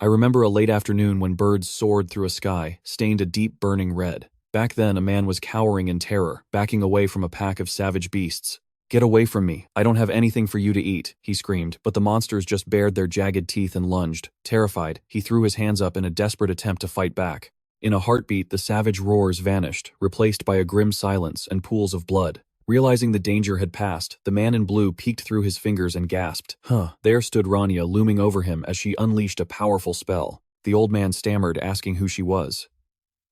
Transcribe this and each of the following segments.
I remember a late afternoon when birds soared through a sky, stained a deep burning red. Back then, a man was cowering in terror, backing away from a pack of savage beasts. "Get away from me, I don't have anything for you to eat," he screamed, but the monsters just bared their jagged teeth and lunged. Terrified, he threw his hands up in a desperate attempt to fight back. In a heartbeat, the savage roars vanished, replaced by a grim silence and pools of blood. Realizing the danger had passed, the man in blue peeked through his fingers and gasped. There stood Rania looming over him as she unleashed a powerful spell. The old man stammered, asking who she was.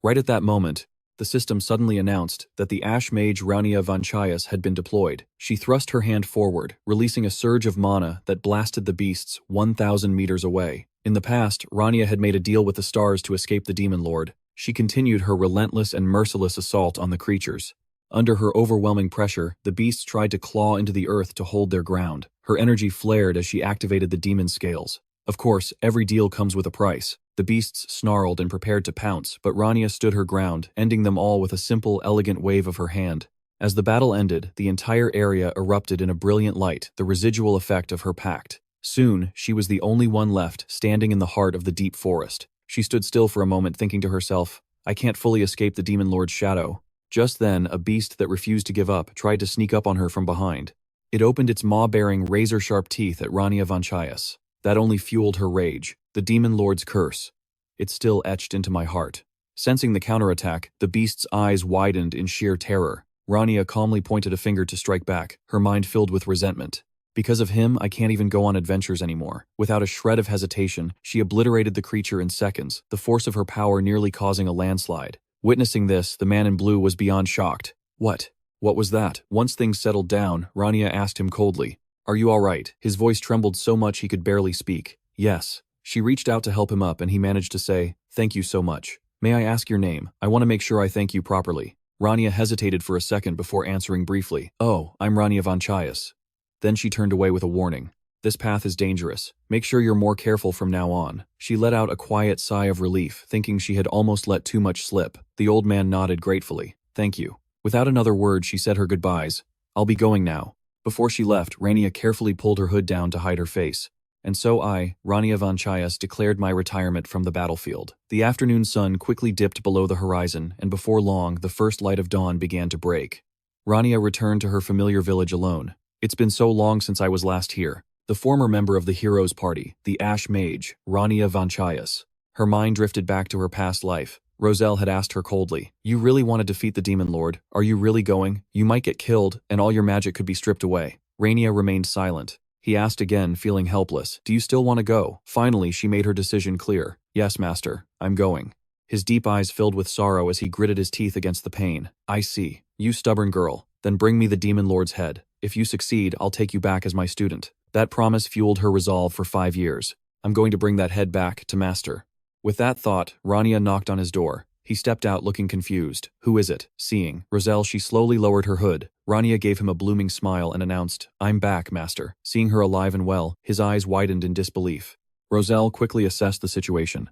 Right at that moment, the system suddenly announced that the Ash Mage Rania Vanchaias had been deployed. She thrust her hand forward, releasing a surge of mana that blasted the beasts 1,000 meters away. In the past, Rania had made a deal with the stars to escape the Demon Lord. She continued her relentless and merciless assault on the creatures. Under her overwhelming pressure, the beasts tried to claw into the earth to hold their ground. Her energy flared as she activated the demon scales. Of course, every deal comes with a price. The beasts snarled and prepared to pounce, but Rania stood her ground, ending them all with a simple, elegant wave of her hand. As the battle ended, the entire area erupted in a brilliant light, the residual effect of her pact. Soon, she was the only one left, standing in the heart of the deep forest. She stood still for a moment, thinking to herself, "I can't fully escape the Demon Lord's shadow." Just then, a beast that refused to give up tried to sneak up on her from behind. It opened its maw-bearing, razor-sharp teeth at Rania Vanchaias. That only fueled her rage. The Demon Lord's curse. It's still etched into my heart. Sensing the counterattack, the beast's eyes widened in sheer terror. Rania calmly pointed a finger to strike back, her mind filled with resentment. "Because of him, I can't even go on adventures anymore." Without a shred of hesitation, she obliterated the creature in seconds, the force of her power nearly causing a landslide. Witnessing this, the man in blue was beyond shocked. What was that?" Once things settled down, Rania asked him coldly, "Are you all right?" His voice trembled so much he could barely speak. "Yes." She reached out to help him up and he managed to say, "Thank you so much. May I ask your name? I want to make sure I thank you properly." Rania hesitated for a second before answering briefly, "Oh, I'm Rania Vanchaias." Then she turned away with a warning. "This path is dangerous. Make sure you're more careful from now on." She let out a quiet sigh of relief, thinking she had almost let too much slip. The old man nodded gratefully. "Thank you." Without another word, she said her goodbyes. "I'll be going now." Before she left, Rania carefully pulled her hood down to hide her face. "And so I, Rania Vanchaias, declared my retirement from the battlefield." The afternoon sun quickly dipped below the horizon, and before long, the first light of dawn began to break. Rania returned to her familiar village alone. "It's been so long since I was last here." The former member of the hero's party, the Ash Mage, Rania Vanchaias. Her mind drifted back to her past life. Roselle had asked her coldly, "You really want to defeat the Demon Lord? Are you really going? You might get killed, and all your magic could be stripped away." Rania remained silent. He asked again, feeling helpless, "Do you still want to go?" Finally, she made her decision clear. "Yes, master, I'm going." His deep eyes filled with sorrow as he gritted his teeth against the pain. "I see. You stubborn girl. Then bring me the Demon Lord's head. If you succeed, I'll take you back as my student." That promise fueled her resolve for 5 years. "I'm going to bring that head back to master." With that thought, Rania knocked on his door. He stepped out looking confused. "Who is it?" Seeing Roselle, she slowly lowered her hood. Rania gave him a blooming smile and announced, "I'm back, master." Seeing her alive and well, his eyes widened in disbelief. Roselle quickly assessed the situation.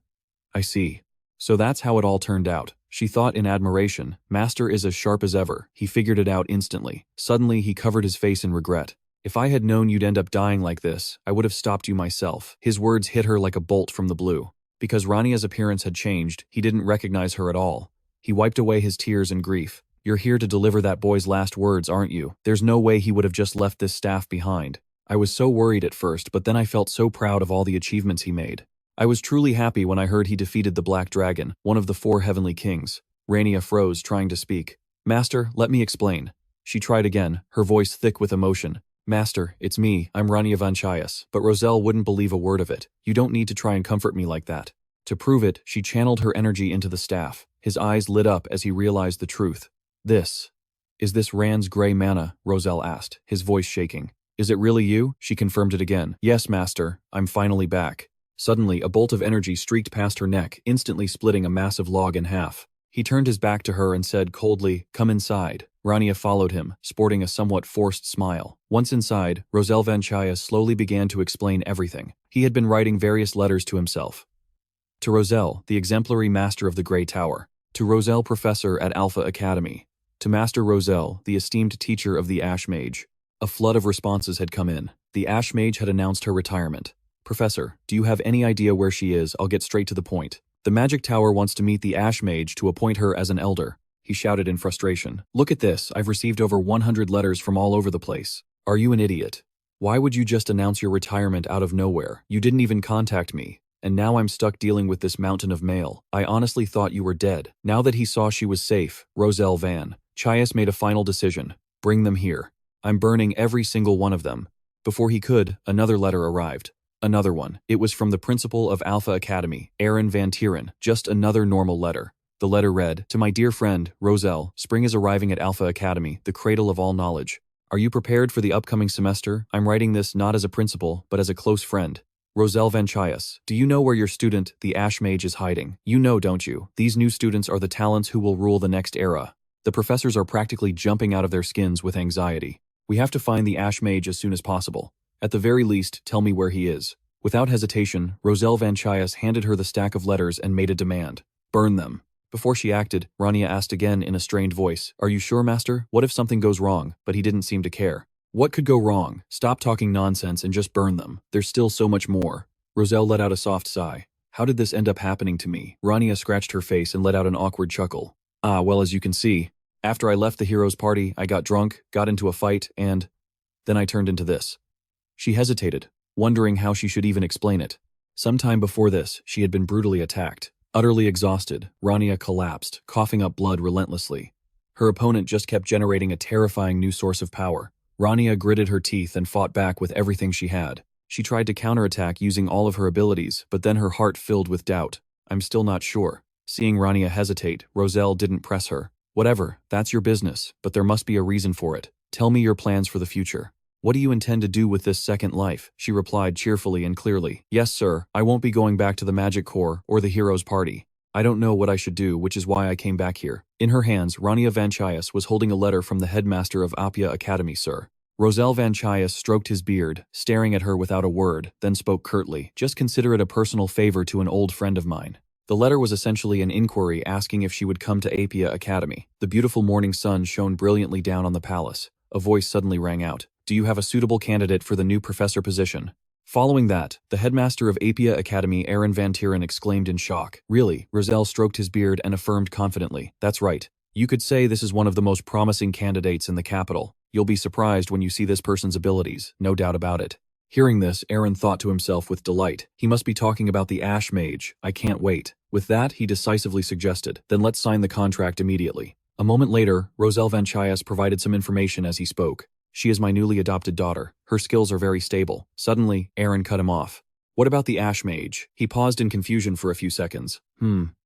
"I see. So that's how it all turned out." She thought in admiration, "Master is as sharp as ever." He figured it out instantly. Suddenly, he covered his face in regret. "If I had known you'd end up dying like this, I would have stopped you myself." His words hit her like a bolt from the blue. Because Rania's appearance had changed, he didn't recognize her at all. He wiped away his tears and grief. "You're here to deliver that boy's last words, aren't you? There's no way he would have just left this staff behind." "I was so worried at first, but then I felt so proud of all the achievements he made. I was truly happy when I heard he defeated the Black Dragon, one of the 4 heavenly kings." Rania froze, trying to speak. "Master, let me explain." She tried again, her voice thick with emotion. "Master, it's me, I'm Rania Vanchaias." But Roselle wouldn't believe a word of it. "You don't need to try and comfort me like that." To prove it, she channeled her energy into the staff. His eyes lit up as he realized the truth. Is this Rand's gray mana?" Roselle asked, his voice shaking. "Is it really you?" She confirmed it again. "Yes, master, I'm finally back." Suddenly, a bolt of energy streaked past her neck, instantly splitting a massive log in half. He turned his back to her and said coldly, "Come inside." Rania followed him, sporting a somewhat forced smile. Once inside, Roselle Vanchaias slowly began to explain everything. He had been writing various letters to himself. To Roselle, the exemplary master of the Grey Tower. To Roselle, professor at Alpha Academy. To Master Roselle, the esteemed teacher of the Ash Mage. A flood of responses had come in. The Ash Mage had announced her retirement. Professor, do you have any idea where she is? I'll get straight to the point. The magic tower wants to meet the Ash Mage to appoint her as an elder. He shouted in frustration. Look at this, I've received over 100 letters from all over the place. Are you an idiot? Why would you just announce your retirement out of nowhere? You didn't even contact me. And now I'm stuck dealing with this mountain of mail. I honestly thought you were dead. Now that he saw she was safe, Roselle Vanchaias made a final decision. Bring them here. I'm burning every single one of them. Before he could, another letter arrived. Another one. It was from the principal of Alpha Academy, Aaron Van Tieren. Just another normal letter. The letter read, To my dear friend, Roselle, spring is arriving at Alpha Academy, the cradle of all knowledge. Are you prepared for the upcoming semester? I'm writing this not as a principal, but as a close friend. Roselle Vanchaias, do you know where your student, the Ash Mage, is hiding? You know, don't you? These new students are the talents who will rule the next era. The professors are practically jumping out of their skins with anxiety. We have to find the Ash Mage as soon as possible. At the very least, tell me where he is. Without hesitation, Roselle Vanchaias handed her the stack of letters and made a demand. Burn them. Before she acted, Rania asked again in a strained voice, Are you sure, Master? What if something goes wrong? But he didn't seem to care. What could go wrong? Stop talking nonsense and just burn them. There's still so much more. Roselle let out a soft sigh. How did this end up happening to me? Rania scratched her face and let out an awkward chuckle. Well, as you can see, after I left the heroes' party, I got drunk, got into a fight, and then I turned into this. She hesitated, wondering how she should even explain it. Sometime before this, she had been brutally attacked. Utterly exhausted, Rania collapsed, coughing up blood relentlessly. Her opponent just kept generating a terrifying new source of power. Rania gritted her teeth and fought back with everything she had. She tried to counterattack using all of her abilities, but then her heart filled with doubt. I'm still not sure. Seeing Rania hesitate, Roselle didn't press her. Whatever, that's your business, but there must be a reason for it. Tell me your plans for the future. What do you intend to do with this second life? She replied cheerfully and clearly. Yes, sir, I won't be going back to the Magic Corps or the Heroes' Party. I don't know what I should do, which is why I came back here. In her hands, Rania Vanchaias was holding a letter from the headmaster of Apia Academy, sir. Roselle Vanchaias stroked his beard, staring at her without a word, then spoke curtly. Just consider it a personal favor to an old friend of mine. The letter was essentially an inquiry asking if she would come to Apia Academy. The beautiful morning sun shone brilliantly down on the palace. A voice suddenly rang out. Do you have a suitable candidate for the new professor position? Following that, the headmaster of Apia Academy, Aaron Van Tieren, exclaimed in shock. Really? Roselle stroked his beard and affirmed confidently. That's right. You could say this is one of the most promising candidates in the capital. You'll be surprised when you see this person's abilities, no doubt about it. Hearing this, Aaron thought to himself with delight. He must be talking about the Ash Mage. I can't wait. With that, he decisively suggested, then let's sign the contract immediately. A moment later, Roselle Vanchaias provided some information as he spoke. She is my newly adopted daughter. Her skills are very stable. Suddenly, Aaron cut him off. What about the Ash Mage? He paused in confusion for a few seconds.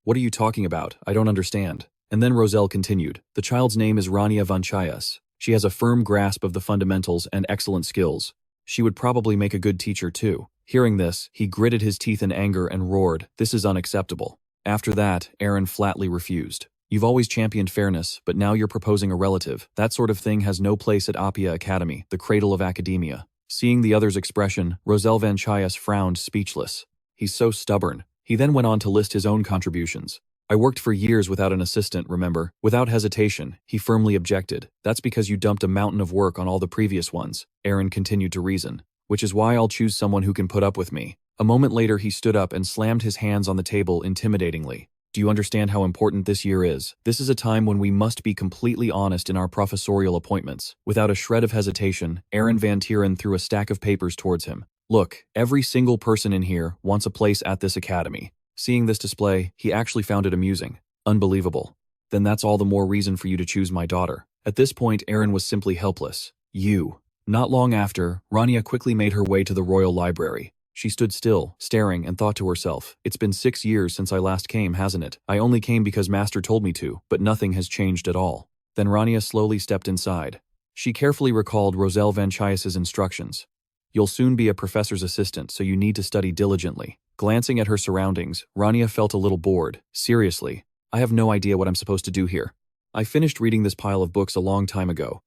What are you talking about? I don't understand. And then Roselle continued. The child's name is Rania Vanchaias. She has a firm grasp of the fundamentals and excellent skills. She would probably make a good teacher too. Hearing this, he gritted his teeth in anger and roared, This is unacceptable. After that, Aaron flatly refused. You've always championed fairness, but now you're proposing a relative. That sort of thing has no place at Apia Academy, the cradle of academia. Seeing the other's expression, Roselle Vanchaias frowned, speechless. He's so stubborn. He then went on to list his own contributions. I worked for years without an assistant, remember? Without hesitation, he firmly objected. That's because you dumped a mountain of work on all the previous ones, Aaron continued to reason. Which is why I'll choose someone who can put up with me. A moment later, he stood up and slammed his hands on the table intimidatingly. Do you understand how important this year is? This is a time when we must be completely honest in our professorial appointments. Without a shred of hesitation, Aaron Van Tieren threw a stack of papers towards him. Look, every single person in here wants a place at this academy. Seeing this display, he actually found it amusing. Unbelievable. Then that's all the more reason for you to choose my daughter. At this point, Aaron was simply helpless. You. Not long after, Rania quickly made her way to the royal library. She stood still, staring, and thought to herself, It's been 6 years since I last came, hasn't it? I only came because Master told me to, but nothing has changed at all. Then Rania slowly stepped inside. She carefully recalled Roselle Vanchaias' instructions. You'll soon be a professor's assistant, so you need to study diligently. Glancing at her surroundings, Rania felt a little bored. Seriously, I have no idea what I'm supposed to do here. I finished reading this pile of books a long time ago.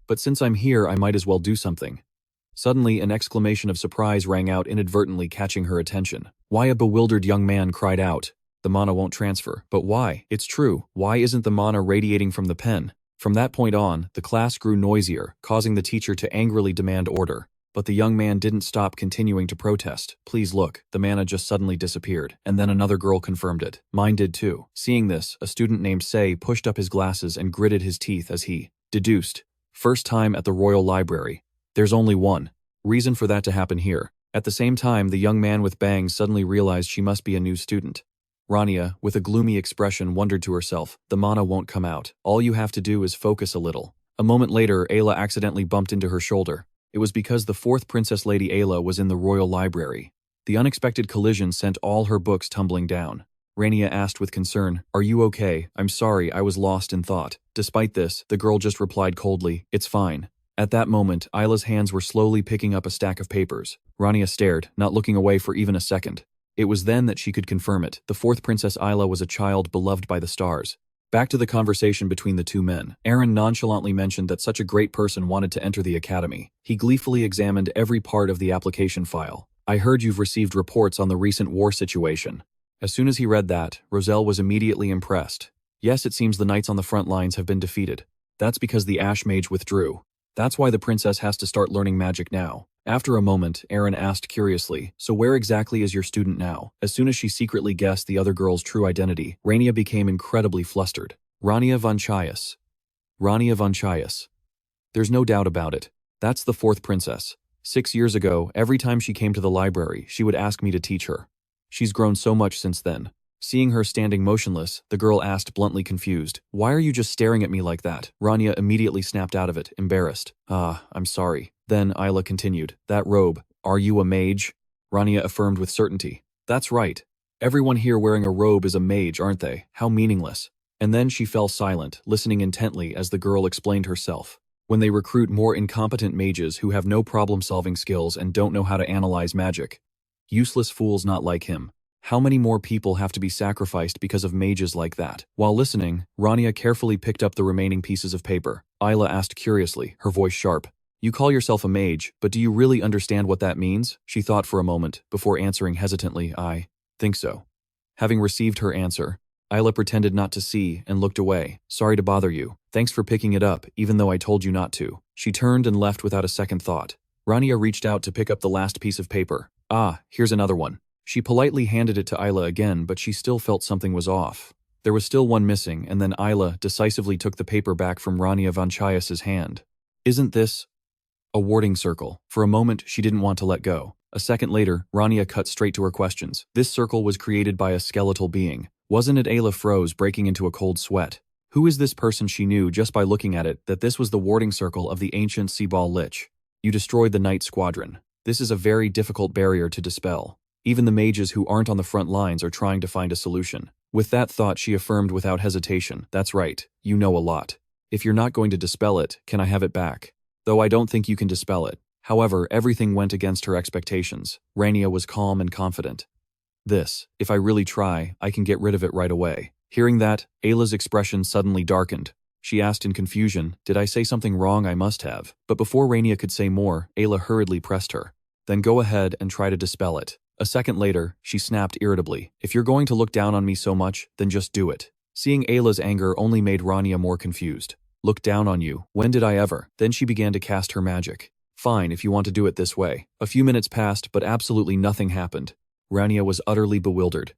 But since I'm here, I might as well do something. Suddenly, an exclamation of surprise rang out, inadvertently catching her attention. Why, a bewildered young man cried out. The mana won't transfer. But why? It's true. Why isn't the mana radiating from the pen? From that point on, the class grew noisier, causing the teacher to angrily demand order. But the young man didn't stop continuing to protest. Please look, the mana just suddenly disappeared. And then another girl confirmed it. Mine did too. Seeing this, a student named Sei pushed up his glasses and gritted his teeth as he deduced. First time at the Royal Library. There's only one reason for that to happen here. At the same time, the young man with bangs suddenly realized she must be a new student. Rania, with a gloomy expression, wondered to herself, the mana won't come out. All you have to do is focus a little. A moment later, Ayla accidentally bumped into her shoulder. It was because the fourth Princess Lady Ayla was in the Royal Library. The unexpected collision sent all her books tumbling down. Rania asked with concern, "Are you okay? I'm sorry, I was lost in thought." Despite this, the girl just replied coldly, "It's fine." At that moment, Ayla's hands were slowly picking up a stack of papers. Rania stared, not looking away for even a second. It was then that she could confirm it. The fourth Princess Ayla was a child beloved by the stars. Back to the conversation between the two men. Aaron nonchalantly mentioned that such a great person wanted to enter the academy. He gleefully examined every part of the application file. "I heard you've received reports on the recent war situation." As soon as he read that, Roselle was immediately impressed. "Yes, it seems the knights on the front lines have been defeated. That's because the Ash Mage withdrew. That's why the princess has to start learning magic now." After a moment, Aaron asked curiously, "So where exactly is your student now?" As soon as she secretly guessed the other girl's true identity, Rania became incredibly flustered. Rania Vanchaias. Rania Vanchaias. There's no doubt about it. That's the fourth princess. 6 years ago, every time she came to the library, she would ask me to teach her. She's grown so much since then. Seeing her standing motionless, the girl asked, bluntly confused, "Why are you just staring at me like that?" Rania immediately snapped out of it, embarrassed. I'm sorry." Then Ayla continued, "That robe, are you a mage?" Rania affirmed with certainty. "That's right. Everyone here wearing a robe is a mage, aren't they? How meaningless." And then she fell silent, listening intently as the girl explained herself. "When they recruit more incompetent mages who have no problem-solving skills and don't know how to analyze magic. Useless fools not like him. How many more people have to be sacrificed because of mages like that?" While listening, Rania carefully picked up the remaining pieces of paper. Ayla asked curiously, her voice sharp, "You call yourself a mage, but do you really understand what that means?" She thought for a moment, before answering hesitantly, "I think so." Having received her answer, Ayla pretended not to see and looked away. "Sorry to bother you. Thanks for picking it up, even though I told you not to." She turned and left without a second thought. Rania reached out to pick up the last piece of paper. Here's another one." She politely handed it to Ayla again, but she still felt something was off. There was still one missing, and then Ayla decisively took the paper back from Rania Vanchaias' hand. "Isn't this a warding circle?" For a moment, she didn't want to let go. A second later, Rania cut straight to her questions. "This circle was created by a skeletal being. Wasn't it?" Ayla froze, breaking into a cold sweat. Who is this person? She knew, just by looking at it, that this was the warding circle of the ancient Seaball Lich. "You destroyed the Knight Squadron. This is a very difficult barrier to dispel. Even the mages who aren't on the front lines are trying to find a solution." With that thought, she affirmed without hesitation, "That's right, you know a lot. If you're not going to dispel it, can I have it back? Though I don't think you can dispel it." However, everything went against her expectations. Rania was calm and confident. If I really try, I can get rid of it right away." Hearing that, Ayla's expression suddenly darkened. She asked in confusion, "Did I say something wrong? I must have." But before Rania could say more, Ayla hurriedly pressed her. "Then go ahead and try to dispel it." A second later, she snapped irritably, "If you're going to look down on me so much, then just do it." Seeing Ayla's anger only made Rania more confused. "Look down on you? When did I ever?" Then she began to cast her magic. "Fine, if you want to do it this way." A few minutes passed, but absolutely nothing happened. Rania was utterly bewildered.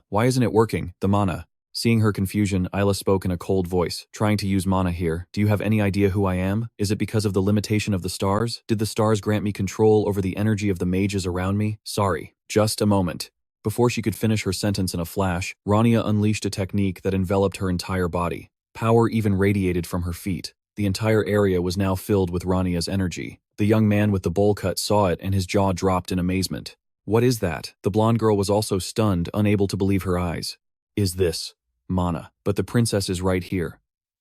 Why isn't it working? The mana." Seeing her confusion, Ayla spoke in a cold voice, "Trying to use mana here. Do you have any idea who I am? Is it because of the limitation of the stars? Did the stars grant me control over the energy of the mages around me? Sorry. Just a moment." Before she could finish her sentence in a flash, Rania unleashed a technique that enveloped her entire body. Power even radiated from her feet. The entire area was now filled with Rania's energy. The young man with the bowl cut saw it and his jaw dropped in amazement. "What is that?" The blonde girl was also stunned, unable to believe her eyes. "Is this mana? But the princess is right here."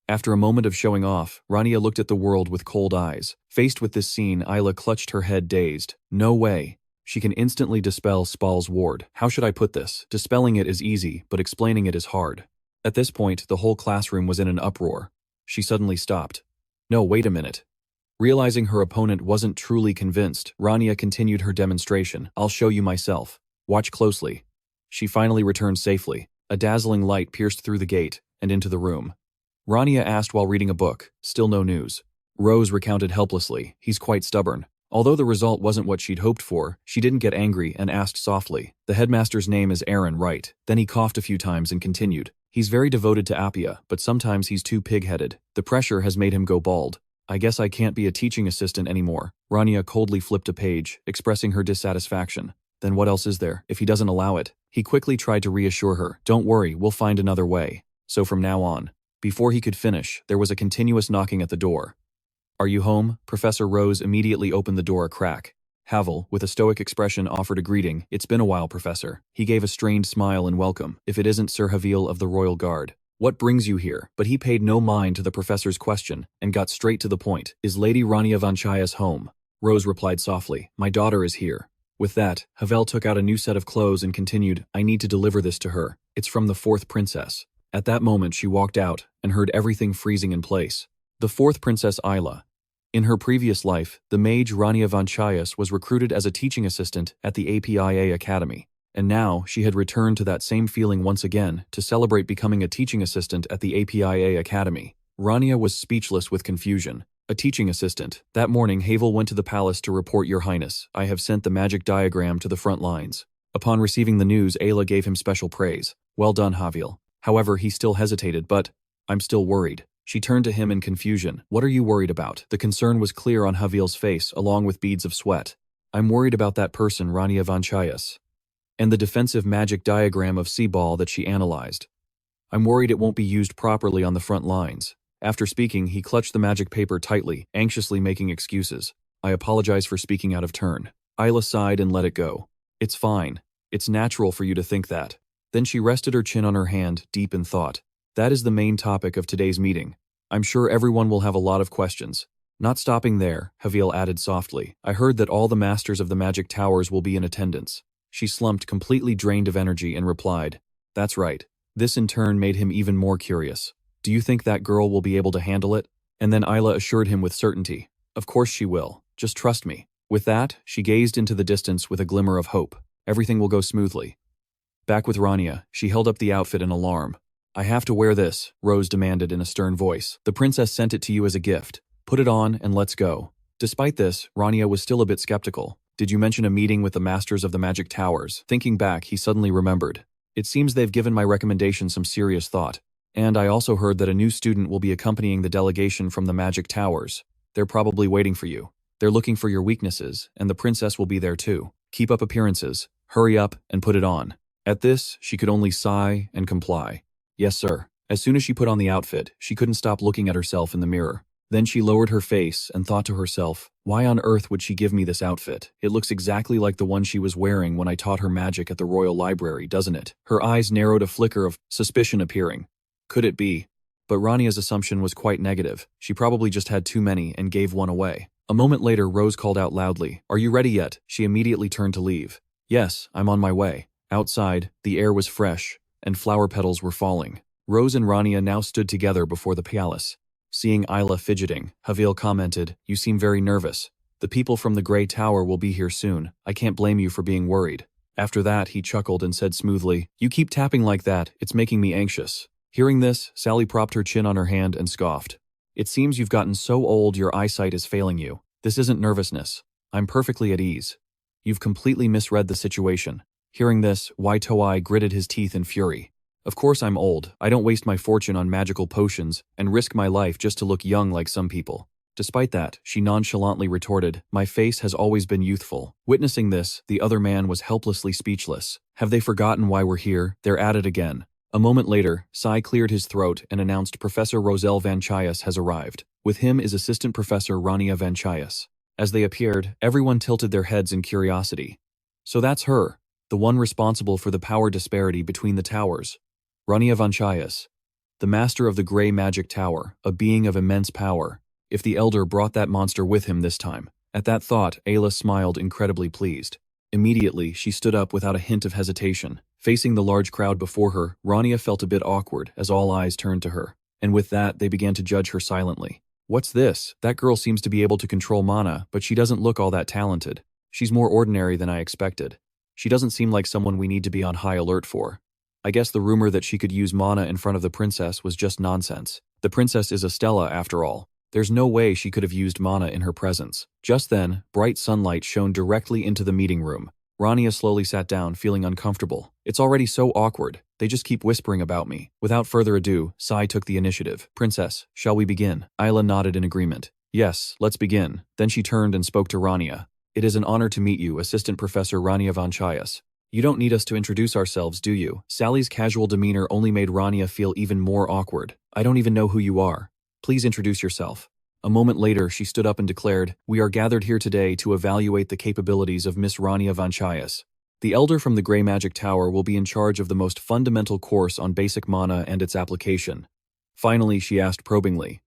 After a moment of showing off, Rania looked at the world with cold eyes. Faced with this scene, Ayla clutched her head dazed. "No way. She can instantly dispel Spall's ward. How should I put this? Dispelling it is easy, but explaining it is hard." At this point, the whole classroom was in an uproar. She suddenly stopped. "No, wait a minute." Realizing her opponent wasn't truly convinced, Rania continued her demonstration. "I'll show you myself. Watch closely." She finally returned safely. A dazzling light pierced through the gate and into the room. Rania asked while reading a book. Still no news. Rose recounted helplessly, "He's quite stubborn. Although the result wasn't what she'd hoped for, she didn't get angry and asked softly, "The headmaster's name is Aaron, right?" Then he coughed a few times and continued, "He's very devoted to Apia, but sometimes he's too pig-headed. The pressure has made him go bald. I guess I can't be a teaching assistant anymore." Rania coldly flipped a page, expressing her dissatisfaction. Then what else is there, if he doesn't allow it? He quickly tried to reassure her, "Don't worry, we'll find another way." So from now on. Before he could finish, there was a continuous knocking at the door. "Are you home?" Professor Rose immediately opened the door a crack. Havel, with a stoic expression, offered a greeting. "It's been a while, Professor." He gave a strained smile in welcome. "If it isn't Sir Havel of the Royal Guard. What brings you here?" But he paid no mind to the professor's question and got straight to the point. "Is Lady Rania Vanchaias home?" Rose replied softly, "My daughter is here." With that, Havel took out a new set of clothes and continued, "I need to deliver this to her. It's from the fourth princess." At that moment she walked out and heard everything freezing in place. The fourth princess Isla. In her previous life, the mage Rania Vanchaias was recruited as a teaching assistant at the Apia Academy, and now she had returned to that same feeling once again to celebrate becoming a teaching assistant at the Apia Academy. Rania was speechless with confusion. A teaching assistant. That morning Havel went to the palace to report, "Your Highness, I have sent the magic diagram to the front lines." Upon receiving the news, Ayla gave him special praise. "Well done, Havel." However, he still hesitated, "But I'm still worried." She turned to him in confusion. "What are you worried about?" The concern was clear on Havel's face, along with beads of sweat. "I'm worried about that person, Rania Vanchaias, and the defensive magic diagram of Seaball that she analyzed. I'm worried it won't be used properly on the front lines." After speaking, he clutched the magic paper tightly, anxiously making excuses. "I apologize for speaking out of turn." Isla sighed and let it go. "It's fine. It's natural for you to think that." Then she rested her chin on her hand, deep in thought. "That is the main topic of today's meeting. I'm sure everyone will have a lot of questions." Not stopping there, Havel added softly, "I heard that all the masters of the magic towers will be in attendance." She slumped, completely drained of energy, and replied, "That's right." This in turn made him even more curious. "Do you think that girl will be able to handle it?" And then Isla assured him with certainty, "Of course she will. Just trust me." With that, she gazed into the distance with a glimmer of hope. Everything will go smoothly. Back with Rania, she held up the outfit in alarm. "I have to wear this," Rose demanded in a stern voice. "The princess sent it to you as a gift. Put it on and let's go." Despite this, Rania was still a bit skeptical. "Did you mention a meeting with the masters of the magic towers?" Thinking back, he suddenly remembered. "It seems they've given my recommendation some serious thought. And I also heard that a new student will be accompanying the delegation from the magic towers. They're probably waiting for you. They're looking for your weaknesses, and the princess will be there too. Keep up appearances. Hurry up and put it on." At this, she could only sigh and comply. "Yes, sir." As soon as she put on the outfit, she couldn't stop looking at herself in the mirror. Then she lowered her face and thought to herself, "Why on earth would she give me this outfit? It looks exactly like the one she was wearing when I taught her magic at the Royal Library, doesn't it?" Her eyes narrowed, a flicker of suspicion appearing. Could it be? But Rania's assumption was quite negative. She probably just had too many and gave one away. A moment later, Rose called out loudly, "Are you ready yet?" She immediately turned to leave. "Yes, I'm on my way." Outside, the air was fresh, and flower petals were falling. Rose and Rania now stood together before the palace. Seeing Isla fidgeting, Havel commented, "You seem very nervous. The people from the Grey Tower will be here soon. I can't blame you for being worried." After that, he chuckled and said smoothly, "You keep tapping like that, it's making me anxious." Hearing this, Sally propped her chin on her hand and scoffed. "It seems you've gotten so old your eyesight is failing you. This isn't nervousness. I'm perfectly at ease. You've completely misread the situation." Hearing this, Wai Toai gritted his teeth in fury. "Of course I'm old. I don't waste my fortune on magical potions and risk my life just to look young like some people." Despite that, she nonchalantly retorted, "My face has always been youthful." Witnessing this, the other man was helplessly speechless. "Have they forgotten why we're here? They're at it again." A moment later, Sai cleared his throat and announced Professor Roselle Vanchaias has arrived. With him is Assistant Professor Rania Vanchaias. As they appeared, everyone tilted their heads in curiosity. So that's her, the one responsible for the power disparity between the towers. Rania Vanchaias, the master of the Grey Magic Tower, a being of immense power. If the Elder brought that monster with him this time. At that thought, Ayla smiled, incredibly pleased. Immediately, she stood up without a hint of hesitation. Facing the large crowd before her, Rania felt a bit awkward as all eyes turned to her. And with that, they began to judge her silently. "What's this? That girl seems to be able to control mana, but she doesn't look all that talented. She's more ordinary than I expected. She doesn't seem like someone we need to be on high alert for." I guess the rumor that she could use mana in front of the princess was just nonsense. The princess is Estella after all. There's no way she could have used mana in her presence. Just then, bright sunlight shone directly into the meeting room. Rania slowly sat down, feeling uncomfortable. It's already so awkward. They just keep whispering about me. Without further ado, Sai took the initiative. Princess, shall we begin? Isla nodded in agreement. Yes, let's begin. Then she turned and spoke to Rania. It is an honor to meet you, Assistant Professor Rania Vanchaias. You don't need us to introduce ourselves, do you? Sally's casual demeanor only made Rania feel even more awkward. I don't even know who you are. Please introduce yourself. A moment later, she stood up and declared, We are gathered here today to evaluate the capabilities of Miss Rania Vanchaias. The Elder from the Grey Magic Tower will be in charge of the most fundamental course on basic mana and its application. Finally, she asked probingly,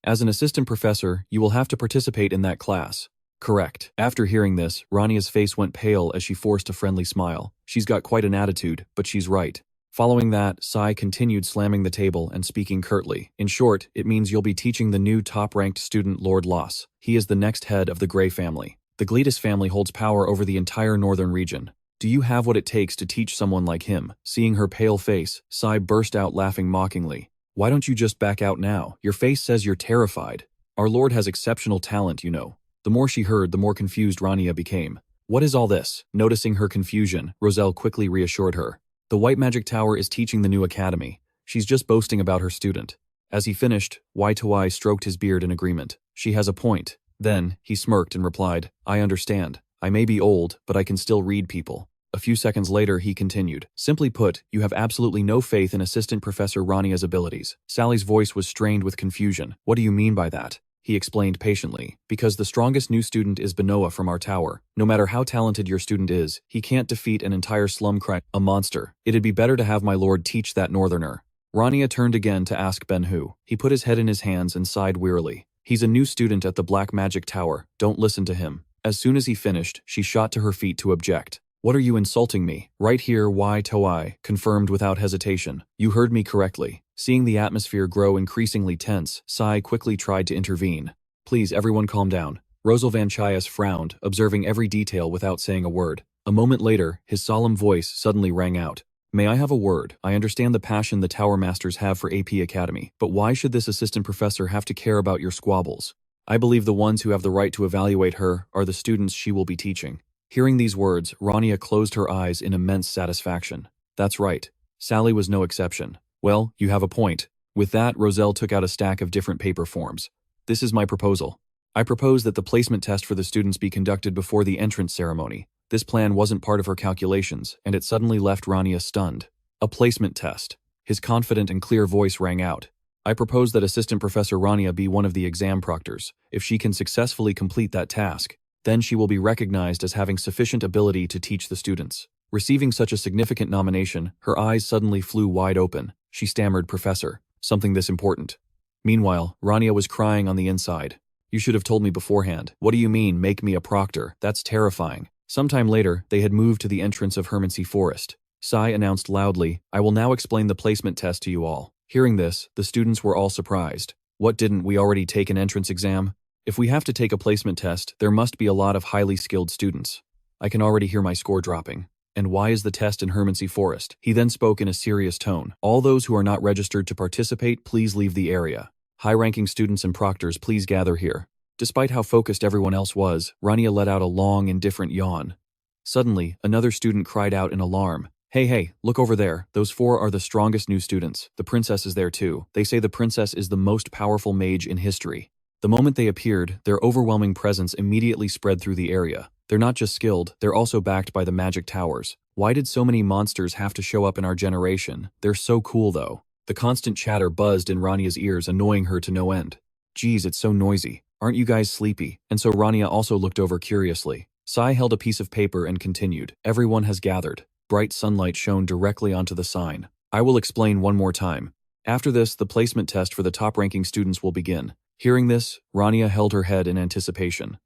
As an assistant professor, you will have to participate in that class. Correct. After hearing this, Rania's face went pale as she forced a friendly smile. She's got quite an attitude, but she's right. Following that, Sai continued slamming the table and speaking curtly. In short, it means you'll be teaching the new top-ranked student Lord Loss. He is the next head of the Grey family. The Gletus family holds power over the entire northern region. Do you have what it takes to teach someone like him? Seeing her pale face, Sai burst out laughing mockingly. Why don't you just back out now? Your face says you're terrified. Our lord has exceptional talent, you know. The more she heard, the more confused Rania became. What is all this? Noticing her confusion, Roselle quickly reassured her. The White Magic Tower is teaching the new academy. She's just boasting about her student. As he finished, Y2Y stroked his beard in agreement. She has a point. Then, he smirked and replied, I understand. I may be old, but I can still read people. A few seconds later, he continued. Simply put, you have absolutely no faith in Assistant Professor Rania's abilities. Sally's voice was strained with confusion. What do you mean by that? He explained patiently. Because the strongest new student is Benoa from our tower. No matter how talented your student is, he can't defeat an entire slum crack, a monster. It'd be better to have my lord teach that northerner. Rania turned again to ask Ben-Hu. He put his head in his hands and sighed wearily. He's a new student at the Black Magic Tower. Don't listen to him. As soon as he finished, she shot to her feet to object. What are you insulting me? Right here, Y2Y confirmed without hesitation. You heard me correctly. Seeing the atmosphere grow increasingly tense, Sai quickly tried to intervene. Please, everyone calm down. Rosal Vanchaias frowned, observing every detail without saying a word. A moment later, his solemn voice suddenly rang out. May I have a word? I understand the passion the Tower Masters have for Apia Academy, but why should this assistant professor have to care about your squabbles? I believe the ones who have the right to evaluate her are the students she will be teaching. Hearing these words, Rania closed her eyes in immense satisfaction. That's right. Sally was no exception. Well, you have a point. With that, Roselle took out a stack of different paper forms. This is my proposal. I propose that the placement test for the students be conducted before the entrance ceremony. This plan wasn't part of her calculations, and it suddenly left Rania stunned. A placement test. His confident and clear voice rang out. I propose that Assistant Professor Rania be one of the exam proctors. If she can successfully complete that task, then she will be recognized as having sufficient ability to teach the students. Receiving such a significant nomination, her eyes suddenly flew wide open. She stammered, Professor, something this important. Meanwhile, Rania was crying on the inside. You should have told me beforehand. What do you mean, make me a proctor? That's terrifying. Sometime later, they had moved to the entrance of Hermancy Forest. Sai announced loudly, I will now explain the placement test to you all. Hearing this, the students were all surprised. What, didn't we already take an entrance exam? If we have to take a placement test, there must be a lot of highly skilled students. I can already hear my score dropping. And why is the test in Hermancy Forest? He then spoke in a serious tone. All those who are not registered to participate, please leave the area. High-ranking students and proctors, please gather here. Despite how focused everyone else was, Rania let out a long, indifferent yawn. Suddenly, another student cried out in alarm. Hey, look over there. Those 4 are the strongest new students. The princess is there too. They say the princess is the most powerful mage in history. The moment they appeared, their overwhelming presence immediately spread through the area. They're not just skilled, they're also backed by the magic towers. Why did so many monsters have to show up in our generation? They're so cool though. The constant chatter buzzed in Rania's ears, annoying her to no end. Geez, it's so noisy. Aren't you guys sleepy? And so Rania also looked over curiously. Sai held a piece of paper and continued. Everyone has gathered. Bright sunlight shone directly onto the sign. I will explain one more time. After this, the placement test for the top-ranking students will begin. Hearing this, Rania held her head in anticipation.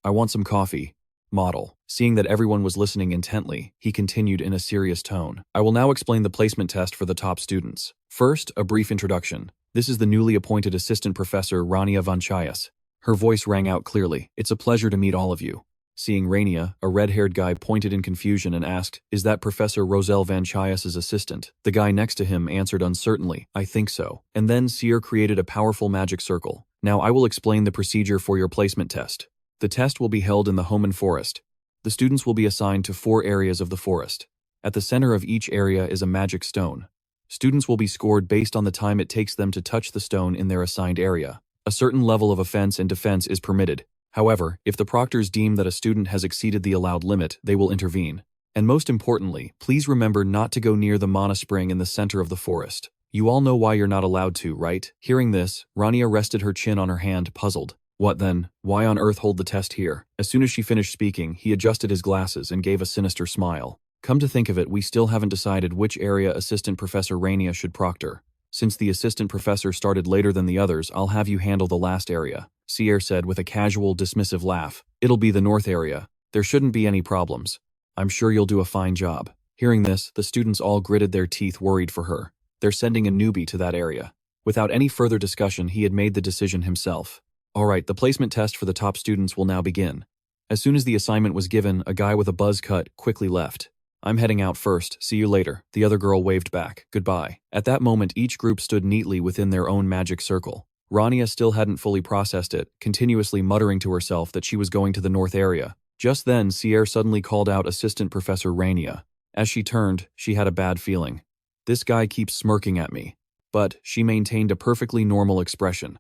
I want some coffee. Model. Seeing that everyone was listening intently, he continued in a serious tone. I will now explain the placement test for the top students. First, a brief introduction. This is the newly appointed Assistant Professor Rania Vanchaias. Her voice rang out clearly. It's a pleasure to meet all of you. Seeing Rania, a red-haired guy pointed in confusion and asked, Is that Professor Roselle Vanchaias' assistant? The guy next to him answered uncertainly, I think so. And then Seer created a powerful magic circle. Now I will explain the procedure for your placement test. The test will be held in the Hoenn Forest. The students will be assigned to 4 areas of the forest. At the center of each area is a magic stone. Students will be scored based on the time it takes them to touch the stone in their assigned area. A certain level of offense and defense is permitted. However, if the proctors deem that a student has exceeded the allowed limit, they will intervene. And most importantly, please remember not to go near the mana spring in the center of the forest. You all know why you're not allowed to, right? Hearing this, Rania rested her chin on her hand, puzzled. What then? Why on earth hold the test here? As soon as she finished speaking, he adjusted his glasses and gave a sinister smile. Come to think of it, we still haven't decided which area Assistant Professor Rania should proctor. Since the assistant professor started later than the others, I'll have you handle the last area, Sierre said with a casual, dismissive laugh. It'll be the north area. There shouldn't be any problems. I'm sure you'll do a fine job. Hearing this, the students all gritted their teeth, worried for her. They're sending a newbie to that area. Without any further discussion, he had made the decision himself. Alright, the placement test for the top students will now begin. As soon as the assignment was given, a guy with a buzz cut quickly left. I'm heading out first, see you later. The other girl waved back, goodbye. At that moment, each group stood neatly within their own magic circle. Rania still hadn't fully processed it, continuously muttering to herself that she was going to the north area. Just then, Sierre suddenly called out Assistant Professor Rania. As she turned, she had a bad feeling. This guy keeps smirking at me. But she maintained a perfectly normal expression.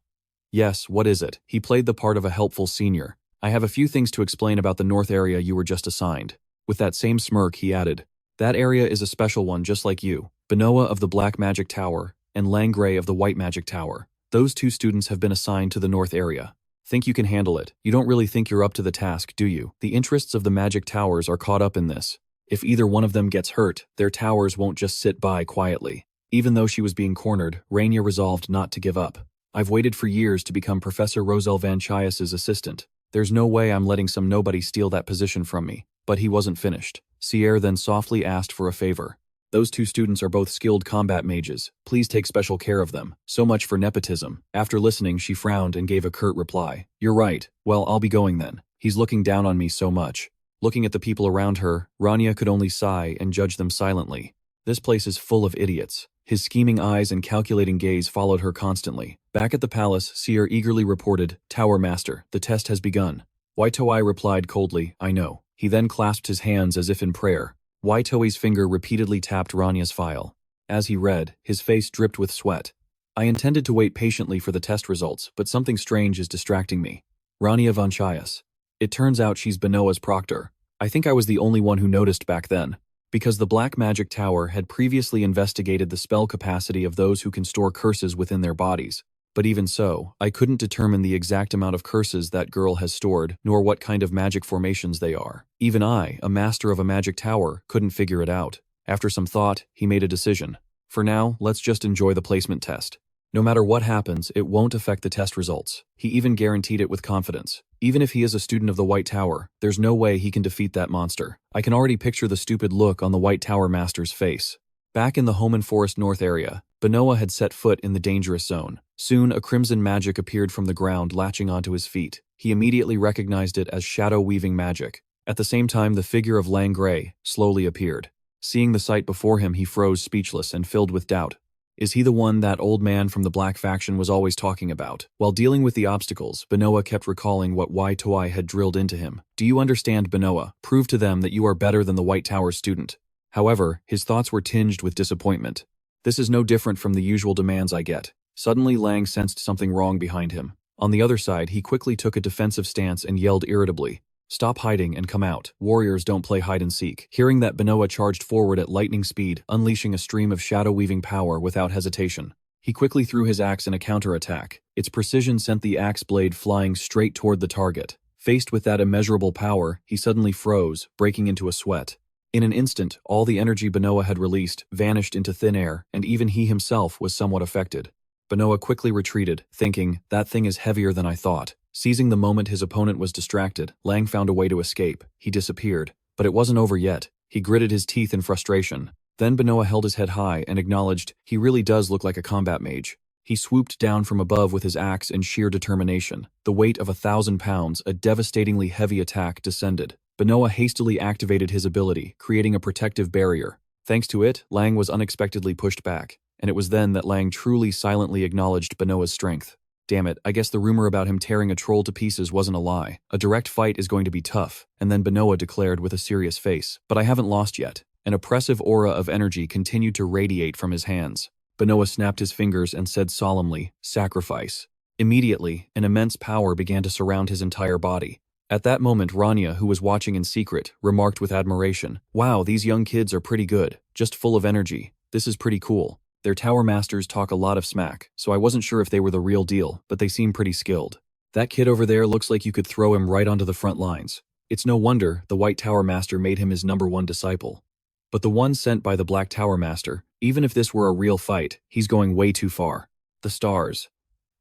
Yes, what is it? He played the part of a helpful senior. I have a few things to explain about the north area you were just assigned. With that same smirk, he added, that area is a special one just like you. Benoa of the Black Magic Tower and Langray of the White Magic Tower. Those 2 students have been assigned to the north area. Think you can handle it? You don't really think you're up to the task, do you? The interests of the Magic Towers are caught up in this. If either one of them gets hurt, their towers won't just sit by quietly. Even though she was being cornered, Rania resolved not to give up. I've waited for years to become Professor Rania Vanchaias' assistant. There's no way I'm letting some nobody steal that position from me. But he wasn't finished. Sierre then softly asked for a favor. Those 2 students are both skilled combat mages. Please take special care of them. So much for nepotism. After listening, she frowned and gave a curt reply. You're right. Well, I'll be going then. He's looking down on me so much. Looking at the people around her, Rania could only sigh and judge them silently. This place is full of idiots. His scheming eyes and calculating gaze followed her constantly. Back at the palace, Sierre eagerly reported, Tower Master, the test has begun. Waitoi replied coldly, I know. He then clasped his hands as if in prayer. Waitoi's finger repeatedly tapped Rania's file. As he read, his face dripped with sweat. I intended to wait patiently for the test results, but something strange is distracting me. Rania Vanchaias. It turns out she's Benoa's proctor. I think I was the only one who noticed back then. Because the Black Magic Tower had previously investigated the spell capacity of those who can store curses within their bodies. But even so, I couldn't determine the exact amount of curses that girl has stored, nor what kind of magic formations they are. Even I, a master of a magic tower, couldn't figure it out. After some thought, he made a decision. For now, let's just enjoy the placement test. No matter what happens, it won't affect the test results. He even guaranteed it with confidence. Even if he is a student of the White Tower, there's no way he can defeat that monster. I can already picture the stupid look on the White Tower Master's face. Back in the Hoenn Forest North area, Benoa had set foot in the dangerous zone. Soon, a crimson magic appeared from the ground, latching onto his feet. He immediately recognized it as shadow-weaving magic. At the same time, the figure of Langray slowly appeared. Seeing the sight before him, he froze speechless and filled with doubt. Is he the one that old man from the Black Faction was always talking about? While dealing with the obstacles, Benoa kept recalling what Waitoi had drilled into him. Do you understand, Benoa? Prove to them that you are better than the White Tower student. However, his thoughts were tinged with disappointment. This is no different from the usual demands I get. Suddenly, Lang sensed something wrong behind him. On the other side, he quickly took a defensive stance and yelled irritably, "Stop hiding and come out. Warriors don't play hide and seek." Hearing that, Benoa charged forward at lightning speed, unleashing a stream of shadow-weaving power without hesitation. He quickly threw his axe in a counterattack. Its precision sent the axe blade flying straight toward the target. Faced with that immeasurable power, he suddenly froze, breaking into a sweat. In an instant, all the energy Benoa had released vanished into thin air, and even he himself was somewhat affected. Benoa quickly retreated, thinking, that thing is heavier than I thought. Seizing the moment his opponent was distracted, Lang found a way to escape. He disappeared. But it wasn't over yet. He gritted his teeth in frustration. Then Benoa held his head high and acknowledged, he really does look like a combat mage. He swooped down from above with his axe in sheer determination. The weight of 1,000 pounds, a devastatingly heavy attack, descended. Benoa hastily activated his ability, creating a protective barrier. Thanks to it, Lang was unexpectedly pushed back, and it was then that Lang truly silently acknowledged Benoa's strength. Damn it, I guess the rumor about him tearing a troll to pieces wasn't a lie. A direct fight is going to be tough, and then Benoa declared with a serious face, but I haven't lost yet. An oppressive aura of energy continued to radiate from his hands. Benoa snapped his fingers and said solemnly, "Sacrifice." Immediately, an immense power began to surround his entire body. At that moment, Rania, who was watching in secret, remarked with admiration, "Wow, these young kids are pretty good, just full of energy. This is pretty cool. Their tower masters talk a lot of smack, so I wasn't sure if they were the real deal, but they seem pretty skilled. That kid over there looks like you could throw him right onto the front lines." It's no wonder the White Tower Master made him his #1 disciple. But the one sent by the Black Tower Master, even if this were a real fight, he's going way too far. The stars.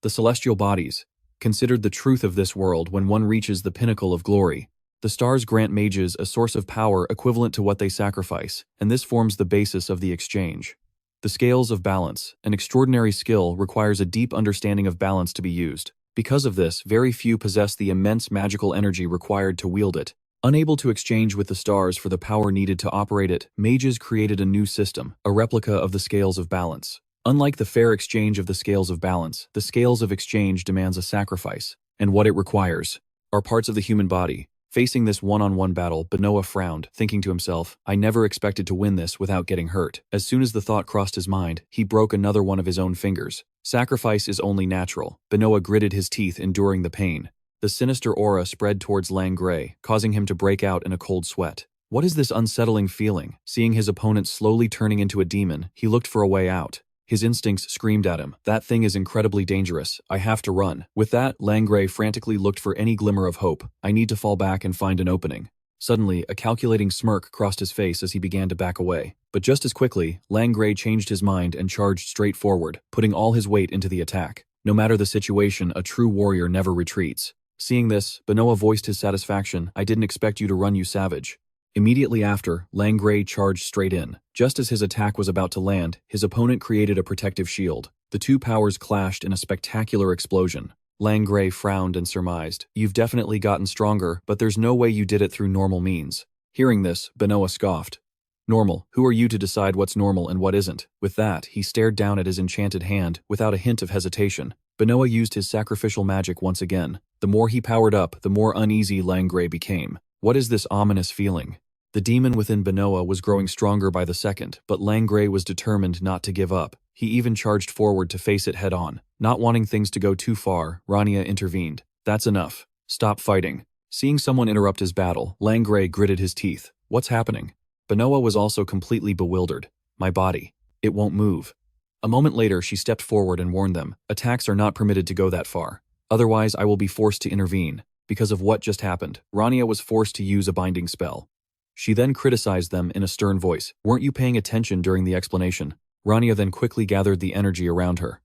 The celestial bodies. Considered the truth of this world when one reaches the pinnacle of glory. The stars grant mages a source of power equivalent to what they sacrifice, and this forms the basis of the exchange. The scales of balance. An extraordinary skill requires a deep understanding of balance to be used. Because of this, very few possess the immense magical energy required to wield it. Unable to exchange with the stars for the power needed to operate it, mages created a new system, a replica of the scales of balance. Unlike the fair exchange of the scales of balance, the scales of exchange demands a sacrifice, and what it requires are parts of the human body. Facing this one-on-one battle, Benoa frowned, thinking to himself, I never expected to win this without getting hurt. As soon as the thought crossed his mind, he broke another one of his own fingers. Sacrifice is only natural. Benoa gritted his teeth, enduring the pain. The sinister aura spread towards Lang Gray, causing him to break out in a cold sweat. What is this unsettling feeling? Seeing his opponent slowly turning into a demon, he looked for a way out. His instincts screamed at him, "That thing is incredibly dangerous. I have to run." With that, Langray frantically looked for any glimmer of hope. "I need to fall back and find an opening." Suddenly, a calculating smirk crossed his face as he began to back away. But just as quickly, Langray changed his mind and charged straight forward, putting all his weight into the attack. No matter the situation, a true warrior never retreats. Seeing this, Benoa voiced his satisfaction. "I didn't expect you to run, you savage." Immediately after, Langray charged straight in. Just as his attack was about to land, his opponent created a protective shield. The two powers clashed in a spectacular explosion. Langray frowned and surmised, "You've definitely gotten stronger, but there's no way you did it through normal means." Hearing this, Benoa scoffed. "Normal? Who are you to decide what's normal and what isn't?" With that, he stared down at his enchanted hand, without a hint of hesitation. Benoa used his sacrificial magic once again. The more he powered up, the more uneasy Langray became. What is this ominous feeling? The demon within Benoa was growing stronger by the second, but Langray was determined not to give up. He even charged forward to face it head-on. Not wanting things to go too far, Rania intervened. "That's enough. Stop fighting." Seeing someone interrupt his battle, Langray gritted his teeth. "What's happening?" Benoa was also completely bewildered. "My body. It won't move." A moment later, she stepped forward and warned them, "Attacks are not permitted to go that far. Otherwise, I will be forced to intervene." Because of what just happened, Rania was forced to use a binding spell. She then criticized them in a stern voice. "Weren't you paying attention during the explanation?" Rania then quickly gathered the energy around her.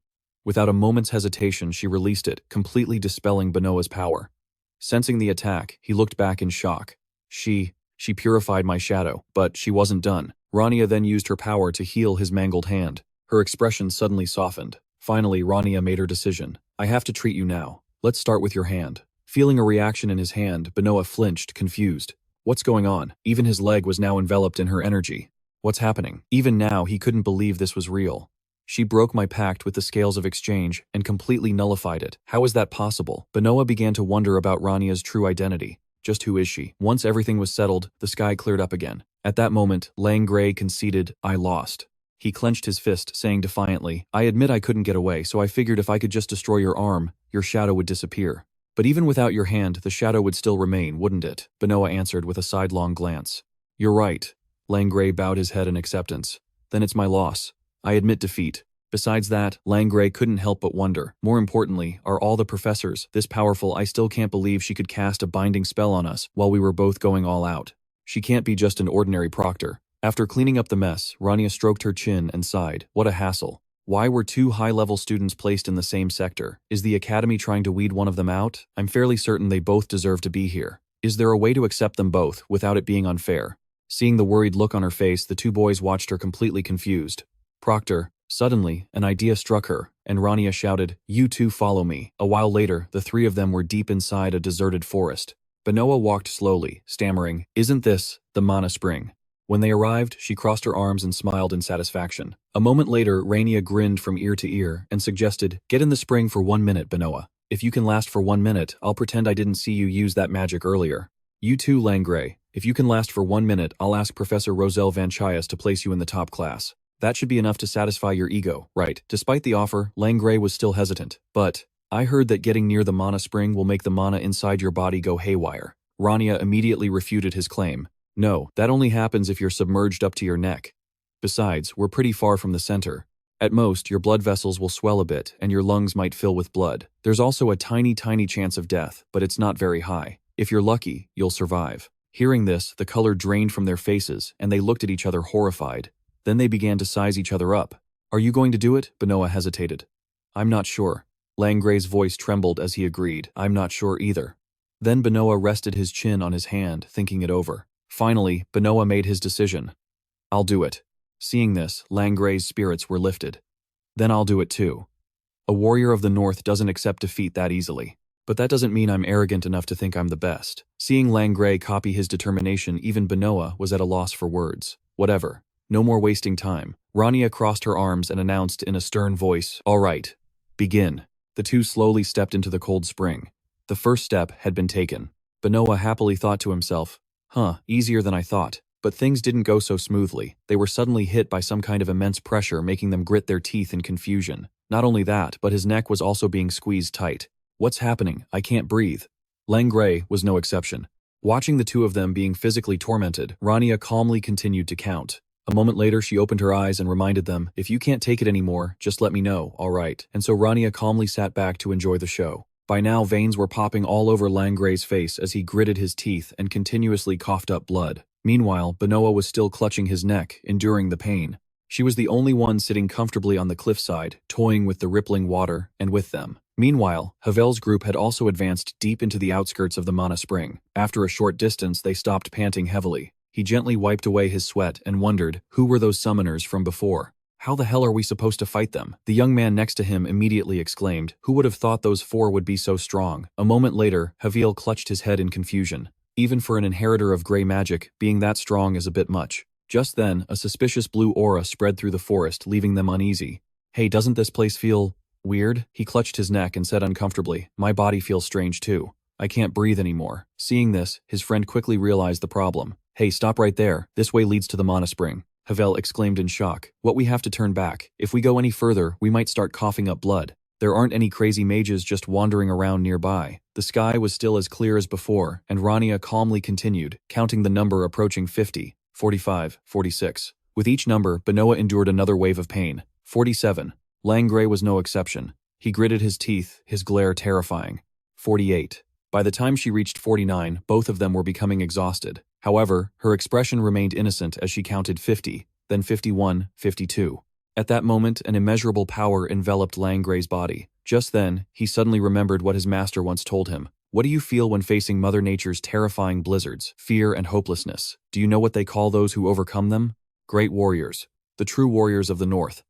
Without a moment's hesitation, she released it, completely dispelling Benoa's power. Sensing the attack, he looked back in shock. She purified my shadow, but she wasn't done. Rania then used her power to heal his mangled hand. Her expression suddenly softened. Finally, Rania made her decision. "I have to treat you now. Let's start with your hand." Feeling a reaction in his hand, Benoa flinched, confused. What's going on? Even his leg was now enveloped in her energy. What's happening? Even now, he couldn't believe this was real. "She broke my pact with the scales of exchange and completely nullified it. How is that possible?" Benoa began to wonder about Rania's true identity. Just who is she? Once everything was settled, the sky cleared up again. At that moment, Langray conceded, "I lost." He clenched his fist, saying defiantly, "I admit I couldn't get away, so I figured if I could just destroy your arm, your shadow would disappear." "But even without your hand, the shadow would still remain, wouldn't it?" Benoa answered with a sidelong glance. "You're right." Langray bowed his head in acceptance. "Then it's my loss. I admit defeat." Besides that, Langray couldn't help but wonder. More importantly, are all the professors this powerful? I still can't believe she could cast a binding spell on us while we were both going all out. She can't be just an ordinary proctor. After cleaning up the mess, Rania stroked her chin and sighed. What a hassle. Why were two high-level students placed in the same sector? Is the academy trying to weed one of them out? I'm fairly certain they both deserve to be here. Is there a way to accept them both without it being unfair? Seeing the worried look on her face, the two boys watched her completely confused. "Proctor." Suddenly, an idea struck her, and Rania shouted, "You two follow me." A while later, the three of them were deep inside a deserted forest. Benoa walked slowly, stammering, "Isn't this the Mana Spring?" When they arrived, she crossed her arms and smiled in satisfaction. A moment later, Rania grinned from ear to ear and suggested, "Get in the spring for 1 minute, Benoa. If you can last for 1 minute, I'll pretend I didn't see you use that magic earlier. You too, Langray. If you can last for 1 minute, I'll ask Professor Roselle Vanchaias to place you in the top class. That should be enough to satisfy your ego, right?" Despite the offer, Langray was still hesitant. "But I heard that getting near the mana spring will make the mana inside your body go haywire." Rania immediately refuted his claim. "No, that only happens if you're submerged up to your neck. Besides, we're pretty far from the center. At most, your blood vessels will swell a bit and your lungs might fill with blood. There's also a tiny chance of death, but it's not very high. If you're lucky, you'll survive." Hearing this, the color drained from their faces and they looked at each other horrified. Then they began to size each other up. "Are you going to do it?" Benoa hesitated. "I'm not sure." Langray's voice trembled as he agreed. "I'm not sure either." Then Benoa rested his chin on his hand, thinking it over. Finally, Benoa made his decision. "I'll do it." Seeing this, Langray's spirits were lifted. "Then I'll do it too. A warrior of the North doesn't accept defeat that easily. But that doesn't mean I'm arrogant enough to think I'm the best." Seeing Langray copy his determination, even Benoa was at a loss for words. "Whatever. No more wasting time." Rania crossed her arms and announced in a stern voice, "All right. Begin." The two slowly stepped into the cold spring. The first step had been taken. Benoa happily thought to himself, easier than I thought. But things didn't go so smoothly. They were suddenly hit by some kind of immense pressure, making them grit their teeth in confusion. Not only that, but his neck was also being squeezed tight. "What's happening? I can't breathe." Langray was no exception. Watching the two of them being physically tormented, Rania calmly continued to count. A moment later, she opened her eyes and reminded them, "If you can't take it anymore, just let me know, all right?" And so Rania calmly sat back to enjoy the show. By now, veins were popping all over Langray's face as he gritted his teeth and continuously coughed up blood. Meanwhile, Benoa was still clutching his neck, enduring the pain. She was the only one sitting comfortably on the cliffside, toying with the rippling water, and with them. Meanwhile, Havel's group had also advanced deep into the outskirts of the mana spring. After a short distance, they stopped panting heavily. He gently wiped away his sweat and wondered, who were those summoners from before? "How the hell are we supposed to fight them?" The young man next to him immediately exclaimed, "Who would have thought those four would be so strong?" A moment later, Havel clutched his head in confusion. Even for an inheritor of gray magic, being that strong is a bit much. Just then, a suspicious blue aura spread through the forest, leaving them uneasy. "Hey, doesn't this place feel weird?" He clutched his neck and said uncomfortably, "My body feels strange too. I can't breathe anymore." Seeing this, his friend quickly realized the problem. "Hey, stop right there. This way leads to the mana spring." Havel exclaimed in shock. "What, we have to turn back? If we go any further, we might start coughing up blood. There aren't any crazy mages just wandering around nearby." The sky was still as clear as before, and Rania calmly continued, counting the number approaching 50, 45, 46. With each number, Benoa endured another wave of pain. 47. Langray was no exception. He gritted his teeth, his glare terrifying. 48. By the time she reached 49, both of them were becoming exhausted. However, her expression remained innocent as she counted 50, then 51, 52. At that moment, an immeasurable power enveloped Langray's body. Just then, he suddenly remembered what his master once told him. "What do you feel when facing Mother Nature's terrifying blizzards, fear and hopelessness? Do you know what they call those who overcome them? Great warriors. The true warriors of the North."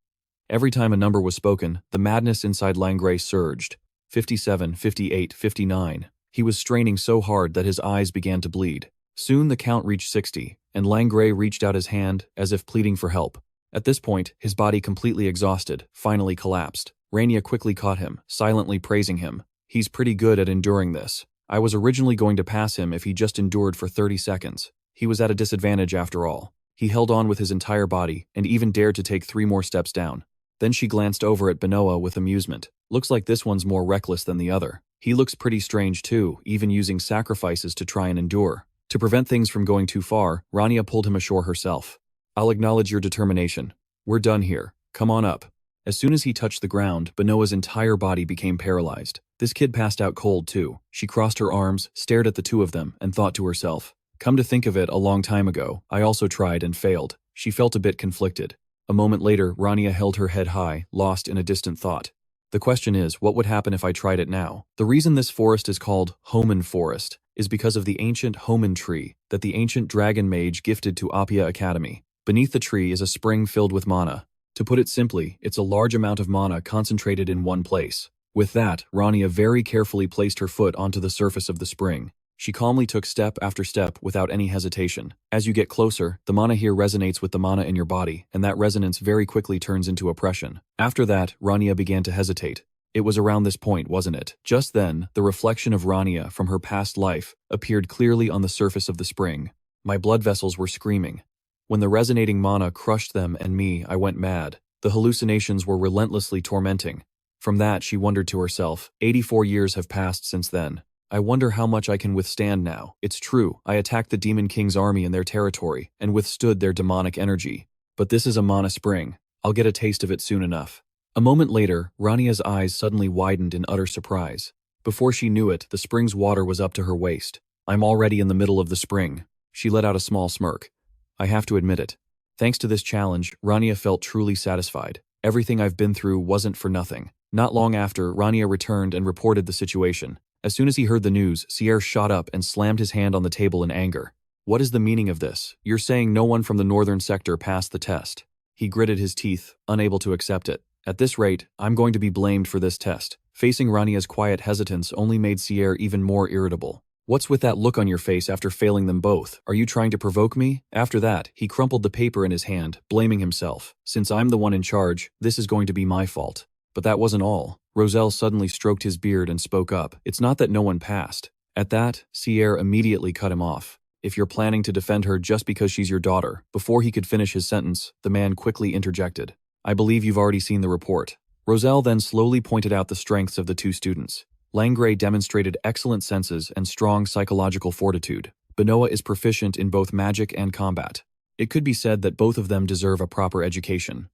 Every time a number was spoken, the madness inside Langray surged. 57, 58, 59. He was straining so hard that his eyes began to bleed. Soon the count reached 60, and Langray reached out his hand, as if pleading for help. At this point, his body completely exhausted, finally collapsed. Rania quickly caught him, silently praising him. "He's pretty good at enduring this. I was originally going to pass him if he just endured for 30 seconds. He was at a disadvantage after all. He held on with his entire body, and even dared to take 3 more steps down." Then she glanced over at Benoa with amusement. "Looks like this one's more reckless than the other. He looks pretty strange too, even using sacrifices to try and endure." To prevent things from going too far, Rania pulled him ashore herself. "I'll acknowledge your determination. We're done here. Come on up." As soon as he touched the ground, Benoa's entire body became paralyzed. This kid passed out cold too. She crossed her arms, stared at the two of them, and thought to herself, "Come to think of it, a long time ago, I also tried and failed." She felt a bit conflicted. A moment later, Rania held her head high, lost in a distant thought. "The question is, what would happen if I tried it now?" The reason this forest is called Homen Forest is because of the ancient Homen tree that the ancient dragon mage gifted to Apia Academy. Beneath the tree is a spring filled with mana. To put it simply, it's a large amount of mana concentrated in one place. With that, Rania very carefully placed her foot onto the surface of the spring. She calmly took step after step without any hesitation. As you get closer, the mana here resonates with the mana in your body, and that resonance very quickly turns into oppression. After that, Rania began to hesitate. It was around this point, wasn't it? Just then, the reflection of Rania from her past life appeared clearly on the surface of the spring. My blood vessels were screaming. When the resonating mana crushed them and me, I went mad. The hallucinations were relentlessly tormenting. From that, she wondered to herself, 84 years have passed since then. I wonder how much I can withstand now. It's true, I attacked the Demon King's army in their territory and withstood their demonic energy. But this is a mana spring. I'll get a taste of it soon enough. A moment later, Rania's eyes suddenly widened in utter surprise. Before she knew it, the spring's water was up to her waist. I'm already in the middle of the spring. She let out a small smirk. I have to admit it. Thanks to this challenge, Rania felt truly satisfied. Everything I've been through wasn't for nothing. Not long after, Rania returned and reported the situation. As soon as he heard the news, Sierre shot up and slammed his hand on the table in anger. What is the meaning of this? You're saying no one from the northern sector passed the test. He gritted his teeth, unable to accept it. At this rate, I'm going to be blamed for this test. Facing Rania's quiet hesitance only made Sierre even more irritable. What's with that look on your face after failing them both? Are you trying to provoke me? After that, he crumpled the paper in his hand, blaming himself. Since I'm the one in charge, this is going to be my fault. But that wasn't all. Roselle suddenly stroked his beard and spoke up. It's not that no one passed. At that, Sierre immediately cut him off. If you're planning to defend her just because she's your daughter, before he could finish his sentence, the man quickly interjected. I believe you've already seen the report. Roselle then slowly pointed out the strengths of the two students. Langray demonstrated excellent senses and strong psychological fortitude. Benoit is proficient in both magic and combat. It could be said that both of them deserve a proper education.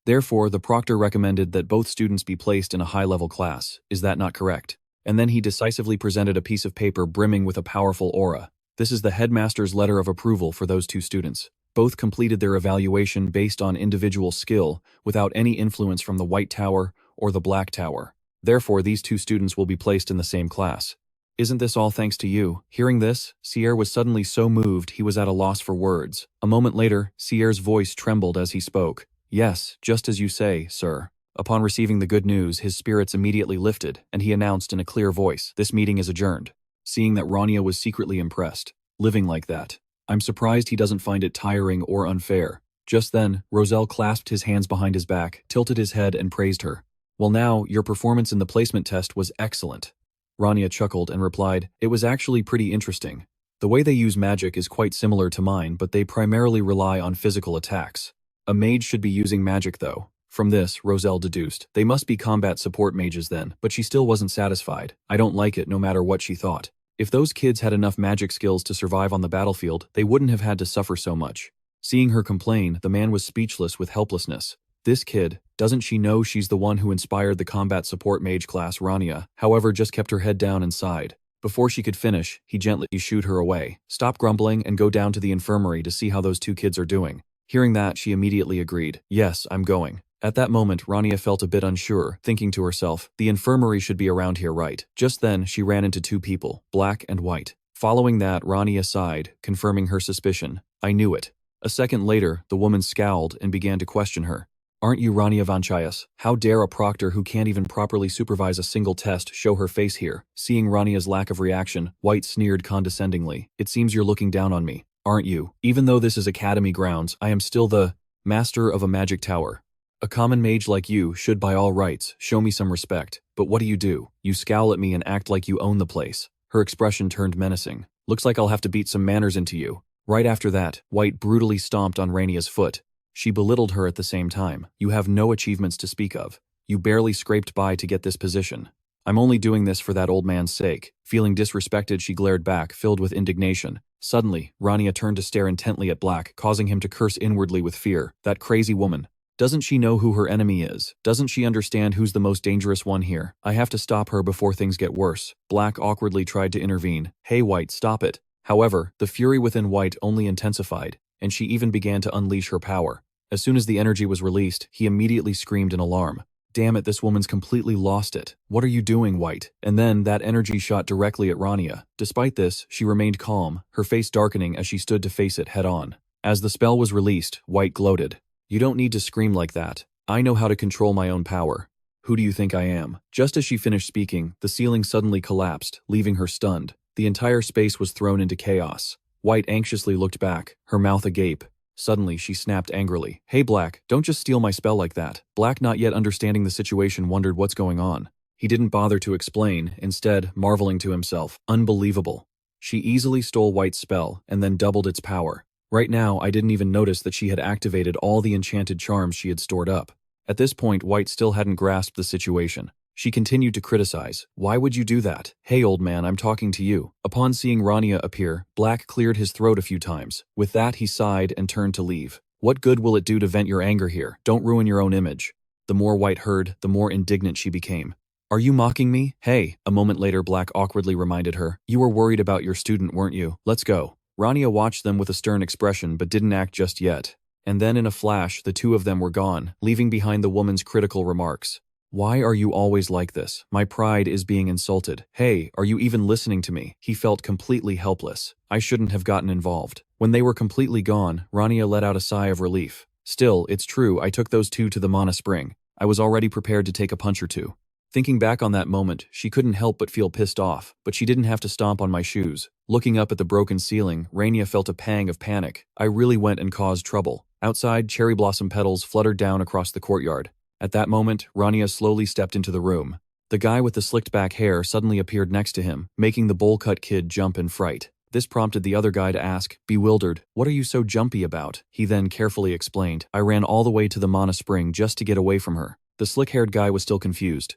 Therefore, the proctor recommended that both students be placed in a high-level class. Is that not correct? And then he decisively presented a piece of paper brimming with a powerful aura. This is the headmaster's letter of approval for those two students. Both completed their evaluation based on individual skill, without any influence from the White Tower or the Black Tower. Therefore, these two students will be placed in the same class. Isn't this all thanks to you? Hearing this, Sierre was suddenly so moved he was at a loss for words. A moment later, Sierre's voice trembled as he spoke. Yes, just as you say, sir. Upon receiving the good news, his spirits immediately lifted, and he announced in a clear voice, this meeting is adjourned. Seeing that Rania was secretly impressed. Living like that. I'm surprised he doesn't find it tiring or unfair. Just then, Roselle clasped his hands behind his back, tilted his head and praised her. Well now, your performance in the placement test was excellent. Rania chuckled and replied, it was actually pretty interesting. The way they use magic is quite similar to mine, but they primarily rely on physical attacks. A mage should be using magic though. From this, Roselle deduced, they must be combat support mages then, but she still wasn't satisfied. I don't like it no matter what she thought. If those kids had enough magic skills to survive on the battlefield, they wouldn't have had to suffer so much. Seeing her complain, the man was speechless with helplessness. This kid, doesn't she know she's the one who inspired the combat support mage class Rania, however just kept her head down and sighed. Before she could finish, he gently shooed her away. Stop grumbling and go down to the infirmary to see how those two kids are doing. Hearing that, she immediately agreed. Yes, I'm going. At that moment, Rania felt a bit unsure, thinking to herself, the infirmary should be around here, right? Just then, she ran into two people, black and white. Following that, Rania sighed, confirming her suspicion. I knew it. A second later, the woman scowled and began to question her. Aren't you Rania Vanchaias? How dare a proctor who can't even properly supervise a single test show her face here? Seeing Rania's lack of reaction, White sneered condescendingly. It seems you're looking down on me, aren't you? Even though this is academy grounds, I am still the master of a magic tower. A common mage like you should by all rights show me some respect, but what do? You scowl at me and act like you own the place. Her expression turned menacing. Looks like I'll have to beat some manners into you. Right after that, White brutally stomped on Rania's foot. She belittled her at the same time. You have no achievements to speak of. You barely scraped by to get this position. I'm only doing this for that old man's sake. Feeling disrespected, she glared back, filled with indignation. Suddenly, Rania turned to stare intently at Black, causing him to curse inwardly with fear. That crazy woman. Doesn't she know who her enemy is? Doesn't she understand who's the most dangerous one here? I have to stop her before things get worse. Black awkwardly tried to intervene. Hey White, stop it. However, the fury within White only intensified, and she even began to unleash her power. As soon as the energy was released, he immediately screamed in alarm. Damn it, this woman's completely lost it. What are you doing, White? And then that energy shot directly at Rania. Despite this, she remained calm, her face darkening as she stood to face it head on. As the spell was released, White gloated. You don't need to scream like that. I know how to control my own power. Who do you think I am? Just as she finished speaking, the ceiling suddenly collapsed, leaving her stunned. The entire space was thrown into chaos. White anxiously looked back, her mouth agape. Suddenly, she snapped angrily. "Hey Black, don't just steal my spell like that." Black, not yet understanding the situation, wondered what's going on. He didn't bother to explain, instead marveling to himself. Unbelievable. She easily stole White's spell, and then doubled its power. Right now, I didn't even notice that she had activated all the enchanted charms she had stored up. At this point, White still hadn't grasped the situation. She continued to criticize. "Why would you do that? Hey old man, I'm talking to you." Upon seeing Rania appear, Black cleared his throat a few times. With that, he sighed and turned to leave. "What good will it do to vent your anger here? Don't ruin your own image." The more White heard, the more indignant she became. "Are you mocking me?" "Hey," a moment later Black awkwardly reminded her. "You were worried about your student, weren't you? Let's go." Rania watched them with a stern expression but didn't act just yet. And then in a flash, the two of them were gone, leaving behind the woman's critical remarks. "Why are you always like this? My pride is being insulted. Hey, are you even listening to me?" He felt completely helpless. "I shouldn't have gotten involved." When they were completely gone, Rania let out a sigh of relief. "Still, it's true, I took those two to the Mana Spring. I was already prepared to take a punch or two." Thinking back on that moment, she couldn't help but feel pissed off, but she didn't have to stomp on my shoes. Looking up at the broken ceiling, Rania felt a pang of panic. I really went and caused trouble. Outside, cherry blossom petals fluttered down across the courtyard. At that moment, Rania slowly stepped into the room. The guy with the slicked back hair suddenly appeared next to him, making the bowl-cut kid jump in fright. This prompted the other guy to ask, bewildered, "What are you so jumpy about?" He then carefully explained, "I ran all the way to the Mana Spring just to get away from her." The slick-haired guy was still confused.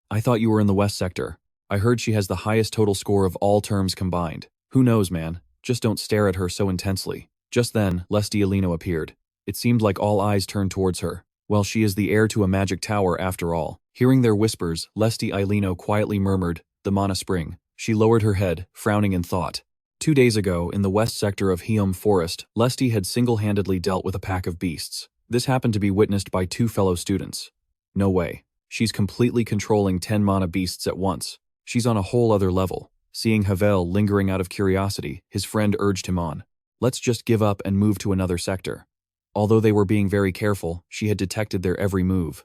"I thought you were in the West Sector. I heard she has the highest total score of all terms combined." "Who knows, man? Just don't stare at her so intensely." Just then, Lesti Alino appeared. It seemed like all eyes turned towards her. Well, she is the heir to a magic tower after all. Hearing their whispers, Lesti Alino quietly murmured, "The Mana Spring." She lowered her head, frowning in thought. 2 days ago, in the west sector of Heum Forest, Lesti had single-handedly dealt with a pack of beasts. This happened to be witnessed by 2 fellow students. No way. She's completely controlling 10 mana beasts at once. She's on a whole other level. Seeing Havel lingering out of curiosity, his friend urged him on. "Let's just give up and move to another sector." Although they were being very careful, she had detected their every move.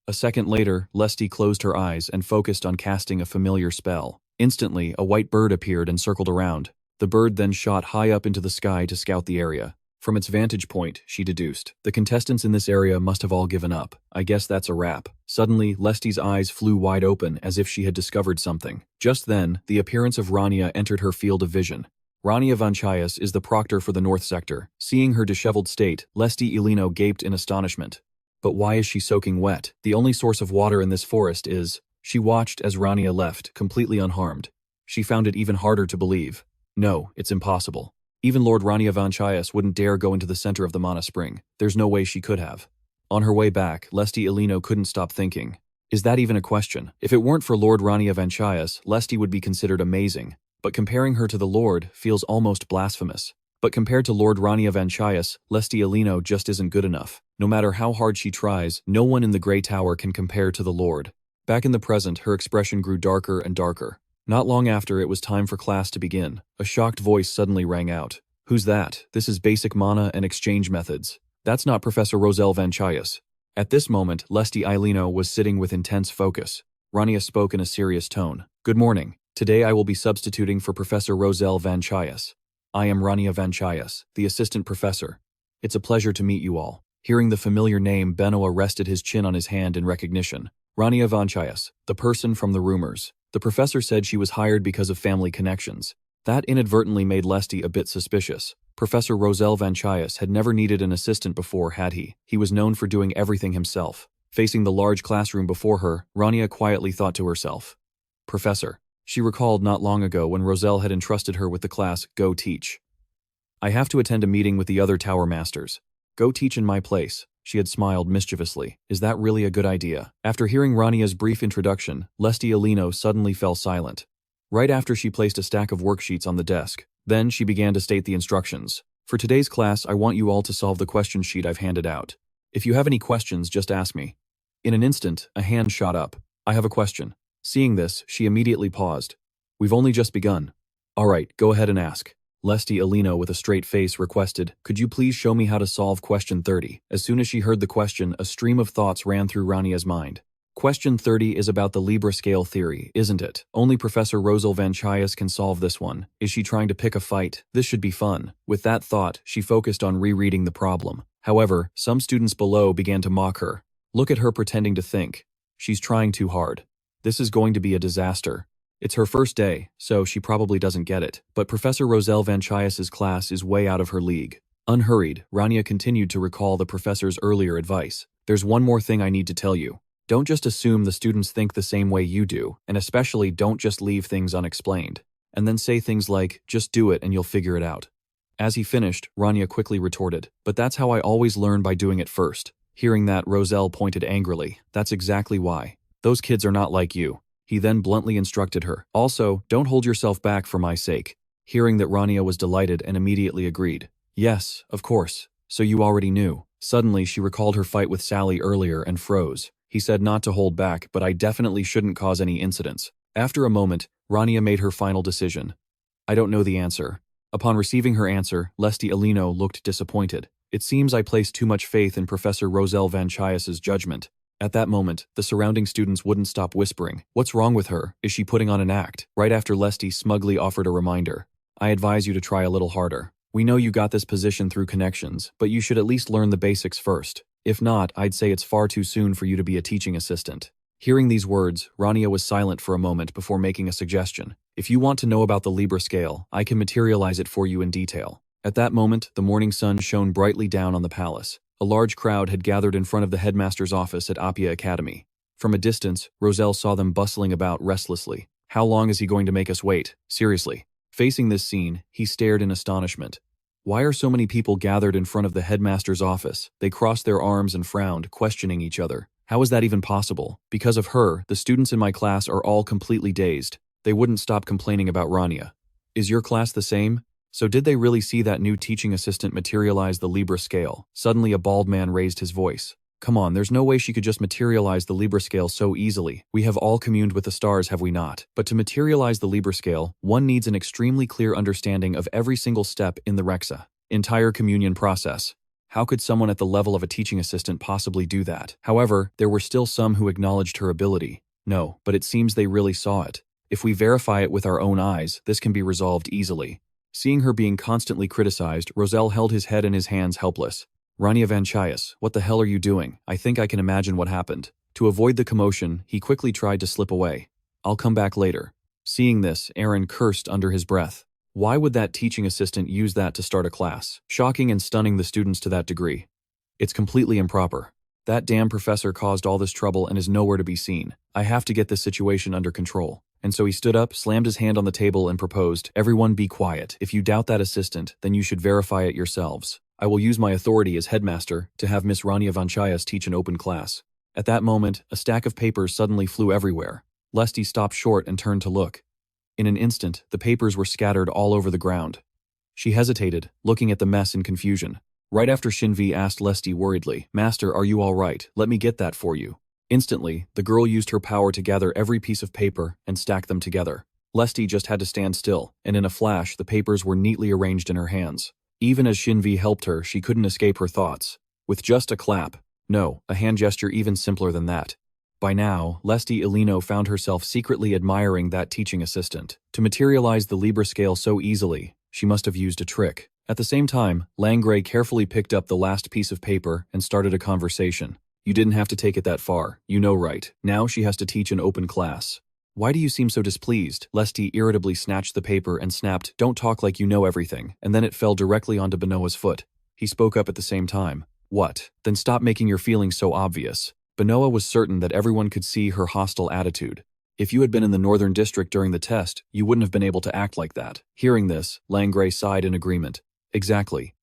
A second later, Lesti closed her eyes and focused on casting a familiar spell. Instantly, a white bird appeared and circled around. The bird then shot high up into the sky to scout the area. From its vantage point, she deduced, the contestants in this area must have all given up. I guess that's a wrap. Suddenly, Lesti's eyes flew wide open as if she had discovered something. Just then, the appearance of Rania entered her field of vision. Rania Vanchaias is the proctor for the North Sector. Seeing her disheveled state, Lesti Alino gaped in astonishment. But why is she soaking wet? The only source of water in this forest is... She watched as Rania left, completely unharmed. She found it even harder to believe. No, it's impossible. Even Lord Rania Vanchaias wouldn't dare go into the center of the Mana Spring. There's no way she could have. On her way back, Lesti Alino couldn't stop thinking. Is that even a question? If it weren't for Lord Rania Vanchaias, Lesti would be considered amazing. But comparing her to the Lord feels almost blasphemous. But compared to Lord Rania Vanchaias, Lesti Alino just isn't good enough. No matter how hard she tries, no one in the Grey Tower can compare to the Lord. Back in the present, her expression grew darker and darker. Not long after it was time for class to begin, a shocked voice suddenly rang out. Who's that? This is basic mana and exchange methods. That's not Professor Roselle Vanchaias. At this moment, Lesti Alino was sitting with intense focus. Rania spoke in a serious tone. Good morning. Today I will be substituting for Professor Roselle Vanchaias. I am Rania Vanchaias, the assistant professor. It's a pleasure to meet you all. Hearing the familiar name, Benoa rested his chin on his hand in recognition. Rania Vanchaias, the person from the rumors. The professor said she was hired because of family connections. That inadvertently made Lesti a bit suspicious. Professor Roselle Vanchaias had never needed an assistant before, had he? He was known for doing everything himself. Facing the large classroom before her, Rania quietly thought to herself. Professor. She recalled not long ago when Roselle had entrusted her with the class, Go Teach. I have to attend a meeting with the other tower masters. Go teach in my place. She had smiled mischievously. Is that really a good idea? After hearing Rania's brief introduction, Lesti Alino suddenly fell silent. Right after she placed a stack of worksheets on the desk. Then she began to state the instructions. For today's class, I want you all to solve the question sheet I've handed out. If you have any questions, just ask me. In an instant, a hand shot up. I have a question. Seeing this, she immediately paused. We've only just begun. All right, go ahead and ask. Lesti Alino with a straight face requested, could you please show me how to solve question 30? As soon as she heard the question, a stream of thoughts ran through Rania's mind. Question 30 is about the Libra scale theory, isn't it? Only Professor Rania Vanchaias can solve this one. Is she trying to pick a fight? This should be fun. With that thought, she focused on rereading the problem. However, some students below began to mock her. Look at her pretending to think. She's trying too hard. This is going to be a disaster. It's her first day, so she probably doesn't get it. But Professor Rania Vanchaias' class is way out of her league. Unhurried, Rania continued to recall the professor's earlier advice. There's one more thing I need to tell you. Don't just assume the students think the same way you do, and especially don't just leave things unexplained. And then say things like, just do it and you'll figure it out. As he finished, Rania quickly retorted, but that's how I always learn, by doing it first. Hearing that, Roselle pointed angrily. That's exactly why. Those kids are not like you. He then bluntly instructed her. Also, don't hold yourself back for my sake. Hearing that, Rania was delighted and immediately agreed. Yes, of course. So you already knew. Suddenly, she recalled her fight with Sally earlier and froze. He said not to hold back, but I definitely shouldn't cause any incidents. After a moment, Rania made her final decision. I don't know the answer. Upon receiving her answer, Lesti Alino looked disappointed. It seems I placed too much faith in Professor Rania Vanchaias' judgment. At that moment, the surrounding students wouldn't stop whispering. What's wrong with her? Is she putting on an act? Right after Lesti smugly offered a reminder. I advise you to try a little harder. We know you got this position through connections, but you should at least learn the basics first. If not, I'd say it's far too soon for you to be a teaching assistant. Hearing these words, Rania was silent for a moment before making a suggestion. If you want to know about the Libra scale, I can materialize it for you in detail. At that moment, the morning sun shone brightly down on the palace. A large crowd had gathered in front of the headmaster's office at Apia Academy. From a distance, Roselle saw them bustling about restlessly. How long is he going to make us wait? Seriously. Facing this scene, he stared in astonishment. Why are so many people gathered in front of the headmaster's office? They crossed their arms and frowned, questioning each other. How is that even possible? Because of her, the students in my class are all completely dazed. They wouldn't stop complaining about Rania. Is your class the same? So did they really see that new teaching assistant materialize the Libra scale? Suddenly a bald man raised his voice. Come on, there's no way she could just materialize the Libra scale so easily. We have all communed with the stars, have we not? But to materialize the Libra scale, one needs an extremely clear understanding of every single step in the Rexa entire communion process. How could someone at the level of a teaching assistant possibly do that? However, there were still some who acknowledged her ability. No, but it seems they really saw it. If we verify it with our own eyes, this can be resolved easily. Seeing her being constantly criticized, Roselle held his head in his hands, helpless. Rania Vanchaias, what the hell are you doing? I think I can imagine what happened. To avoid the commotion, he quickly tried to slip away. I'll come back later. Seeing this, Aaron cursed under his breath. Why would that teaching assistant use that to start a class? Shocking and stunning the students to that degree. It's completely improper. That damn professor caused all this trouble and is nowhere to be seen. I have to get this situation under control. And so he stood up, slammed his hand on the table and proposed, everyone be quiet. If you doubt that assistant, then you should verify it yourselves. I will use my authority as headmaster to have Miss Rania Vanchaias teach an open class. At that moment, a stack of papers suddenly flew everywhere. Lesti stopped short and turned to look. In an instant, the papers were scattered all over the ground. She hesitated, looking at the mess in confusion. Right after Shinvi asked Lesti worriedly, Master, are you all right? Let me get that for you. Instantly, the girl used her power to gather every piece of paper and stack them together. Lesti just had to stand still, and in a flash, the papers were neatly arranged in her hands. Even as Shinvi helped her, she couldn't escape her thoughts. With just a clap, no, a hand gesture even simpler than that. By now, Lesti Alino found herself secretly admiring that teaching assistant. To materialize the Libra scale so easily, she must have used a trick. At the same time, Langray carefully picked up the last piece of paper and started a conversation. You didn't have to take it that far, you know, right? Now she has to teach an open class. Why do you seem so displeased? Lesti irritably snatched the paper and snapped, don't talk like you know everything, and then it fell directly onto Benoa's foot. He spoke up at the same time. What? Then stop making your feelings so obvious. Benoa was certain that everyone could see her hostile attitude. If you had been in the Northern District during the test, you wouldn't have been able to act like that. Hearing this, Langray sighed in agreement. Exactly.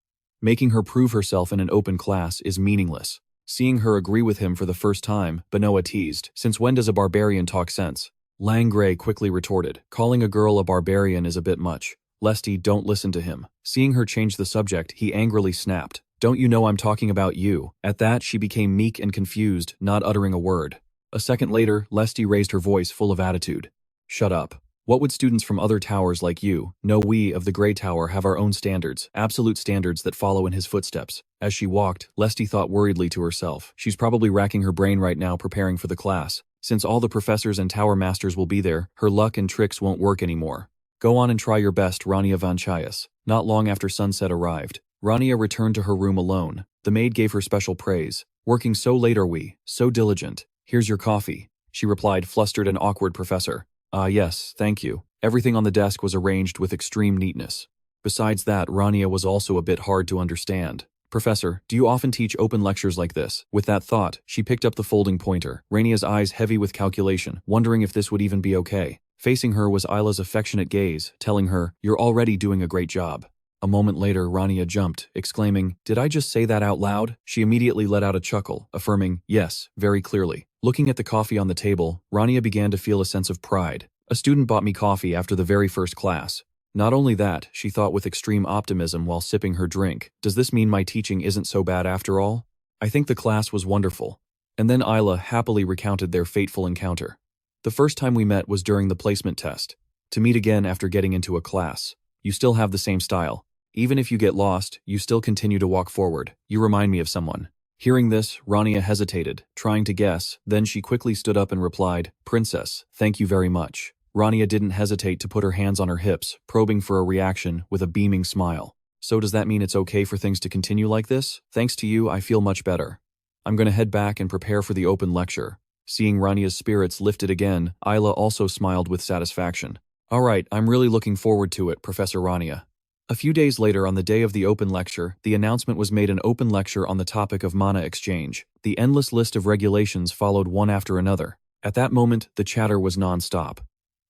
Making her prove herself in an open class is meaningless. Seeing her agree with him for the first time, Benoa teased, since when does a barbarian talk sense? Langray quickly retorted, calling a girl a barbarian is a bit much. Lesti, don't listen to him. Seeing her change the subject, he angrily snapped. Don't you know I'm talking about you? At that, she became meek and confused, not uttering a word. A second later, Lesti raised her voice full of attitude. Shut up. What would students from other towers like you know? We of the Grey Tower have our own standards, absolute standards that follow in his footsteps. As she walked, Lesty thought worriedly to herself. She's probably racking her brain right now preparing for the class. Since all the professors and tower masters will be there, her luck and tricks won't work anymore. Go on and try your best, Rania Vanchaias. Not long after sunset arrived, Rania returned to her room alone. The maid gave her special praise. Working so late are we, so diligent. Here's your coffee, she replied, flustered and awkward. Professor. Ah yes, thank you. Everything on the desk was arranged with extreme neatness. Besides that, Rania was also a bit hard to understand. Professor, do you often teach open lectures like this? With that thought, she picked up the folding pointer, Rania's eyes heavy with calculation, wondering if this would even be okay. Facing her was Isla's affectionate gaze, telling her, "You're already doing a great job." A moment later, Rania jumped, exclaiming, "Did I just say that out loud?" She immediately let out a chuckle, affirming, "Yes, very clearly." Looking at the coffee on the table, Rania began to feel a sense of pride. A student bought me coffee after the very first class. Not only that, she thought with extreme optimism while sipping her drink, does this mean my teaching isn't so bad after all? I think the class was wonderful. And then Isla happily recounted their fateful encounter. The first time we met was during the placement test. To meet again after getting into a class. You still have the same style. Even if you get lost, you still continue to walk forward. You remind me of someone. Hearing this, Rania hesitated, trying to guess, then she quickly stood up and replied, "Princess, thank you very much." Rania didn't hesitate to put her hands on her hips, probing for a reaction with a beaming smile. "So does that mean it's okay for things to continue like this? Thanks to you, I feel much better. I'm gonna head back and prepare for the open lecture." Seeing Rania's spirits lifted again, Isla also smiled with satisfaction. "All right, I'm really looking forward to it, Professor Rania." A few days later, on the day of the open lecture, the announcement was made: an open lecture on the topic of mana exchange. The endless list of regulations followed one after another. At that moment, the chatter was non-stop.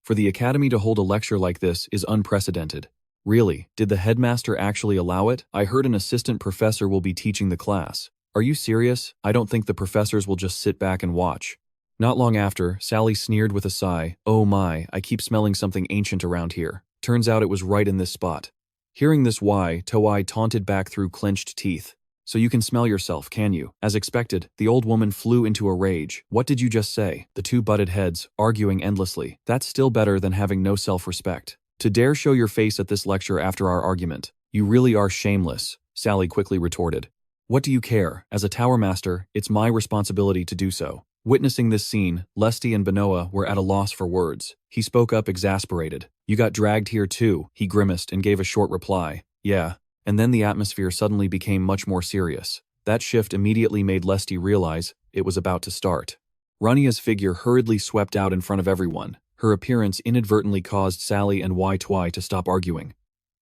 For the Academy to hold a lecture like this is unprecedented. Really, did the headmaster actually allow it? I heard an assistant professor will be teaching the class. Are you serious? I don't think the professors will just sit back and watch. Not long after, Sally sneered with a sigh, "Oh my, I keep smelling something ancient around here. Turns out it was right in this spot." Hearing this, Toei taunted back through clenched teeth. "So you can smell yourself, can you?" As expected, the old woman flew into a rage. "What did you just say?" The two butted heads, arguing endlessly. "That's still better than having no self-respect. To dare show your face at this lecture after our argument. You really are shameless," Sally quickly retorted. "What do you care? As a tower master, it's my responsibility to do so." Witnessing this scene, Lesty and Benoa were at a loss for words. He spoke up, exasperated. "You got dragged here too," he grimaced and gave a short reply. "Yeah." And then the atmosphere suddenly became much more serious. That shift immediately made Lesty realize it was about to start. Rania's figure hurriedly swept out in front of everyone. Her appearance inadvertently caused Sally and Twi to stop arguing.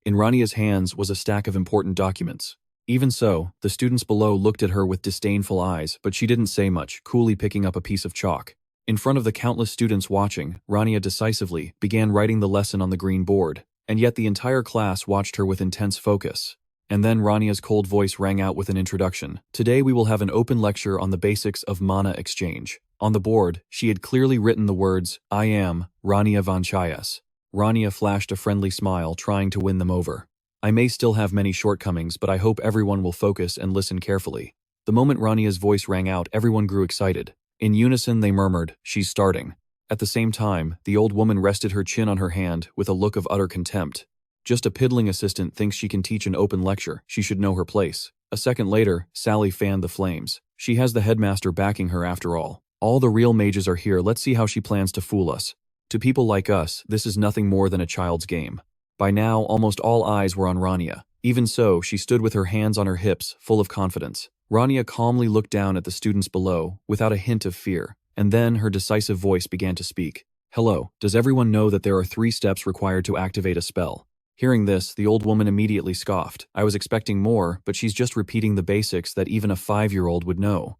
In Rania's hands was a stack of important documents. Even so, the students below looked at her with disdainful eyes, but she didn't say much, coolly picking up a piece of chalk. In front of the countless students watching, Rania decisively began writing the lesson on the green board, and yet the entire class watched her with intense focus. And then Rania's cold voice rang out with an introduction. "Today we will have an open lecture on the basics of mana exchange." On the board, she had clearly written the words, "I am Rania Vanchaias." Rania flashed a friendly smile, trying to win them over. "I may still have many shortcomings, but I hope everyone will focus and listen carefully." The moment Rania's voice rang out, everyone grew excited. In unison they murmured, "She's starting." At the same time, the old woman rested her chin on her hand with a look of utter contempt. Just a piddling assistant thinks she can teach an open lecture. She should know her place. A second later, Sally fanned the flames. She has the headmaster backing her after all. All the real mages are here. Let's see how she plans to fool us. To people like us, this is nothing more than a child's game. By now, almost all eyes were on Rania. Even so, she stood with her hands on her hips, full of confidence. Rania calmly looked down at the students below, without a hint of fear. And then her decisive voice began to speak. "Hello, does everyone know that there are 3 steps required to activate a spell?" Hearing this, the old woman immediately scoffed. "I was expecting more, but she's just repeating the basics that even a 5-year-old would know.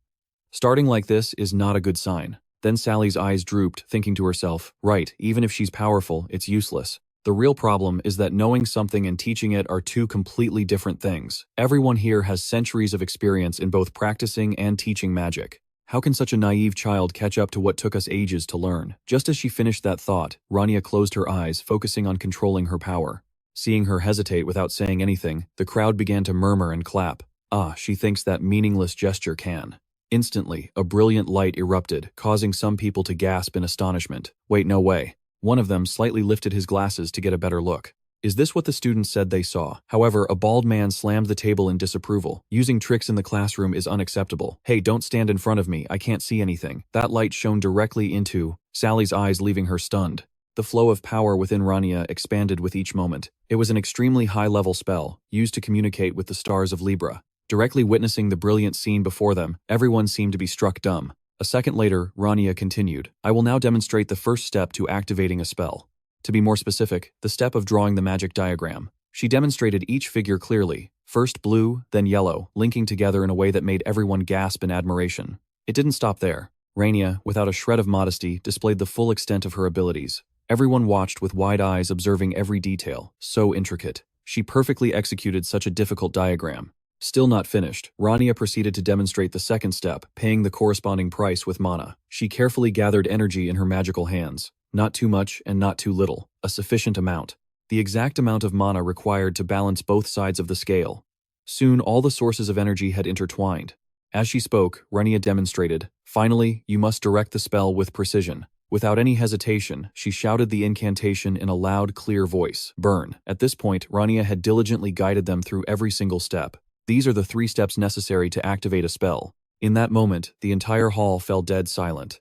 Starting like this is not a good sign." Then Sally's eyes drooped, thinking to herself, "Right, even if she's powerful, it's useless. The real problem is that knowing something and teaching it are 2 completely different things. Everyone here has centuries of experience in both practicing and teaching magic. How can such a naive child catch up to what took us ages to learn?" Just as she finished that thought, Rania closed her eyes, focusing on controlling her power. Seeing her hesitate without saying anything, the crowd began to murmur and clap. "Ah, she thinks that meaningless gesture can." Instantly, a brilliant light erupted, causing some people to gasp in astonishment. "Wait, no way. One of them slightly lifted his glasses to get a better look. Is this what the students said they saw? However, a bald man slammed the table in disapproval. Using tricks in the classroom is unacceptable. Hey, don't stand in front of me, I can't see anything. That light shone directly into Sally's eyes, leaving her stunned. The flow of power within Rania expanded with each moment. It was an extremely high-level spell, used to communicate with the stars of Libra. Directly witnessing the brilliant scene before them, everyone seemed to be struck dumb. A second later, Rania continued, I will now demonstrate the first step to activating a spell. To be more specific, the step of drawing the magic diagram. She demonstrated each figure clearly, first blue, then yellow, linking together in a way that made everyone gasp in admiration. It didn't stop there. Rania, without a shred of modesty, displayed the full extent of her abilities. Everyone watched with wide eyes, observing every detail, so intricate. She perfectly executed such a difficult diagram. Still not finished, Rania proceeded to demonstrate the second step, paying the corresponding price with mana. She carefully gathered energy in her magical hands. Not too much and not too little, a sufficient amount. The exact amount of mana required to balance both sides of the scale. Soon all the sources of energy had intertwined. As she spoke, Rania demonstrated, finally, you must direct the spell with precision. Without any hesitation, she shouted the incantation in a loud, clear voice. Burn. At this point, Rania had diligently guided them through every single step. These are the 3 steps necessary to activate a spell. In that moment, the entire hall fell dead silent.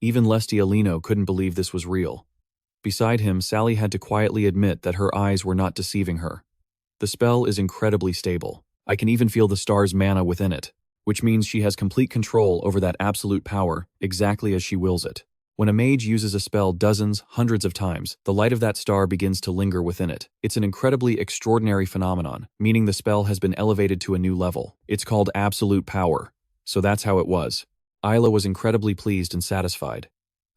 Even Lestialino couldn't believe this was real. Beside him, Sally had to quietly admit that her eyes were not deceiving her. The spell is incredibly stable. I can even feel the star's mana within it, which means she has complete control over that absolute power, exactly as she wills it. When a mage uses a spell dozens, hundreds of times, the light of that star begins to linger within it. It's an incredibly extraordinary phenomenon, meaning the spell has been elevated to a new level. It's called absolute power. So that's how it was. Isla was incredibly pleased and satisfied.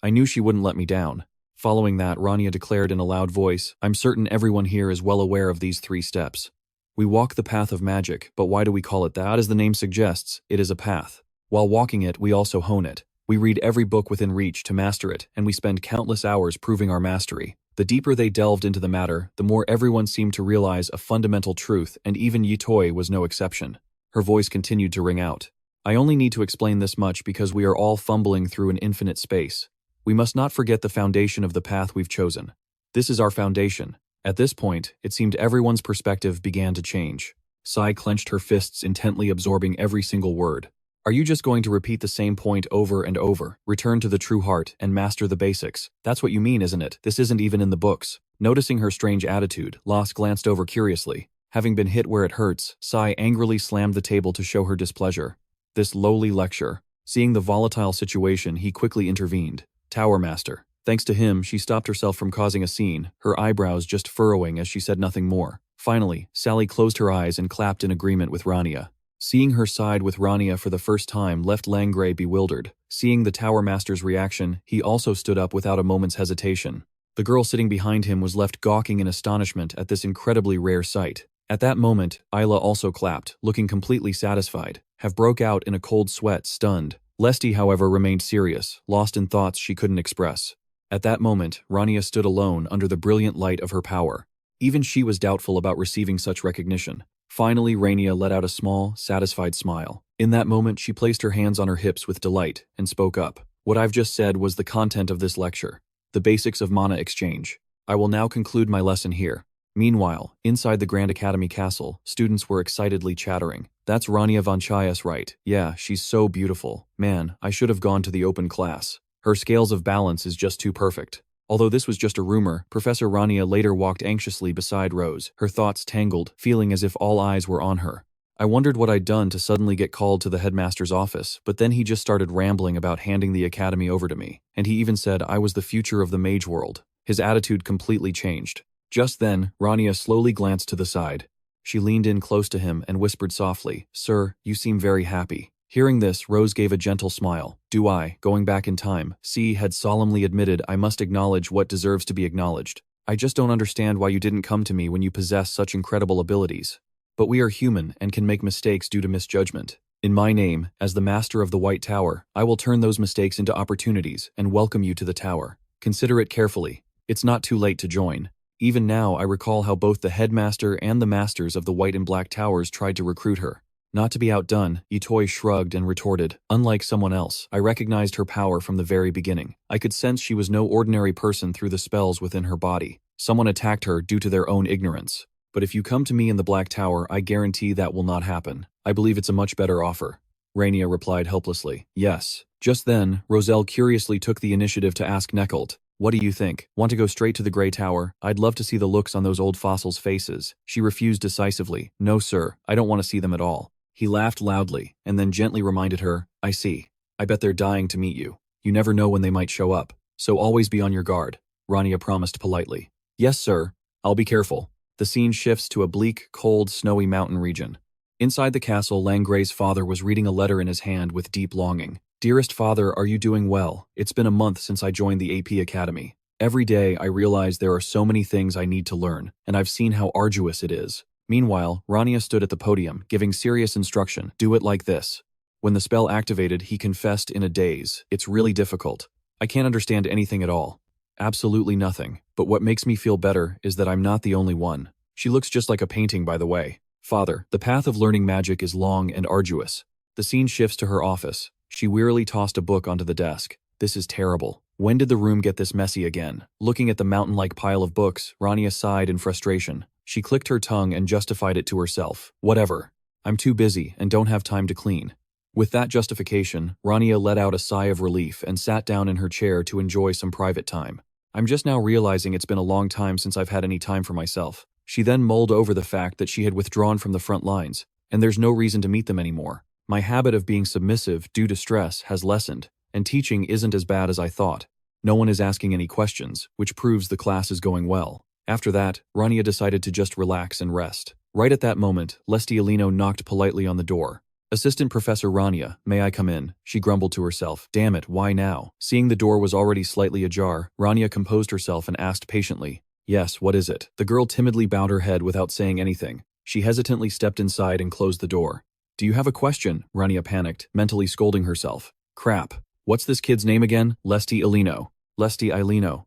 I knew she wouldn't let me down. Following that, Rania declared in a loud voice, I'm certain everyone here is well aware of these 3 steps. We walk the path of magic, but why do we call it that? As the name suggests, it is a path. While walking it, we also hone it. We read every book within reach to master it, and we spend countless hours proving our mastery. The deeper they delved into the matter, the more everyone seemed to realize a fundamental truth, and even Yitoi was no exception. Her voice continued to ring out. I only need to explain this much because we are all fumbling through an infinite space. We must not forget the foundation of the path we've chosen. This is our foundation. At this point, it seemed everyone's perspective began to change. Sai clenched her fists, intently absorbing every single word. Are you just going to repeat the same point over and over, return to the true heart, and master the basics? That's what you mean, isn't it? This isn't even in the books. Noticing her strange attitude, Los glanced over curiously. Having been hit where it hurts, Sai angrily slammed the table to show her displeasure. This lowly lecture. Seeing the volatile situation, he quickly intervened. Tower Master. Thanks to him, she stopped herself from causing a scene, her eyebrows just furrowing as she said nothing more. Finally, Sally closed her eyes and clapped in agreement with Rania. Seeing her side with Rania for the first time left Langray bewildered. Seeing the Tower Master's reaction, he also stood up without a moment's hesitation. The girl sitting behind him was left gawking in astonishment at this incredibly rare sight. At that moment, Isla also clapped, looking completely satisfied. Have broke out in a cold sweat, stunned. Lesti, however, remained serious, lost in thoughts she couldn't express. At that moment, Rania stood alone under the brilliant light of her power. Even she was doubtful about receiving such recognition. Finally, Rania let out a small, satisfied smile. In that moment, she placed her hands on her hips with delight and spoke up. What I've just said was the content of this lecture. The basics of mana exchange. I will now conclude my lesson here. Meanwhile, inside the Grand Academy castle, students were excitedly chattering. That's Rania Vanchaias, right? Yeah, she's so beautiful. Man, I should have gone to the open class. Her scales of balance is just too perfect. Although this was just a rumor, Professor Rania later walked anxiously beside Rose, her thoughts tangled, feeling as if all eyes were on her. I wondered what I'd done to suddenly get called to the headmaster's office, but then he just started rambling about handing the academy over to me, and he even said I was the future of the mage world. His attitude completely changed. Just then, Rania slowly glanced to the side. She leaned in close to him and whispered softly, "Sir, you seem very happy." Hearing this, Rose gave a gentle smile. Do I, going back in time, C had solemnly admitted I must acknowledge what deserves to be acknowledged. I just don't understand why you didn't come to me when you possess such incredible abilities. But we are human and can make mistakes due to misjudgment. In my name, as the master of the White Tower, I will turn those mistakes into opportunities and welcome you to the tower. Consider it carefully. It's not too late to join. Even now, I recall how both the headmaster and the masters of the White and Black Towers tried to recruit her. Not to be outdone, Yitoi shrugged and retorted, unlike someone else, I recognized her power from the very beginning. I could sense she was no ordinary person through the spells within her body. Someone attacked her due to their own ignorance. But if you come to me in the Black Tower, I guarantee that will not happen. I believe it's a much better offer. Rania replied helplessly. Yes. Just then, Roselle curiously took the initiative to ask Neckelt, what do you think? Want to go straight to the Grey Tower? I'd love to see the looks on those old fossils' faces. She refused decisively. No sir, I don't want to see them at all. He laughed loudly, and then gently reminded her, I see. I bet they're dying to meet you. You never know when they might show up, so always be on your guard. Rania promised politely. Yes sir, I'll be careful. The scene shifts to a bleak, cold, snowy mountain region. Inside the castle, Langgray's father was reading a letter in his hand with deep longing. Dearest father, are you doing well? It's been a month since I joined the Apia Academy. Every day I realize there are so many things I need to learn, and I've seen how arduous it is. Meanwhile, Rania stood at the podium, giving serious instruction. Do it like this. When the spell activated, he confessed in a daze. It's really difficult. I can't understand anything at all. Absolutely nothing. But what makes me feel better is that I'm not the only one. She looks just like a painting, by the way. Father, the path of learning magic is long and arduous. The scene shifts to her office. She wearily tossed a book onto the desk. This is terrible. When did the room get this messy again? Looking at the mountain-like pile of books, Rania sighed in frustration. She clicked her tongue and justified it to herself. Whatever. I'm too busy and don't have time to clean. With that justification, Rania let out a sigh of relief and sat down in her chair to enjoy some private time. I'm just now realizing it's been a long time since I've had any time for myself. She then mulled over the fact that she had withdrawn from the front lines, and there's no reason to meet them anymore. My habit of being submissive due to stress has lessened, and teaching isn't as bad as I thought. No one is asking any questions, which proves the class is going well. After that, Rania decided to just relax and rest. Right at that moment, Lestialino knocked politely on the door. Assistant Professor Rania, may I come in? She grumbled to herself. Damn it, why now? Seeing the door was already slightly ajar, Rania composed herself and asked patiently, Yes, what is it? The girl timidly bowed her head without saying anything. She hesitantly stepped inside and closed the door. Do you have a question? Rania panicked, mentally scolding herself. Crap. What's this kid's name again? Lestialino. Lestialino.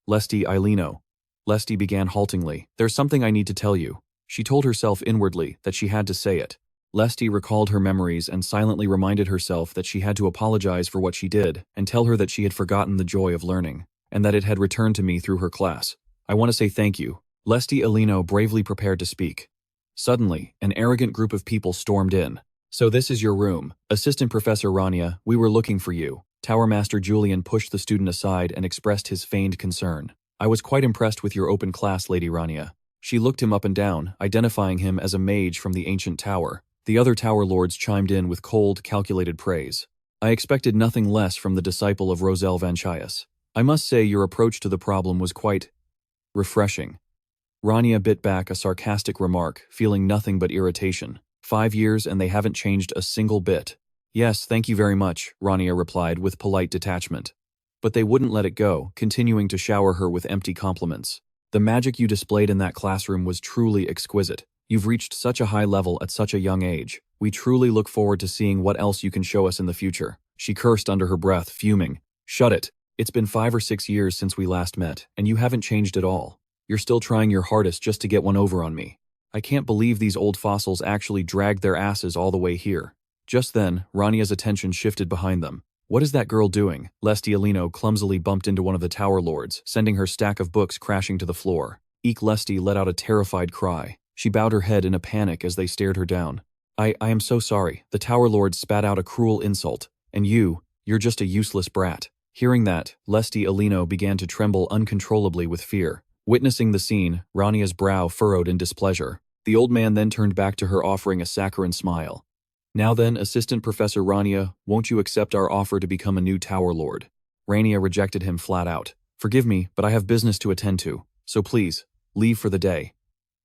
Lestialino. Lesti began haltingly. There's something I need to tell you. She told herself inwardly that she had to say it. Lesti recalled her memories and silently reminded herself that she had to apologize for what she did and tell her that she had forgotten the joy of learning, and that it had returned to me through her class. I want to say thank you. Lestialino bravely prepared to speak. Suddenly, an arrogant group of people stormed in. So this is your room. Assistant Professor Rania, we were looking for you. Tower Master Julian pushed the student aside and expressed his feigned concern. I was quite impressed with your open class, Lady Rania. She looked him up and down, identifying him as a mage from the ancient tower. The other tower lords chimed in with cold, calculated praise. I expected nothing less from the disciple of Rania Vanchaias. I must say your approach to the problem was quite refreshing. Rania bit back a sarcastic remark, feeling nothing but irritation. 5 years and they haven't changed a single bit. Yes, thank you very much, Rania replied with polite detachment. But they wouldn't let it go, continuing to shower her with empty compliments. The magic you displayed in that classroom was truly exquisite. You've reached such a high level at such a young age. We truly look forward to seeing what else you can show us in the future. She cursed under her breath, fuming. Shut it. It's been 5 or 6 years since we last met, and you haven't changed at all. You're still trying your hardest just to get one over on me. I can't believe these old fossils actually dragged their asses all the way here. Just then, Rania's attention shifted behind them. What is that girl doing? Lestialino clumsily bumped into one of the tower lords, sending her stack of books crashing to the floor. Eek Lesti let out a terrified cry. She bowed her head in a panic as they stared her down. I am so sorry. The tower lord spat out a cruel insult. And you're just a useless brat. Hearing that, Lestialino began to tremble uncontrollably with fear. Witnessing the scene, Rania's brow furrowed in displeasure. The old man then turned back to her offering a saccharine smile. Now then, Assistant Professor Rania, won't you accept our offer to become a new Tower Lord? Rania rejected him flat out. Forgive me, but I have business to attend to, so please, leave for the day.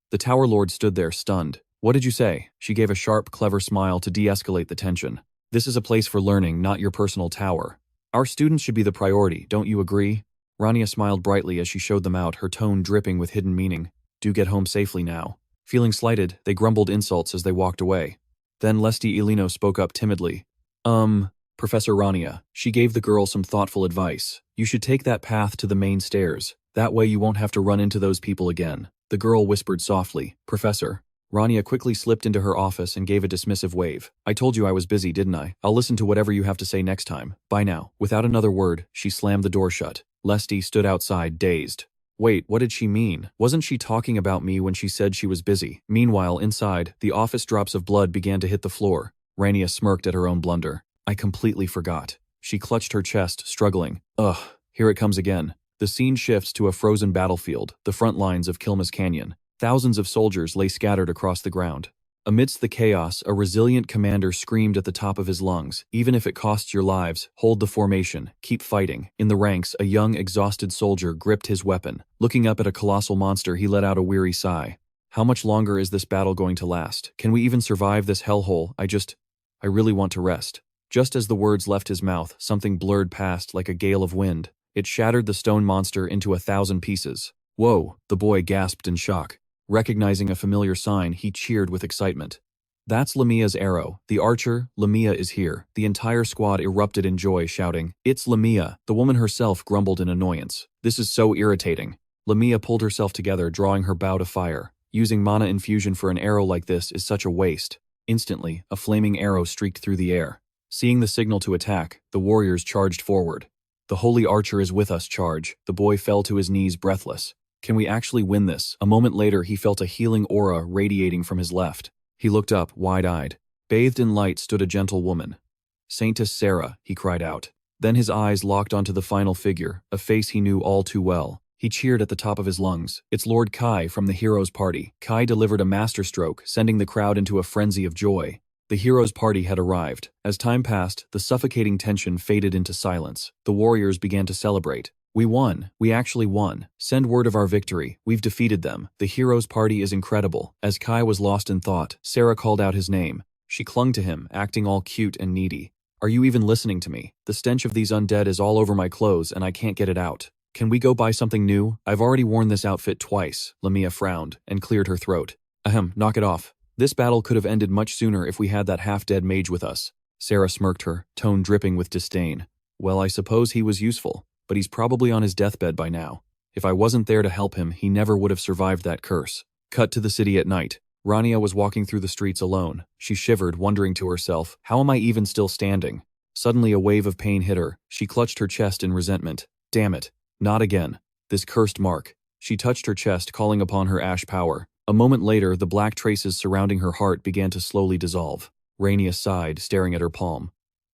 The Tower Lord stood there stunned. What did you say? She gave a sharp, clever smile to de-escalate the tension. This is a place for learning, not your personal tower. Our students should be the priority, don't you agree? Rania smiled brightly as she showed them out, her tone dripping with hidden meaning. Do get home safely now. Feeling slighted, they grumbled insults as they walked away. Then Lestialino spoke up timidly. Professor Rania, she gave the girl some thoughtful advice. You should take that path to the main stairs. That way you won't have to run into those people again. The girl whispered softly. Professor. Rania quickly slipped into her office and gave a dismissive wave. I told you I was busy, didn't I? I'll listen to whatever you have to say next time. Bye now. Without another word, she slammed the door shut. Lesty stood outside, dazed. Wait, what did she mean? Wasn't she talking about me when she said she was busy? Meanwhile, inside, the office drops of blood began to hit the floor. Rania smirked at her own blunder. I completely forgot. She clutched her chest, struggling. Ugh, here it comes again. The scene shifts to a frozen battlefield, the front lines of Kilma's Canyon. Thousands of soldiers lay scattered across the ground. Amidst the chaos, a resilient commander screamed at the top of his lungs, even if it costs your lives, hold the formation, keep fighting. In the ranks, a young, exhausted soldier gripped his weapon. Looking up at a colossal monster, he let out a weary sigh. How much longer is this battle going to last? Can we even survive this hellhole? I really want to rest. Just as the words left his mouth, something blurred past like a gale of wind. It shattered the stone monster into 1,000 pieces. Whoa, the boy gasped in shock. Recognizing a familiar sign, he cheered with excitement. That's Lamia's arrow. The archer, Lamia is here. The entire squad erupted in joy, shouting, It's Lamia! The woman herself grumbled in annoyance. This is so irritating. Lamia pulled herself together, drawing her bow to fire. Using mana infusion for an arrow like this is such a waste. Instantly, a flaming arrow streaked through the air. Seeing the signal to attack, the warriors charged forward. The holy archer is with us, charge. The boy fell to his knees, breathless. Can we actually win this? A moment later, he felt a healing aura radiating from his left. He looked up, wide-eyed. Bathed in light stood a gentle woman. Saintess Sarah, he cried out. Then his eyes locked onto the final figure, a face he knew all too well. He cheered at the top of his lungs. It's Lord Kai from the Heroes' Party. Kai delivered a masterstroke, sending the crowd into a frenzy of joy. The Heroes' Party had arrived. As time passed, the suffocating tension faded into silence. The warriors began to celebrate. We won. We actually won. Send word of our victory. We've defeated them. The Heroes' Party is incredible. As Kai was lost in thought, Sarah called out his name. She clung to him, acting all cute and needy. Are you even listening to me? The stench of these undead is all over my clothes and I can't get it out. Can we go buy something new? I've already worn this outfit twice. Lamia frowned and cleared her throat. Ahem, knock it off. This battle could have ended much sooner if we had that half-dead mage with us. Sarah smirked, her tone dripping with disdain. Well, I suppose he was useful, but he's probably on his deathbed by now. If I wasn't there to help him, he never would have survived that curse. Cut to the city at night. Rania was walking through the streets alone. She shivered, wondering to herself, how am I even still standing? Suddenly a wave of pain hit her. She clutched her chest in resentment. Damn it. Not again. This cursed mark. She touched her chest, calling upon her ash power. A moment later, the black traces surrounding her heart began to slowly dissolve. Rania sighed, staring at her palm.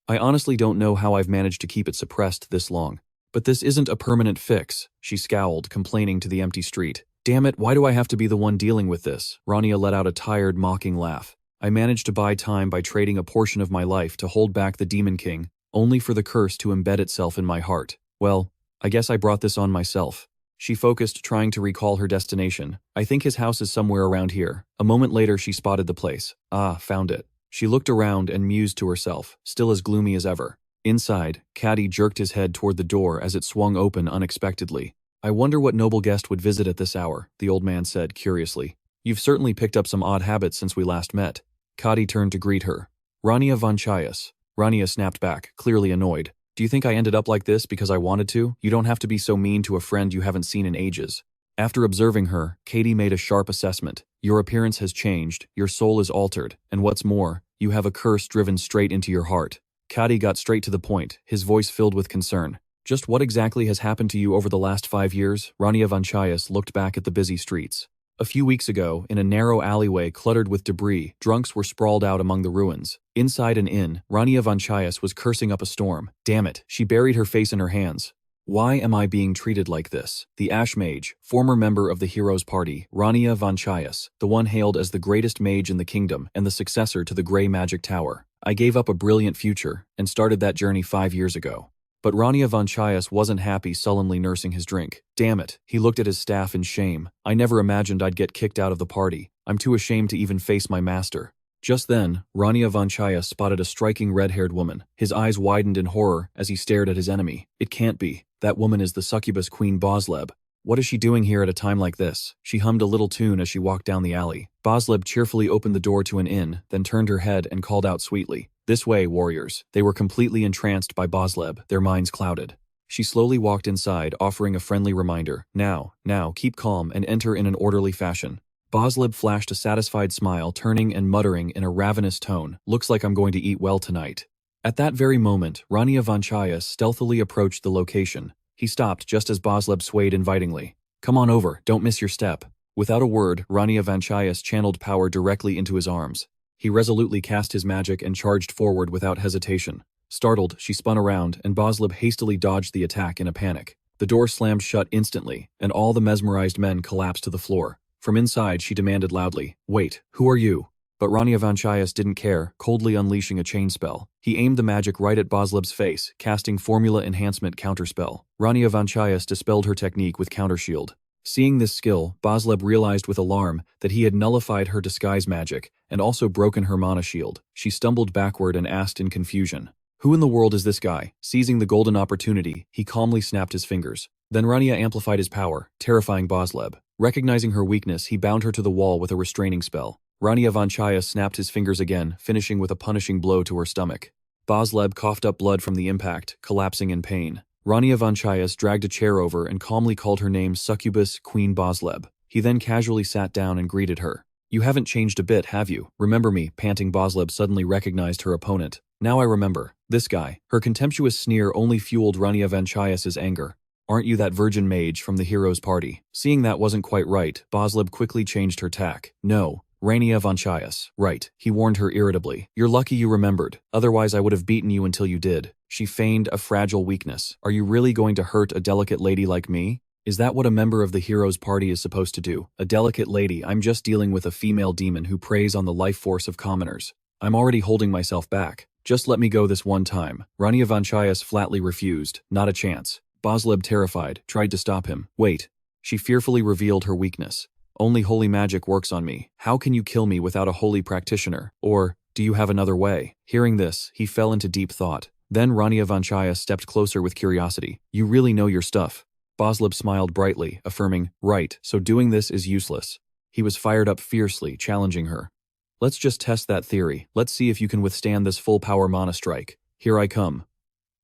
I honestly don't know how I've managed to keep it suppressed this long. But this isn't a permanent fix. She scowled, complaining to the empty street. Damn it, why do I have to be the one dealing with this? Rania let out a tired, mocking laugh. I managed to buy time by trading a portion of my life to hold back the Demon King, only for the curse to embed itself in my heart. Well, I guess I brought this on myself. She focused, trying to recall her destination. I think his house is somewhere around here. A moment later, she spotted the place. Ah, found it. She looked around and mused to herself, still as gloomy as ever. Inside, Caddy jerked his head toward the door as it swung open unexpectedly. I wonder what noble guest would visit at this hour, the old man said curiously. You've certainly picked up some odd habits since we last met. Caddy turned to greet her. Rania Vanchaias. Rania snapped back, clearly annoyed. Do you think I ended up like this because I wanted to? You don't have to be so mean to a friend you haven't seen in ages. After observing her, Katie made a sharp assessment. Your appearance has changed, your soul is altered, and what's more, you have a curse driven straight into your heart. Caddy got straight to the point, his voice filled with concern. Just what exactly has happened to you over the last 5 years? Rania Vanchaias looked back at the busy streets. A few weeks ago, in a narrow alleyway cluttered with debris, drunks were sprawled out among the ruins. Inside an inn, Rania Vanchaias was cursing up a storm. Damn it, she buried her face in her hands. Why am I being treated like this? The Ash Mage, former member of the Heroes' Party, Rania Vanchaias, the one hailed as the greatest mage in the kingdom and the successor to the Grey Magic Tower. I gave up a brilliant future and started that journey 5 years ago. But Rania Vanchaias wasn't happy, sullenly nursing his drink. Damn it, he looked at his staff in shame. I never imagined I'd get kicked out of the party. I'm too ashamed to even face my master. Just then, Rania Vanchaias spotted a striking red-haired woman. His eyes widened in horror as he stared at his enemy. It can't be. That woman is the succubus queen Bosleb. What is she doing here at a time like this? She hummed a little tune as she walked down the alley. Bosleb cheerfully opened the door to an inn, then turned her head and called out sweetly. This way, warriors. They were completely entranced by Bosleb, their minds clouded. She slowly walked inside, offering a friendly reminder. Now, keep calm and enter in an orderly fashion. Bosleb flashed a satisfied smile, turning and muttering in a ravenous tone, "Looks like I'm going to eat well tonight." At that very moment, Rania Vanchaias stealthily approached the location. He stopped just as Bosleb swayed invitingly. "Come on over, don't miss your step." Without a word, Rania Vanchaias channeled power directly into his arms. He resolutely cast his magic and charged forward without hesitation. Startled, she spun around, and Bosleb hastily dodged the attack in a panic. The door slammed shut instantly, and all the mesmerized men collapsed to the floor. From inside, she demanded loudly, "Wait, who are you?" But Rania Vanchaias didn't care, coldly unleashing a chain spell. He aimed the magic right at Bosleb's face, casting Formula Enhancement Counterspell. Rania Vanchaias dispelled her technique with Countershield. Seeing this skill, Bosleb realized with alarm that he had nullified her disguise magic and also broken her mana shield. She stumbled backward and asked in confusion, "Who in the world is this guy?" Seizing the golden opportunity, he calmly snapped his fingers. Then Rania amplified his power, terrifying Bosleb. Recognizing her weakness, he bound her to the wall with a restraining spell. Rania Vanchaias snapped his fingers again, finishing with a punishing blow to her stomach. Bosleb coughed up blood from the impact, collapsing in pain. Rania Vanchaias dragged a chair over and calmly called her name Succubus Queen Bosleb. He then casually sat down and greeted her. "You haven't changed a bit, have you? Remember me?" Panting, Bosleb suddenly recognized her opponent. "Now I remember. This guy." Her contemptuous sneer only fueled Rania Vanchaias' anger. "Aren't you that virgin mage from the hero's party?" Seeing that wasn't quite right, Bosleb quickly changed her tack. "No, Rania Vanchaias." "Right," he warned her irritably. "You're lucky you remembered. Otherwise I would have beaten you until you did." She feigned a fragile weakness. "Are you really going to hurt a delicate lady like me? Is that what a member of the hero's party is supposed to do? A delicate lady? I'm just dealing with a female demon who preys on the life force of commoners. I'm already holding myself back. Just let me go this one time." Rania Vanchaias flatly refused. "Not a chance." Bosleb, terrified, tried to stop him. "Wait." She fearfully revealed her weakness. "Only holy magic works on me. How can you kill me without a holy practitioner? Or, do you have another way?" Hearing this, he fell into deep thought. Then Rania Vanchaias stepped closer with curiosity. "You really know your stuff." Bosleb smiled brightly, affirming, "Right, so doing this is useless." He was fired up fiercely, challenging her. "Let's just test that theory. Let's see if you can withstand this full power mana strike. Here I come.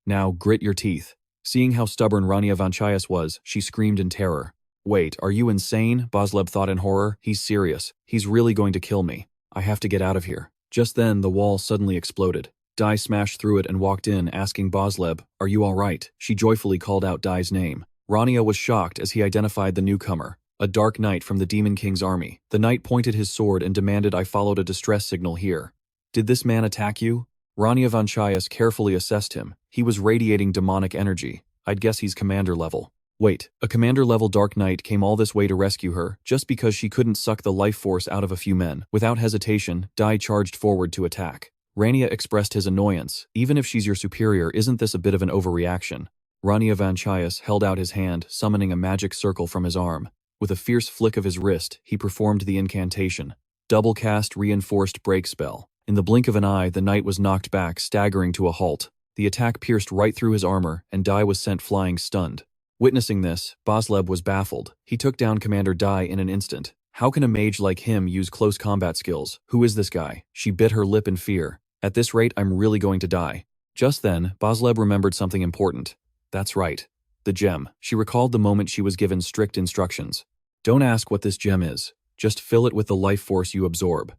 Now, grit your teeth." Seeing how stubborn Rania Vanchaias was, she screamed in terror. "Wait, are you insane?" Bosleb thought in horror. "He's serious. He's really going to kill me. I have to get out of here." Just then, the wall suddenly exploded. Dai smashed through it and walked in, asking Bosleb, "Are you all right?" She joyfully called out Dai's name. Rania was shocked as he identified the newcomer, a dark knight from the Demon King's army. The knight pointed his sword and demanded I followed a distress signal here. "Did this man attack you?" Rania Vanchaias carefully assessed him. He was radiating demonic energy. "I'd guess he's commander level." Wait, a commander-level Dark Knight came all this way to rescue her, just because she couldn't suck the life force out of a few men. Without hesitation, Dai charged forward to attack. Rania expressed his annoyance. "Even if she's your superior, isn't this a bit of an overreaction?" Rania Vanchaias held out his hand, summoning a magic circle from his arm. With a fierce flick of his wrist, he performed the incantation. Double cast reinforced break spell. In the blink of an eye, the knight was knocked back, staggering to a halt. The attack pierced right through his armor, and Dai was sent flying stunned. Witnessing this, Bosleb was baffled. He took down Commander Dai in an instant. How can a mage like him use close combat skills? Who is this guy? She bit her lip in fear. At this rate, I'm really going to die. Just then, Bosleb remembered something important. That's right. The gem. She recalled the moment she was given strict instructions. Don't ask what this gem is. Just fill it with the life force you absorb.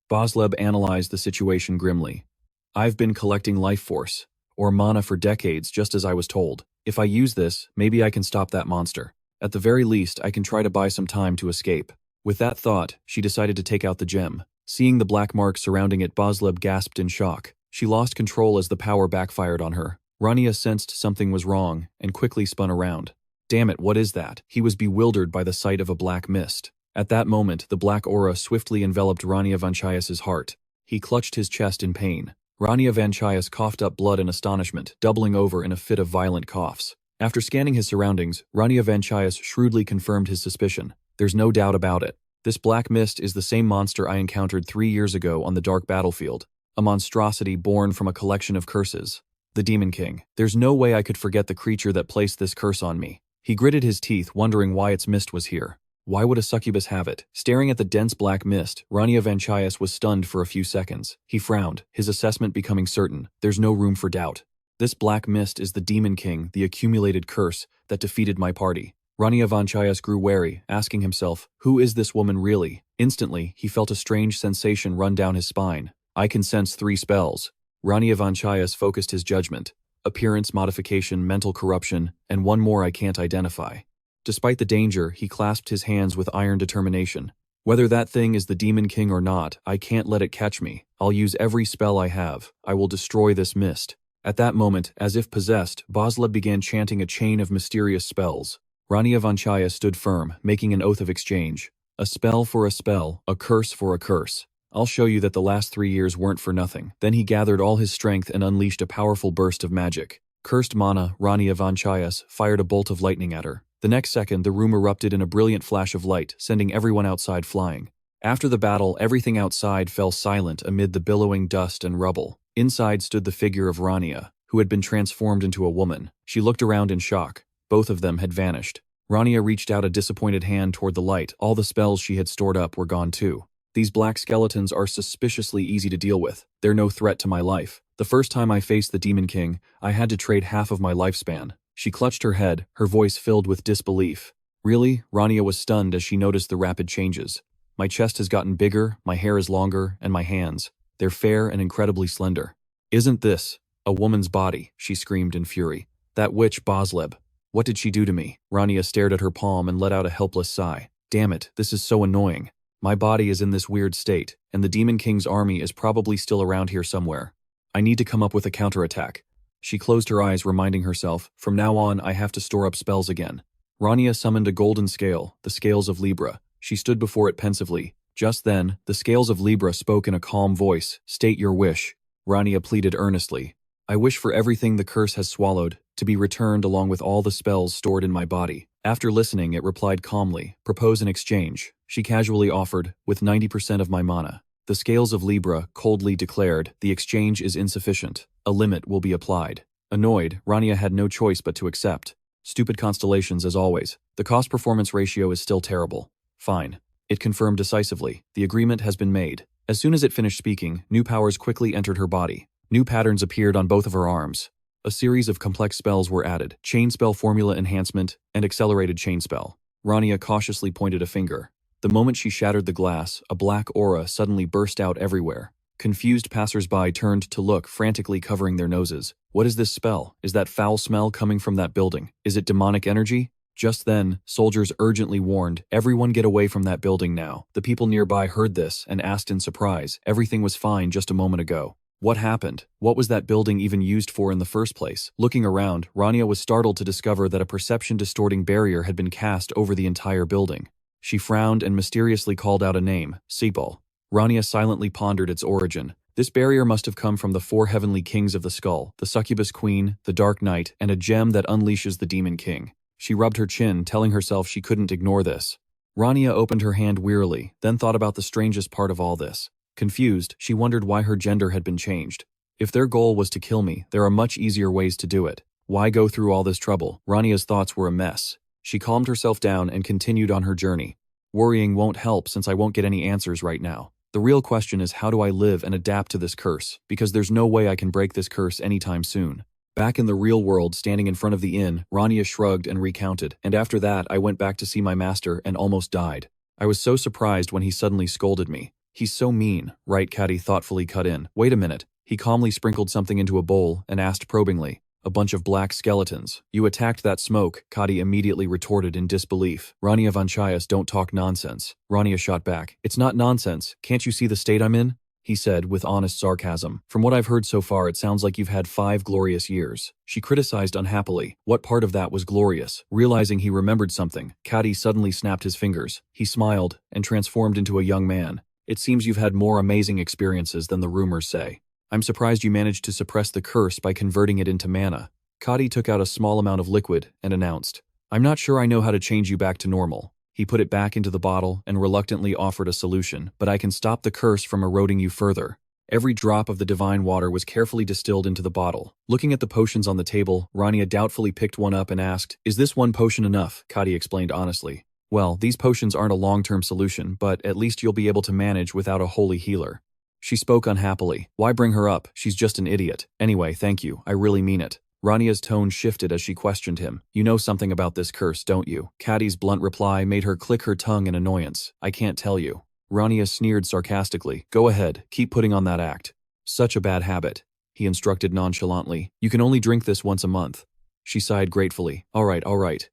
Bosleb analyzed the situation grimly. I've been collecting life force, or mana for decades, just as I was told. If I use this, maybe I can stop that monster. At the very least, I can try to buy some time to escape. With that thought, she decided to take out the gem. Seeing the black marks surrounding it, Bosleb gasped in shock. She lost control as the power backfired on her. Rania sensed something was wrong, and quickly spun around. Damn it, what is that? He was bewildered by the sight of a black mist. At that moment, the black aura swiftly enveloped Rania Vanchaias' heart. He clutched his chest in pain. Rania Vanchaias coughed up blood in astonishment, doubling over in a fit of violent coughs. After scanning his surroundings, Rania Vanchaias shrewdly confirmed his suspicion. There's no doubt about it. This black mist is the same monster I encountered 3 years ago on the dark battlefield. A monstrosity born from a collection of curses. The Demon King. There's no way I could forget the creature that placed this curse on me. He gritted his teeth, wondering why its mist was here. Why would a succubus have it? Staring at the dense black mist, Rania Vanchaias was stunned for a few seconds. He frowned, his assessment becoming certain. There's no room for doubt. This black mist is the Demon King, the accumulated curse that defeated my party. Rania Vanchaias grew wary, asking himself, who is this woman really? Instantly, he felt a strange sensation run down his spine. I can sense 3 spells. Rania Vanchaias focused his judgment. Appearance modification, mental corruption, and one more I can't identify. Despite the danger, he clasped his hands with iron determination. Whether that thing is the Demon King or not, I can't let it catch me. I'll use every spell I have. I will destroy this mist. At that moment, as if possessed, Bosleb began chanting a chain of mysterious spells. Rania Vanchaias stood firm, making an oath of exchange. A spell for a spell, a curse for a curse. I'll show you that the last 3 years weren't for nothing. Then he gathered all his strength and unleashed a powerful burst of magic. Cursed mana, Rania Vanchaias fired a bolt of lightning at her. The next second, the room erupted in a brilliant flash of light, sending everyone outside flying. After the battle, everything outside fell silent amid the billowing dust and rubble. Inside stood the figure of Rania, who had been transformed into a woman. She looked around in shock. Both of them had vanished. Rania reached out a disappointed hand toward the light. All the spells she had stored up were gone too. These black skeletons are suspiciously easy to deal with. They're no threat to my life. The first time I faced the Demon King, I had to trade half of my lifespan. She clutched her head, her voice filled with disbelief. Really? Rania was stunned as she noticed the rapid changes. My chest has gotten bigger, my hair is longer, and my hands. They're fair and incredibly slender. Isn't this a woman's body? She screamed in fury. That witch Bosleb. What did she do to me? Rania stared at her palm and let out a helpless sigh. Damn it, this is so annoying. My body is in this weird state, and the Demon King's army is probably still around here somewhere. I need to come up with a counterattack. She closed her eyes, reminding herself, from now on I have to store up spells again. Rania summoned a golden scale, the scales of Libra. She stood before it pensively. Just then, the scales of Libra spoke in a calm voice. State your wish. Rania pleaded earnestly. I wish for everything the curse has swallowed to be returned along with all the spells stored in my body. After listening, it replied calmly, propose an exchange. She casually offered, with 90% of my mana. The scales of Libra coldly declared, the exchange is insufficient. A limit will be applied. Annoyed, Rania had no choice but to accept. Stupid constellations as always. The cost-performance ratio is still terrible. Fine. It confirmed decisively. The agreement has been made. As soon as it finished speaking, new powers quickly entered her body. New patterns appeared on both of her arms. A series of complex spells were added. Chain spell formula enhancement and accelerated chain spell. Rania cautiously pointed a finger. The moment she shattered the glass, a black aura suddenly burst out everywhere. Confused passers-by turned to look, frantically covering their noses. What is this spell? Is that foul smell coming from that building? Is it demonic energy? Just then, soldiers urgently warned, everyone get away from that building now. The people nearby heard this and asked in surprise. Everything was fine just a moment ago. What happened? What was that building even used for in the first place? Looking around, Rania was startled to discover that a perception-distorting barrier had been cast over the entire building. She frowned and mysteriously called out a name, Sepal. Rania silently pondered its origin. This barrier must have come from the 4 heavenly kings of the skull, the succubus queen, the dark knight, and a gem that unleashes the demon king. She rubbed her chin, telling herself she couldn't ignore this. Rania opened her hand wearily, then thought about the strangest part of all this. Confused, she wondered why her gender had been changed. If their goal was to kill me, there are much easier ways to do it. Why go through all this trouble? Rania's thoughts were a mess. She calmed herself down and continued on her journey. Worrying won't help since I won't get any answers right now. The real question is, how do I live and adapt to this curse? Because there's no way I can break this curse anytime soon. Back in the real world, standing in front of the inn, Rania shrugged and recounted, and after that I went back to see my master and almost died. I was so surprised when he suddenly scolded me. He's so mean, right? Kadi thoughtfully cut in. Wait a minute. He calmly sprinkled something into a bowl and asked probingly. A bunch of black skeletons. You attacked that smoke, Kadi immediately retorted in disbelief. Rania Vanchaias, don't talk nonsense. Rania shot back. It's not nonsense. Can't you see the state I'm in? He said with honest sarcasm. From what I've heard so far, it sounds like you've had 5 glorious years. She criticized unhappily. What part of that was glorious? Realizing he remembered something, Kadi suddenly snapped his fingers. He smiled and transformed into a young man. It seems you've had more amazing experiences than the rumors say. I'm surprised you managed to suppress the curse by converting it into mana. Kadi took out a small amount of liquid and announced, I'm not sure I know how to change you back to normal. He put it back into the bottle and reluctantly offered a solution, but I can stop the curse from eroding you further. Every drop of the divine water was carefully distilled into the bottle. Looking at the potions on the table, Rania doubtfully picked one up and asked, Is this one potion enough? Kadi explained honestly. Well, these potions aren't a long-term solution, but at least you'll be able to manage without a holy healer. She spoke unhappily. Why bring her up? She's just an idiot. Anyway, thank you. I really mean it. Rania's tone shifted as she questioned him. You know something about this curse, don't you? Caddy's blunt reply made her click her tongue in annoyance. I can't tell you. Rania sneered sarcastically. Go ahead, keep putting on that act. Such a bad habit, he instructed nonchalantly. You can only drink this once a month. She sighed gratefully. All right.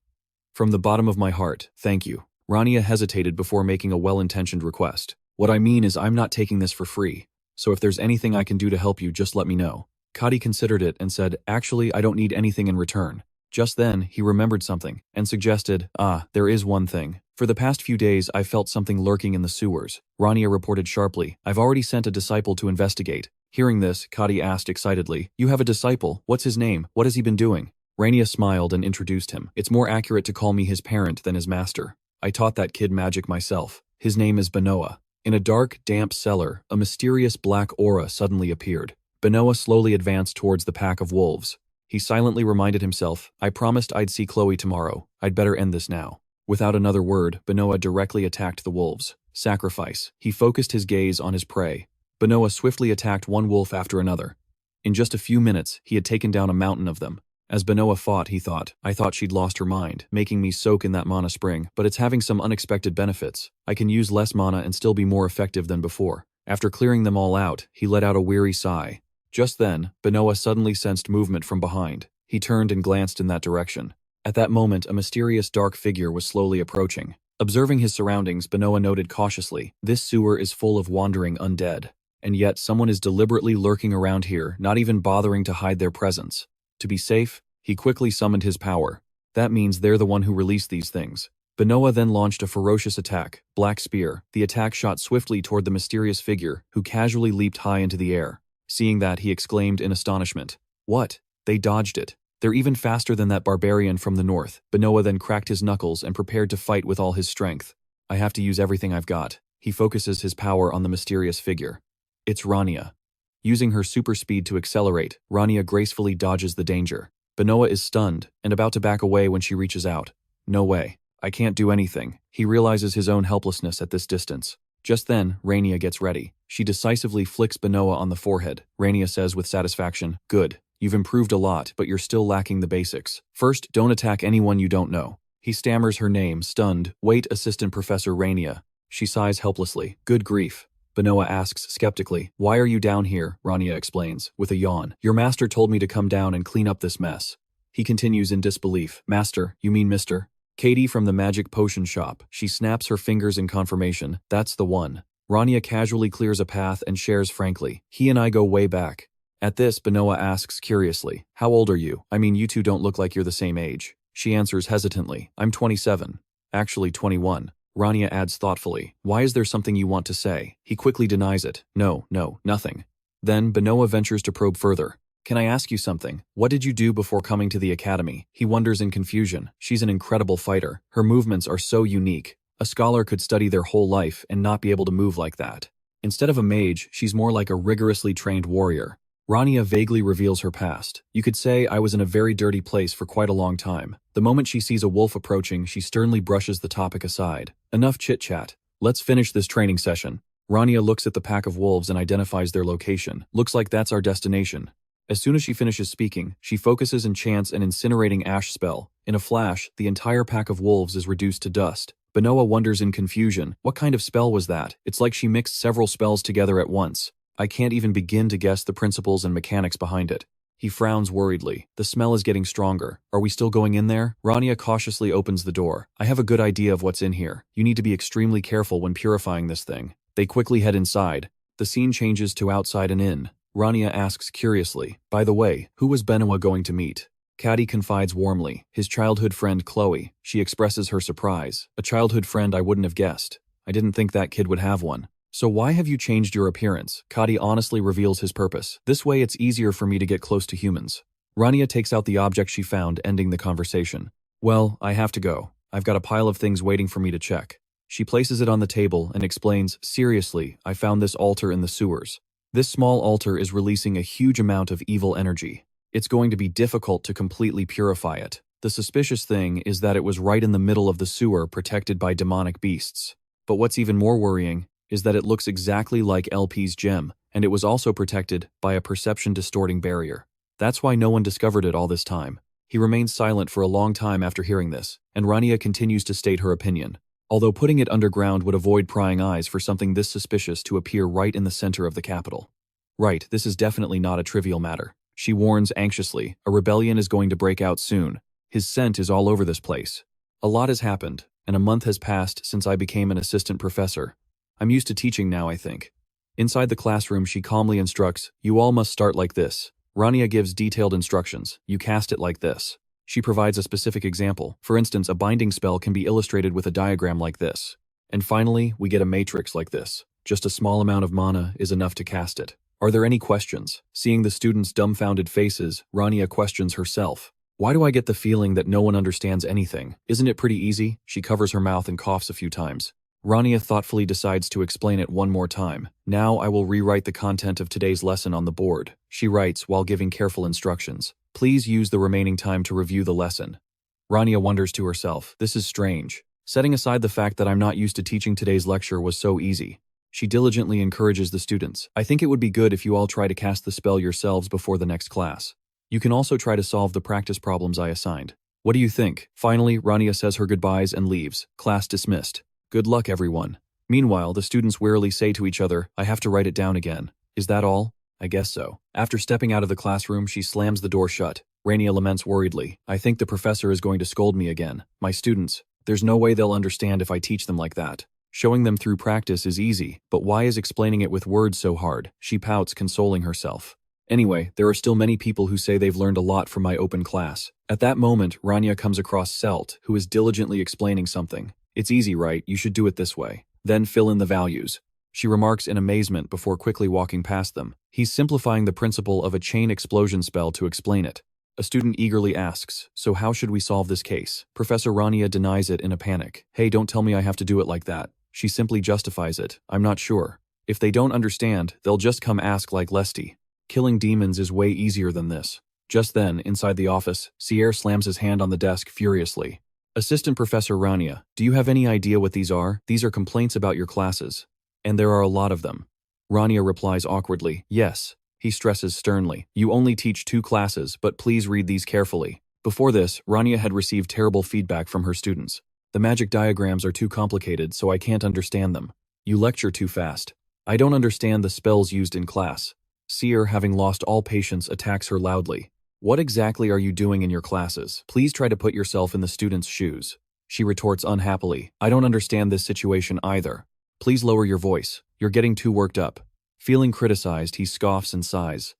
From the bottom of my heart, thank you. Rania hesitated before making a well-intentioned request. What I mean is I'm not taking this for free, so if there's anything I can do to help you, just let me know. Kadi considered it and said, actually, I don't need anything in return. Just then, he remembered something and suggested, there is one thing. For the past few days, I felt something lurking in the sewers. Rania reported sharply, I've already sent a disciple to investigate. Hearing this, Kadi asked excitedly, You have a disciple? What's his name? What has he been doing? Rania smiled and introduced him. It's more accurate to call me his parent than his master. I taught that kid magic myself. His name is Benoa. In a dark, damp cellar, a mysterious black aura suddenly appeared. Benoa slowly advanced towards the pack of wolves. He silently reminded himself, I promised I'd see Chloe tomorrow. I'd better end this now. Without another word, Benoa directly attacked the wolves. Sacrifice. He focused his gaze on his prey. Benoa swiftly attacked one wolf after another. In just a few minutes, he had taken down a mountain of them. As Benoa fought, he thought, I thought she'd lost her mind, making me soak in that mana spring, but it's having some unexpected benefits. I can use less mana and still be more effective than before. After clearing them all out, he let out a weary sigh. Just then, Benoa suddenly sensed movement from behind. He turned and glanced in that direction. At that moment, a mysterious dark figure was slowly approaching. Observing his surroundings, Benoa noted cautiously, this sewer is full of wandering undead. And yet, someone is deliberately lurking around here, not even bothering to hide their presence. To be safe, he quickly summoned his power. That means they're the one who released these things. Benoa then launched a ferocious attack, Black Spear. The attack shot swiftly toward the mysterious figure, who casually leaped high into the air. Seeing that, he exclaimed in astonishment. What? They dodged it. They're even faster than that barbarian from the north. Benoa then cracked his knuckles and prepared to fight with all his strength. I have to use everything I've got. He focuses his power on the mysterious figure. It's Rania. Using her super speed to accelerate, Rania gracefully dodges the danger. Benoa is stunned and about to back away when she reaches out. No way. I can't do anything. He realizes his own helplessness at this distance. Just then, Rania gets ready. She decisively flicks Benoa on the forehead. Rania says with satisfaction, Good. You've improved a lot, but you're still lacking the basics. First, don't attack anyone you don't know. He stammers her name, stunned. Wait, Assistant Professor Rania. She sighs helplessly. Good grief. Benoa asks skeptically, Why are you down here? Rania explains, with a yawn. Your master told me to come down and clean up this mess. He continues in disbelief. Master, you mean Mr.? Katie from the magic potion shop. She snaps her fingers in confirmation. That's the one. Rania casually clears a path and shares frankly. He and I go way back. At this, Benoa asks curiously, How old are you? I mean, you two don't look like you're the same age. She answers hesitantly, I'm 27. Actually 21. Rania adds thoughtfully, Why is there something you want to say? He quickly denies it. No, nothing. Then Benoa ventures to probe further. Can I ask you something? What did you do before coming to the academy? He wonders in confusion. She's an incredible fighter. Her movements are so unique. A scholar could study their whole life and not be able to move like that. Instead of a mage, she's more like a rigorously trained warrior. Rania vaguely reveals her past. You could say I was in a very dirty place for quite a long time. The moment she sees a wolf approaching, she sternly brushes the topic aside. Enough chit-chat. Let's finish this training session. Rania looks at the pack of wolves and identifies their location. Looks like that's our destination. As soon as she finishes speaking, she focuses and chants an incinerating ash spell. In a flash, the entire pack of wolves is reduced to dust. Benoa wonders in confusion, what kind of spell was that? It's like she mixed several spells together at once. I can't even begin to guess the principles and mechanics behind it. He frowns worriedly. The smell is getting stronger. Are we still going in there? Rania cautiously opens the door. I have a good idea of what's in here. You need to be extremely careful when purifying this thing. They quickly head inside. The scene changes to outside and in. Rania asks curiously, By the way, who was Benoa going to meet? Caddy confides warmly, his childhood friend Chloe. She expresses her surprise. A childhood friend I wouldn't have guessed. I didn't think that kid would have one. So why have you changed your appearance? Caddy honestly reveals his purpose. This way it's easier for me to get close to humans. Rania takes out the object she found, ending the conversation. Well, I have to go. I've got a pile of things waiting for me to check. She places it on the table and explains, Seriously, I found this altar in the sewers. This small altar is releasing a huge amount of evil energy. It's going to be difficult to completely purify it. The suspicious thing is that it was right in the middle of the sewer protected by demonic beasts. But what's even more worrying is that it looks exactly like LP's gem, and it was also protected by a perception-distorting barrier. That's why no one discovered it all this time. He remains silent for a long time after hearing this, and Rania continues to state her opinion. Although putting it underground would avoid prying eyes for something this suspicious to appear right in the center of the capital. Right, this is definitely not a trivial matter. She warns anxiously, a rebellion is going to break out soon. His scent is all over this place. A lot has happened, and a month has passed since I became an assistant professor. I'm used to teaching now, I think. Inside the classroom, she calmly instructs, you all must start like this. Rania gives detailed instructions, you cast it like this. She provides a specific example. For instance, a binding spell can be illustrated with a diagram like this. And finally, we get a matrix like this. Just a small amount of mana is enough to cast it. Are there any questions? Seeing the students' dumbfounded faces, Rania questions herself. Why do I get the feeling that no one understands anything? Isn't it pretty easy? She covers her mouth and coughs a few times. Rania thoughtfully decides to explain it one more time. Now I will rewrite the content of today's lesson on the board. She writes while giving careful instructions. Please use the remaining time to review the lesson. Rania wonders to herself, this is strange. Setting aside the fact that I'm not used to teaching today's lecture was so easy. She diligently encourages the students. I think it would be good if you all try to cast the spell yourselves before the next class. You can also try to solve the practice problems I assigned. What do you think? Finally, Rania says her goodbyes and leaves. Class dismissed. Good luck, everyone. Meanwhile, the students wearily say to each other, I have to write it down again. Is that all? I guess so. After stepping out of the classroom, she slams the door shut. Rania laments worriedly. I think the professor is going to scold me again. My students. There's no way they'll understand if I teach them like that. Showing them through practice is easy, but why is explaining it with words so hard? She pouts, consoling herself. Anyway, there are still many people who say they've learned a lot from my open class. At that moment, Rania comes across Selt, who is diligently explaining something. It's easy, right? You should do it this way. Then fill in the values. She remarks in amazement before quickly walking past them. He's simplifying the principle of a chain explosion spell to explain it. A student eagerly asks, so how should we solve this case? Professor Rania denies it in a panic. Hey, don't tell me I have to do it like that. She simply justifies it. I'm not sure. If they don't understand, they'll just come ask like Lesty. Killing demons is way easier than this. Just then, inside the office, Sierre slams his hand on the desk furiously. Assistant Professor Rania, do you have any idea what these are? These are complaints about your classes. And there are a lot of them. Rania replies awkwardly, yes. He stresses sternly, you only teach 2 classes, but please read these carefully. Before this, Rania had received terrible feedback from her students. The magic diagrams are too complicated, so I can't understand them. You lecture too fast. I don't understand the spells used in class. Seer, having lost all patience, attacks her loudly. What exactly are you doing in your classes? Please try to put yourself in the students' shoes. She retorts unhappily, I don't understand this situation either. Please lower your voice. You're getting too worked up. Feeling criticized, he scoffs and sighs.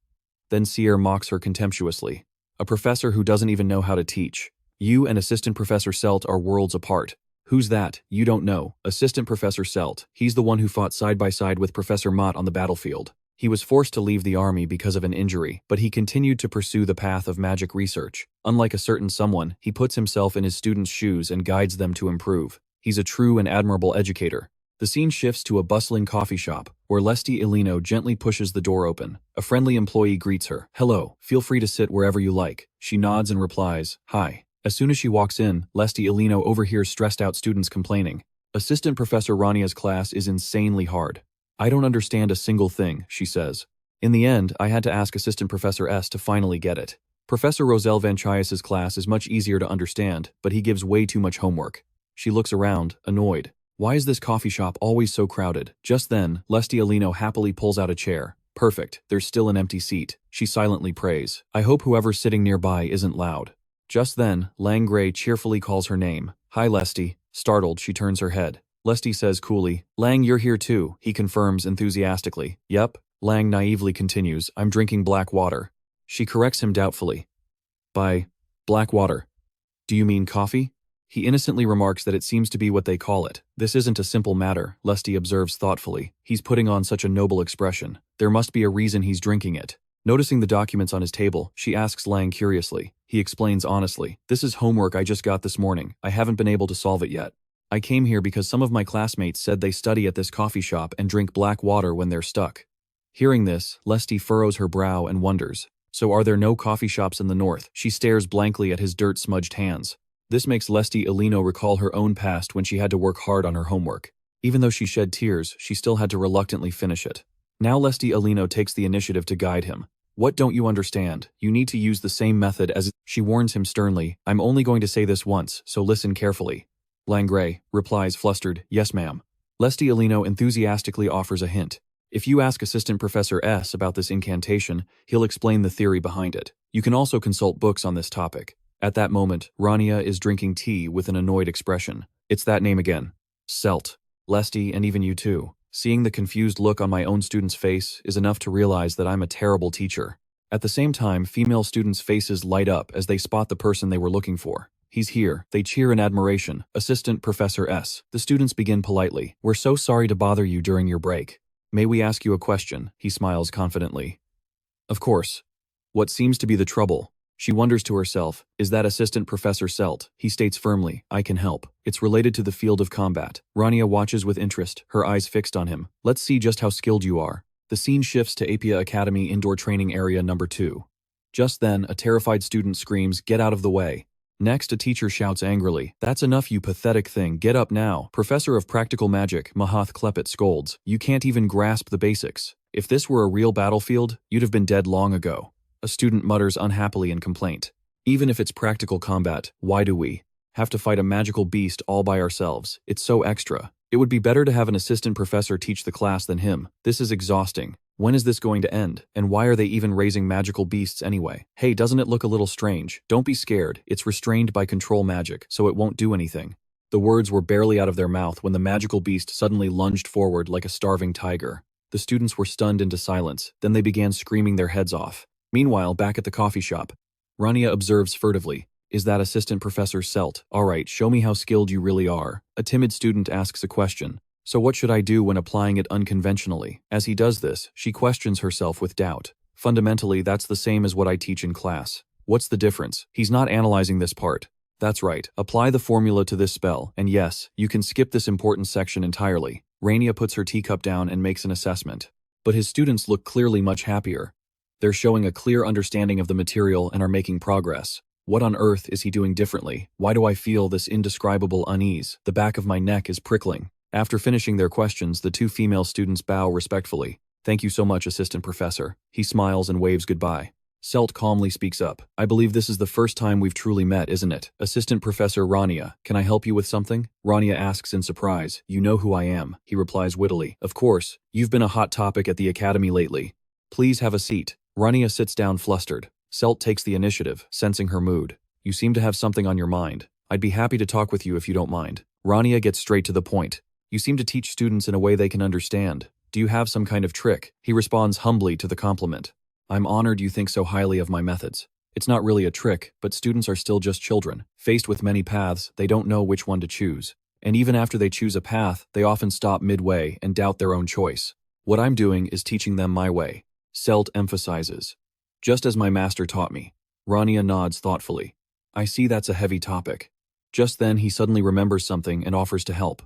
Then Seer mocks her contemptuously. A professor who doesn't even know how to teach. You and Assistant Professor Selt are worlds apart. Who's that? You don't know. Assistant Professor Selt. He's the one who fought side by side with Professor Mott on the battlefield. He was forced to leave the army because of an injury, but he continued to pursue the path of magic research. Unlike a certain someone, he puts himself in his students' shoes and guides them to improve. He's a true and admirable educator. The scene shifts to a bustling coffee shop, where Lesty Elino gently pushes the door open. A friendly employee greets her. Hello, feel free to sit wherever you like. She nods and replies, hi. As soon as she walks in, Lesty Elino overhears stressed-out students complaining. Assistant Professor Rania's class is insanely hard. I don't understand a single thing, she says. In the end, I had to ask Assistant Professor S to finally get it. Professor Rania Vanchaias' class is much easier to understand, but he gives way too much homework. She looks around, annoyed. Why is this coffee shop always so crowded? Just then, Lesty Elino happily pulls out a chair. Perfect, there's still an empty seat. She silently prays. I hope whoever's sitting nearby isn't loud. Just then, Lang Gray cheerfully calls her name. Hi, Lesty. Startled, she turns her head. Lesty says coolly, Lang, you're here too, he confirms enthusiastically. Yep. Lang naively continues, I'm drinking black water. She corrects him doubtfully. By black water, do you mean coffee? He innocently remarks that it seems to be what they call it. This isn't a simple matter, Lesty observes thoughtfully. He's putting on such a noble expression. There must be a reason he's drinking it. Noticing the documents on his table, she asks Lang curiously. He explains honestly, this is homework I just got this morning. I haven't been able to solve it yet. I came here because some of my classmates said they study at this coffee shop and drink black water when they're stuck. Hearing this, Lesty furrows her brow and wonders. So are there no coffee shops in the north? She stares blankly at his dirt-smudged hands. This makes Lesty Elino recall her own past when she had to work hard on her homework. Even though she shed tears, she still had to reluctantly finish it. Now Lesty Elino takes the initiative to guide him. What don't you understand? You need to use the same method as— She warns him sternly, I'm only going to say this once, so listen carefully. Langray replies flustered, yes ma'am. Lesti Alino enthusiastically offers a hint. If you ask Assistant Professor S about this incantation, he'll explain the theory behind it. You can also consult books on this topic. At that moment, Rania is drinking tea with an annoyed expression. It's that name again. Selt. Lesti, and even you too. Seeing the confused look on my own student's face is enough to realize that I'm a terrible teacher. At the same time, female students' faces light up as they spot the person they were looking for. He's here. They cheer in admiration. Assistant Professor S. The students begin politely. We're so sorry to bother you during your break. May we ask you a question? He smiles confidently. Of course. What seems to be the trouble? She wonders to herself, is that Assistant Professor Selt? He states firmly, I can help. It's related to the field of combat. Rania watches with interest, her eyes fixed on him. Let's see just how skilled you are. The scene shifts to Apia Academy Indoor Training Area number 2. Just then, a terrified student screams, get out of the way. Next, a teacher shouts angrily, that's enough you pathetic thing, get up now. Professor of Practical Magic, Mahath Klepet scolds, you can't even grasp the basics. If this were a real battlefield, you'd have been dead long ago. A student mutters unhappily in complaint. Even if it's practical combat, why do we have to fight a magical beast all by ourselves? It's so extra. It would be better to have an assistant professor teach the class than him. This is exhausting. When is this going to end? And why are they even raising magical beasts anyway? Hey, doesn't it look a little strange? Don't be scared. It's restrained by control magic, so it won't do anything. The words were barely out of their mouth when the magical beast suddenly lunged forward like a starving tiger. The students were stunned into silence, then they began screaming their heads off. Meanwhile, back at the coffee shop, Rania observes furtively, is that Assistant Professor Selt? Alright, show me how skilled you really are. A timid student asks a question. So what should I do when applying it unconventionally? As he does this, she questions herself with doubt. Fundamentally, that's the same as what I teach in class. What's the difference? He's not analyzing this part. That's right, apply the formula to this spell, and yes, you can skip this important section entirely. Rania puts her teacup down and makes an assessment. But his students look clearly much happier. They're showing a clear understanding of the material and are making progress. What on earth is he doing differently? Why do I feel this indescribable unease? The back of my neck is prickling. After finishing their questions, the two female students bow respectfully. Thank you so much, Assistant Professor. He smiles and waves goodbye. Selt calmly speaks up. I believe this is the first time we've truly met, isn't it? Assistant Professor Rania, can I help you with something? Rania asks in surprise. You know who I am, he replies wittily. Of course, you've been a hot topic at the academy lately. Please have a seat. Rania sits down flustered. Selt takes the initiative, sensing her mood. You seem to have something on your mind. I'd be happy to talk with you if you don't mind. Rania gets straight to the point. You seem to teach students in a way they can understand. Do you have some kind of trick? He responds humbly to the compliment. I'm honored you think so highly of my methods. It's not really a trick, but students are still just children. Faced with many paths, they don't know which one to choose. And even after they choose a path, they often stop midway and doubt their own choice. What I'm doing is teaching them my way. Selt emphasizes. Just as my master taught me. Rania nods thoughtfully. I see that's a heavy topic. Just then he suddenly remembers something and offers to help.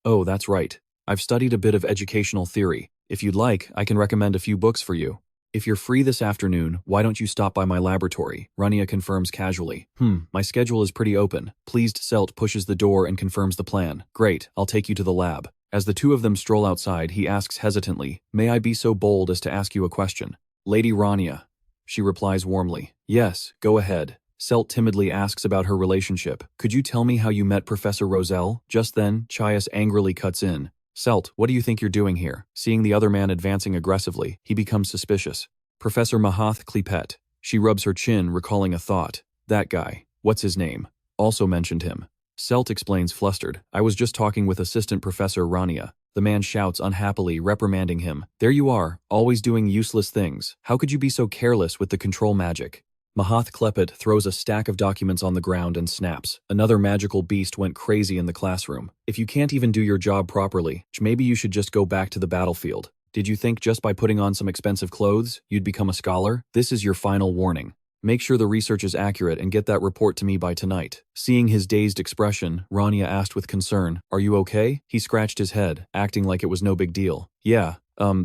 Oh, that's right. I've studied a bit of educational theory. If you'd like, I can recommend a few books for you. If you're free this afternoon, why don't you stop by my laboratory? Rania confirms casually. My schedule is pretty open. Pleased Selt pushes the door and confirms the plan. Great, I'll take you to the lab. As the two of them stroll outside, he asks hesitantly, may I be so bold as to ask you a question? Lady Rania. She replies warmly. Yes, go ahead. Selt timidly asks about her relationship. Could you tell me how you met Professor Roselle? Just then, Chaias angrily cuts in. Selt, what do you think you're doing here? Seeing the other man advancing aggressively, he becomes suspicious. Professor Mahath Klepet. She rubs her chin, recalling a thought. That guy. What's his name? Also mentioned him. Selt explains flustered. I was just talking with Assistant Professor Rania. The man shouts unhappily, reprimanding him. There you are, always doing useless things. How could you be so careless with the control magic? Mahath Klepet throws a stack of documents on the ground and snaps. Another magical beast went crazy in the classroom. If you can't even do your job properly, maybe you should just go back to the battlefield. Did you think just by putting on some expensive clothes, you'd become a scholar? This is your final warning. Make sure the research is accurate and get that report to me by tonight. Seeing his dazed expression, Rania asked with concern, are you okay? He scratched his head, acting like it was no big deal. Yeah,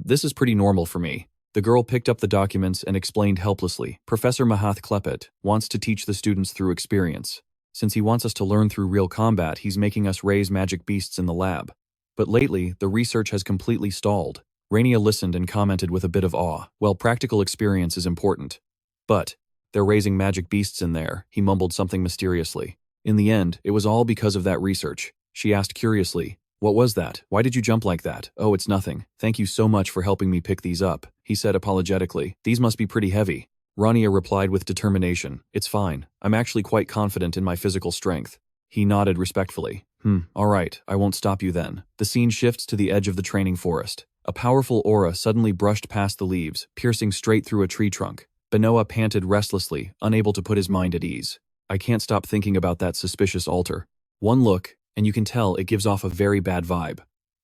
this is pretty normal for me. The girl picked up the documents and explained helplessly. Professor Mahath Klepet wants to teach the students through experience. Since he wants us to learn through real combat, he's making us raise magic beasts in the lab. But lately, the research has completely stalled. Rania listened and commented with a bit of awe. Well, practical experience is important. But they're raising magic beasts in there, he mumbled something mysteriously. In the end, it was all because of that research. She asked curiously, what was that? Why did you jump like that? Oh, it's nothing. Thank you so much for helping me pick these up, he said apologetically. These must be pretty heavy. Rania replied with determination. It's fine. I'm actually quite confident in my physical strength. He nodded respectfully. All right, I won't stop you then. The scene shifts to the edge of the training forest. A powerful aura suddenly brushed past the leaves, piercing straight through a tree trunk. Benoa panted restlessly, unable to put his mind at ease. I can't stop thinking about that suspicious altar. One look, and you can tell it gives off a very bad vibe.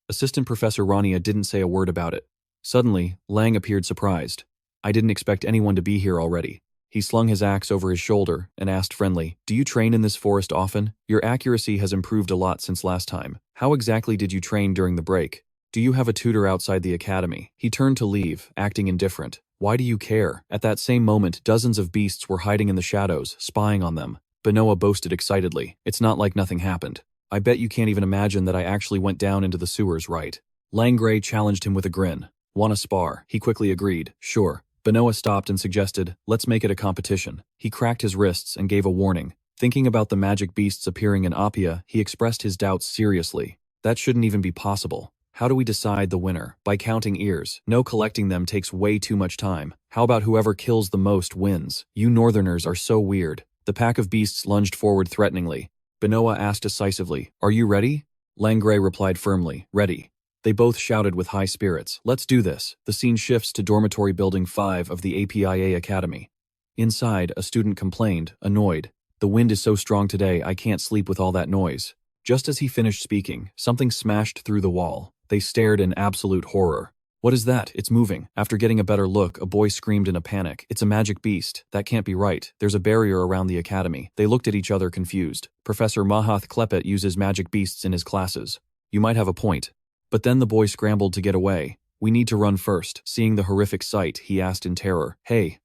Assistant Professor Rania didn't say a word about it. Suddenly, Lang appeared surprised. I didn't expect anyone to be here already. He slung his axe over his shoulder and asked friendly, do you train in this forest often? Your accuracy has improved a lot since last time. How exactly did you train during the break? Do you have a tutor outside the academy? He turned to leave, acting indifferent. Why do you care? At that same moment, dozens of beasts were hiding in the shadows, spying on them. Benoa boasted excitedly. It's not like nothing happened. I bet you can't even imagine that I actually went down into the sewers, right? Langray challenged him with a grin. Wanna spar? He quickly agreed. Sure. Benoa stopped and suggested, let's make it a competition. He cracked his wrists and gave a warning. Thinking about the magic beasts appearing in Apia, he expressed his doubts seriously. That shouldn't even be possible. How do we decide the winner? By counting ears. No, collecting them takes way too much time. How about whoever kills the most wins? You northerners are so weird. The pack of beasts lunged forward threateningly. Benoa asked decisively, are you ready? Langray replied firmly, ready. They both shouted with high spirits, let's do this. The scene shifts to dormitory building 5 of the Apia Academy. Inside, a student complained, annoyed. The wind is so strong today I can't sleep with all that noise. Just as he finished speaking, something smashed through the wall. They stared in absolute horror. What is that? It's moving. After getting a better look, a boy screamed in a panic. It's a magic beast. That can't be right. There's a barrier around the academy. They looked at each other confused. Professor Mahath Klepet uses magic beasts in his classes. You might have a point. But then the boy scrambled to get away. We need to run first. Seeing the horrific sight, he asked in terror. Hey.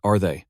Are they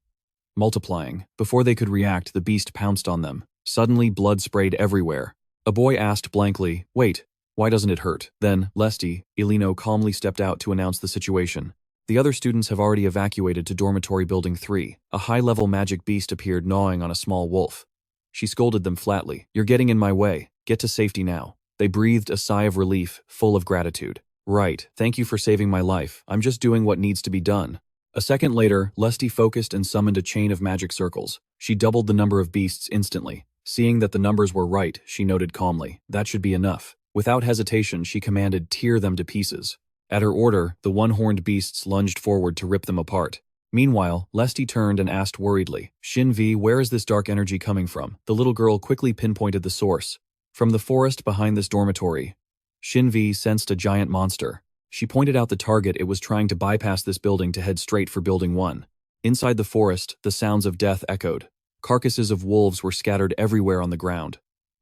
multiplying? Before they could react, the beast pounced on them. Suddenly, blood sprayed everywhere. A boy asked blankly, wait. Why doesn't it hurt? Then, Lesti, Elino calmly stepped out to announce the situation. The other students have already evacuated to dormitory building 3. A high-level magic beast appeared gnawing on a small wolf. She scolded them flatly. You're getting in my way. Get to safety now. They breathed a sigh of relief, full of gratitude. Right, thank you for saving my life. I'm just doing what needs to be done. A second later, Lesti focused and summoned a chain of magic circles. She doubled the number of beasts instantly. Seeing that the numbers were right, she noted calmly. That should be enough. Without hesitation, she commanded, tear them to pieces. At her order, the one-horned beasts lunged forward to rip them apart. Meanwhile, Lesti turned and asked worriedly, Shin-Vi, where is this dark energy coming from? The little girl quickly pinpointed the source. From the forest behind this dormitory. Shin-Vi sensed a giant monster. She pointed out the target. It was trying to bypass this building to head straight for Building 1. Inside the forest, the sounds of death echoed. Carcasses of wolves were scattered everywhere on the ground.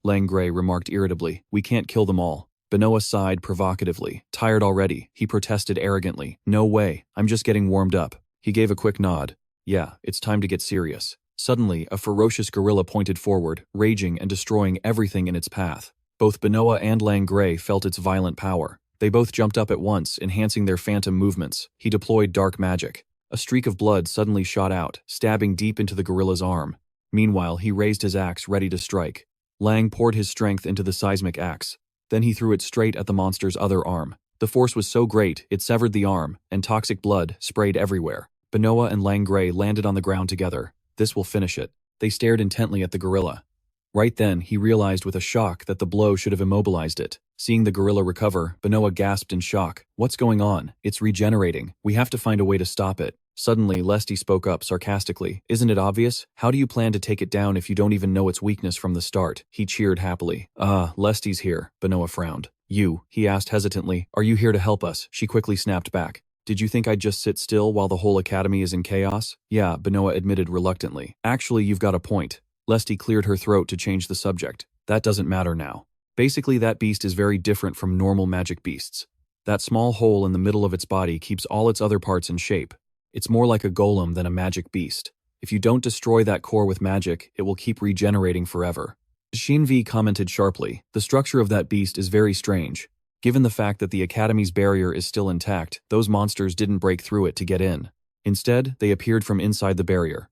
Langray remarked irritably, we can't kill them all. Benoa sighed provocatively. Tired already, he protested arrogantly. No way, I'm just getting warmed up. He gave a quick nod. Yeah, it's time to get serious. Suddenly, a ferocious gorilla pointed forward, raging and destroying everything in its path. Both Benoa and Langray felt its violent power. They both jumped up at once, enhancing their phantom movements. He deployed dark magic. A streak of blood suddenly shot out, stabbing deep into the gorilla's arm. Meanwhile, he raised his axe, ready to strike. Lang poured his strength into the seismic axe. Then he threw it straight at the monster's other arm. The force was so great, it severed the arm, and toxic blood sprayed everywhere. Benoa and Langray landed on the ground together. This will finish it. They stared intently at the gorilla. Right then, he realized with a shock that the blow should have immobilized it. Seeing the gorilla recover, Benoa gasped in shock. What's going on? It's regenerating. We have to find a way to stop it. Suddenly, Lesti spoke up sarcastically. Isn't it obvious? How do you plan to take it down if you don't even know its weakness from the start? He cheered happily. Ah, Lesti's here. Benoa frowned. You, he asked hesitantly. Are you here to help us? She quickly snapped back. Did you think I'd just sit still while the whole academy is in chaos? Yeah, Benoa admitted reluctantly. Actually, you've got a point. Lesti cleared her throat to change the subject. That doesn't matter now. Basically, that beast is very different from normal magic beasts. That small hole in the middle of its body keeps all its other parts in shape. It's more like a golem than a magic beast. If you don't destroy that core with magic, it will keep regenerating forever. Shin-Vi commented sharply. The structure of that beast is very strange. Given the fact that the Academy's barrier is still intact, those monsters didn't break through it to get in. Instead, they appeared from inside the barrier.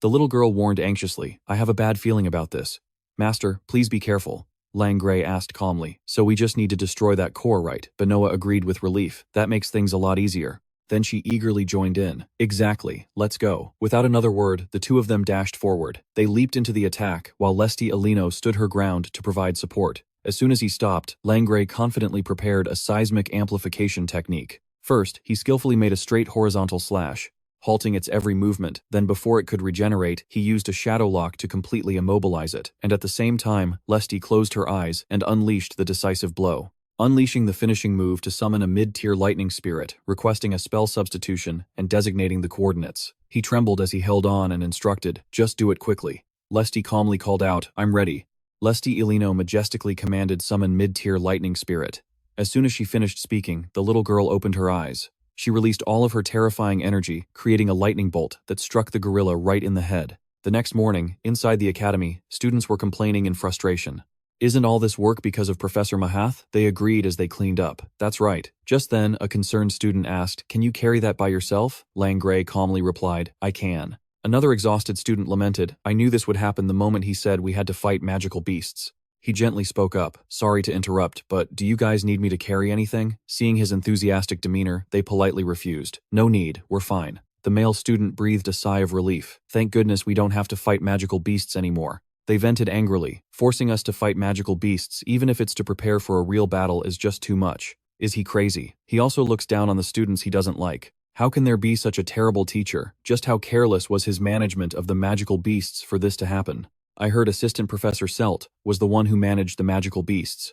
The little girl warned anxiously, I have a bad feeling about this. Master, please be careful. Langray asked calmly, so we just need to destroy that core, right? Benoa agreed with relief. That makes things a lot easier. Then she eagerly joined in. Exactly, let's go. Without another word, the two of them dashed forward. They leaped into the attack, while Lesti Alino stood her ground to provide support. As soon as he stopped, Langray confidently prepared a seismic amplification technique. First, he skillfully made a straight horizontal slash, halting its every movement. Then before it could regenerate, he used a shadow lock to completely immobilize it. And at the same time, Lesti closed her eyes and unleashed the decisive blow. Unleashing the finishing move to summon a mid-tier lightning spirit, requesting a spell substitution, and designating the coordinates. He trembled as he held on and instructed, just do it quickly. Lesti calmly called out, I'm ready. Lesti Ilino majestically commanded summon mid-tier lightning spirit. As soon as she finished speaking, the little girl opened her eyes. She released all of her terrifying energy, creating a lightning bolt that struck the gorilla right in the head. The next morning, inside the academy, students were complaining in frustration. Isn't all this work because of Professor Mahath? They agreed as they cleaned up. That's right. Just then, a concerned student asked, Can you carry that by yourself? Langray calmly replied, I can. Another exhausted student lamented, I knew this would happen the moment he said we had to fight magical beasts. He gently spoke up, sorry to interrupt, but do you guys need me to carry anything? Seeing his enthusiastic demeanor, they politely refused. No need, we're fine. The male student breathed a sigh of relief. Thank goodness we don't have to fight magical beasts anymore. They vented angrily, forcing us to fight magical beasts even if it's to prepare for a real battle is just too much. Is he crazy? He also looks down on the students he doesn't like. How can there be such a terrible teacher? Just how careless was his management of the magical beasts for this to happen? I heard Assistant Professor Selt was the one who managed the magical beasts.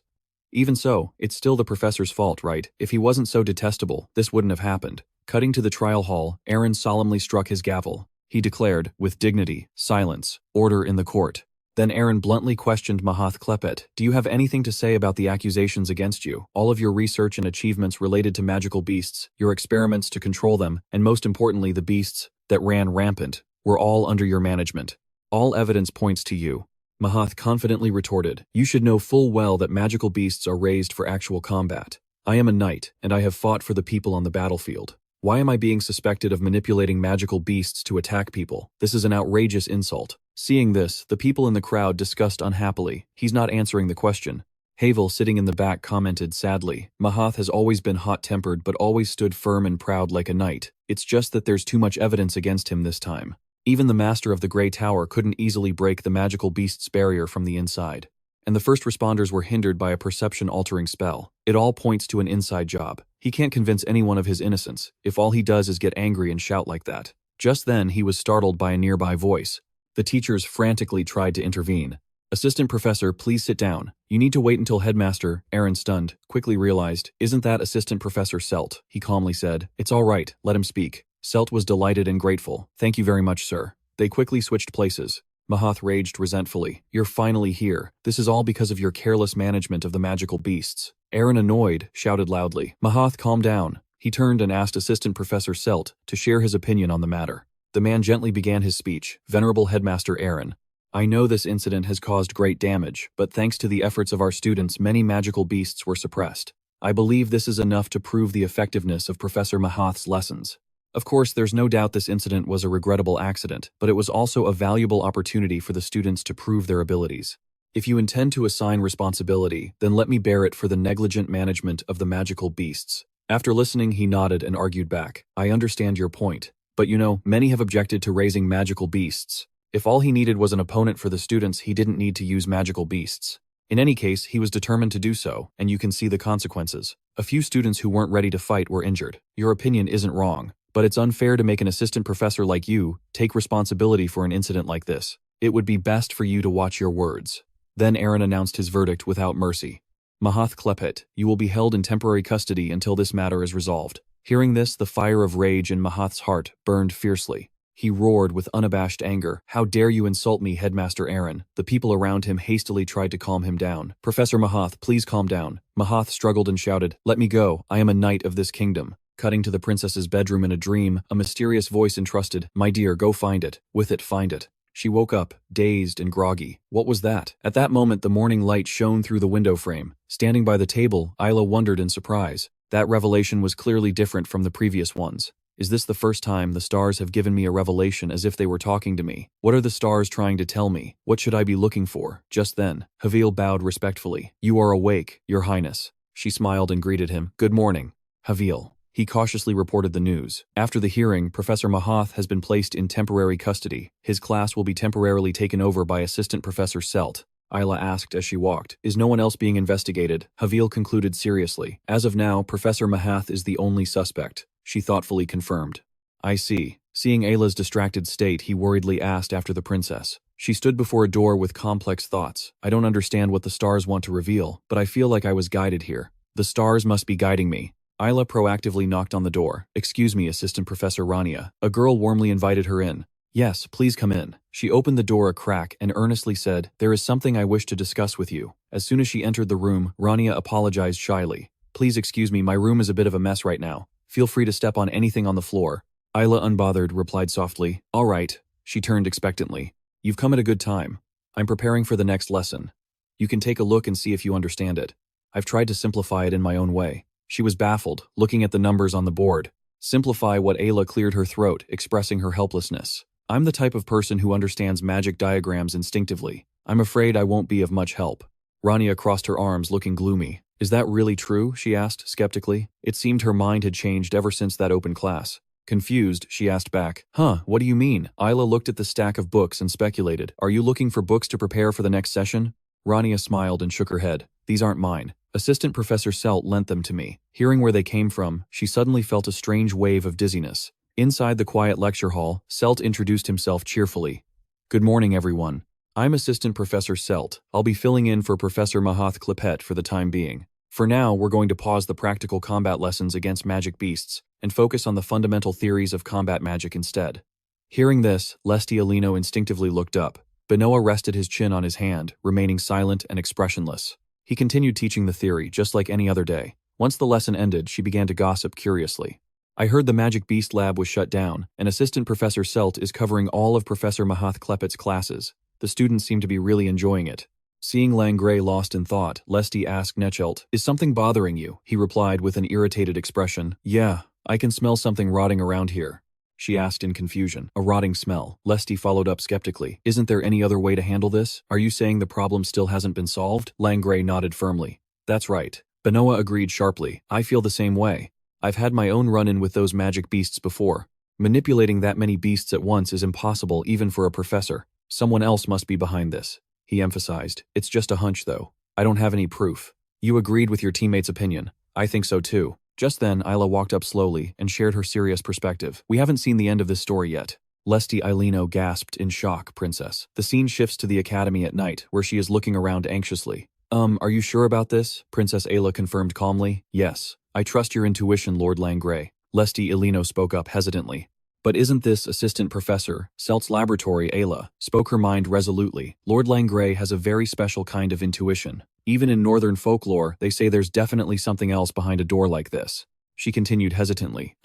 Even so, it's still the professor's fault, right? If he wasn't so detestable, this wouldn't have happened. Cutting to the trial hall, Aaron solemnly struck his gavel. He declared, with dignity, silence, order in the court. Then Aaron bluntly questioned Mahath Klepet, do you have anything to say about the accusations against you? All of your research and achievements related to magical beasts, your experiments to control them, and most importantly the beasts that ran rampant, were all under your management. All evidence points to you. Mahath confidently retorted, you should know full well that magical beasts are raised for actual combat. I am a knight, and I have fought for the people on the battlefield. Why am I being suspected of manipulating magical beasts to attack people? This is an outrageous insult. Seeing this, the people in the crowd discussed unhappily. He's not answering the question. Havel, sitting in the back, commented sadly, Mahath has always been hot-tempered but always stood firm and proud like a knight. It's just that there's too much evidence against him this time. Even the master of the Grey Tower couldn't easily break the magical beast's barrier from the inside. And the first responders were hindered by a perception-altering spell. It all points to an inside job. He can't convince anyone of his innocence, if all he does is get angry and shout like that. Just then, he was startled by a nearby voice. The teachers frantically tried to intervene. Assistant Professor, please sit down. You need to wait until Headmaster, Aaron stunned, quickly realized, isn't that Assistant Professor Selt? He calmly said, it's all right, let him speak. Selt was delighted and grateful. Thank you very much, sir. They quickly switched places. Mahath raged resentfully. You're finally here. This is all because of your careless management of the magical beasts. Aaron, annoyed, shouted loudly. Mahath, calm down. He turned and asked Assistant Professor Selt to share his opinion on the matter. The man gently began his speech. Venerable Headmaster Aaron, I know this incident has caused great damage, but thanks to the efforts of our students, many magical beasts were suppressed. I believe this is enough to prove the effectiveness of Professor Mahath's lessons. Of course, there's no doubt this incident was a regrettable accident, but it was also a valuable opportunity for the students to prove their abilities. If you intend to assign responsibility, then let me bear it for the negligent management of the magical beasts. After listening, he nodded and argued back. I understand your point. But you know, many have objected to raising magical beasts. If all he needed was an opponent for the students, he didn't need to use magical beasts. In any case, he was determined to do so, and you can see the consequences. A few students who weren't ready to fight were injured. Your opinion isn't wrong, but it's unfair to make an assistant professor like you take responsibility for an incident like this. It would be best for you to watch your words. Then Aaron announced his verdict without mercy. Mahath Klepet, you will be held in temporary custody until this matter is resolved. Hearing this, the fire of rage in Mahath's heart burned fiercely. He roared with unabashed anger. How dare you insult me, Headmaster Aaron? The people around him hastily tried to calm him down. Professor Mahath, please calm down. Mahath struggled and shouted, let me go. I am a knight of this kingdom. Cutting to the princess's bedroom in a dream, a mysterious voice entrusted, my dear, go find it. With it, find it. She woke up, dazed and groggy. What was that? At that moment, the morning light shone through the window frame. Standing by the table, Isla wondered in surprise. That revelation was clearly different from the previous ones. Is this the first time the stars have given me a revelation as if they were talking to me? What are the stars trying to tell me? What should I be looking for? Just then, Havil bowed respectfully. You are awake, Your Highness. She smiled and greeted him. Good morning, Havil. He cautiously reported the news. After the hearing, Professor Mahath has been placed in temporary custody. His class will be temporarily taken over by Assistant Professor Selt. Isla asked as she walked. Is no one else being investigated? Havil concluded seriously. As of now, Professor Mahath is the only suspect. She thoughtfully confirmed. I see. Seeing Ayla's distracted state, he worriedly asked after the princess. She stood before a door with complex thoughts. I don't understand what the stars want to reveal, but I feel like I was guided here. The stars must be guiding me. Isla proactively knocked on the door. Excuse me, Assistant Professor Rania. A girl warmly invited her in. Yes, please come in. She opened the door a crack and earnestly said, There is something I wish to discuss with you. As soon as she entered the room, Rania apologized shyly. Please excuse me, my room is a bit of a mess right now. Feel free to step on anything on the floor. Isla, unbothered, replied softly. All right. She turned expectantly. You've come at a good time. I'm preparing for the next lesson. You can take a look and see if you understand it. I've tried to simplify it in my own way. She was baffled, looking at the numbers on the board. Simplify what Ayla cleared her throat, expressing her helplessness. I'm the type of person who understands magic diagrams instinctively. I'm afraid I won't be of much help. Rania crossed her arms, looking gloomy. Is that really true? She asked, skeptically. It seemed her mind had changed ever since that open class. Confused, she asked back. What do you mean? Isla looked at the stack of books and speculated. Are you looking for books to prepare for the next session? Rania smiled and shook her head. These aren't mine. Assistant Professor Selt lent them to me. Hearing where they came from, she suddenly felt a strange wave of dizziness. Inside the quiet lecture hall, Selt introduced himself cheerfully. Good morning, everyone. I'm Assistant Professor Selt. I'll be filling in for Professor Mahath Klipet for the time being. For now, we're going to pause the practical combat lessons against magic beasts and focus on the fundamental theories of combat magic instead. Hearing this, Lesti Alino instinctively looked up. Benoa rested his chin on his hand, remaining silent and expressionless. He continued teaching the theory, just like any other day. Once the lesson ended, she began to gossip curiously. I heard the Magic Beast Lab was shut down, and Assistant Professor Selt is covering all of Professor Mahath Klepet's classes. The students seem to be really enjoying it. Seeing Langray lost in thought, Lesti asked Nechelt, Is something bothering you? He replied with an irritated expression. Yeah, I can smell something rotting around here. She asked in confusion. A rotting smell. Lesti followed up skeptically. Isn't there any other way to handle this? Are you saying the problem still hasn't been solved? Langray nodded firmly. That's right. Benoa agreed sharply. I feel the same way. I've had my own run-in with those magic beasts before. Manipulating that many beasts at once is impossible even for a professor. Someone else must be behind this. He emphasized. It's just a hunch, though. I don't have any proof. You agreed with your teammate's opinion. I think so too. Just then, Isla walked up slowly and shared her serious perspective. We haven't seen the end of this story yet. Lesti Ailino gasped in shock, Princess. The scene shifts to the academy at night, where she is looking around anxiously. Are you sure about this? Princess Ayla confirmed calmly. Yes. I trust your intuition, Lord Langray. Lesti Ailino spoke up hesitantly. But isn't this Assistant Professor Selt's laboratory? Ayla spoke her mind resolutely. Lord Langray has a very special kind of intuition. Even in northern folklore, they say there's definitely something else behind a door like this. She continued hesitantly.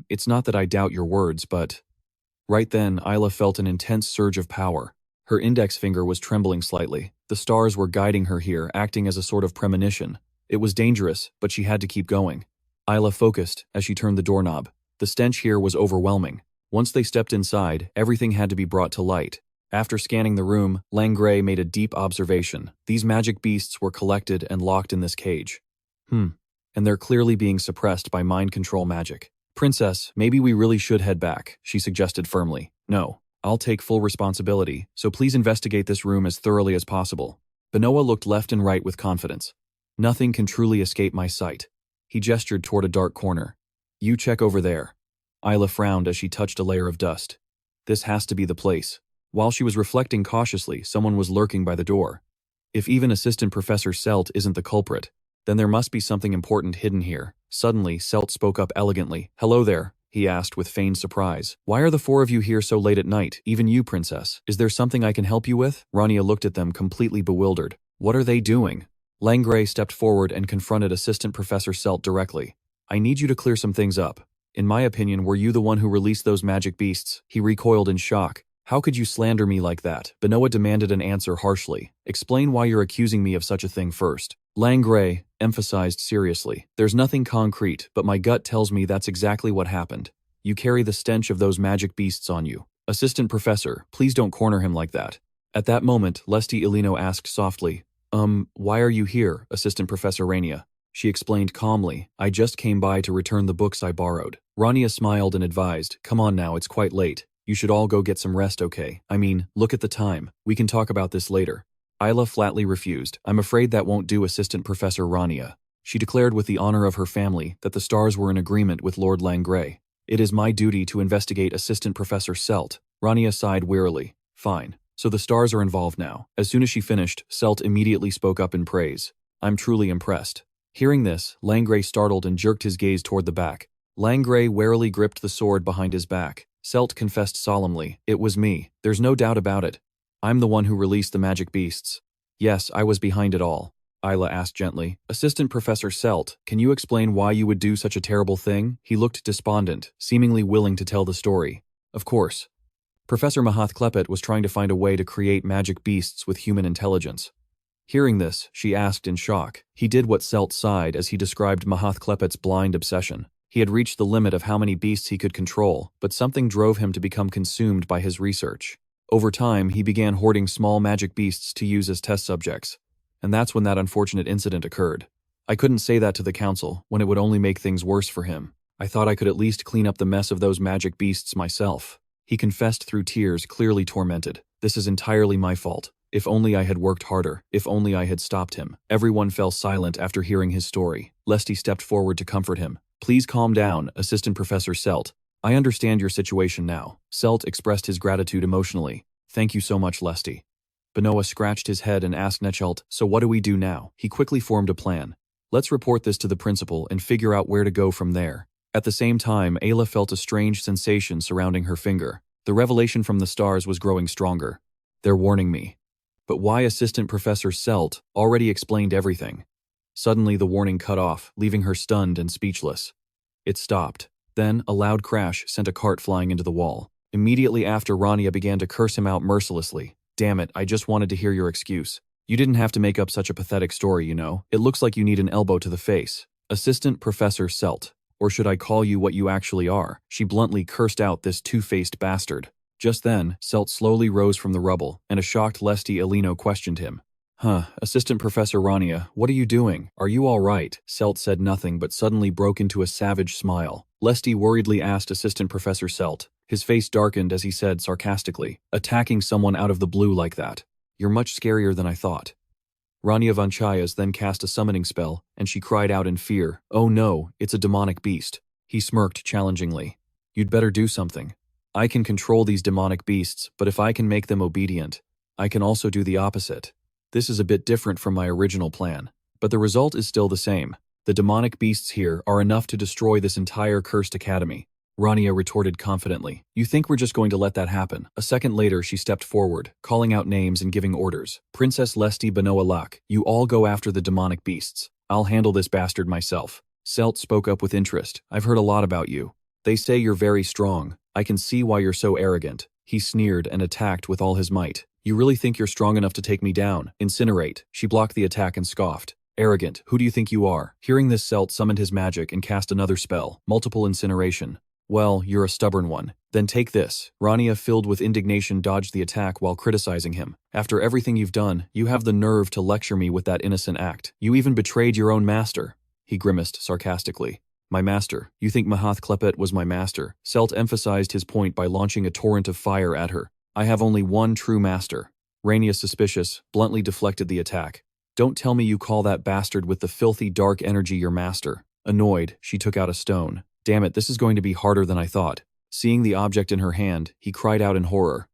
It's not that I doubt your words, but... Right then, Isla felt an intense surge of power. Her index finger was trembling slightly. The stars were guiding her here, acting as a sort of premonition. It was dangerous, but she had to keep going. Isla focused as she turned the doorknob. The stench here was overwhelming. Once they stepped inside, everything had to be brought to light. After scanning the room, Langray made a deep observation. These magic beasts were collected and locked in this cage. And they're clearly being suppressed by mind control magic. Princess, maybe we really should head back, she suggested firmly. No, I'll take full responsibility, so please investigate this room as thoroughly as possible. Benoa looked left and right with confidence. Nothing can truly escape my sight. He gestured toward a dark corner. You check over there. Isla frowned as she touched a layer of dust. This has to be the place. While she was reflecting cautiously, someone was lurking by the door. If even Assistant Professor Selt isn't the culprit, then there must be something important hidden here. Suddenly, Selt spoke up elegantly. Hello there, he asked with feigned surprise. Why are the four of you here so late at night, even you, Princess? Is there something I can help you with? Rania looked at them completely bewildered. What are they doing? Langray stepped forward and confronted Assistant Professor Selt directly. I need you to clear some things up. In my opinion, were you the one who released those magic beasts? He recoiled in shock. How could you slander me like that? Benoa demanded an answer harshly. Explain why you're accusing me of such a thing first. Langray emphasized seriously. There's nothing concrete, but my gut tells me that's exactly what happened. You carry the stench of those magic beasts on you. Assistant Professor, please don't corner him like that. At that moment, Lesti Ilino asked softly, why are you here, Assistant Professor Rania? She explained calmly, I just came by to return the books I borrowed. Rania smiled and advised, come on now, it's quite late. You should all go get some rest, okay? I mean, look at the time. We can talk about this later. Isla flatly refused. I'm afraid that won't do, Assistant Professor Rania. She declared with the honor of her family that the stars were in agreement with Lord Langray. It is my duty to investigate Assistant Professor Selt. Rania sighed wearily. Fine. So the stars are involved now. As soon as she finished, Selt immediately spoke up in praise. I'm truly impressed. Hearing this, Langray startled and jerked his gaze toward the back. Langray warily gripped the sword behind his back. Selt confessed solemnly, it was me. There's no doubt about it. I'm the one who released the magic beasts. Yes, I was behind it all. Isla asked gently. Assistant Professor Selt, can you explain why you would do such a terrible thing? He looked despondent, seemingly willing to tell the story. Of course. Professor Mahathklepet was trying to find a way to create magic beasts with human intelligence. Hearing this, she asked in shock. He did what Selt sighed as he described Mahathklepet's blind obsession. He had reached the limit of how many beasts he could control, but something drove him to become consumed by his research. Over time, he began hoarding small magic beasts to use as test subjects. And that's when that unfortunate incident occurred. I couldn't say that to the council, when it would only make things worse for him. I thought I could at least clean up the mess of those magic beasts myself. He confessed through tears, clearly tormented. This is entirely my fault. If only I had worked harder. If only I had stopped him. Everyone fell silent after hearing his story. Lesti stepped forward to comfort him. Please calm down, Assistant Professor Selt. I understand your situation now. Selt expressed his gratitude emotionally. Thank you so much, Lesti. Benoa scratched his head and asked Nechelt, so what do we do now? He quickly formed a plan. Let's report this to the principal and figure out where to go from there. At the same time, Ayla felt a strange sensation surrounding her finger. The revelation from the stars was growing stronger. They're warning me. But why Assistant Professor Selt already explained everything? Suddenly the warning cut off, leaving her stunned and speechless. It stopped. Then, a loud crash sent a cart flying into the wall. Immediately after, Rania began to curse him out mercilessly. Damn it, I just wanted to hear your excuse. You didn't have to make up such a pathetic story, you know. It looks like you need an elbow to the face. Assistant Professor Selt. Or should I call you what you actually are? She bluntly cursed out this two-faced bastard. Just then, Selt slowly rose from the rubble, and a shocked Lesti Ilino questioned him. Assistant Professor Rania, what are you doing? Are you all right? Selt said nothing but suddenly broke into a savage smile. Lesti worriedly asked Assistant Professor Selt. His face darkened as he said sarcastically, attacking someone out of the blue like that. You're much scarier than I thought. Rania Vanchaias then cast a summoning spell, and she cried out in fear, oh no, it's a demonic beast. He smirked challengingly. You'd better do something. I can control these demonic beasts, but if I can make them obedient, I can also do the opposite. This is a bit different from my original plan, but the result is still the same. The demonic beasts here are enough to destroy this entire cursed academy. Rania retorted confidently. You think we're just going to let that happen? A second later, she stepped forward, calling out names and giving orders. Princess Lesti Benoa Lak, you all go after the demonic beasts. I'll handle this bastard myself. Selt spoke up with interest. I've heard a lot about you. They say you're very strong. I can see why you're so arrogant. He sneered and attacked with all his might. You really think you're strong enough to take me down? Incinerate. She blocked the attack and scoffed. Arrogant, who do you think you are? Hearing this, Selt summoned his magic and cast another spell, multiple incineration. Well, you're a stubborn one. Then take this. Rania, filled with indignation, dodged the attack while criticizing him. After everything you've done, you have the nerve to lecture me with that innocent act. You even betrayed your own master. He grimaced sarcastically. My master. You think Mahathklepet was my master? Selt emphasized his point by launching a torrent of fire at her. I have only one true master. Rania, suspicious, bluntly deflected the attack. Don't tell me you call that bastard with the filthy dark energy your master. Annoyed, she took out a stone. Damn it, this is going to be harder than I thought. Seeing the object in her hand, he cried out in horror.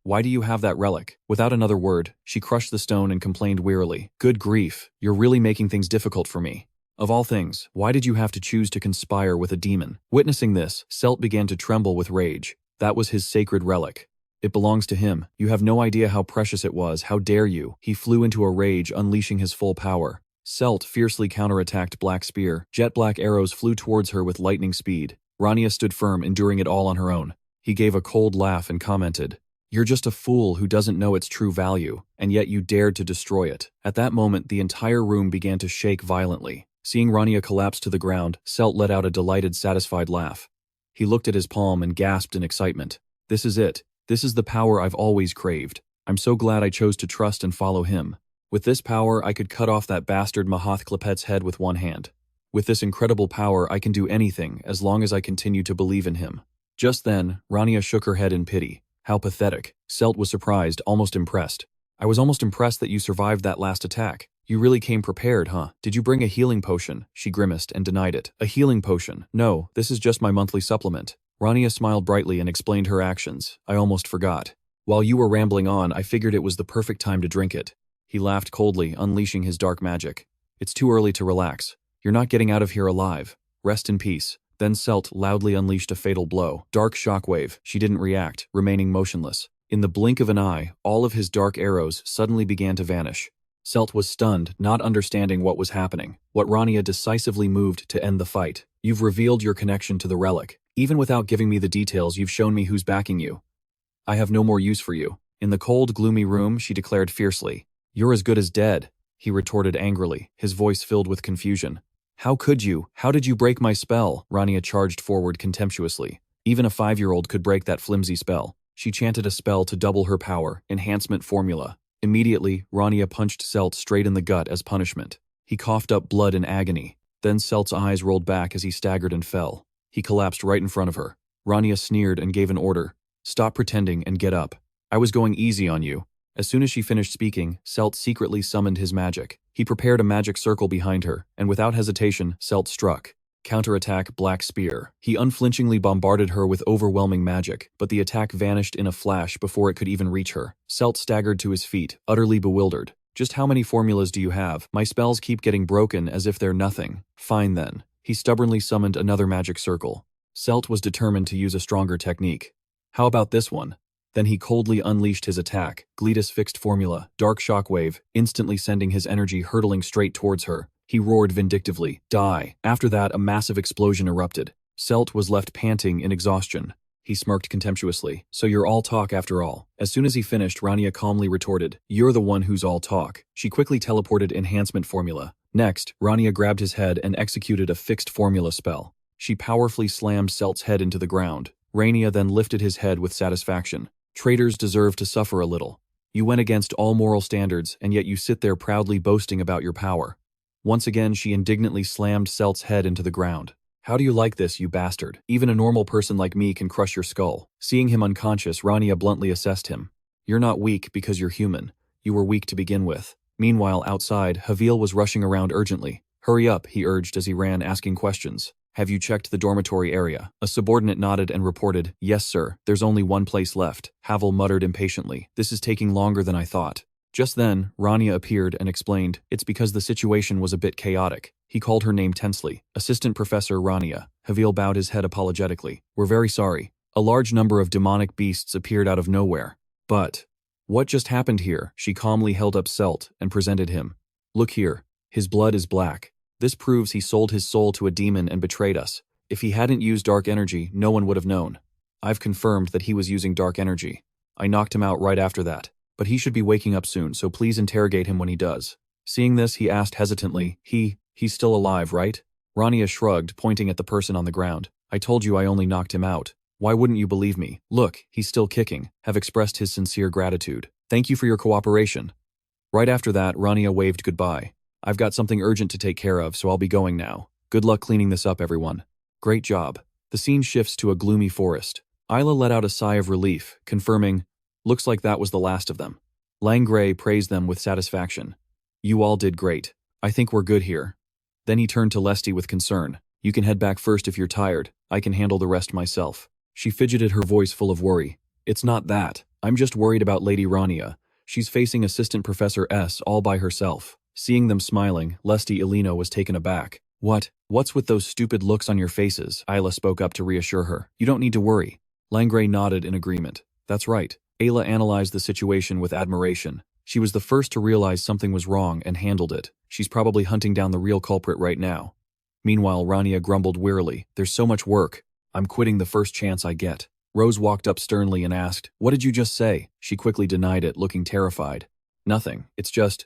Why do you have that relic? Without another word, she crushed the stone and complained wearily. Good grief, you're really making things difficult for me. Of all things, why did you have to choose to conspire with a demon? Witnessing this, Selt began to tremble with rage. That was his sacred relic. It belongs to him. You have no idea how precious it was. How dare you? He flew into a rage, unleashing his full power. Selt fiercely counterattacked Black Spear. Jet black arrows flew towards her with lightning speed. Rania stood firm, enduring it all on her own. He gave a cold laugh and commented, You're just a fool who doesn't know its true value, and yet you dared to destroy it. At that moment, the entire room began to shake violently. Seeing Rania collapse to the ground, Selt let out a delighted, satisfied laugh. He looked at his palm and gasped in excitement. This is it. This is the power I've always craved. I'm so glad I chose to trust and follow him. With this power, I could cut off that bastard Mahath Klepet's head with one hand. With this incredible power, I can do anything as long as I continue to believe in him. Just then, Rania shook her head in pity. How pathetic. Selt was surprised, almost impressed. I was almost impressed that you survived that last attack. You really came prepared, huh? Did you bring a healing potion? She grimaced and denied it. A healing potion? No, this is just my monthly supplement. Rania smiled brightly and explained her actions. I almost forgot. While you were rambling on, I figured it was the perfect time to drink it. He laughed coldly, unleashing his dark magic. It's too early to relax. You're not getting out of here alive. Rest in peace. Then Selt loudly unleashed a fatal blow. Dark shockwave. She didn't react, remaining motionless. In the blink of an eye, all of his dark arrows suddenly began to vanish. Selt was stunned, not understanding what was happening. What Rania decisively moved to end the fight. You've revealed your connection to the relic. Even without giving me the details, you've shown me who's backing you. I have no more use for you. In the cold, gloomy room, she declared fiercely. You're as good as dead, he retorted angrily, his voice filled with confusion. How could you? How did you break my spell? Rania charged forward contemptuously. Even a 5-year-old could break that flimsy spell. She chanted a spell to double her power, enhancement formula. Immediately, Rania punched Selt straight in the gut as punishment. He coughed up blood in agony. Then Selt's eyes rolled back as he staggered and fell. He collapsed right in front of her. Rania sneered and gave an order. Stop pretending and get up. I was going easy on you. As soon as she finished speaking, Selt secretly summoned his magic. He prepared a magic circle behind her, and without hesitation, Selt struck. Counterattack Black Spear. He unflinchingly bombarded her with overwhelming magic, but the attack vanished in a flash before it could even reach her. Selt staggered to his feet, utterly bewildered. Just how many formulas do you have? My spells keep getting broken as if they're nothing. Fine then. He stubbornly summoned another magic circle. Selt was determined to use a stronger technique. How about this one? Then he coldly unleashed his attack, Gletus Fixed Formula, Dark Shockwave, instantly sending his energy hurtling straight towards her. He roared vindictively, die. After that, a massive explosion erupted. Selt was left panting in exhaustion. He smirked contemptuously. So you're all talk after all. As soon as he finished, Rania calmly retorted, you're the one who's all talk. She quickly teleported Enhancement Formula. Next, Rania grabbed his head and executed a Fixed Formula spell. She powerfully slammed Selt's head into the ground. Rania then lifted his head with satisfaction. Traitors deserve to suffer a little. You went against all moral standards, and yet you sit there proudly boasting about your power. Once again, she indignantly slammed Selt's head into the ground. How do you like this, you bastard? Even a normal person like me can crush your skull. Seeing him unconscious, Rania bluntly assessed him. You're not weak because you're human. You were weak to begin with. Meanwhile, outside, Havil was rushing around urgently. Hurry up, he urged as he ran, asking questions. Have you checked the dormitory area? A subordinate nodded and reported, yes sir, there's only one place left. Havil muttered impatiently, this is taking longer than I thought. Just then, Rania appeared and explained, it's because the situation was a bit chaotic. He called her name tensely, Assistant Professor Rania. Havil bowed his head apologetically. We're very sorry. A large number of demonic beasts appeared out of nowhere. But what just happened here? She calmly held up Selt and presented him. Look here, his blood is black. This proves he sold his soul to a demon and betrayed us. If he hadn't used dark energy, no one would have known. I've confirmed that he was using dark energy. I knocked him out right after that. But he should be waking up soon, so please interrogate him when he does. Seeing this, he asked hesitantly, he's still alive, right? Rania shrugged, pointing at the person on the ground. I told you I only knocked him out. Why wouldn't you believe me? Look, he's still kicking. Have expressed his sincere gratitude. Thank you for your cooperation. Right after that, Rania waved goodbye. I've got something urgent to take care of, so I'll be going now. Good luck cleaning this up, everyone. Great job. The scene shifts to a gloomy forest. Isla let out a sigh of relief, confirming, looks like that was the last of them. Langray praised them with satisfaction. You all did great. I think we're good here. Then he turned to Lesty with concern. You can head back first if you're tired. I can handle the rest myself. She fidgeted, her voice full of worry. It's not that. I'm just worried about Lady Rania. She's facing Assistant Professor S all by herself. Seeing them smiling, Lesty Elino was taken aback. What's with those stupid looks on your faces? Isla spoke up to reassure her. You don't need to worry. Langray nodded in agreement. That's right. Ayla analyzed the situation with admiration. She was the first to realize something was wrong and handled it. She's probably hunting down the real culprit right now. Meanwhile, Rania grumbled wearily. There's so much work. I'm quitting the first chance I get. Rose walked up sternly and asked, "What did you just say?" She quickly denied it, looking terrified. "Nothing. It's just,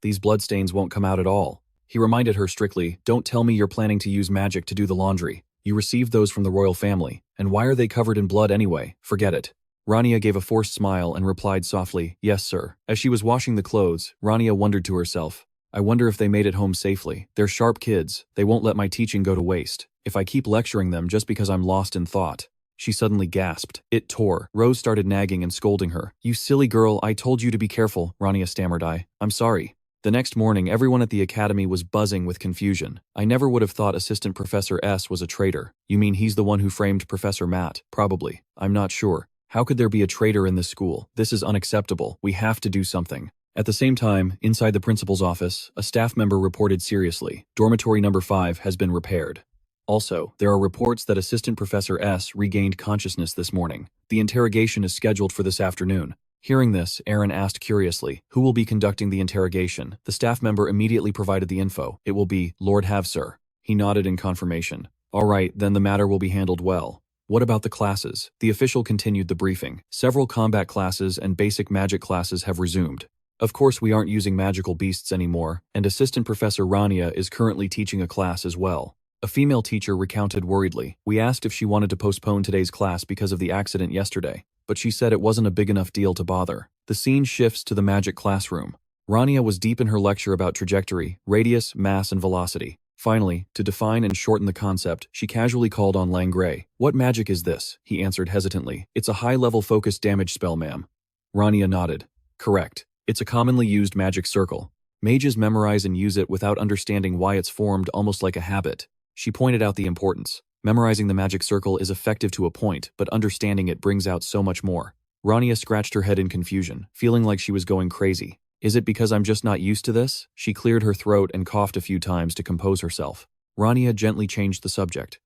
these bloodstains won't come out at all." He reminded her strictly, "Don't tell me you're planning to use magic to do the laundry. You received those from the royal family, and why are they covered in blood anyway? Forget it." Rania gave a forced smile and replied softly, "Yes, sir." As she was washing the clothes, Rania wondered to herself, "I wonder if they made it home safely. They're sharp kids. They won't let my teaching go to waste. If I keep lecturing them just because I'm lost in thought." She suddenly gasped. It tore. Rose started nagging and scolding her. "You silly girl, I told you to be careful," Rania stammered. I'm sorry." The next morning, everyone at the academy was buzzing with confusion. "I never would have thought Assistant Professor S was a traitor." "You mean he's the one who framed Professor Matt?" "Probably. I'm not sure. How could there be a traitor in this school? This is unacceptable. We have to do something." At the same time, inside the principal's office, a staff member reported seriously, "Dormitory number 5 has been repaired." Also, there are reports that Assistant Professor S regained consciousness this morning. The interrogation is scheduled for this afternoon. Hearing this, Aaron asked curiously, "Who will be conducting the interrogation?" The staff member immediately provided the info. "It will be Lord Have, sir." He nodded in confirmation. "All right, then the matter will be handled well." "What about the classes?" The official continued the briefing. "Several combat classes and basic magic classes have resumed. Of course, we aren't using magical beasts anymore, and Assistant Professor Rania is currently teaching a class as well." A female teacher recounted worriedly, "We asked if she wanted to postpone today's class because of the accident yesterday, but she said it wasn't a big enough deal to bother." The scene shifts to the magic classroom. Rania was deep in her lecture about trajectory, radius, mass, and velocity. Finally, to define and shorten the concept, she casually called on Langray. "What magic is this?" He answered hesitantly. "It's a high-level focused damage spell, ma'am." Rania nodded. "Correct. It's a commonly used magic circle. Mages memorize and use it without understanding why it's formed, almost like a habit." She pointed out the importance. Memorizing the magic circle is effective to a point, but understanding it brings out so much more. Rania scratched her head in confusion, feeling like she was going crazy. "Is it because I'm just not used to this?" She cleared her throat and coughed a few times to compose herself. Rania gently changed the subject.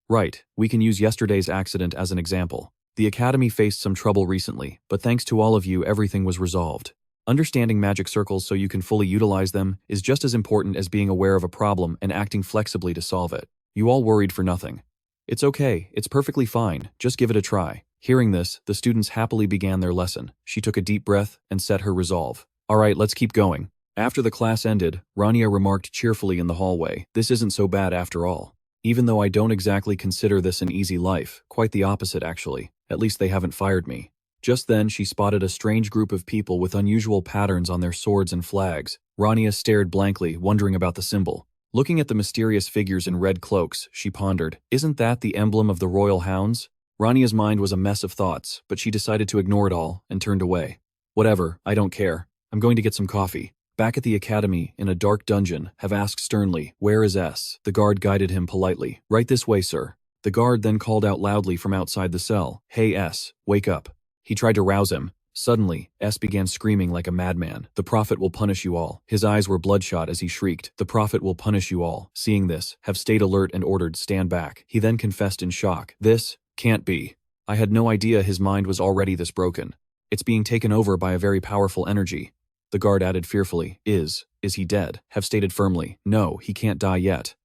"Right, we can use yesterday's accident as an example. The Academy faced some trouble recently, but thanks to all of you, everything was resolved. Understanding magic circles so you can fully utilize them is just as important as being aware of a problem and acting flexibly to solve it. You all worried for nothing. It's okay, it's perfectly fine, just give it a try." Hearing this, the students happily began their lesson. She took a deep breath and set her resolve. "All right, let's keep going." After the class ended, Rania remarked cheerfully in the hallway, "This isn't so bad after all. Even though I don't exactly consider this an easy life, quite the opposite actually. At least they haven't fired me." Just then, she spotted a strange group of people with unusual patterns on their swords and flags. Rania stared blankly, wondering about the symbol. Looking at the mysterious figures in red cloaks, she pondered, "Isn't that the emblem of the royal hounds?" Rania's mind was a mess of thoughts, but she decided to ignore it all and turned away. "Whatever, I don't care. I'm going to get some coffee." Back at the academy, in a dark dungeon, Have asked sternly, "Where is S?" The guard guided him politely. "Right this way, sir." The guard then called out loudly from outside the cell, "Hey S, wake up." He tried to rouse him. Suddenly, S began screaming like a madman. "The Prophet will punish you all." His eyes were bloodshot as he shrieked, "The Prophet will punish you all." Seeing this, Have stayed alert and ordered, "Stand back." He then confessed in shock, "This can't be. I had no idea his mind was already this broken. It's being taken over by a very powerful energy." The guard added fearfully, Is he dead?" Have stated firmly, "No, he can't die yet."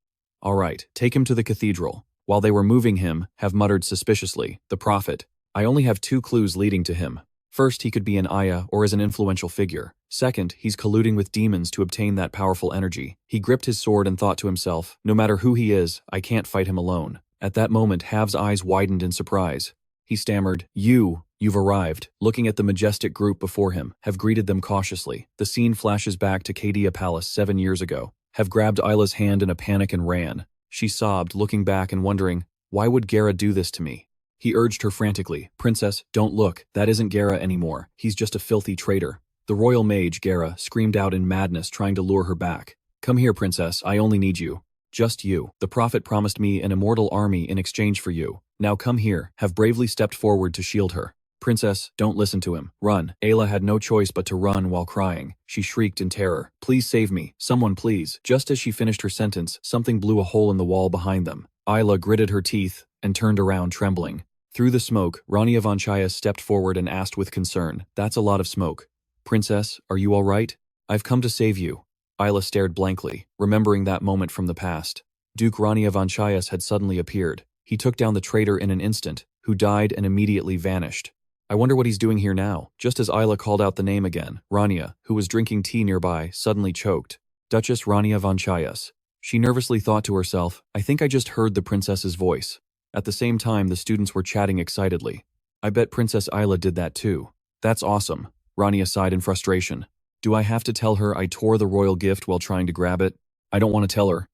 "All right, take him to the cathedral." While they were moving him, Have muttered suspiciously, "The Prophet. I only have 2 clues leading to him. First, he could be an Aya or as an influential figure. Second, he's colluding with demons to obtain that powerful energy." He gripped his sword and thought to himself, "No matter who he is, I can't fight him alone." At that moment, Have's eyes widened in surprise. He stammered, You've arrived." Looking at the majestic group before him, Have greeted them cautiously. The scene flashes back to Kadia Palace 7 years ago. Have grabbed Isla's hand in a panic and ran. She sobbed, looking back and wondering, "Why would Gera do this to me?" He urged her frantically, "Princess, don't look. That isn't Gera anymore. He's just a filthy traitor." The royal mage, Gera, screamed out in madness, trying to lure her back. "Come here, princess. I only need you. Just you. The Prophet promised me an immortal army in exchange for you. Now come here." Have bravely stepped forward to shield her. "Princess, don't listen to him. Run." Ayla had no choice but to run while crying. She shrieked in terror, "Please save me. Someone please." Just as she finished her sentence, something blew a hole in the wall behind them. Ayla gritted her teeth and turned around trembling. Through the smoke, Rania Vanchaias stepped forward and asked with concern, "That's a lot of smoke. Princess, are you all right? I've come to save you." Ayla stared blankly, remembering that moment from the past. Duke Rania Vanchaias had suddenly appeared. He took down the traitor in an instant. who died and immediately vanished. I wonder what he's doing here now. Just as Isla called out the name again, Rania, who was drinking tea nearby, suddenly choked. Duchess Rania Vanchaias. She nervously thought to herself, I think I just heard the princess's voice. At the same time, the students were chatting excitedly. I bet Princess Isla did that too. That's awesome. Rania sighed in frustration. Do I have to tell her I tore the royal gift while trying to grab it? I don't want to tell her.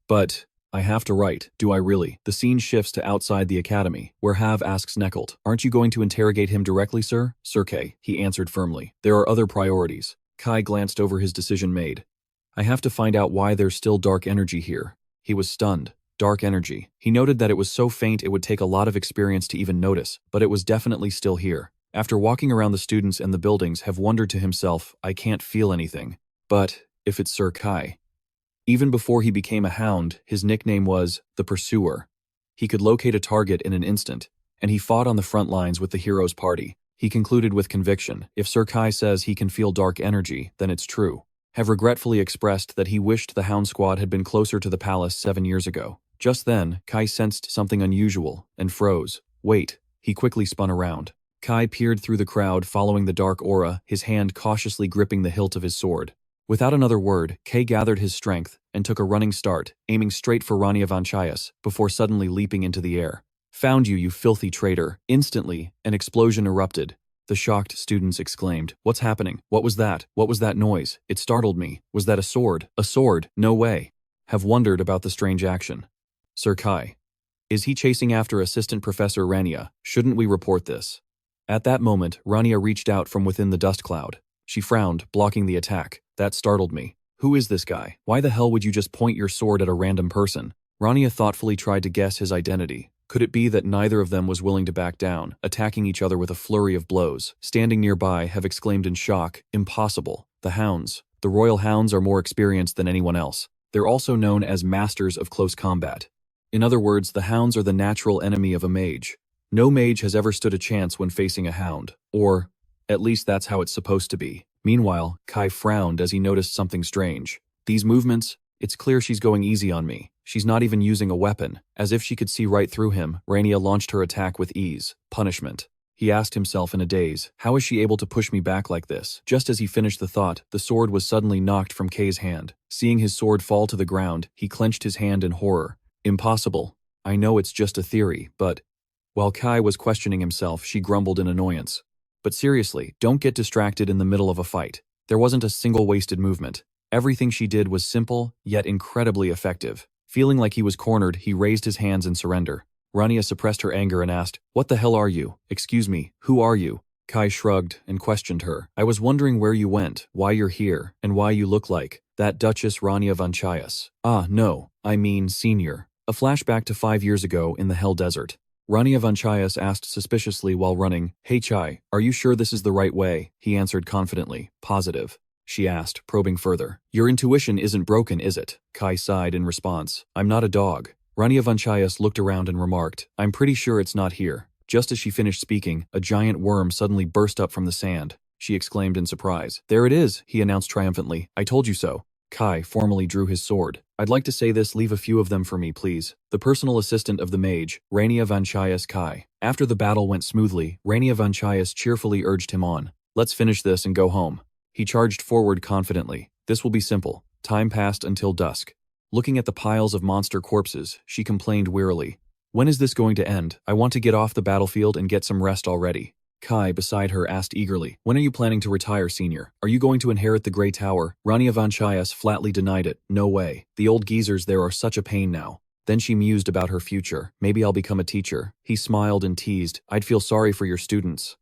But I have to write, do I really? The scene shifts to outside the academy, where Hav asks Neckelt, aren't you going to interrogate him directly, sir? Sir K, he answered firmly. There are other priorities. Kai glanced over his decision made. I have to find out why there's still dark energy here. He was stunned. Dark energy. He noted that it was so faint it would take a lot of experience to even notice, but it was definitely still here. After walking around the students and the buildings, Hav wondered to himself, I can't feel anything. But if it's Sir Kai. Even before he became a hound, his nickname was the Pursuer. He could locate a target in an instant, and he fought on the front lines with the hero's party. He concluded with conviction, if Sir Kai says he can feel dark energy, then it's true. Have regretfully expressed that he wished the hound squad had been closer to the palace 7 years ago. Just then, Kai sensed something unusual and froze. Wait, he quickly spun around. Kai peered through the crowd following the dark aura, his hand cautiously gripping the hilt of his sword. Without another word, Kay gathered his strength and took a running start, aiming straight for Rania Vanchaias, before suddenly leaping into the air. Found you, you filthy traitor! Instantly, an explosion erupted. The shocked students exclaimed, what's happening? What was that? What was that noise? It startled me. Was that a sword? A sword? No way. Have wondered about the strange action. Sir Kai. Is he chasing after Assistant Professor Rania? Shouldn't we report this? At that moment, Rania reached out from within the dust cloud. She frowned, blocking the attack. That startled me. Who is this guy? Why the hell would you just point your sword at a random person? Rania thoughtfully tried to guess his identity. Could it be that neither of them was willing to back down, attacking each other with a flurry of blows? Standing nearby, Have exclaimed in shock, impossible. The hounds. The royal hounds are more experienced than anyone else. They're also known as masters of close combat. In other words, the hounds are the natural enemy of a mage. No mage has ever stood a chance when facing a hound. Or, at least that's how it's supposed to be. Meanwhile, Kai frowned as he noticed something strange. These movements, it's clear she's going easy on me. She's not even using a weapon. As if she could see right through him, Rania launched her attack with ease. Punishment. He asked himself in a daze, how is she able to push me back like this? Just as he finished the thought, the sword was suddenly knocked from Kay's hand. Seeing his sword fall to the ground, he clenched his hand in horror. Impossible. I know it's just a theory, but... While Kai was questioning himself, she grumbled in annoyance. But seriously, don't get distracted in the middle of a fight. There wasn't a single wasted movement. Everything she did was simple, yet incredibly effective. Feeling like he was cornered, he raised his hands in surrender. Rania suppressed her anger and asked, what the hell are you? Excuse me, who are you? Kai shrugged and questioned her. I was wondering where you went, why you're here, and why you look like that Duchess Rania Vanchaias. Ah, no, I mean senior. A flashback to 5 years ago in the Hell Desert. Rania Vanchaias asked suspiciously while running, Hey Chai, are you sure this is the right way? He answered confidently, positive. She asked, probing further. Your intuition isn't broken, is it? Kai sighed in response. I'm not a dog. Rania Vanchaias looked around and remarked, I'm pretty sure it's not here. Just as she finished speaking, a giant worm suddenly burst up from the sand. She exclaimed in surprise. There it is, he announced triumphantly. I told you so. Kai formally drew his sword. I'd like to say this, leave a few of them for me, please. The personal assistant of the mage, Rania Vanchaias Kai. After the battle went smoothly, Rania Vanchaias cheerfully urged him on. Let's finish this and go home. He charged forward confidently. This will be simple. Time passed until dusk. Looking at the piles of monster corpses, she complained wearily. When is this going to end? I want to get off the battlefield and get some rest already. Kai, beside her, asked eagerly, when are you planning to retire, senior? Are you going to inherit the Grey Tower? Rania Vanchaias flatly denied it. No way. The old geezers there are such a pain now. Then she mused about her future. Maybe I'll become a teacher. He smiled and teased. I'd feel sorry for your students.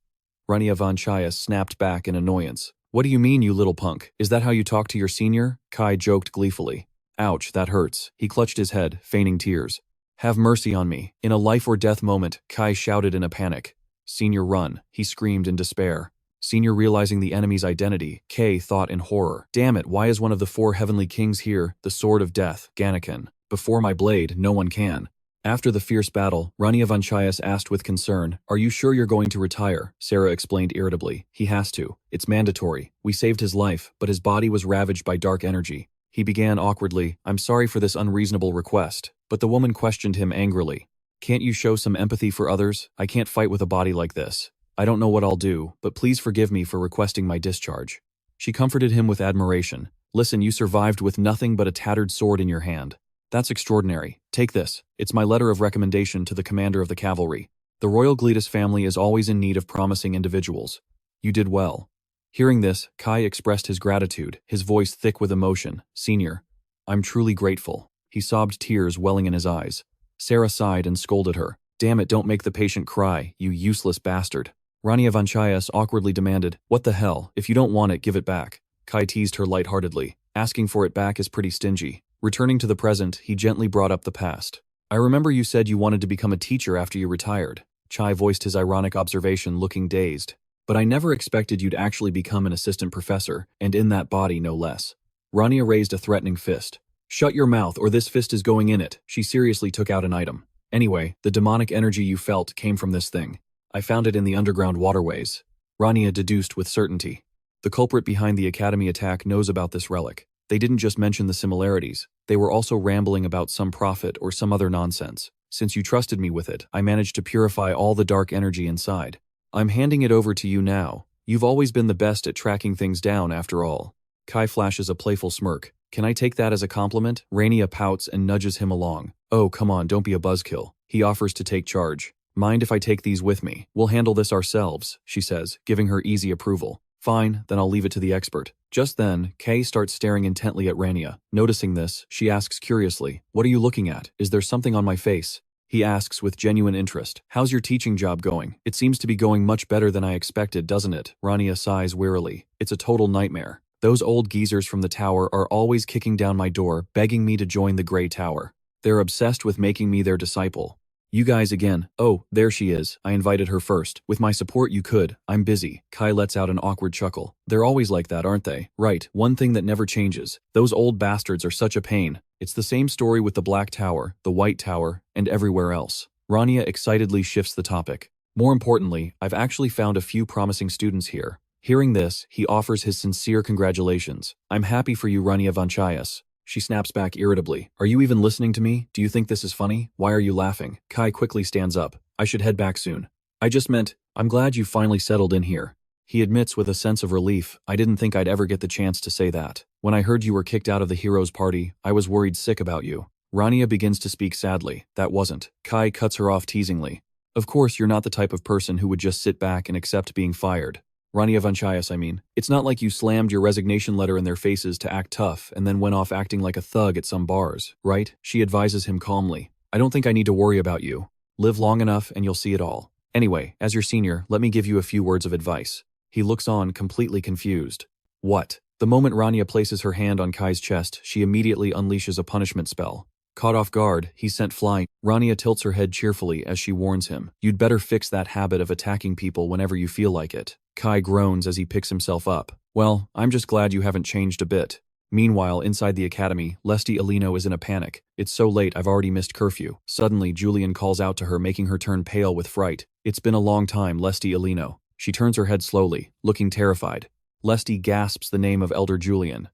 Rania Vanchaias snapped back in annoyance. What do you mean, you little punk? Is that how you talk to your senior? Kai joked gleefully. Ouch, that hurts. He clutched his head, feigning tears. Have mercy on me. In a life-or-death moment, Kai shouted in a panic. Senior, run, he screamed in despair. Senior, realizing the enemy's identity, Kay thought in horror. Damn it, why is one of the 4 heavenly kings here, the sword of death, Gannikin? Before my blade, no one can. After the fierce battle, Rania Vanchaias asked with concern, are you sure you're going to retire? Sarah explained irritably. He has to. It's mandatory. We saved his life, but his body was ravaged by dark energy. He began awkwardly, I'm sorry for this unreasonable request, but the woman questioned him angrily. Can't you show some empathy for others? I can't fight with a body like this. I don't know what I'll do, but please forgive me for requesting my discharge. She comforted him with admiration. Listen, you survived with nothing but a tattered sword in your hand. That's extraordinary. Take this. It's my letter of recommendation to the commander of the cavalry. The Royal Gletus family is always in need of promising individuals. You did well. Hearing this, Kai expressed his gratitude, his voice thick with emotion. Senior, I'm truly grateful. He sobbed, tears welling in his eyes. Sarah sighed and scolded her. Damn it, don't make the patient cry, you useless bastard. Rania Vanchaias awkwardly demanded, What the hell? If you don't want it, give it back. Kai teased her lightheartedly. Asking for it back is pretty stingy. Returning to the present, he gently brought up the past. I remember you said you wanted to become a teacher after you retired. Chai voiced his ironic observation, looking dazed. But I never expected you'd actually become an assistant professor, and in that body no less. Rania raised a threatening fist. Shut your mouth or this fist is going in it. She seriously took out an item. Anyway, the demonic energy you felt came from this thing. I found it in the underground waterways. Rania deduced with certainty. The culprit behind the Academy attack knows about this relic. They didn't just mention the similarities. They were also rambling about some prophet or some other nonsense. Since you trusted me with it, I managed to purify all the dark energy inside. I'm handing it over to you now. You've always been the best at tracking things down after all. Kai flashes a playful smirk. Can I take that as a compliment? Rania pouts and nudges him along. Oh, come on, don't be a buzzkill. He offers to take charge. Mind if I take these with me? We'll handle this ourselves, she says, giving her easy approval. Fine, then I'll leave it to the expert. Just then, Kay starts staring intently at Rania. Noticing this, she asks curiously, What are you looking at? Is there something on my face? He asks with genuine interest. How's your teaching job going? It seems to be going much better than I expected, doesn't it? Rania sighs wearily. It's a total nightmare. Those old geezers from the tower are always kicking down my door, begging me to join the Grey Tower. They're obsessed with making me their disciple. You guys again. Oh, there she is. I invited her first. With my support you could. I'm busy. Kai lets out an awkward chuckle. They're always like that, aren't they? Right, one thing that never changes. Those old bastards are such a pain. It's the same story with the Black Tower, the White Tower, and everywhere else. Rania excitedly shifts the topic. More importantly, I've actually found a few promising students here. Hearing this, he offers his sincere congratulations. I'm happy for you, Rania Vanchaias. She snaps back irritably. Are you even listening to me? Do you think this is funny? Why are you laughing? Kai quickly stands up. I should head back soon. I just meant, I'm glad you finally settled in here. He admits with a sense of relief, I didn't think I'd ever get the chance to say that. When I heard you were kicked out of the heroes' party, I was worried sick about you. Rania begins to speak sadly. That wasn't. Kai cuts her off teasingly. Of course, you're not the type of person who would just sit back and accept being fired. Rania Vanchaias, I mean. It's not like you slammed your resignation letter in their faces to act tough and then went off acting like a thug at some bars, right? She advises him calmly. I don't think I need to worry about you. Live long enough and you'll see it all. Anyway, as your senior, let me give you a few words of advice. He looks on, completely confused. What? The moment Rania places her hand on Kai's chest, she immediately unleashes a punishment spell. Caught off guard, he's sent flying. Rania tilts her head cheerfully as she warns him. You'd better fix that habit of attacking people whenever you feel like it. Kai groans as he picks himself up. Well, I'm just glad you haven't changed a bit. Meanwhile, inside the academy, Lesti Alino is in a panic. It's so late I've already missed curfew. Suddenly, Julian calls out to her, making her turn pale with fright. It's been a long time, Lesti Alino. She turns her head slowly, looking terrified. Lesti gasps the name of Elder Julian.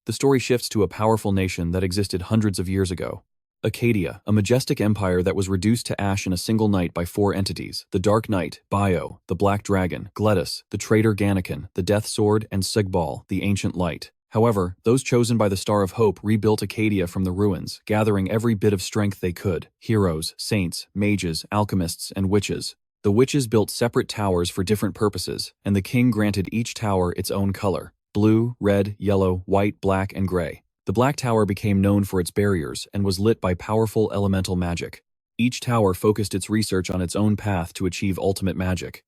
The story shifts to a powerful nation that existed hundreds of years ago. Acadia, a majestic empire that was reduced to ash in a single night by 4 entities: the Dark Knight, Bio, the Black Dragon, Gledis, the traitor Gannikin, the Death Sword, and Sigbal, the Ancient Light. However, those chosen by the Star of Hope rebuilt Acadia from the ruins, gathering every bit of strength they could: heroes, saints, mages, alchemists, and witches. The witches built separate towers for different purposes, and the king granted each tower its own color: blue, red, yellow, white, black, and gray. The Black Tower became known for its barriers and was lit by powerful elemental magic. Each tower focused its research on its own path to achieve ultimate magic.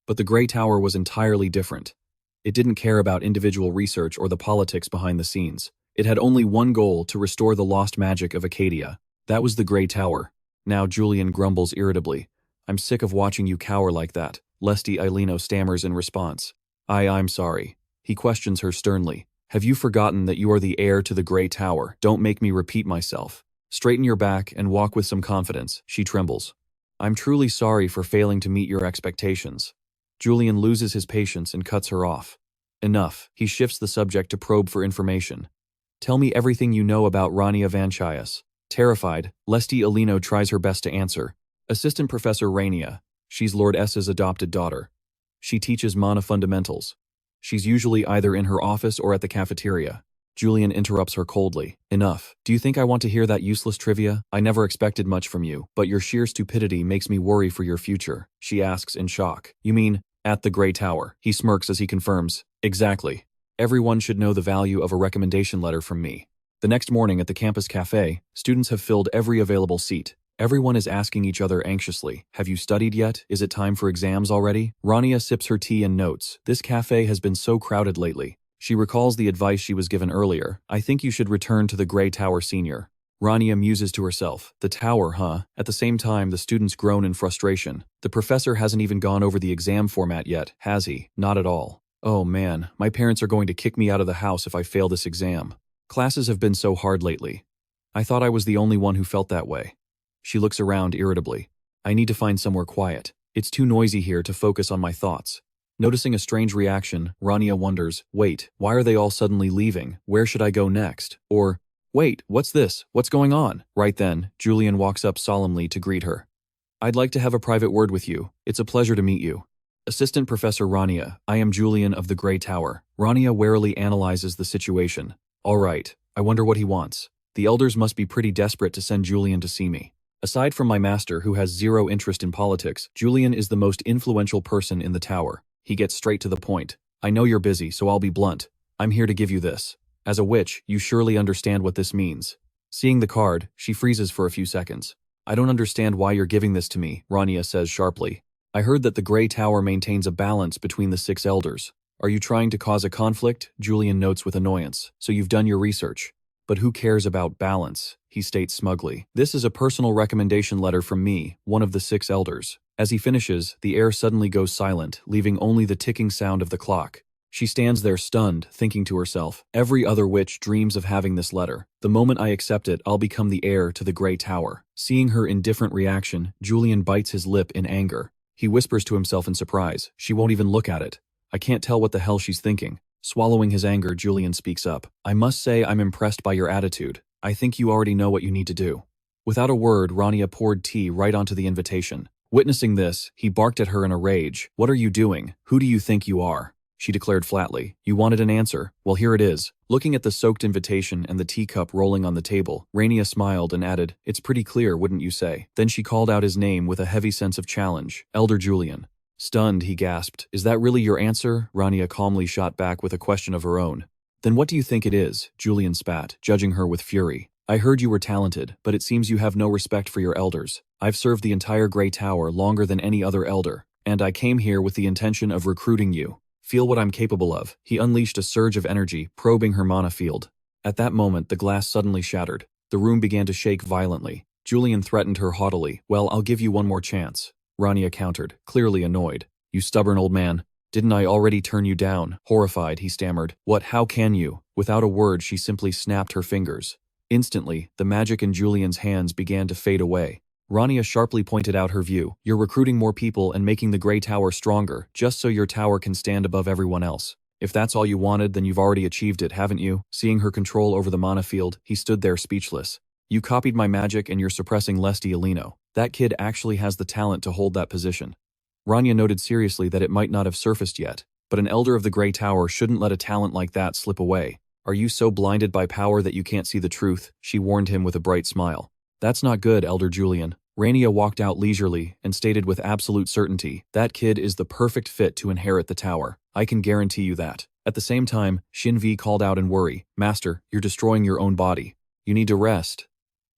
But the Grey Tower was entirely different. It didn't care about individual research or the politics behind the scenes. It had only one goal: to restore the lost magic of Acadia. That was the Grey Tower. Now Julian grumbles irritably. I'm sick of watching you cower like that. Lesti Alino stammers in response. I'm sorry. He questions her sternly. Have you forgotten that you are the heir to the Grey Tower? Don't make me repeat myself. Straighten your back and walk with some confidence. She trembles. I'm truly sorry for failing to meet your expectations. Julian loses his patience and cuts her off. Enough. He shifts the subject to probe for information. Tell me everything you know about Rania Vanchaias. Terrified, Lesti Alino tries her best to answer. Assistant Professor Rania. She's Lord S's adopted daughter. She teaches mana fundamentals. She's usually either in her office or at the cafeteria. Julian interrupts her coldly. Enough. Do you think I want to hear that useless trivia? I never expected much from you, but your sheer stupidity makes me worry for your future, she asks in shock. You mean, at the Grey Tower? He smirks as he confirms. Exactly. Everyone should know the value of a recommendation letter from me. The next morning at the campus cafe, students have filled every available seat. Everyone is asking each other anxiously, have you studied yet? Is it time for exams already? Rania sips her tea and notes, this cafe has been so crowded lately. She recalls the advice she was given earlier, I think you should return to the Grey Tower Senior. Rania muses to herself, the tower, huh? At the same time, the students groan in frustration. The professor hasn't even gone over the exam format yet, has he? Not at all. Oh man, my parents are going to kick me out of the house if I fail this exam. Classes have been so hard lately. I thought I was the only one who felt that way. She looks around irritably. I need to find somewhere quiet. It's too noisy here to focus on my thoughts. Noticing a strange reaction, Rania wonders, wait, why are they all suddenly leaving? Where should I go next? Or, wait, what's this? What's going on? Right then, Julian walks up solemnly to greet her. I'd like to have a private word with you. It's a pleasure to meet you. Assistant Professor Rania, I am Julian of the Grey Tower. Rania warily analyzes the situation. All right, I wonder what he wants. The elders must be pretty desperate to send Julian to see me. Aside from my master who has zero interest in politics, Julian is the most influential person in the tower. He gets straight to the point. I know you're busy, so I'll be blunt. I'm here to give you this. As a witch, you surely understand what this means. Seeing the card, she freezes for a few seconds. I don't understand why you're giving this to me, Rania says sharply. I heard that the Grey Tower maintains a balance between the 6 elders. Are you trying to cause a conflict? Julian notes with annoyance. So you've done your research. But who cares about balance? He states smugly. This is a personal recommendation letter from me, one of the 6 elders. As he finishes, the air suddenly goes silent, leaving only the ticking sound of the clock. She stands there stunned, thinking to herself, every other witch dreams of having this letter. The moment I accept it, I'll become the heir to the Grey Tower. Seeing her indifferent reaction, Julian bites his lip in anger. He whispers to himself in surprise, she won't even look at it. I can't tell what the hell she's thinking. Swallowing his anger, Julian speaks up. I must say I'm impressed by your attitude. I think you already know what you need to do. Without a word, Rania poured tea right onto the invitation. Witnessing this, he barked at her in a rage. What are you doing? Who do you think you are? She declared flatly. You wanted an answer? Well, here it is. Looking at the soaked invitation and the teacup rolling on the table, Rania smiled and added, it's pretty clear, wouldn't you say? Then she called out his name with a heavy sense of challenge. Elder Julian. Stunned, he gasped. Is that really your answer? Rania calmly shot back with a question of her own. Then what do you think it is? Julian spat, judging her with fury. I heard you were talented, but it seems you have no respect for your elders. I've served the entire Grey Tower longer than any other elder, and I came here with the intention of recruiting you. Feel what I'm capable of. He unleashed a surge of energy, probing her mana field. At that moment, the glass suddenly shattered. The room began to shake violently. Julian threatened her haughtily. Well, I'll give you one more chance. Rania countered, clearly annoyed. You stubborn old man. Didn't I already turn you down? Horrified, he stammered. What, how can you? Without a word, she simply snapped her fingers. Instantly, the magic in Julian's hands began to fade away. Rania sharply pointed out her view. You're recruiting more people and making the Grey Tower stronger, just so your tower can stand above everyone else. If that's all you wanted, then you've already achieved it, haven't you? Seeing her control over the mana field, he stood there speechless. You copied my magic and you're suppressing Lesti Alino. That kid actually has the talent to hold that position. Rania noted seriously that it might not have surfaced yet, but an elder of the Grey Tower shouldn't let a talent like that slip away. Are you so blinded by power that you can't see the truth? She warned him with a bright smile. That's not good, Elder Julian. Rania walked out leisurely and stated with absolute certainty, that kid is the perfect fit to inherit the tower. I can guarantee you that. At the same time, Shinvi called out in worry, Master, you're destroying your own body. You need to rest.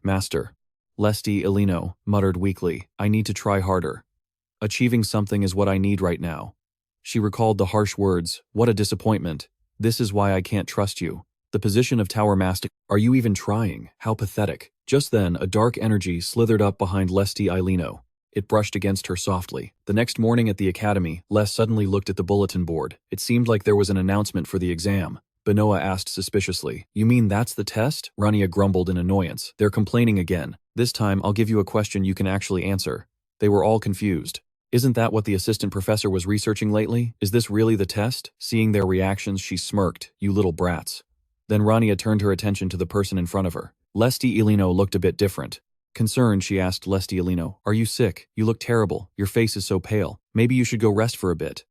Master. Lesti Alino muttered weakly, I need to try harder. Achieving something is what I need right now. She recalled the harsh words, what a disappointment. This is why I can't trust you. The position of Tower Master. Are you even trying? How pathetic. Just then, a dark energy slithered up behind Lesti Alino. It brushed against her softly. The next morning at the academy, Les suddenly looked at the bulletin board. It seemed like there was an announcement for the exam. Benoa asked suspiciously, You mean that's the test? Rania grumbled in annoyance. They're complaining again. This time, I'll give you a question you can actually answer. They were all confused. Isn't that what the assistant professor was researching lately? Is this really the test? Seeing their reactions, she smirked. You little brats. Then Rania turned her attention to the person in front of her. Lesti Alino looked a bit different. Concerned, she asked Lestiolino, "Are you sick? You look terrible. Your face is so pale. Maybe you should go rest for a bit."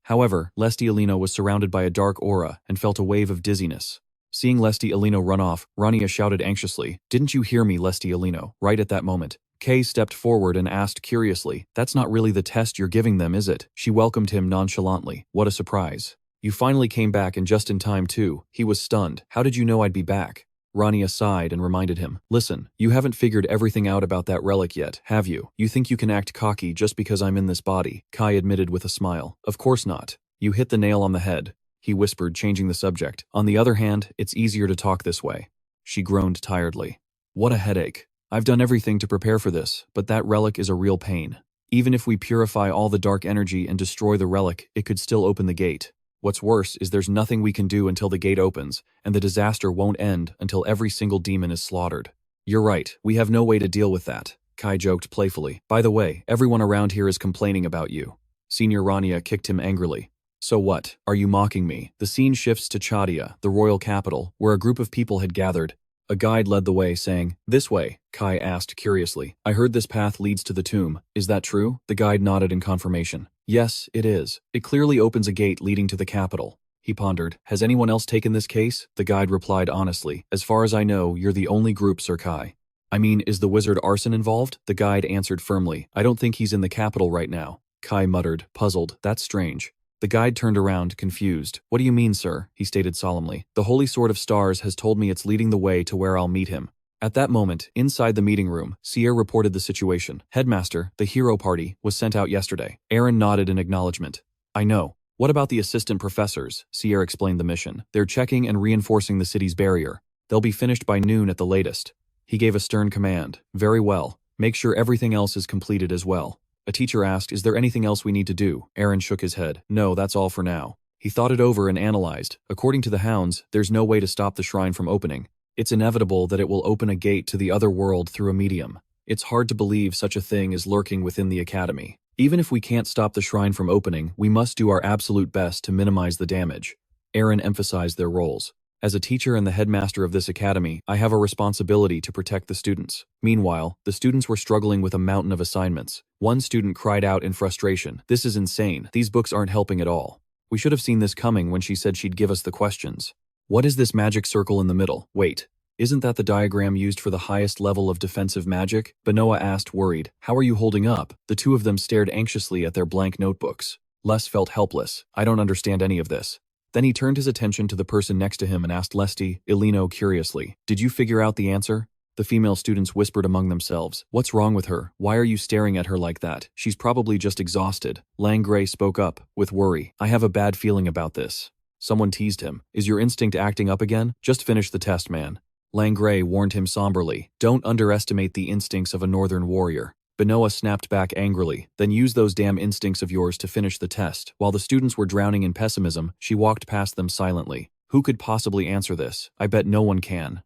However, Lestiolino was surrounded by a dark aura and felt a wave of dizziness. Seeing Lestiolino run off, Rania shouted anxiously, "Didn't you hear me, Lestiolino?" Right at that moment, Kay stepped forward and asked curiously, "That's not really the test you're giving them, is it?" She welcomed him nonchalantly. What a surprise. "You finally came back and just in time too." He was stunned. "How did you know I'd be back?" Rania sighed and reminded him, "Listen, you haven't figured everything out about that relic yet, have you? You think you can act cocky just because I'm in this body?" Kai admitted with a smile. "Of course not. You hit the nail on the head," he whispered, changing the subject. "On the other hand, it's easier to talk this way." She groaned tiredly. "What a headache. I've done everything to prepare for this, but that relic is a real pain. Even if we purify all the dark energy and destroy the relic, it could still open the gate. What's worse is there's nothing we can do until the gate opens, and the disaster won't end until every single demon is slaughtered." "You're right, we have no way to deal with that," Kai joked playfully. "By the way, everyone around here is complaining about you." Senior Rania kicked him angrily. "So what? Are you mocking me?" The scene shifts to Chadia, the royal capital, where a group of people had gathered. A guide led the way, saying, "This way," Kai asked curiously. "I heard this path leads to the tomb. Is that true?" The guide nodded in confirmation. "Yes, it is. It clearly opens a gate leading to the capital." He pondered. "Has anyone else taken this case?" The guide replied honestly. "As far as I know, you're the only group, Sir Kai." "I mean, is the wizard Arson involved?" The guide answered firmly. "I don't think he's in the capital right now." Kai muttered, puzzled. "That's strange." The guide turned around, confused. "What do you mean, sir?" he stated solemnly. "The Holy Sword of Stars has told me it's leading the way to where I'll meet him." At that moment, inside the meeting room, Sierra reported the situation. "Headmaster, the hero party, was sent out yesterday." Aaron nodded in acknowledgement. "I know. What about the assistant professors?" Sierra explained the mission. "They're checking and reinforcing the city's barrier. They'll be finished by noon at the latest." He gave a stern command. "Very well. Make sure everything else is completed as well." A teacher asked, "Is there anything else we need to do?" Aaron shook his head. "No, that's all for now." He thought it over and analyzed. According to the hounds, there's no way to stop the shrine from opening. It's inevitable that it will open a gate to the other world through a medium. It's hard to believe such a thing is lurking within the academy. Even if we can't stop the shrine from opening, we must do our absolute best to minimize the damage. Aaron emphasized their roles. "As a teacher and the headmaster of this academy, I have a responsibility to protect the students." Meanwhile, the students were struggling with a mountain of assignments. One student cried out in frustration, "This is insane. These books aren't helping at all. We should have seen this coming when she said she'd give us the questions. What is this magic circle in the middle? Wait, isn't that the diagram used for the highest level of defensive magic?" Benoa asked, worried. "How are you holding up?" The two of them stared anxiously at their blank notebooks. Les felt helpless. "I don't understand any of this." Then he turned his attention to the person next to him and asked Lestiolino curiously, "Did you figure out the answer?" The female students whispered among themselves, "What's wrong with her? Why are you staring at her like that? She's probably just exhausted." Langray spoke up, with worry. "I have a bad feeling about this." Someone teased him. "Is your instinct acting up again? Just finish the test, man." Langray warned him somberly, "Don't underestimate the instincts of a northern warrior." Benoa snapped back angrily, "Then use those damn instincts of yours to finish the test." While the students were drowning in pessimism, she walked past them silently. "Who could possibly answer this? I bet no one can."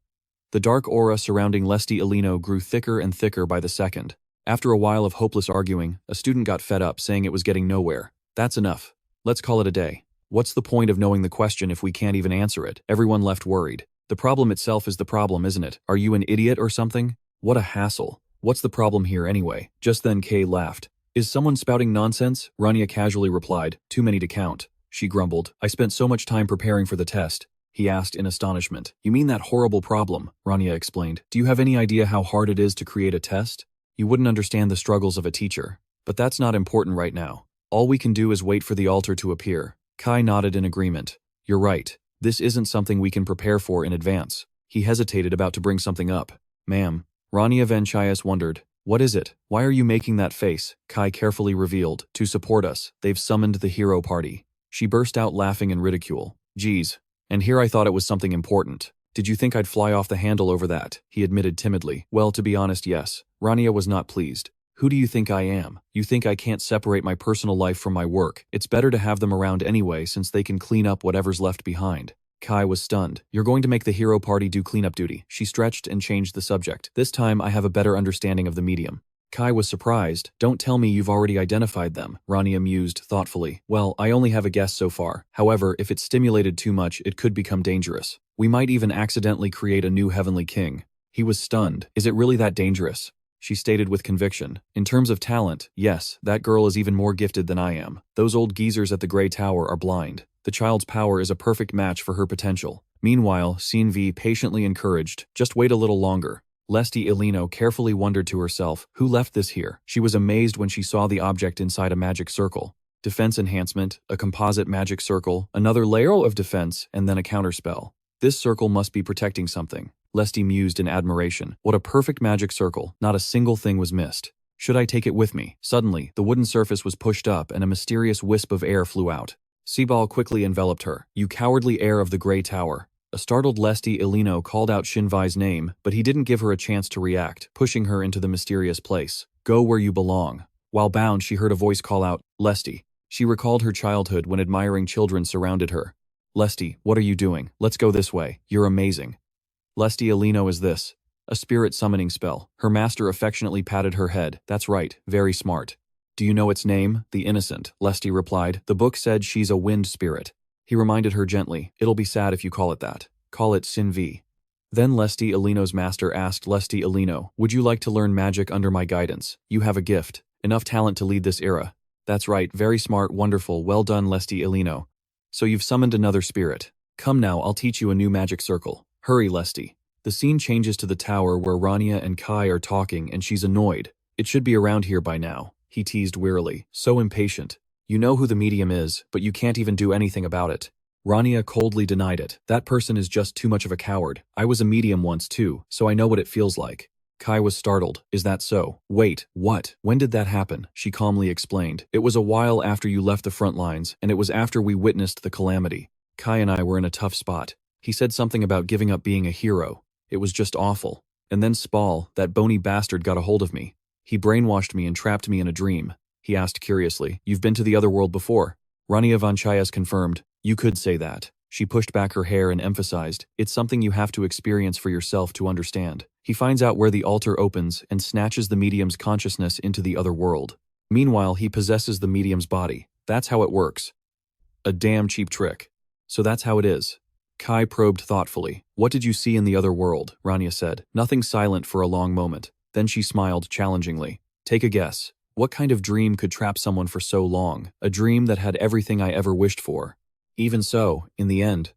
The dark aura surrounding Lestiolino grew thicker and thicker by the second. After a while of hopeless arguing, a student got fed up, saying it was getting nowhere. "That's enough. Let's call it a day. What's the point of knowing the question if we can't even answer it?" Everyone left worried. "The problem itself is the problem, isn't it? Are you an idiot or something? What a hassle. What's the problem here anyway?" Just then Kay laughed. "Is someone spouting nonsense?" Rania casually replied, "Too many to count." She grumbled. "I spent so much time preparing for the test." He asked in astonishment. "You mean that horrible problem?" Rania explained. "Do you have any idea how hard it is to create a test? You wouldn't understand the struggles of a teacher. But that's not important right now. All we can do is wait for the altar to appear." Kai nodded in agreement. "You're right. This isn't something we can prepare for in advance." He hesitated, about to bring something up. "Ma'am." Rania Vanchaias wondered. "What is it? Why are you making that face?" Kai carefully revealed. "To support us. They've summoned the hero party." She burst out laughing in ridicule. "Geez. And here I thought it was something important. Did you think I'd fly off the handle over that?" he admitted timidly. "Well, to be honest, yes." Rania was not pleased. "Who do you think I am? You think I can't separate my personal life from my work? It's better to have them around anyway, since they can clean up whatever's left behind." Kai was stunned. "You're going to make the hero party do cleanup duty." She stretched and changed the subject. "This time I have a better understanding of the medium." Kai was surprised. "Don't tell me you've already identified them," Rania mused thoughtfully. "Well, I only have a guess so far. However, if it's stimulated too much, it could become dangerous. We might even accidentally create a new heavenly king." He was stunned. Is it really that dangerous? She stated with conviction. In terms of talent, yes, that girl is even more gifted than I am. Those old geezers at the Grey Tower are blind. The child's power is a perfect match for her potential. Meanwhile, Sinvi patiently encouraged, just wait a little longer. Lesti Ilino carefully wondered to herself, who left this here? She was amazed when she saw the object inside a magic circle. Defense enhancement, a composite magic circle, another layer of defense, and then a counterspell. This circle must be protecting something. Lesti mused in admiration. What a perfect magic circle, not a single thing was missed. Should I take it with me? Suddenly, the wooden surface was pushed up and a mysterious wisp of air flew out. Seaball quickly enveloped her. You cowardly heir of the Grey Tower. A startled Lesti Ilino called out Shinvai's name, but he didn't give her a chance to react, pushing her into the mysterious place. Go where you belong. While bound, she heard a voice call out, Lesti. She recalled her childhood when admiring children surrounded her. Lesti, what are you doing? Let's go this way. You're amazing. Lesti Ilino is this. A spirit summoning spell. Her master affectionately patted her head. That's right, very smart. Do you know its name? The Innocent, Lesti replied. The book said she's a wind spirit. He reminded her gently, it'll be sad if you call it that. Call it Sinvi. Then Lesti Ilino's master asked Lesti Ilino, would you like to learn magic under my guidance? You have a gift, enough talent to lead this era. That's right, very smart, wonderful, well done Lesti Ilino. So you've summoned another spirit. Come now, I'll teach you a new magic circle. Hurry, Lesti. The scene changes to the tower where Rania and Kai are talking and she's annoyed. It should be around here by now, he teased wearily, so impatient. You know who the medium is, but you can't even do anything about it. Rania coldly denied it. That person is just too much of a coward. I was a medium once too, so I know what it feels like. Kai was startled. Is that so? Wait, what? When did that happen? She calmly explained. It was a while after you left the front lines, and it was after we witnessed the calamity. Kai and I were in a tough spot. He said something about giving up being a hero. It was just awful. And then Spall, that bony bastard, got a hold of me. He brainwashed me and trapped me in a dream. He asked curiously, you've been to the other world before? Rania Vanchaias confirmed, you could say that. She pushed back her hair and emphasized, it's something you have to experience for yourself to understand. He finds out where the altar opens and snatches the medium's consciousness into the other world. Meanwhile, he possesses the medium's body. That's how it works. A damn cheap trick. So that's how it is. Kai probed thoughtfully. What did you see in the other world? Rania said. Nothing, silent for a long moment. Then she smiled challengingly. Take a guess. What kind of dream could trap someone for so long? A dream that had everything I ever wished for. Even so, in the end,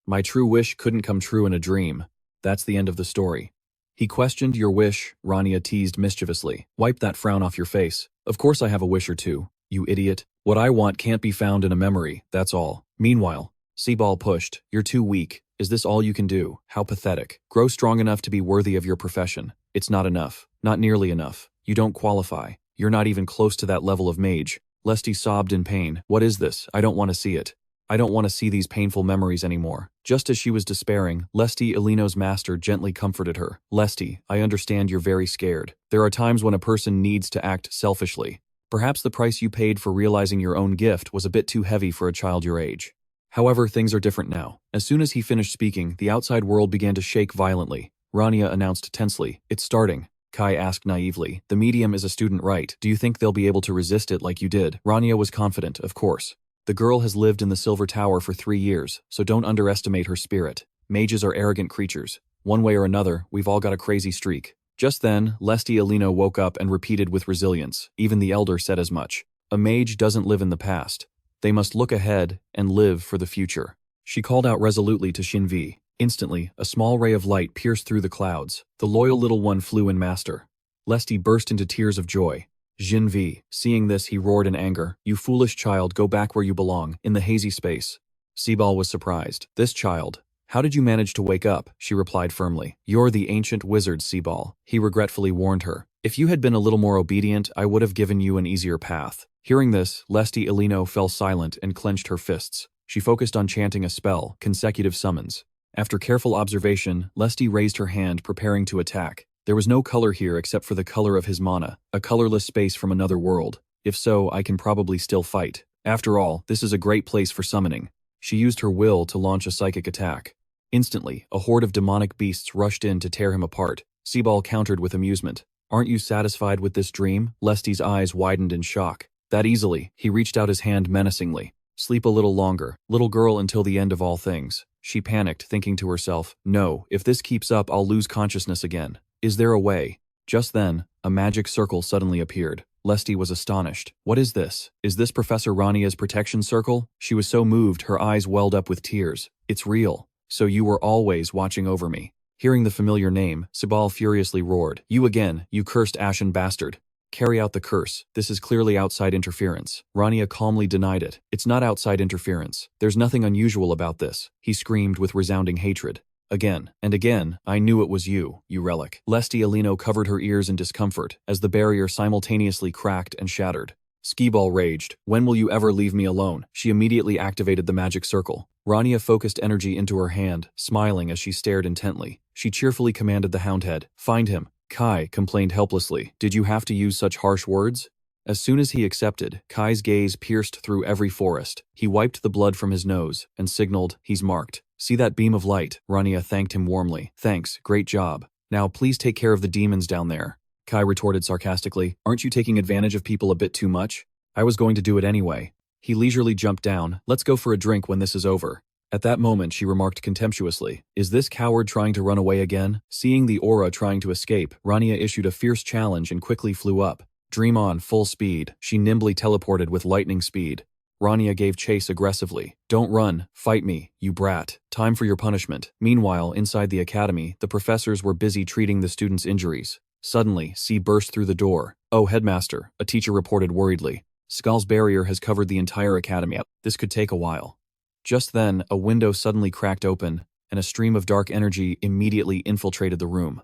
my true wish couldn't come true in a dream. That's the end of the story. He questioned your wish, Rania teased mischievously. Wipe that frown off your face. Of course I have a wish or two, you idiot. What I want can't be found in a memory, that's all. Meanwhile, Seaball pushed. You're too weak. Is this all you can do? How pathetic. Grow strong enough to be worthy of your profession. It's not enough. Not nearly enough. You don't qualify. You're not even close to that level of mage. Lesti sobbed in pain. What is this? I don't want to see it. I don't want to see these painful memories anymore. Just as she was despairing, Lesti Ilino's master gently comforted her. Lesti, I understand you're very scared. There are times when a person needs to act selfishly. Perhaps the price you paid for realizing your own gift was a bit too heavy for a child your age. However, things are different now. As soon as he finished speaking, the outside world began to shake violently. Rania announced tensely, it's starting. Kai asked naively, the medium is a student right. Do you think they'll be able to resist it like you did? Rania was confident, of course. The girl has lived in the Silver Tower for 3 years, so don't underestimate her spirit. Mages are arrogant creatures. One way or another, we've all got a crazy streak. Just then, Lesti Ilino woke up and repeated with resilience. Even the elder said as much. A mage doesn't live in the past. They must look ahead and live for the future. She called out resolutely to Shinvi. Instantly, a small ray of light pierced through the clouds. The loyal little one flew in master. Lesti burst into tears of joy. Jinvi, seeing this, he roared in anger. You foolish child, go back where you belong, in the hazy space. Seaball was surprised. This child. How did you manage to wake up? She replied firmly. You're the ancient wizard, Seaball. He regretfully warned her. If you had been a little more obedient, I would have given you an easier path. Hearing this, Lesti Ilino fell silent and clenched her fists. She focused on chanting a spell, consecutive summons. After careful observation, Lesti raised her hand, preparing to attack. There was no color here except for the color of his mana, a colorless space from another world. If so, I can probably still fight. After all, this is a great place for summoning. She used her will to launch a psychic attack. Instantly, a horde of demonic beasts rushed in to tear him apart. Seaball countered with amusement. Aren't you satisfied with this dream? Lesti's eyes widened in shock. That easily, he reached out his hand menacingly. Sleep a little longer, little girl, until the end of all things. She panicked, thinking to herself, no, if this keeps up I'll lose consciousness again. Is there a way? Just then, a magic circle suddenly appeared. Lesty was astonished. What is this? Is this Professor Rania's protection circle? She was so moved her eyes welled up with tears. It's real. So you were always watching over me. Hearing the familiar name, Sibal furiously roared. You again, you cursed ashen bastard. Carry out the curse. This is clearly outside interference. Rania calmly denied it. It's not outside interference. There's nothing unusual about this, he screamed with resounding hatred. Again and again, I knew it was you, you relic. Lesty Alino covered her ears in discomfort as the barrier simultaneously cracked and shattered. Skiball raged. When will you ever leave me alone? She immediately activated the magic circle. Rania focused energy into her hand, smiling as she stared intently. She cheerfully commanded the Houndhead. Find him. Kai complained helplessly. Did you have to use such harsh words? As soon as he accepted, Kai's gaze pierced through every forest. He wiped the blood from his nose and signaled, he's marked. See that beam of light? Rania thanked him warmly. Thanks, great job. Now please take care of the demons down there. Kai retorted sarcastically. Aren't you taking advantage of people a bit too much? I was going to do it anyway. He leisurely jumped down. Let's go for a drink when this is over. At that moment she remarked contemptuously, is this coward trying to run away again? Seeing the aura trying to escape, Rania issued a fierce challenge and quickly flew up. Dream on, full speed. She nimbly teleported with lightning speed. Rania gave chase aggressively. Don't run, fight me, you brat. Time for your punishment. Meanwhile, inside the academy, the professors were busy treating the students' injuries. Suddenly, C burst through the door. Oh, headmaster, a teacher reported worriedly. Skull's barrier has covered the entire academy. This could take a while. Just then, a window suddenly cracked open, and a stream of dark energy immediately infiltrated the room.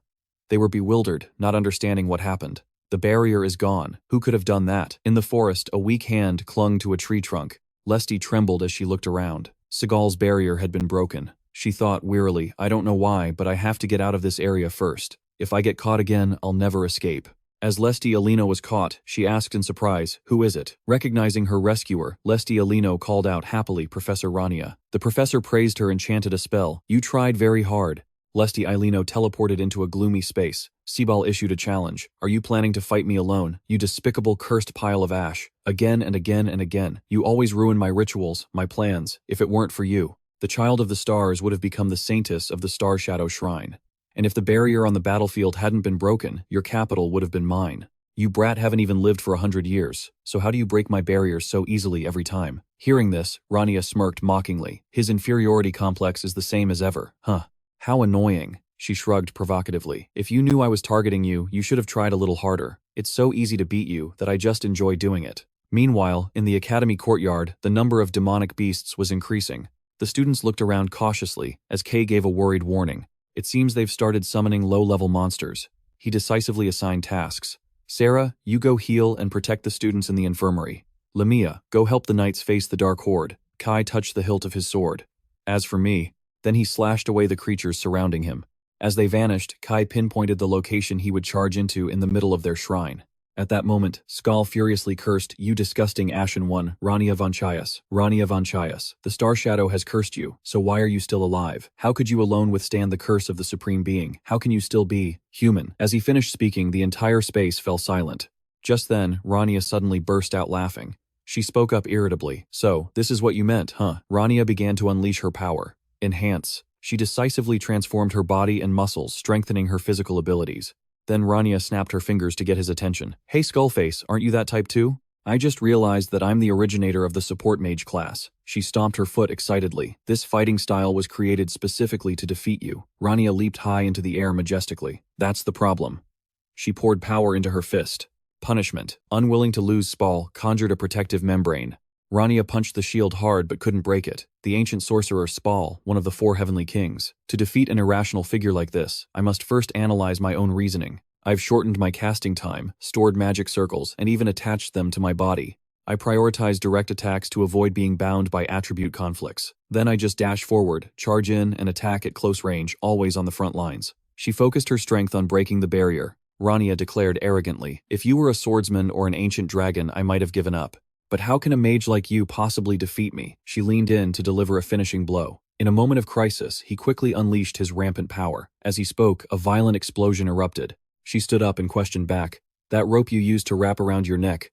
They were bewildered, not understanding what happened. The barrier is gone. Who could have done that? In the forest, a weak hand clung to a tree trunk. Lesty trembled as she looked around. Seagal's barrier had been broken. She thought wearily, I don't know why, but I have to get out of this area first. If I get caught again, I'll never escape. As Lesty Alino was caught, she asked in surprise, who is it? Recognizing her rescuer, Lesty Alino called out happily, Professor Rania. The professor praised her and chanted a spell. You tried very hard. Lesty Alino teleported into a gloomy space. Sibal issued a challenge. Are you planning to fight me alone, you despicable cursed pile of ash? Again and again and again. You always ruin my rituals, my plans. If it weren't for you, the child of the stars would have become the saintess of the Star Shadow Shrine. And if the barrier on the battlefield hadn't been broken, your capital would have been mine. You brat haven't even lived for 100 years, so how do you break my barriers so easily every time? Hearing this, Rania smirked mockingly. His inferiority complex is the same as ever. Huh. How annoying. She shrugged provocatively. If you knew I was targeting you, you should have tried a little harder. It's so easy to beat you that I just enjoy doing it. Meanwhile, in the academy courtyard, the number of demonic beasts was increasing. The students looked around cautiously as Kay gave a worried warning. It seems they've started summoning low-level monsters. He decisively assigned tasks. Sarah, you go heal and protect the students in the infirmary. Lamia, go help the knights face the Dark Horde. Kai touched the hilt of his sword. As for me, then he slashed away the creatures surrounding him. As they vanished, Kai pinpointed the location he would charge into in the middle of their shrine. At that moment, Skal furiously cursed, you disgusting Ashen One, Rania Vanchaias. Rania Vanchaias, the Star Shadow has cursed you, so why are you still alive? How could you alone withstand the curse of the Supreme Being? How can you still be human? As he finished speaking, the entire space fell silent. Just then, Rania suddenly burst out laughing. She spoke up irritably. So, this is what you meant, huh? Rania began to unleash her power. Enhance. She decisively transformed her body and muscles, strengthening her physical abilities. Then Rania snapped her fingers to get his attention. Hey Skullface, aren't you that type too? I just realized that I'm the originator of the support mage class. She stomped her foot excitedly. This fighting style was created specifically to defeat you. Rania leaped high into the air majestically. That's the problem. She poured power into her fist. Punishment. Unwilling to lose Spall, conjured a protective membrane. Rania punched the shield hard but couldn't break it. The ancient sorcerer Spall, one of the 4 heavenly kings. To defeat an irrational figure like this, I must first analyze my own reasoning. I've shortened my casting time, stored magic circles, and even attached them to my body. I prioritize direct attacks to avoid being bound by attribute conflicts. Then I just dash forward, charge in, and attack at close range, always on the front lines. She focused her strength on breaking the barrier. Rania declared arrogantly, if you were a swordsman or an ancient dragon, I might have given up. But how can a mage like you possibly defeat me? She leaned in to deliver a finishing blow. In a moment of crisis, he quickly unleashed his rampant power. As he spoke, a violent explosion erupted. She stood up and questioned back. That rope you used to wrap around your neck,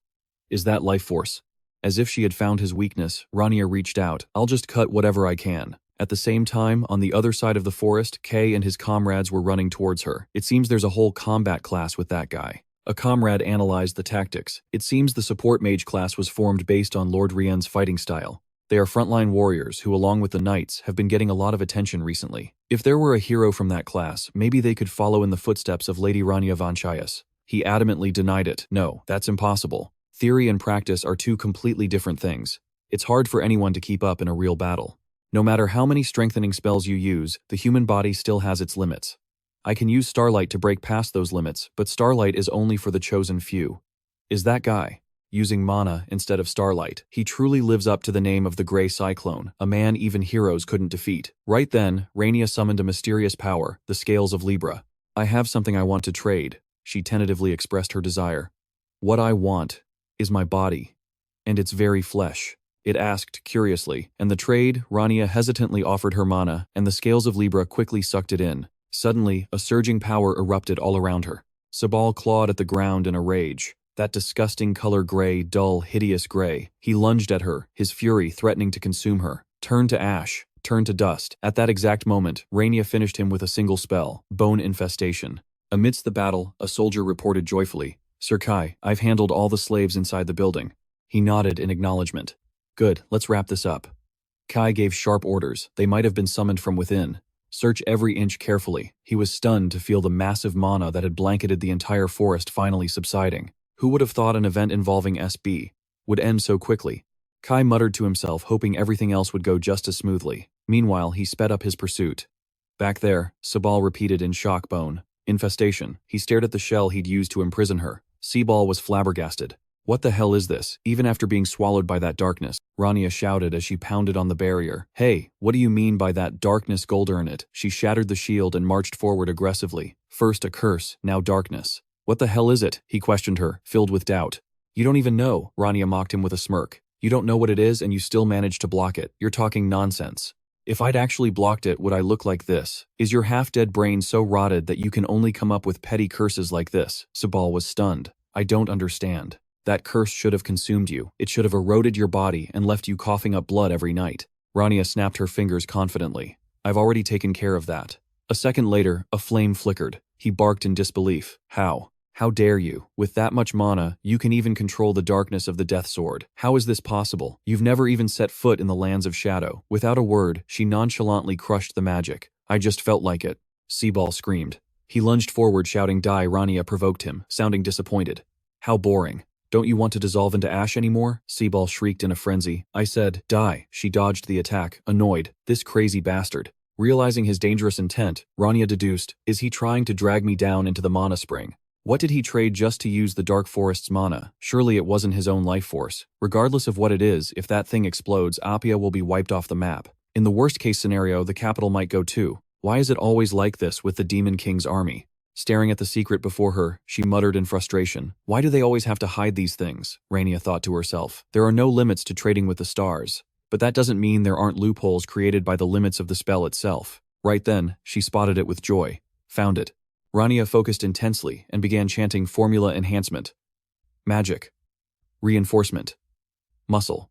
is that life force? As if she had found his weakness, Rania reached out. I'll just cut whatever I can. At the same time, on the other side of the forest, Kay and his comrades were running towards her. It seems there's a whole combat class with that guy. A comrade analyzed the tactics. It seems the support mage class was formed based on Lord Rien's fighting style. They are frontline warriors who, along with the knights, have been getting a lot of attention recently. If there were a hero from that class, maybe they could follow in the footsteps of Lady Rania Vanchaias. He adamantly denied it. No, that's impossible. Theory and practice are two completely different things. It's hard for anyone to keep up in a real battle. No matter how many strengthening spells you use, the human body still has its limits. I can use Starlight to break past those limits, but Starlight is only for the chosen few. Is that guy using mana instead of Starlight? He truly lives up to the name of the Grey Cyclone, a man even heroes couldn't defeat. Right then, Rania summoned a mysterious power, the Scales of Libra. I have something I want to trade. She tentatively expressed her desire. What I want is my body, and its very flesh. It asked curiously, and the trade, Rania hesitantly offered her mana, and the Scales of Libra quickly sucked it in. Suddenly, a surging power erupted all around her. Sabal clawed at the ground in a rage. That disgusting color gray, dull, hideous gray. He lunged at her, his fury threatening to consume her. Turn to ash, turn to dust. At that exact moment, Rania finished him with a single spell, Bone Infestation. Amidst the battle, a soldier reported joyfully, Sir Kai, I've handled all the slaves inside the building. He nodded in acknowledgement. Good, let's wrap this up. Kai gave sharp orders. They might have been summoned from within. Search every inch carefully. He was stunned to feel the massive mana that had blanketed the entire forest finally subsiding. Who would have thought an event involving SB would end so quickly? Kai muttered to himself, hoping everything else would go just as smoothly. Meanwhile, he sped up his pursuit. Back there, Sabal repeated in shock. Bone Infestation. He stared at the shell he'd used to imprison her. Seaball was flabbergasted. What the hell is this? Even after being swallowed by that darkness, Rania shouted as she pounded on the barrier. Hey, what do you mean by that darkness? Golder in it. She shattered the shield and marched forward aggressively. First a curse, now darkness. What the hell is it? He questioned her, filled with doubt. You don't even know, Rania mocked him with a smirk. You don't know what it is and you still managed to block it. You're talking nonsense. If I'd actually blocked it, would I look like this? Is your half-dead brain so rotted that you can only come up with petty curses like this? Sabal was stunned. I don't understand. That curse should have consumed you. It should have eroded your body and left you coughing up blood every night. Rania snapped her fingers confidently. I've already taken care of that. A second later, a flame flickered. He barked in disbelief. How? How dare you? With that much mana, you can even control the darkness of the Death Sword. How is this possible? You've never even set foot in the lands of shadow. Without a word, she nonchalantly crushed the magic. I just felt like it. Seaball screamed. He lunged forward shouting die. Rania provoked him, sounding disappointed. How boring. Don't you want to dissolve into ash anymore? Seaball shrieked in a frenzy. I said, die. She dodged the attack, annoyed. This crazy bastard. Realizing his dangerous intent, Rania deduced, is he trying to drag me down into the mana spring? What did he trade just to use the Dark Forest's mana? Surely it wasn't his own life force. Regardless of what it is, if that thing explodes, Apia will be wiped off the map. In the worst case scenario, the capital might go too. Why is it always like this with the Demon King's army? Staring at the secret before her, she muttered in frustration. Why do they always have to hide these things? Rania thought to herself. There are no limits to trading with the stars. But that doesn't mean there aren't loopholes created by the limits of the spell itself. Right then, she spotted it with joy. Found it. Rania focused intensely and began chanting formula enhancement. Magic. Reinforcement. Muscle.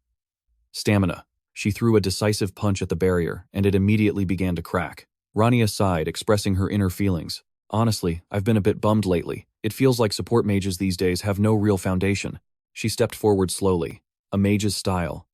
Stamina. She threw a decisive punch at the barrier, and it immediately began to crack. Rania sighed, expressing her inner feelings. Honestly, I've been a bit bummed lately. It feels like support mages these days have no real foundation. She stepped forward slowly. A mage's style.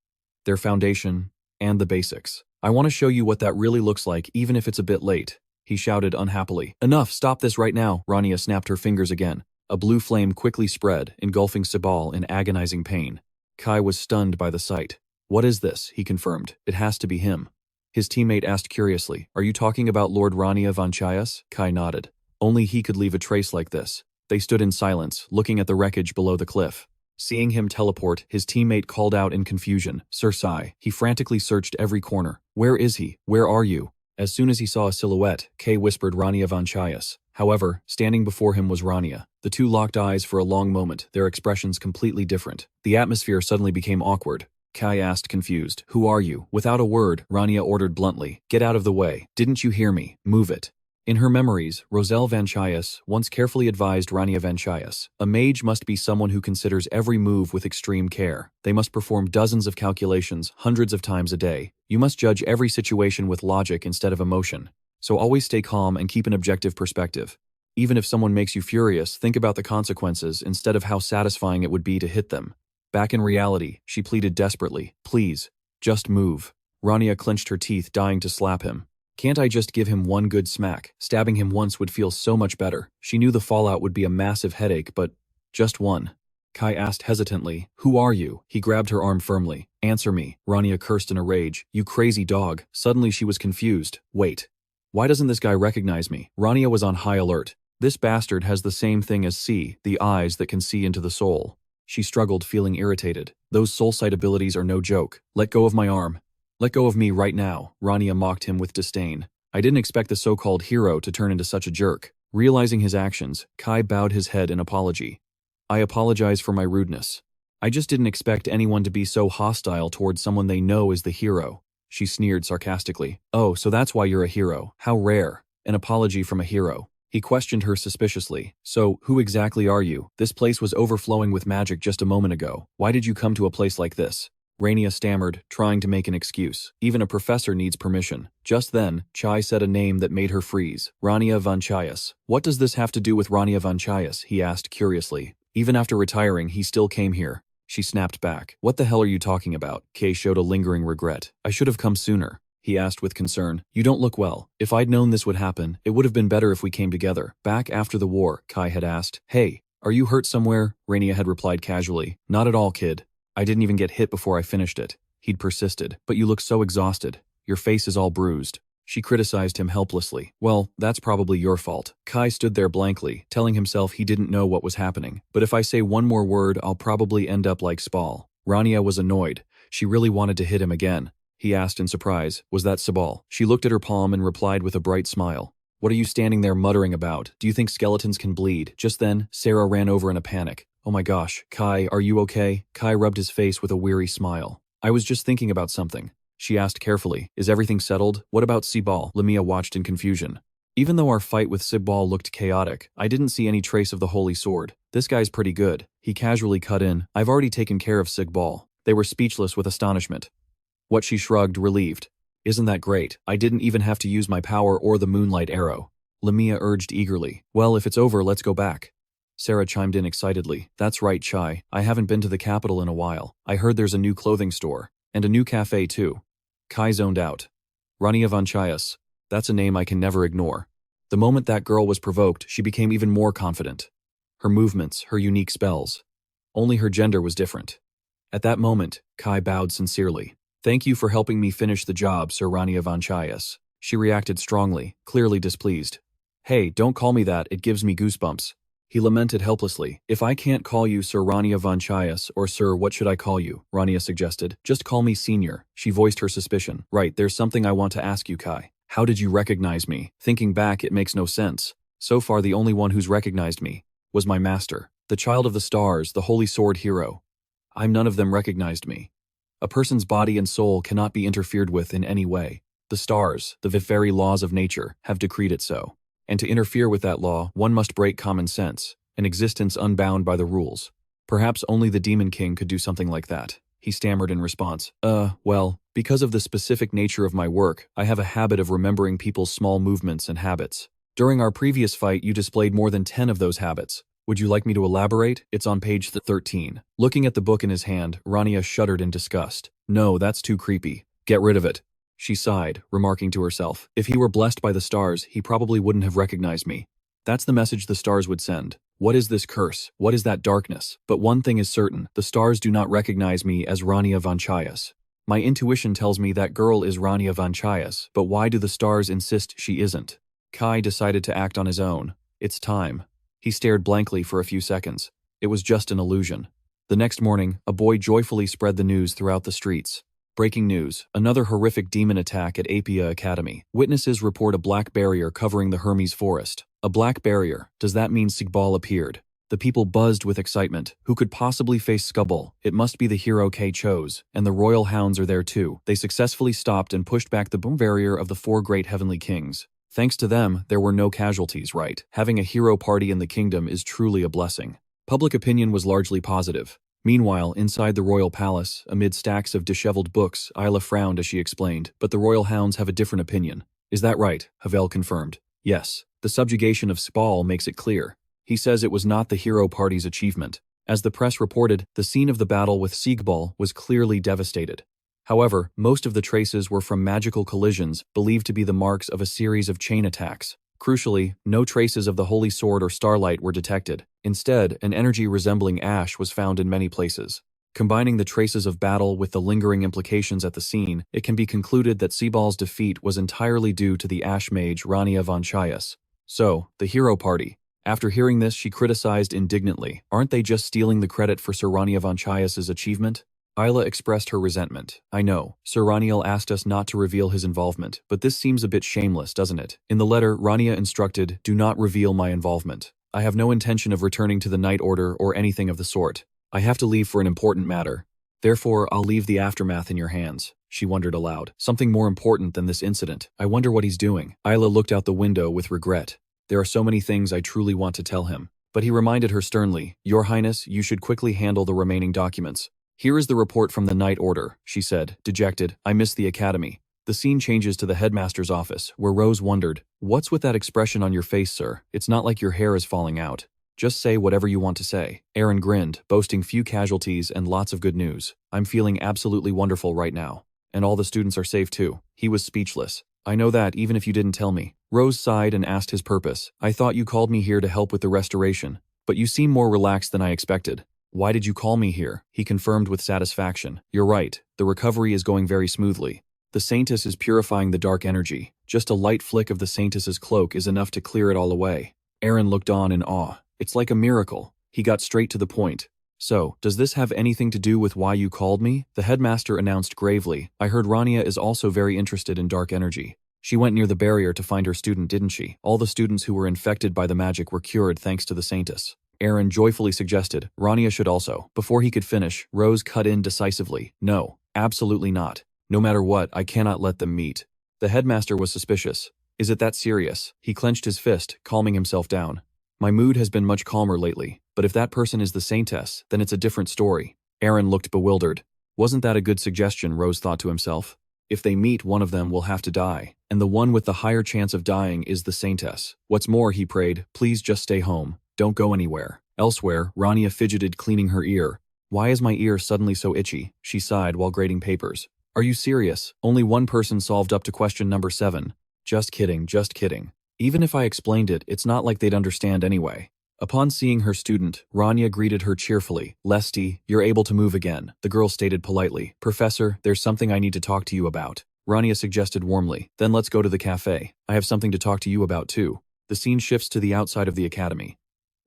Their foundation, and the basics. I want to show you what that really looks like, even if it's a bit late. He shouted unhappily. Enough, stop this right now. Rania snapped her fingers again. A blue flame quickly spread, engulfing Sabal in agonizing pain. Kai was stunned by the sight. What is this? He confirmed. It has to be him. His teammate asked curiously, are you talking about Lord Rania Vanchaias? Kai nodded. Only he could leave a trace like this. They stood in silence, looking at the wreckage below the cliff. Seeing him teleport, his teammate called out in confusion, Sir Sai. He frantically searched every corner. Where is he? Where are you? As soon as he saw a silhouette, Kay whispered Rania Vanchaias. However, standing before him was Rania. The two locked eyes for a long moment, their expressions completely different. The atmosphere suddenly became awkward. Kai asked confused, who are you? Without a word, Rania ordered bluntly, get out of the way. Didn't you hear me? Move it. In her memories, Rania Vanchaias once carefully advised Rania Vanchaias, "A mage must be someone who considers every move with extreme care. They must perform dozens of calculations, hundreds of times a day. You must judge every situation with logic instead of emotion. So always stay calm and keep an objective perspective. Even if someone makes you furious, think about the consequences instead of how satisfying it would be to hit them." Back in reality, she pleaded desperately, "Please, just move." Rania clenched her teeth, dying to slap him. Can't I just give him one good smack? Stabbing him once would feel so much better. She knew the fallout would be a massive headache, but just one. Kai asked hesitantly, "Who are you?" He grabbed her arm firmly. "Answer me," Rania cursed in a rage. "You crazy dog." Suddenly she was confused. Wait. Why doesn't this guy recognize me? Rania was on high alert. This bastard has the same thing as see, the eyes that can see into the soul. She struggled, feeling irritated. Those soul sight abilities are no joke. Let go of my arm. Let go of me right now, Rania mocked him with disdain. I didn't expect the so-called hero to turn into such a jerk. Realizing his actions, Kai bowed his head in apology. I apologize for my rudeness. I just didn't expect anyone to be so hostile towards someone they know is the hero. She sneered sarcastically. Oh, so that's why you're a hero. How rare. An apology from a hero. He questioned her suspiciously. So, who exactly are you? This place was overflowing with magic just a moment ago. Why did you come to a place like this? Rania stammered, trying to make an excuse. Even a professor needs permission. Just then, Chai said a name that made her freeze. Rania Vanchaias. What does this have to do with Rania Vanchaias? He asked curiously. Even after retiring, he still came here. She snapped back. What the hell are you talking about? Kay showed a lingering regret. I should have come sooner. He asked with concern. You don't look well. If I'd known this would happen, it would have been better if we came together. Back after the war, Kai had asked. Hey, are you hurt somewhere? Rania had replied casually. Not at all, kid. I didn't even get hit before I finished it. He'd persisted. But you look so exhausted. Your face is all bruised. She criticized him helplessly. Well, that's probably your fault. Kai stood there blankly, telling himself he didn't know what was happening. But if I say one more word, I'll probably end up like Spall. Rania was annoyed. She really wanted to hit him again. He asked in surprise, was that Sabal? She looked at her palm and replied with a bright smile. What are you standing there muttering about? Do you think skeletons can bleed? Just then, Sarah ran over in a panic. Oh my gosh, Kai, are you okay? Kai rubbed his face with a weary smile. I was just thinking about something. She asked carefully, is everything settled? What about Sibal? Lamia watched in confusion. Even though our fight with Sibal looked chaotic, I didn't see any trace of the holy sword. This guy's pretty good. He casually cut in. I've already taken care of Sigbal. They were speechless with astonishment. What she shrugged, relieved. Isn't that great? I didn't even have to use my power or the moonlight arrow. Lamia urged eagerly. Well, if it's over, let's go back. Sarah chimed in excitedly. That's right, Chai. I haven't been to the capital in a while. I heard there's a new clothing store. And a new cafe, too. Kai zoned out. Rania Vanchaias. That's a name I can never ignore. The moment that girl was provoked, she became even more confident. Her movements, her unique spells. Only her gender was different. At that moment, Kai bowed sincerely. Thank you for helping me finish the job, Sir Rania Vanchaias. She reacted strongly, clearly displeased. Hey, don't call me that, it gives me goosebumps. He lamented helplessly. If I can't call you Sir Rania Vanchaias or Sir, what should I call you? Rania suggested. Just call me Senior. She voiced her suspicion. Right, there's something I want to ask you, Kai. How did you recognize me? Thinking back, it makes no sense. So far, the only one who's recognized me was my master, the child of the stars, the holy sword hero. None of them recognized me. A person's body and soul cannot be interfered with in any way. The stars, the very laws of nature, have decreed it so. And to interfere with that law, one must break common sense, an existence unbound by the rules. Perhaps only the Demon King could do something like that. He stammered in response. Well, because of the specific nature of my work, I have a habit of remembering people's small movements and habits. During our previous fight, you displayed more than 10 of those habits. Would you like me to elaborate? It's on page 13. Looking at the book in his hand, Rania shuddered in disgust. No, that's too creepy. Get rid of it. She sighed, remarking to herself, if he were blessed by the stars, he probably wouldn't have recognized me. That's the message the stars would send. What is this curse? What is that darkness? But one thing is certain, the stars do not recognize me as Rania Vanchaias. My intuition tells me that girl is Rania Vanchaias, but why do the stars insist she isn't? Kai decided to act on his own. It's time. He stared blankly for a few seconds. It was just an illusion. The next morning, a boy joyfully spread the news throughout the streets. Breaking news, another horrific demon attack at Apia Academy. Witnesses report a black barrier covering the Hermes forest. A black barrier, does that mean Sigbal appeared? The people buzzed with excitement. Who could possibly face Scubbal? It must be the hero Kay chose, and the royal hounds are there too. They successfully stopped and pushed back the boom barrier of the 4 great heavenly kings. Thanks to them, there were no casualties, right? Having a hero party in the kingdom is truly a blessing. Public opinion was largely positive. Meanwhile, inside the royal palace, amid stacks of disheveled books, Isla frowned as she explained, but the royal hounds have a different opinion. Is that right? Havel confirmed. Yes. The subjugation of Spall makes it clear. He says it was not the hero party's achievement. As the press reported, the scene of the battle with Siegball was clearly devastated. However, most of the traces were from magical collisions believed to be the marks of a series of chain attacks. Crucially, no traces of the Holy Sword or Starlight were detected. Instead, an energy resembling ash was found in many places. Combining the traces of battle with the lingering implications at the scene, it can be concluded that Siegball's defeat was entirely due to the Ash Mage Rania Vanchaias. So, the hero party. After hearing this, she criticized indignantly. Aren't they just stealing the credit for Sir Rania Vanchaias' achievement? Isla expressed her resentment. I know, Sir Raniel asked us not to reveal his involvement, but this seems a bit shameless, doesn't it? In the letter, Rania instructed, do not reveal my involvement. I have no intention of returning to the Night Order or anything of the sort. I have to leave for an important matter. Therefore, I'll leave the aftermath in your hands. She wondered aloud. Something more important than this incident. I wonder what he's doing. Isla looked out the window with regret. There are so many things I truly want to tell him. But he reminded her sternly, Your Highness, you should quickly handle the remaining documents. Here is the report from the Night Order, she said, dejected. I miss the academy. The scene changes to the headmaster's office, where Rose wondered, What's with that expression on your face, sir? It's not like your hair is falling out. Just say whatever you want to say. Aaron grinned, boasting few casualties and lots of good news. I'm feeling absolutely wonderful right now. And all the students are safe too. He was speechless. I know that even if you didn't tell me. Rose sighed and asked his purpose. I thought you called me here to help with the restoration. But you seem more relaxed than I expected. Why did you call me here? He confirmed with satisfaction. You're right. The recovery is going very smoothly. The Saintess is purifying the dark energy. Just a light flick of the Saintess's cloak is enough to clear it all away. Aaron looked on in awe. It's like a miracle. He got straight to the point. So, does this have anything to do with why you called me? The headmaster announced gravely. I heard Rania is also very interested in dark energy. She went near the barrier to find her student, didn't she? All the students who were infected by the magic were cured thanks to the Saintess. Aaron joyfully suggested, Rania should also. Before he could finish, Rose cut in decisively. No, absolutely not. No matter what, I cannot let them meet. The headmaster was suspicious. Is it that serious? He clenched his fist, calming himself down. My mood has been much calmer lately, but if that person is the Saintess, then it's a different story. Aaron looked bewildered. Wasn't that a good suggestion, Rose thought to himself. If they meet, one of them will have to die, and the one with the higher chance of dying is the Saintess. What's more, he prayed, please just stay home. Don't go anywhere. Elsewhere, Rania fidgeted, cleaning her ear. Why is my ear suddenly so itchy? She sighed while grading papers. Are you serious? Only one person solved up to question number 7. Just kidding, just kidding. Even if I explained it, it's not like they'd understand anyway. Upon seeing her student, Rania greeted her cheerfully. Lesty, you're able to move again, the girl stated politely. Professor, there's something I need to talk to you about. Rania suggested warmly. Then let's go to the cafe. I have something to talk to you about too. The scene shifts to the outside of the academy.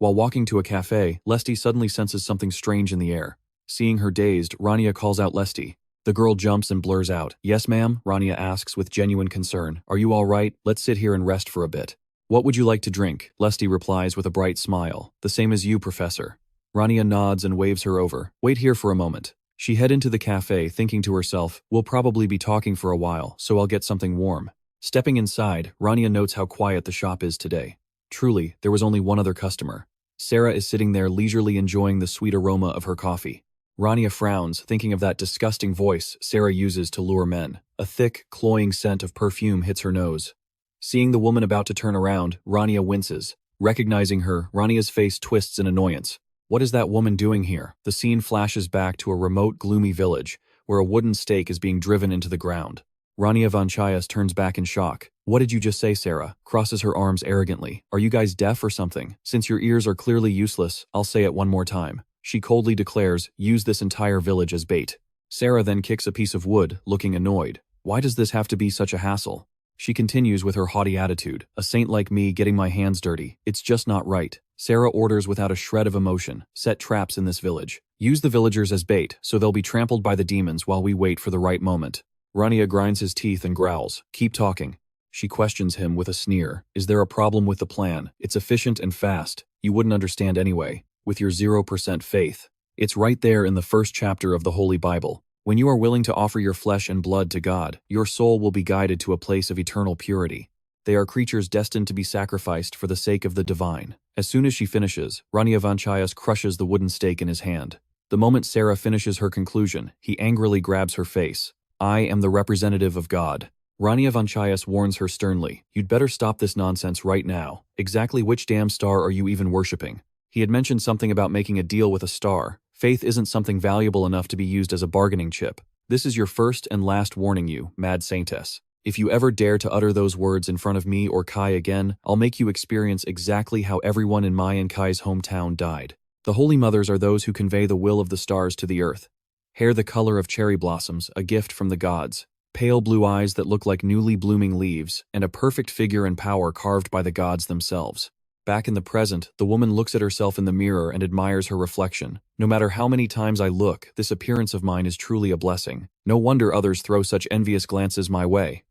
While walking to a cafe, Lesty suddenly senses something strange in the air. Seeing her dazed, Rania calls out Lesty. The girl jumps and blurs out. Yes, ma'am? Rania asks with genuine concern. Are you all right? Let's sit here and rest for a bit. What would you like to drink? Lesty replies with a bright smile. The same as you, Professor. Rania nods and waves her over. Wait here for a moment. She head into the cafe, thinking to herself, we'll probably be talking for a while, so I'll get something warm. Stepping inside, Rania notes how quiet the shop is today. Truly, there was only one other customer. Sarah is sitting there leisurely enjoying the sweet aroma of her coffee. Rania frowns, thinking of that disgusting voice Sarah uses to lure men. A thick, cloying scent of perfume hits her nose. Seeing the woman about to turn around, Rania winces. Recognizing her, Rania's face twists in annoyance. What is that woman doing here? The scene flashes back to a remote, gloomy village, where a wooden stake is being driven into the ground. Rania Vanchaias turns back in shock. What did you just say, Sarah? Crosses her arms arrogantly. Are you guys deaf or something? Since your ears are clearly useless, I'll say it one more time. She coldly declares, use this entire village as bait. Sarah then kicks a piece of wood, looking annoyed. Why does this have to be such a hassle? She continues with her haughty attitude. A saint like me getting my hands dirty. It's just not right. Sarah orders without a shred of emotion. Set traps in this village. Use the villagers as bait, so they'll be trampled by the demons while we wait for the right moment. Rania grinds his teeth and growls. Keep talking. She questions him with a sneer. Is there a problem with the plan? It's efficient and fast. You wouldn't understand anyway. With your 0% faith. It's right there in the first chapter of the Holy Bible. When you are willing to offer your flesh and blood to God, your soul will be guided to a place of eternal purity. They are creatures destined to be sacrificed for the sake of the divine. As soon as she finishes, Rania Vanchaias crushes the wooden stake in his hand. The moment Sarah finishes her conclusion, he angrily grabs her face. I am the representative of God. Rania Vanchaias warns her sternly, you'd better stop this nonsense right now. Exactly which damn star are you even worshipping? He had mentioned something about making a deal with a star. Faith isn't something valuable enough to be used as a bargaining chip. This is your first and last warning you, mad saintess. If you ever dare to utter those words in front of me or Kai again, I'll make you experience exactly how everyone in my and Kai's hometown died. The Holy Mothers are those who convey the will of the stars to the earth. Hair the color of cherry blossoms, a gift from the gods. Pale blue eyes that look like newly blooming leaves, and a perfect figure and power carved by the gods themselves. Back in the present, the woman looks at herself in the mirror and admires her reflection. No matter how many times I look, this appearance of mine is truly a blessing. No wonder others throw such envious glances my way.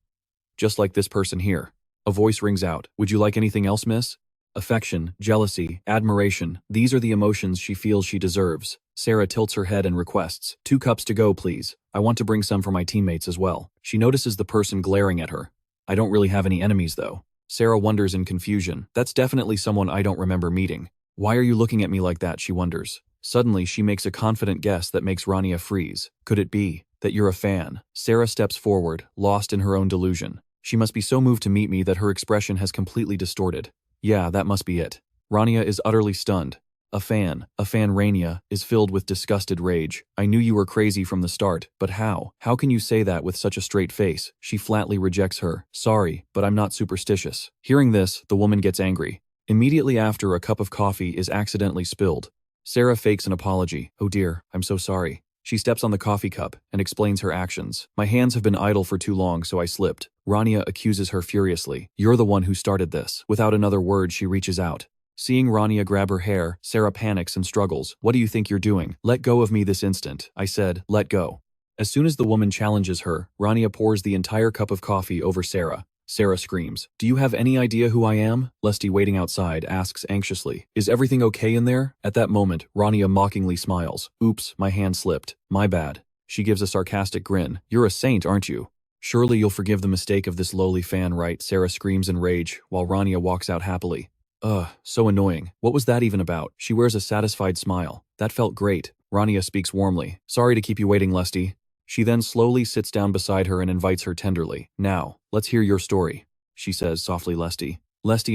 Just like this person here. A voice rings out, would you like anything else, miss? Affection, jealousy, admiration, these are the emotions she feels she deserves. Sarah tilts her head and requests, 2 cups to go, please. I want to bring some for my teammates as well. She notices the person glaring at her. I don't really have any enemies, though. Sarah wonders in confusion. That's definitely someone I don't remember meeting. Why are you looking at me like that, she wonders. Suddenly, she makes a confident guess that makes Rania freeze. Could it be that you're a fan? Sarah steps forward, lost in her own delusion. She must be so moved to meet me that her expression has completely distorted. Yeah, that must be it. Rania is utterly stunned. A fan, Rania, is filled with disgusted rage. I knew you were crazy from the start, but how? How can you say that with such a straight face? She flatly rejects her. Sorry, but I'm not superstitious. Hearing this, the woman gets angry. Immediately after, a cup of coffee is accidentally spilled. Sarah fakes an apology. Oh dear, I'm so sorry. She steps on the coffee cup and explains her actions. My hands have been idle for too long, so I slipped. Rania accuses her furiously. You're the one who started this. Without another word, she reaches out. Seeing Rania grab her hair, Sarah panics and struggles. What do you think you're doing? Let go of me this instant. I said, let go. As soon as the woman challenges her, Rania pours the entire cup of coffee over Sarah. Sarah screams. Do you have any idea who I am? Lesty, waiting outside, asks anxiously. Is everything okay in there? At that moment, Rania mockingly smiles. Oops, my hand slipped. My bad. She gives a sarcastic grin. You're a saint, aren't you? Surely you'll forgive the mistake of this lowly fan, right? Sarah screams in rage, while Rania walks out happily. Ugh, so annoying. What was that even about? She wears a satisfied smile. That felt great. Rania speaks warmly. Sorry to keep you waiting, Lesty. She then slowly sits down beside her and invites her tenderly. Now, let's hear your story, she says softly. Lesty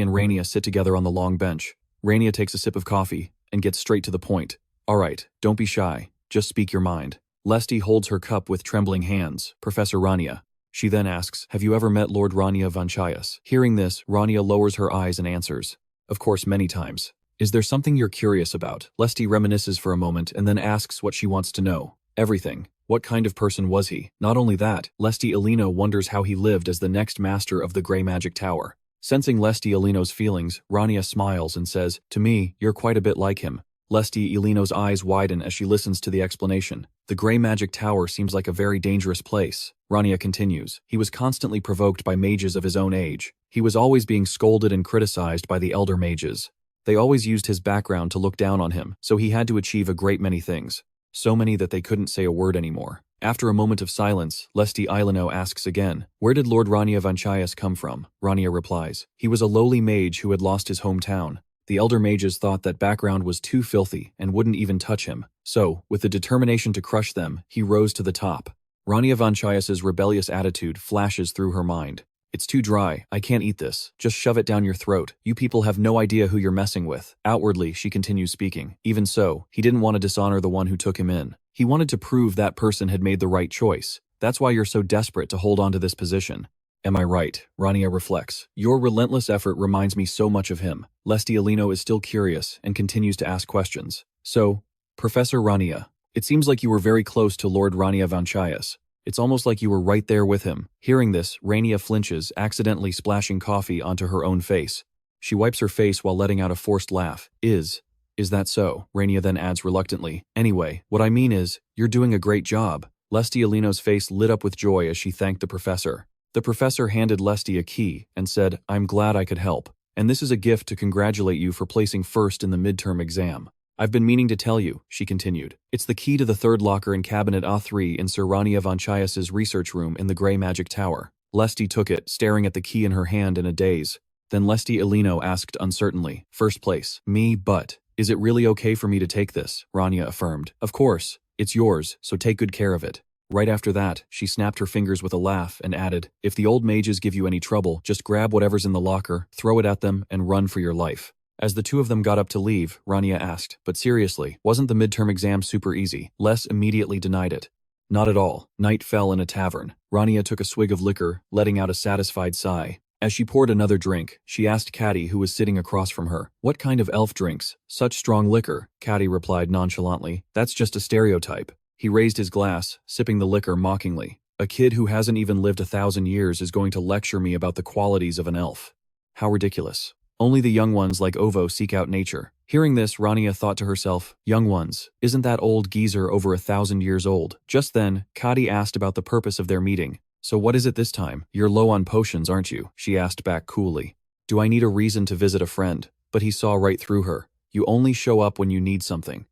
and Rania sit together on the long bench. Rania takes a sip of coffee and gets straight to the point. All right, don't be shy. Just speak your mind. Lesty holds her cup with trembling hands. Professor Rania. She then asks, have you ever met Lord Rania Vanchaias? Hearing this, Rania lowers her eyes and answers. Of course, many times. Is there something you're curious about? Lesty reminisces for a moment and then asks what she wants to know. Everything. What kind of person was he? Not only that, Lesty Alino wonders how he lived as the next master of the Grey Magic Tower. Sensing Lesty Alino's feelings, Rania smiles and says, to me, you're quite a bit like him. Lesty Alino's eyes widen as she listens to the explanation. The Grey Magic Tower seems like a very dangerous place. Rania continues. He was constantly provoked by mages of his own age. He was always being scolded and criticized by the elder mages. They always used his background to look down on him, so he had to achieve a great many things. So many that they couldn't say a word anymore. After a moment of silence, Lesty Alino asks again, where did Lord Rania Vanchaias come from? Rania replies, he was a lowly mage who had lost his hometown. The elder mages thought that background was too filthy and wouldn't even touch him. So, with the determination to crush them, he rose to the top. Rania Vanchaias' rebellious attitude flashes through her mind. It's too dry, I can't eat this. Just shove it down your throat. You people have no idea who you're messing with. Outwardly, she continues speaking. Even so, he didn't want to dishonor the one who took him in. He wanted to prove that person had made the right choice. That's why you're so desperate to hold on to this position. Am I right? Rania reflects. Your relentless effort reminds me so much of him. Lesty Alino is still curious and continues to ask questions. So, Professor Rania, it seems like you were very close to Lord Rania Vanchaias. It's almost like you were right there with him. Hearing this, Rania flinches, accidentally splashing coffee onto her own face. She wipes her face while letting out a forced laugh. Is that so? Rania then adds reluctantly. Anyway, what I mean is, you're doing a great job. Lesty Alino's face lit up with joy as she thanked the professor. The professor handed Lesty a key and said, I'm glad I could help. And this is a gift to congratulate you for placing first in the midterm exam. I've been meaning to tell you, she continued. It's the key to the third locker in cabinet A3 in Sir Rania Vanchaias' research room in the Grey Magic Tower. Lesti took it, staring at the key in her hand in a daze. Then Lesti Elino asked uncertainly, "First place, me, but is it really okay for me to take this?" Rania affirmed. "Of course, it's yours, so take good care of it." Right after that, she snapped her fingers with a laugh and added, "If the old mages give you any trouble, just grab whatever's in the locker, throw it at them, and run for your life." As the two of them got up to leave, Rania asked, "But seriously, wasn't the midterm exam super easy?" Les immediately denied it. Not at all. Night fell in a tavern. Rania took a swig of liquor, letting out a satisfied sigh. As she poured another drink, she asked Caddy, who was sitting across from her, "What kind of elf drinks such strong liquor?" Caddy replied nonchalantly, "That's just a stereotype." He raised his glass, sipping the liquor mockingly. "A kid who hasn't even lived 1,000 years is going to lecture me about the qualities of an elf. How ridiculous. Only the young ones like Ovo seek out nature." Hearing this, Rania thought to herself, "Young ones, isn't that old geezer over 1,000 years old?" Just then, Caddy asked about the purpose of their meeting. "So what is it this time? You're low on potions, aren't you?" she asked back coolly. "Do I need a reason to visit a friend?" But he saw right through her. "You only show up when you need something."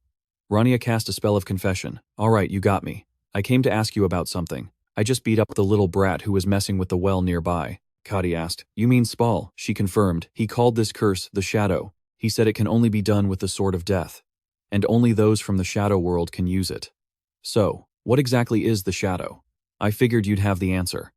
Rania cast a spell of confession. "All right, you got me. I came to ask you about something. I just beat up the little brat who was messing with the well nearby." Caddy asked. "You mean Spall?" She confirmed. "He called this curse the Shadow. He said it can only be done with the Sword of Death. And only those from the Shadow world can use it." "So, what exactly is the Shadow?" "I figured you'd have the answer."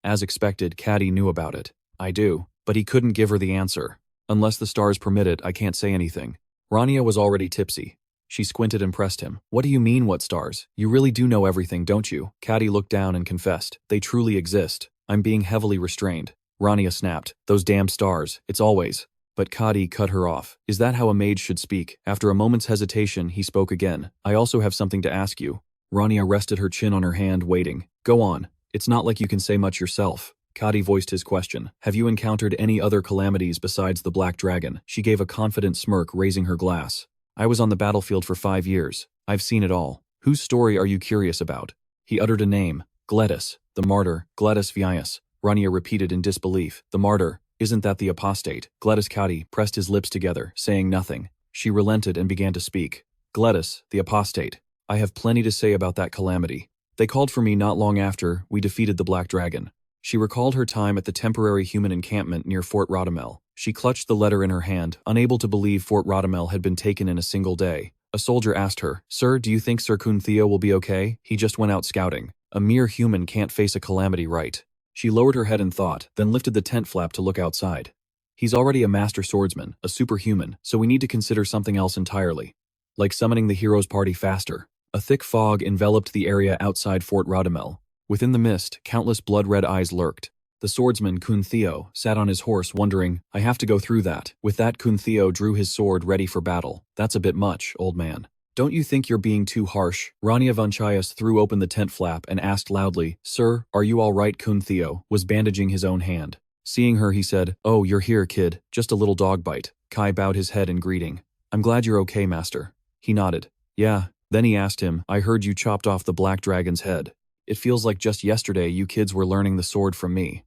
As expected, Caddy knew about it. "I do." But he couldn't give her the answer. "Unless the stars permit it, I can't say anything." Rania was already tipsy. She squinted and pressed him. "What do you mean, what stars? You really do know everything, don't you?" Caddy looked down and confessed. "They truly exist. I'm being heavily restrained." Rania snapped. "Those damn stars. It's always." But Caddy cut her off. "Is that how a mage should speak?" After a moment's hesitation, he spoke again. "I also have something to ask you." Rania rested her chin on her hand, waiting. "Go on. It's not like you can say much yourself." Caddy voiced his question. "Have you encountered any other calamities besides the Black Dragon?" She gave a confident smirk, raising her glass. "I was on the battlefield for 5 years. I've seen it all." "Whose story are you curious about?" He uttered a name. "Gledis, the martyr, Gledis Vias." Rania repeated in disbelief. "The martyr? Isn't that the apostate?" Gledis Caddy pressed his lips together, saying nothing. She relented and began to speak. "Gledis, the apostate. I have plenty to say about that calamity. They called for me not long after we defeated the Black Dragon." She recalled her time at the temporary human encampment near Fort Rodamel. She clutched the letter in her hand, unable to believe Fort Rodamel had been taken in a single day. A soldier asked her, "Sir, do you think Sir Kuntheo will be okay? He just went out scouting. A mere human can't face a calamity, right?" She lowered her head in thought, then lifted the tent flap to look outside. "He's already a master swordsman, a superhuman, so we need to consider something else entirely. Like summoning the hero's party faster." A thick fog enveloped the area outside Fort Rodamel. Within the mist, countless blood-red eyes lurked. The swordsman, Kuntheo, sat on his horse wondering, "I have to go through that." With that, Kuntheo drew his sword ready for battle. "That's a bit much, old man. Don't you think you're being too harsh?" Rania Vanchaias threw open the tent flap and asked loudly, "Sir, are you all right?" Kuntheo was bandaging his own hand. Seeing her, he said, "Oh, you're here, kid. Just a little dog bite." Kai bowed his head in greeting. "I'm glad you're okay, master." He nodded. "Yeah." Then he asked him, "I heard you chopped off the Black Dragon's head. It feels like just yesterday you kids were learning the sword from me."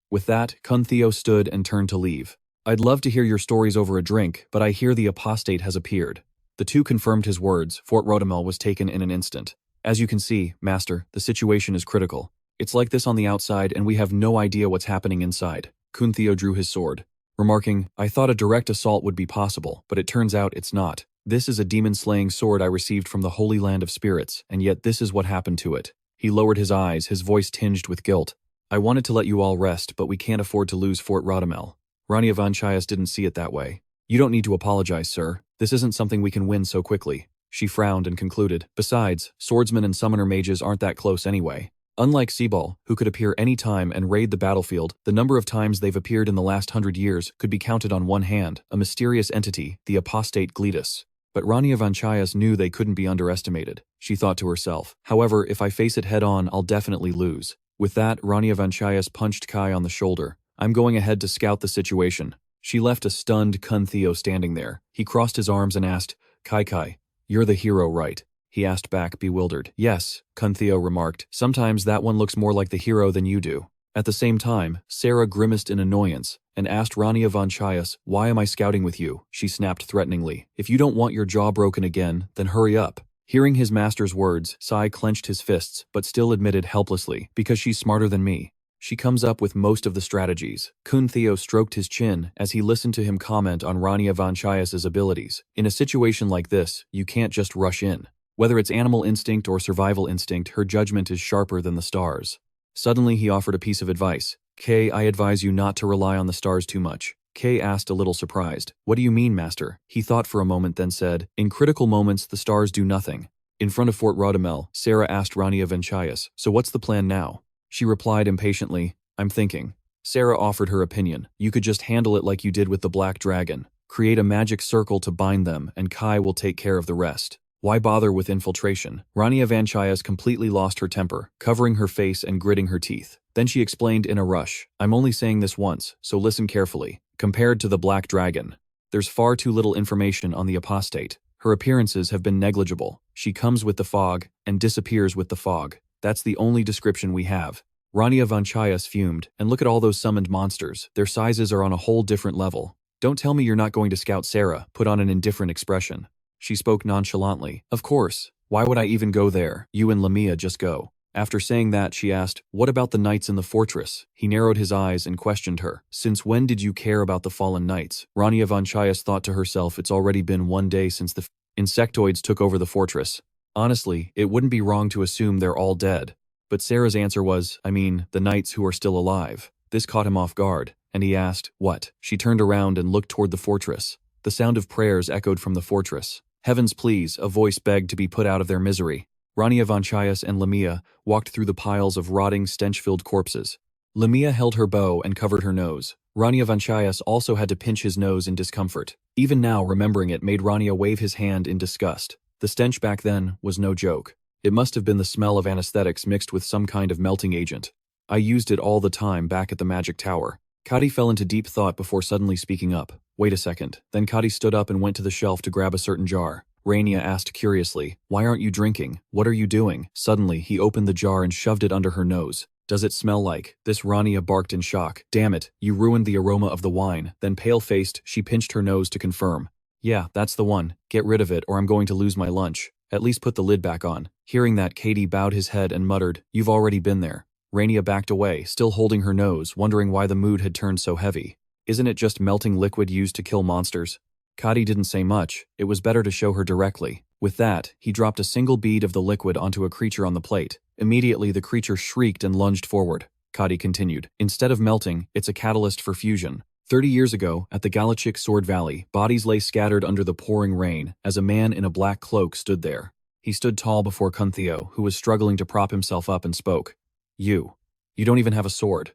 With that, Kuntheo stood and turned to leave. "I'd love to hear your stories over a drink, but I hear the apostate has appeared." The two confirmed his words. Fort Rodamel was taken in an instant. "As you can see, master, the situation is critical. It's like this on the outside and we have no idea what's happening inside." Kuntheo drew his sword, remarking, "I thought a direct assault would be possible, but it turns out it's not. This is a demon-slaying sword I received from the Holy Land of Spirits, and yet this is what happened to it." He lowered his eyes, his voice tinged with guilt. "I wanted to let you all rest, but we can't afford to lose Fort Rodamel." Rania Vanchaias didn't see it that way. "You don't need to apologize, sir. This isn't something we can win so quickly." She frowned and concluded, "Besides, swordsmen and summoner mages aren't that close anyway. Unlike Seaball, who could appear any time and raid the battlefield, the number of times they've appeared in the last 100 years could be counted on one hand, a mysterious entity, the apostate Gledis." But Rania Vanchaias knew they couldn't be underestimated. She thought to herself, "However, if I face it head-on, I'll definitely lose." With that, Rania Vanchaias punched Kai on the shoulder. "I'm going ahead to scout the situation." She left a stunned Kuntheo standing there. He crossed his arms and asked, Kai, you're the hero, right?" He asked back, bewildered. "Yes," Kuntheo remarked. "Sometimes that one looks more like the hero than you do." At the same time, Sarah grimaced in annoyance and asked Rania Vanchaias, "Why am I scouting with you?" She snapped threateningly. "If you don't want your jaw broken again, then hurry up." Hearing his master's words, Sai clenched his fists, but still admitted helplessly, "Because she's smarter than me. She comes up with most of the strategies. Kun Theo stroked his chin as he listened to him comment on Rania Vanchaias' abilities. In a situation like this, you can't just rush in. Whether it's animal instinct or survival instinct, her judgment is sharper than the stars. Suddenly he offered a piece of advice. Kay, I advise you not to rely on the stars too much. Kay asked a little surprised. What do you mean, master? He thought for a moment then said, in critical moments the stars do nothing. In front of Fort Rodamel, Sarah asked Rania Vanchaias, so what's the plan now? She replied impatiently, I'm thinking. Sarah offered her opinion. You could just handle it like you did with the Black Dragon. Create a magic circle to bind them and Kai will take care of the rest. Why bother with infiltration? Rania Vanchaias completely lost her temper, covering her face and gritting her teeth. Then she explained in a rush, I'm only saying this once, so listen carefully. Compared to the Black Dragon, there's far too little information on the apostate. Her appearances have been negligible. She comes with the fog and disappears with the fog. That's the only description we have. Rania Vanchaias fumed, and look at all those summoned monsters. Their sizes are on a whole different level. Don't tell me you're not going to scout. Sarah put on an indifferent expression. She spoke nonchalantly. Of course. Why would I even go there? You and Lamia just go. After saying that, she asked, what about the knights in the fortress? He narrowed his eyes and questioned her. Since when did you care about the fallen knights? Rania Vanchaias thought to herself, it's already been 1 day since the insectoids took over the fortress. Honestly, it wouldn't be wrong to assume they're all dead. But Sarah's answer was, I mean, the knights who are still alive. This caught him off guard, and he asked, what? She turned around and looked toward the fortress. The sound of prayers echoed from the fortress. Heavens please, a voice begged to be put out of their misery. Rania Vanchaias and Lamia walked through the piles of rotting, stench-filled corpses. Lamia held her bow and covered her nose. Rania Vanchaias also had to pinch his nose in discomfort. Even now, remembering it made Rania wave his hand in disgust. The stench back then was no joke. It must have been the smell of anesthetics mixed with some kind of melting agent. I used it all the time back at the magic tower. Kadi fell into deep thought before suddenly speaking up. Wait a second. Then Kadi stood up and went to the shelf to grab a certain jar. Rania asked curiously, why aren't you drinking? What are you doing? Suddenly, he opened the jar and shoved it under her nose. Does it smell like? This Rania barked in shock. Damn it, you ruined the aroma of the wine. Then pale-faced, she pinched her nose to confirm. Yeah, that's the one. Get rid of it or I'm going to lose my lunch. At least put the lid back on. Hearing that, Katie bowed his head and muttered, you've already been there. Rania backed away, still holding her nose, wondering why the mood had turned so heavy. Isn't it just melting liquid used to kill monsters? Kadi didn't say much. It was better to show her directly. With that, he dropped a single bead of the liquid onto a creature on the plate. Immediately, the creature shrieked and lunged forward. Kadi continued, instead of melting, it's a catalyst for fusion. 30 years ago, at the Galachik Sword Valley, bodies lay scattered under the pouring rain as a man in a black cloak stood there. He stood tall before Kuntheo, who was struggling to prop himself up and spoke. You don't even have a sword.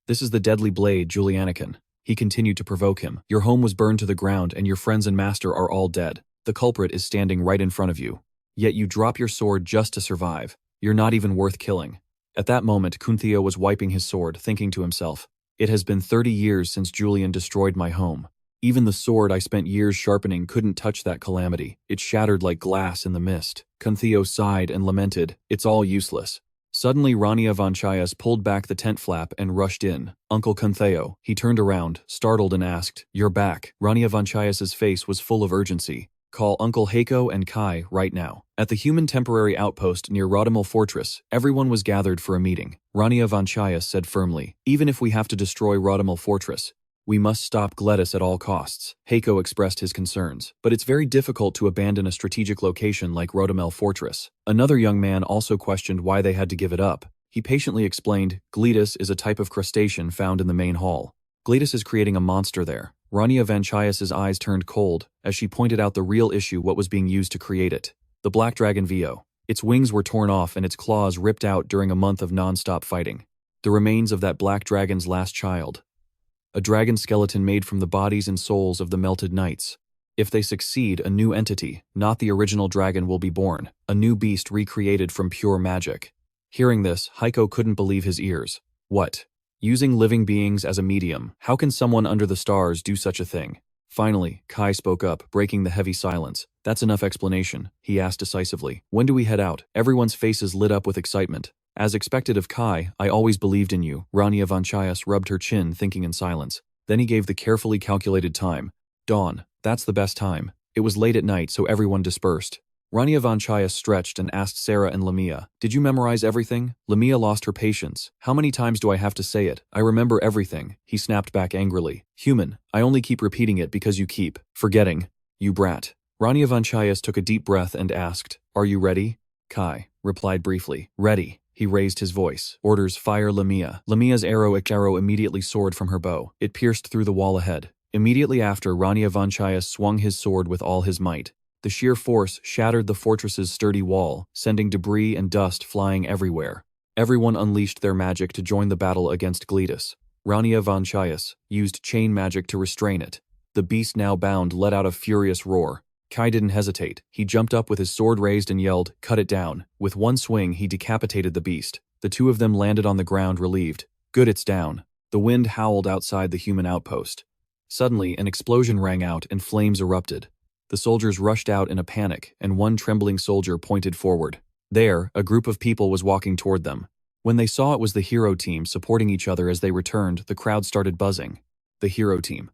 This is the deadly blade, Julianican. He continued to provoke him. Your home was burned to the ground and your friends and master are all dead. The culprit is standing right in front of you. Yet you drop your sword just to survive. You're not even worth killing. At that moment, Kuntheo was wiping his sword, thinking to himself, it has been 30 years since Julian destroyed my home. Even the sword I spent years sharpening couldn't touch that calamity. It shattered like glass in the mist. Kuntheo sighed and lamented, it's all useless. Suddenly, Rania Vanchaias pulled back the tent flap and rushed in. Uncle Kuntheo. He turned around, startled and asked, you're back. Rania Vanchaias' face was full of urgency. Call Uncle Heiko and Kai right now. At the human temporary outpost near Rodamel Fortress, everyone was gathered for a meeting. Rania Vanchaias said firmly, even if we have to destroy Rodamel Fortress, we must stop Gledis at all costs. Heiko expressed his concerns, but it's very difficult to abandon a strategic location like Rodamel Fortress. Another young man also questioned why they had to give it up. He patiently explained, Gledis is a type of crustacean found in the main hall. Gledis is creating a monster there. Rania Vanchaias' eyes turned cold as she pointed out the real issue, what was being used to create it. The black dragon Vio. Its wings were torn off and its claws ripped out during a month of non-stop fighting. The remains of that black dragon's last child. A dragon skeleton made from the bodies and souls of the melted knights. If they succeed, a new entity, not the original dragon, will be born, a new beast recreated from pure magic. Hearing this, Heiko couldn't believe his ears. What? Using living beings as a medium, how can someone under the stars do such a thing? Finally, Kai spoke up, breaking the heavy silence. That's enough explanation, he asked decisively. When do we head out? Everyone's faces lit up with excitement. As expected of Kai, I always believed in you. Rania Vanchaias rubbed her chin, thinking in silence. Then he gave the carefully calculated time. Dawn. That's the best time. It was late at night, so everyone dispersed. Rania Vanchaias stretched and asked Sarah and Lamia, "Did you memorize everything?" Lamia lost her patience. "How many times do I have to say it? I remember everything," he snapped back angrily. "Human, I only keep repeating it because you keep forgetting. You brat." Rania Vanchaias took a deep breath and asked, "Are you ready?" Kai replied briefly, "Ready." He raised his voice. "Orders, fire Lamia." Lamia's arrow immediately soared from her bow. It pierced through the wall ahead. Immediately after, Rania Vanchaias swung his sword with all his might. The sheer force shattered the fortress's sturdy wall, sending debris and dust flying everywhere. Everyone unleashed their magic to join the battle against Gletus. Rania Vanchaias used chain magic to restrain it. The beast, now bound, let out a furious roar. Kai didn't hesitate. He jumped up with his sword raised and yelled, "Cut it down." With one swing, he decapitated the beast. The two of them landed on the ground relieved. "Good, it's down." The wind howled outside the human outpost. Suddenly, an explosion rang out and flames erupted. The soldiers rushed out in a panic, and one trembling soldier pointed forward. There, a group of people was walking toward them. When they saw it was the hero team supporting each other as they returned, the crowd started buzzing. The hero team.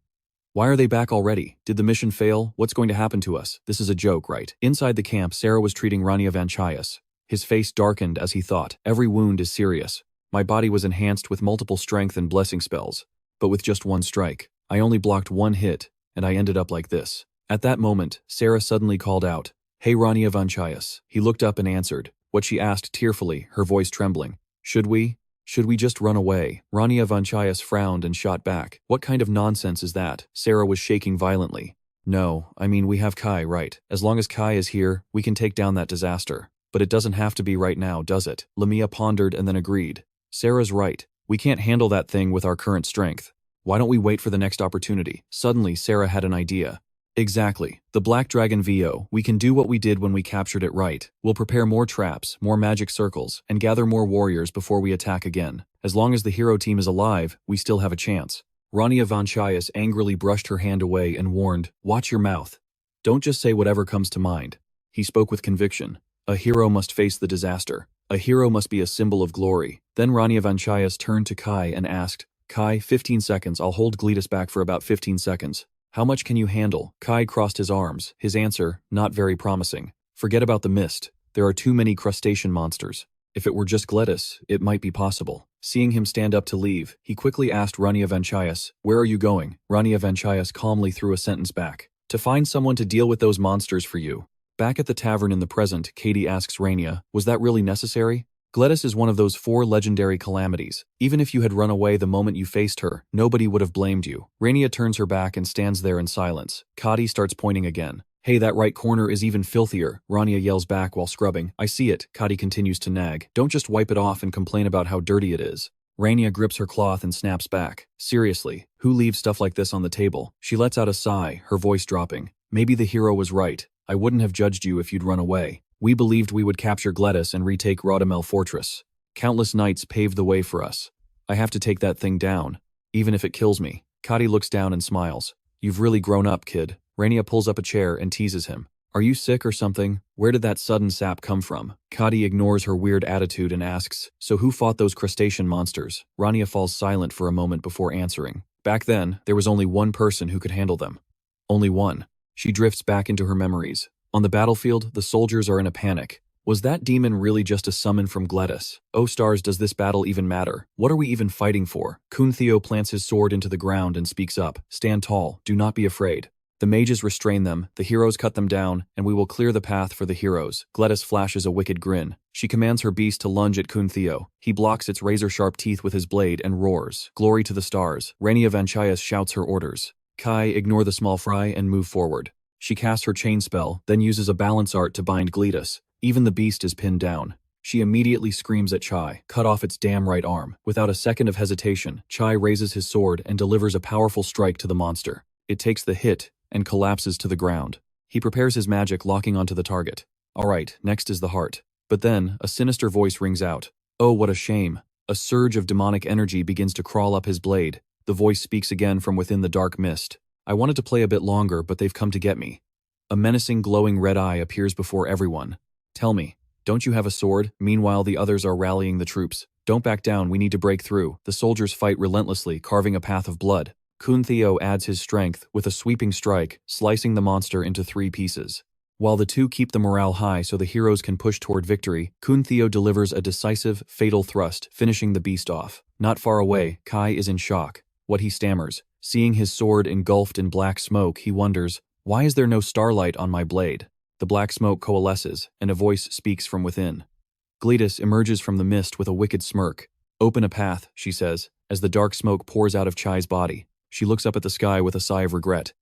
Why are they back already? Did the mission fail? What's going to happen to us? This is a joke, right? Inside the camp, Sarah was treating Rania Vanchaias. His face darkened as he thought, "Every wound is serious. My body was enhanced with multiple strength and blessing spells. But with just one strike, I only blocked one hit, and I ended up like this." At that moment, Sarah suddenly called out, "Hey Rania Vanchaias." He looked up and answered what she asked tearfully, her voice trembling. Should we just run away?" Rania Vanchaias frowned and shot back. "What kind of nonsense is that?" Sarah was shaking violently. "No, I mean we have Kai, right? As long as Kai is here, we can take down that disaster. But it doesn't have to be right now, does it?" Lamia pondered and then agreed. "Sarah's right. We can't handle that thing with our current strength. Why don't we wait for the next opportunity?" Suddenly, Sarah had an idea. "Exactly. The Black Dragon VO. We can do what we did when we captured it, right? We'll prepare more traps, more magic circles, and gather more warriors before we attack again. As long as the hero team is alive, we still have a chance." Rania Vanchaias angrily brushed her hand away and warned, "Watch your mouth. Don't just say whatever comes to mind." He spoke with conviction. A hero must face the disaster. A hero must be a symbol of glory. Then Rania Vanchaias turned to Kai and asked, "Kai, 15 seconds. I'll hold Gletus back for about 15 seconds. How much can you handle?" Kai crossed his arms, his answer not very promising. "Forget about the mist. There are too many crustacean monsters. If it were just Gletus, it might be possible." Seeing him stand up to leave, he quickly asked Rania Vanchaias, "Where are you going?" Rania Vanchaias calmly threw a sentence back. "To find someone to deal with those monsters for you." Back at the tavern in the present, Katie asks Rania, "Was that really necessary?" Gletus is one of those 4 legendary calamities. Even if you had run away the moment you faced her, nobody would have blamed you. Rania turns her back and stands there in silence. Kadi starts pointing again. "Hey, that right corner is even filthier," Rania yells back while scrubbing. "I see it." Kadi continues to nag. "Don't just wipe it off and complain about how dirty it is." Rania grips her cloth and snaps back. "Seriously, who leaves stuff like this on the table?" She lets out a sigh, her voice dropping. "Maybe the hero was right. I wouldn't have judged you if you'd run away. We believed we would capture Gletus and retake Rodamel Fortress. Countless knights paved the way for us. I have to take that thing down, even if it kills me." Kadi looks down and smiles. "You've really grown up, kid." Rania pulls up a chair and teases him. "Are you sick or something? Where did that sudden sap come from?" Kadi ignores her weird attitude and asks, "So who fought those crustacean monsters?" Rania falls silent for a moment before answering. "Back then, there was only one person who could handle them. Only one." She drifts back into her memories. On the battlefield, the soldiers are in a panic. Was that demon really just a summon from Gletus? Oh stars, does this battle even matter? What are we even fighting for? Kuntheo plants his sword into the ground and speaks up. "Stand tall, do not be afraid. The mages restrain them, the heroes cut them down, and we will clear the path for the heroes." Gletus flashes a wicked grin. She commands her beast to lunge at Kuntheo. He blocks its razor-sharp teeth with his blade and roars, "Glory to the stars." Rania Vanchaias shouts her orders. Kai, ignore the small fry and move forward. She casts her chain spell, then uses a balance art to bind Gletus. Even the beast is pinned down. She immediately screams at Chai, "Cut off its damn right arm." Without a second of hesitation, Chai raises his sword and delivers a powerful strike to the monster. It takes the hit and collapses to the ground. He prepares his magic, locking onto the target. Alright, next is the heart. But then, a sinister voice rings out. "Oh, what a shame." A surge of demonic energy begins to crawl up his blade. The voice speaks again from within the dark mist. "I wanted to play a bit longer, but they've come to get me." A menacing glowing red eye appears before everyone. "Tell me, don't you have a sword?" Meanwhile, the others are rallying the troops. "Don't back down, we need to break through." The soldiers fight relentlessly, carving a path of blood. Kuntheo adds his strength with a sweeping strike, slicing the monster into 3 pieces. While the two keep the morale high so the heroes can push toward victory, Kun Theo delivers a decisive, fatal thrust, finishing the beast off. Not far away, Kai is in shock. What he stammers. Seeing his sword engulfed in black smoke, he wonders, why is there no starlight on my blade? The black smoke coalesces, and a voice speaks from within. Gletus emerges from the mist with a wicked smirk. Open a path, she says, as the dark smoke pours out of Chai's body. She looks up at the sky with a sigh of regret.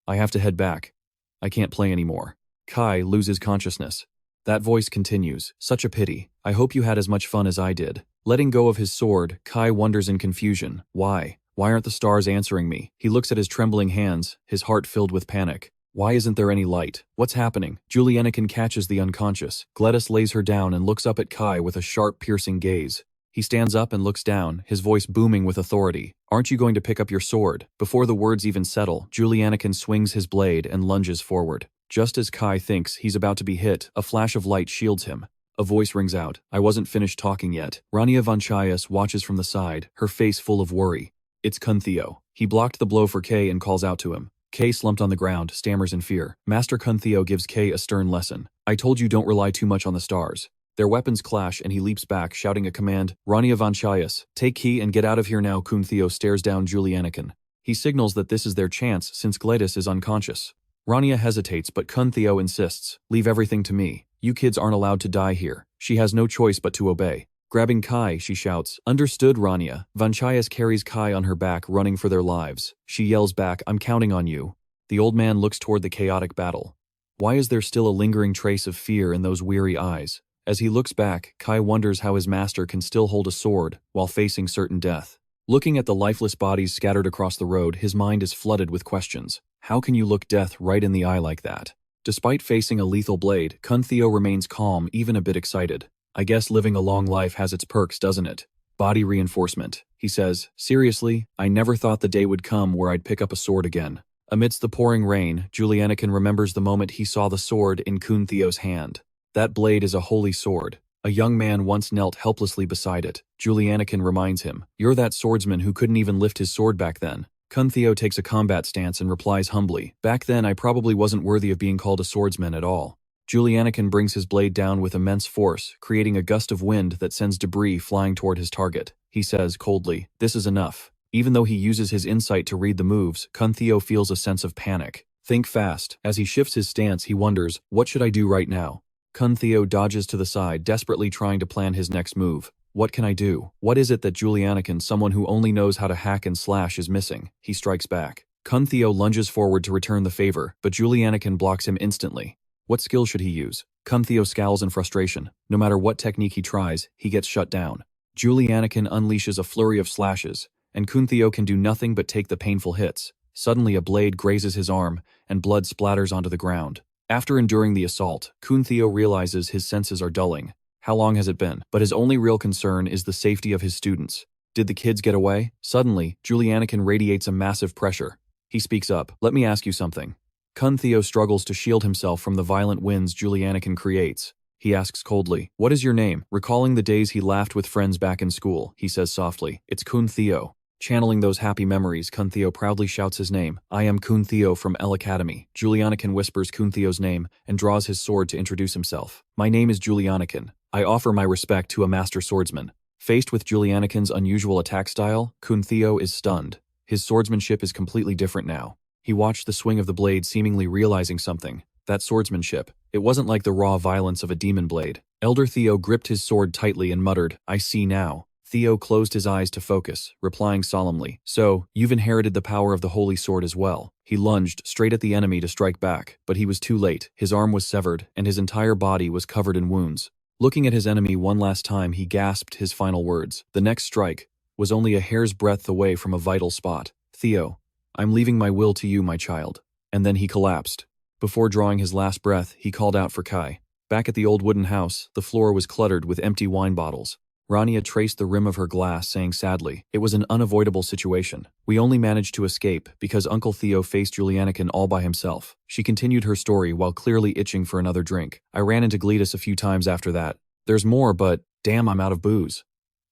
I have to head back. I can't play anymore. Kai loses consciousness. That voice continues, such a pity. I hope you had as much fun as I did. Letting go of his sword, Kai wonders in confusion. Why? Why aren't the stars answering me? He looks at his trembling hands, his heart filled with panic. Why isn't there any light? What's happening? Julianakin catches the unconscious. Gletus lays her down and looks up at Kai with a sharp, piercing gaze. He stands up and looks down, his voice booming with authority. Aren't you going to pick up your sword? Before the words even settle, Julianakin swings his blade and lunges forward. Just as Kai thinks he's about to be hit, a flash of light shields him. A voice rings out. I wasn't finished talking yet. Rania Vanchaias watches from the side, her face full of worry. It's Kun Theo. He blocked the blow for Kay and calls out to him. Kay slumped on the ground, stammers in fear. Master Kun Theo gives Kay a stern lesson. I told you don't rely too much on the stars. Their weapons clash and he leaps back, shouting a command. Rania Vanchaias, take key and get out of here now. Kun Theo stares down Julianakin. He signals that this is their chance since Gletus is unconscious. Rania hesitates, but Kun Theo insists. Leave everything to me. You kids aren't allowed to die here. She has no choice but to obey. Grabbing Kai, she shouts, Understood, Rania. Vanchaias carries Kai on her back, running for their lives. She yells back, I'm counting on you. The old man looks toward the chaotic battle. Why is there still a lingering trace of fear in those weary eyes? As he looks back, Kai wonders how his master can still hold a sword while facing certain death. Looking at the lifeless bodies scattered across the road, his mind is flooded with questions. How can you look death right in the eye like that? Despite facing a lethal blade, Kun Theo remains calm, even a bit excited. I guess living a long life has its perks, doesn't it? Body reinforcement. He says, seriously, I never thought the day would come where I'd pick up a sword again. Amidst the pouring rain, Julianakin remembers the moment he saw the sword in Kun Theo's hand. That blade is a holy sword. A young man once knelt helplessly beside it. Julianakin reminds him, you're that swordsman who couldn't even lift his sword back then. Kun Theo takes a combat stance and replies humbly, back then I probably wasn't worthy of being called a swordsman at all. Julianakin brings his blade down with immense force, creating a gust of wind that sends debris flying toward his target. He says coldly, this is enough. Even though he uses his insight to read the moves, Kun Theo feels a sense of panic. Think fast. As he shifts his stance, he wonders, what should I do right now? Kun Theo dodges to the side, desperately trying to plan his next move. What can I do? What is it that Julianakin, someone who only knows how to hack and slash, is missing? He strikes back. Kun Theo lunges forward to return the favor, but Julianakin blocks him instantly. What skill should he use? Kun Theo scowls in frustration. No matter what technique he tries, he gets shut down. Julianakin unleashes a flurry of slashes, and Kun Theo can do nothing but take the painful hits. Suddenly a blade grazes his arm, and blood splatters onto the ground. After enduring the assault, Kun Theo realizes his senses are dulling. How long has it been? But his only real concern is the safety of his students. Did the kids get away? Suddenly, Julianakin radiates a massive pressure. He speaks up. Let me ask you something. Kun Theo struggles to shield himself from the violent winds Julianakin creates. He asks coldly, what is your name? Recalling the days he laughed with friends back in school, he says softly, it's Kun Theo. Channeling those happy memories, Kun Theo proudly shouts his name. I am Kun Theo from Apia Academy. Julianakin whispers Kun Theo's name and draws his sword to introduce himself. My name is Julianakin. I offer my respect to a master swordsman. Faced with Julianakin's unusual attack style, Kun Theo is stunned. His swordsmanship is completely different now. He watched the swing of the blade, seemingly realizing something. That swordsmanship. It wasn't like the raw violence of a demon blade. Elder Theo gripped his sword tightly and muttered, I see now. Theo closed his eyes to focus, replying solemnly, so, you've inherited the power of the holy sword as well. He lunged straight at the enemy to strike back, but he was too late. His arm was severed, and his entire body was covered in wounds. Looking at his enemy one last time, he gasped his final words. The next strike was only a hair's breadth away from a vital spot. Theo, I'm leaving my will to you, my child. And then he collapsed. Before drawing his last breath, he called out for Kai. Back at the old wooden house, the floor was cluttered with empty wine bottles. Rania traced the rim of her glass, saying sadly, it was an unavoidable situation. We only managed to escape because Uncle Theo faced Julianakin all by himself. She continued her story while clearly itching for another drink. I ran into Gletus a few times after that. There's more, but damn, I'm out of booze.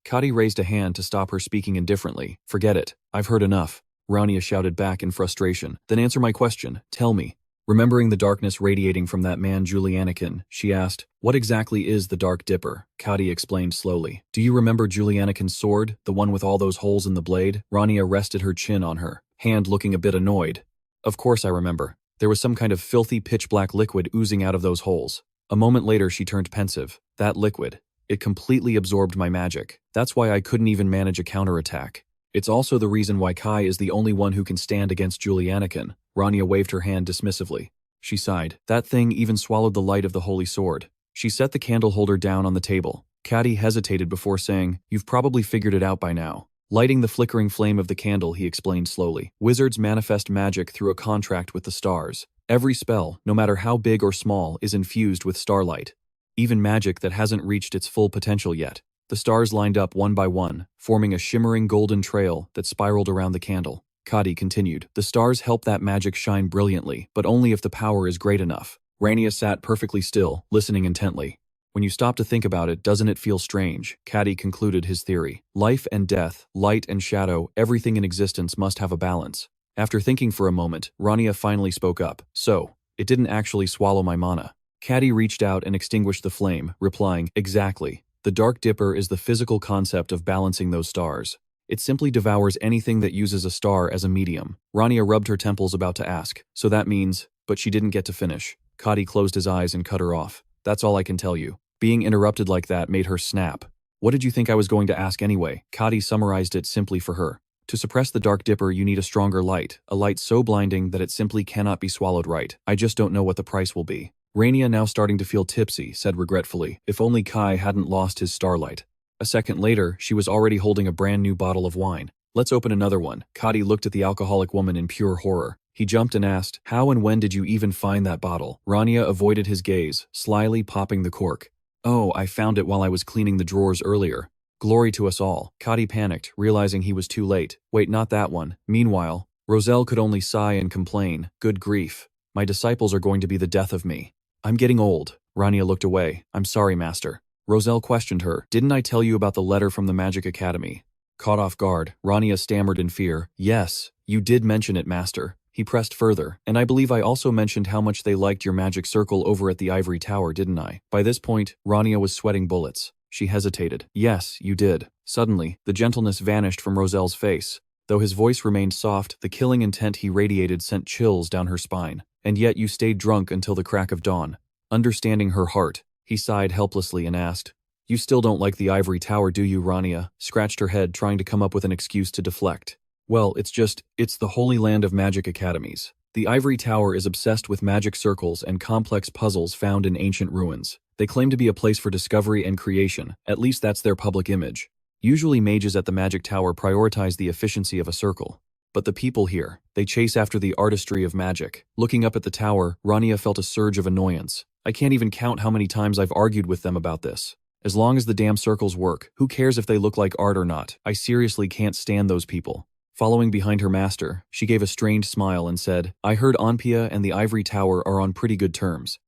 Kati raised a hand to stop her, speaking indifferently. Forget it. I've heard enough. Rania shouted back in frustration. Then answer my question. Tell me, Remembering the darkness radiating from that man Julianikin, she asked, "What exactly is the Dark Dipper?" Kadi explained slowly. "Do you remember Julianikin's sword, the one with all those holes in the blade?" Rania rested her chin on her hand, looking a bit annoyed. "Of course I remember. There was some kind of filthy pitch-black liquid oozing out of those holes." A moment later she turned pensive. "That liquid. It completely absorbed my magic. That's why I couldn't even manage a counterattack. It's also the reason why Kai is the only one who can stand against Julianikin." Rania waved her hand dismissively. She sighed. "That thing even swallowed the light of the holy sword." She set the candle holder down on the table. Kadi hesitated before saying, "You've probably figured it out by now." Lighting the flickering flame of the candle, he explained slowly. "Wizards manifest magic through a contract with the stars. Every spell, no matter how big or small, is infused with starlight. Even magic that hasn't reached its full potential yet. The stars lined up one by one, forming a shimmering golden trail that spiraled around the candle." Kadi continued, "The stars help that magic shine brilliantly, but only if the power is great enough." Rania sat perfectly still, listening intently. "When you stop to think about it, doesn't it feel strange?" Kadi concluded his theory. "Life and death, light and shadow, everything in existence must have a balance." After thinking for a moment, Rania finally spoke up. "So, it didn't actually swallow my mana." Kadi reached out and extinguished the flame, replying, "Exactly. The Dark Dipper is the physical concept of balancing those stars. It simply devours anything that uses a star as a medium." Rania rubbed her temples about to ask, "So that means," but she didn't get to finish. Kadi closed his eyes and cut her off. "That's all I can tell you." Being interrupted like that made her snap. "What did you think I was going to ask anyway?" Kadi summarized it simply for her. "To suppress the Dark Dipper you need a stronger light, a light so blinding that it simply cannot be swallowed right. I just don't know what the price will be." Rania, now starting to feel tipsy, said regretfully, "If only Kai hadn't lost his starlight." A second later, she was already holding a brand new bottle of wine. "Let's open another one." Kadi looked at the alcoholic woman in pure horror. He jumped and asked, "How and when did you even find that bottle?" Rania avoided his gaze, slyly popping the cork. "Oh, I found it while I was cleaning the drawers earlier." "Glory to us all." Kadi panicked, realizing he was too late. "Wait, not that one." Meanwhile, Roselle could only sigh and complain. "Good grief. My disciples are going to be the death of me. I'm getting old." Rania looked away. "I'm sorry, Master." Roselle questioned her. "Didn't I tell you about the letter from the Magic Academy?" Caught off guard, Rania stammered in fear. "Yes, you did mention it, Master." He pressed further. "And I believe I also mentioned how much they liked your magic circle over at the Ivory Tower, didn't I?" By this point, Rania was sweating bullets. She hesitated. "Yes, you did." Suddenly, the gentleness vanished from Roselle's face. Though his voice remained soft, the killing intent he radiated sent chills down her spine. "And yet you stayed drunk until the crack of dawn." Understanding her heart, he sighed helplessly and asked, "You still don't like the Ivory Tower, do you?" Rania scratched her head, trying to come up with an excuse to deflect. "Well, it's the holy land of magic academies. The Ivory Tower is obsessed with magic circles and complex puzzles found in ancient ruins. They claim to be a place for discovery and creation, at least that's their public image. Usually mages at the Magic Tower prioritize the efficiency of a circle. But the people here, they chase after the artistry of magic." Looking up at the tower, Rania felt a surge of annoyance. "I can't even count how many times I've argued with them about this. As long as the damn circles work, who cares if they look like art or not? I seriously can't stand those people." Following behind her master, she gave a strained smile and said, "I heard Apia and the Ivory Tower are on pretty good terms."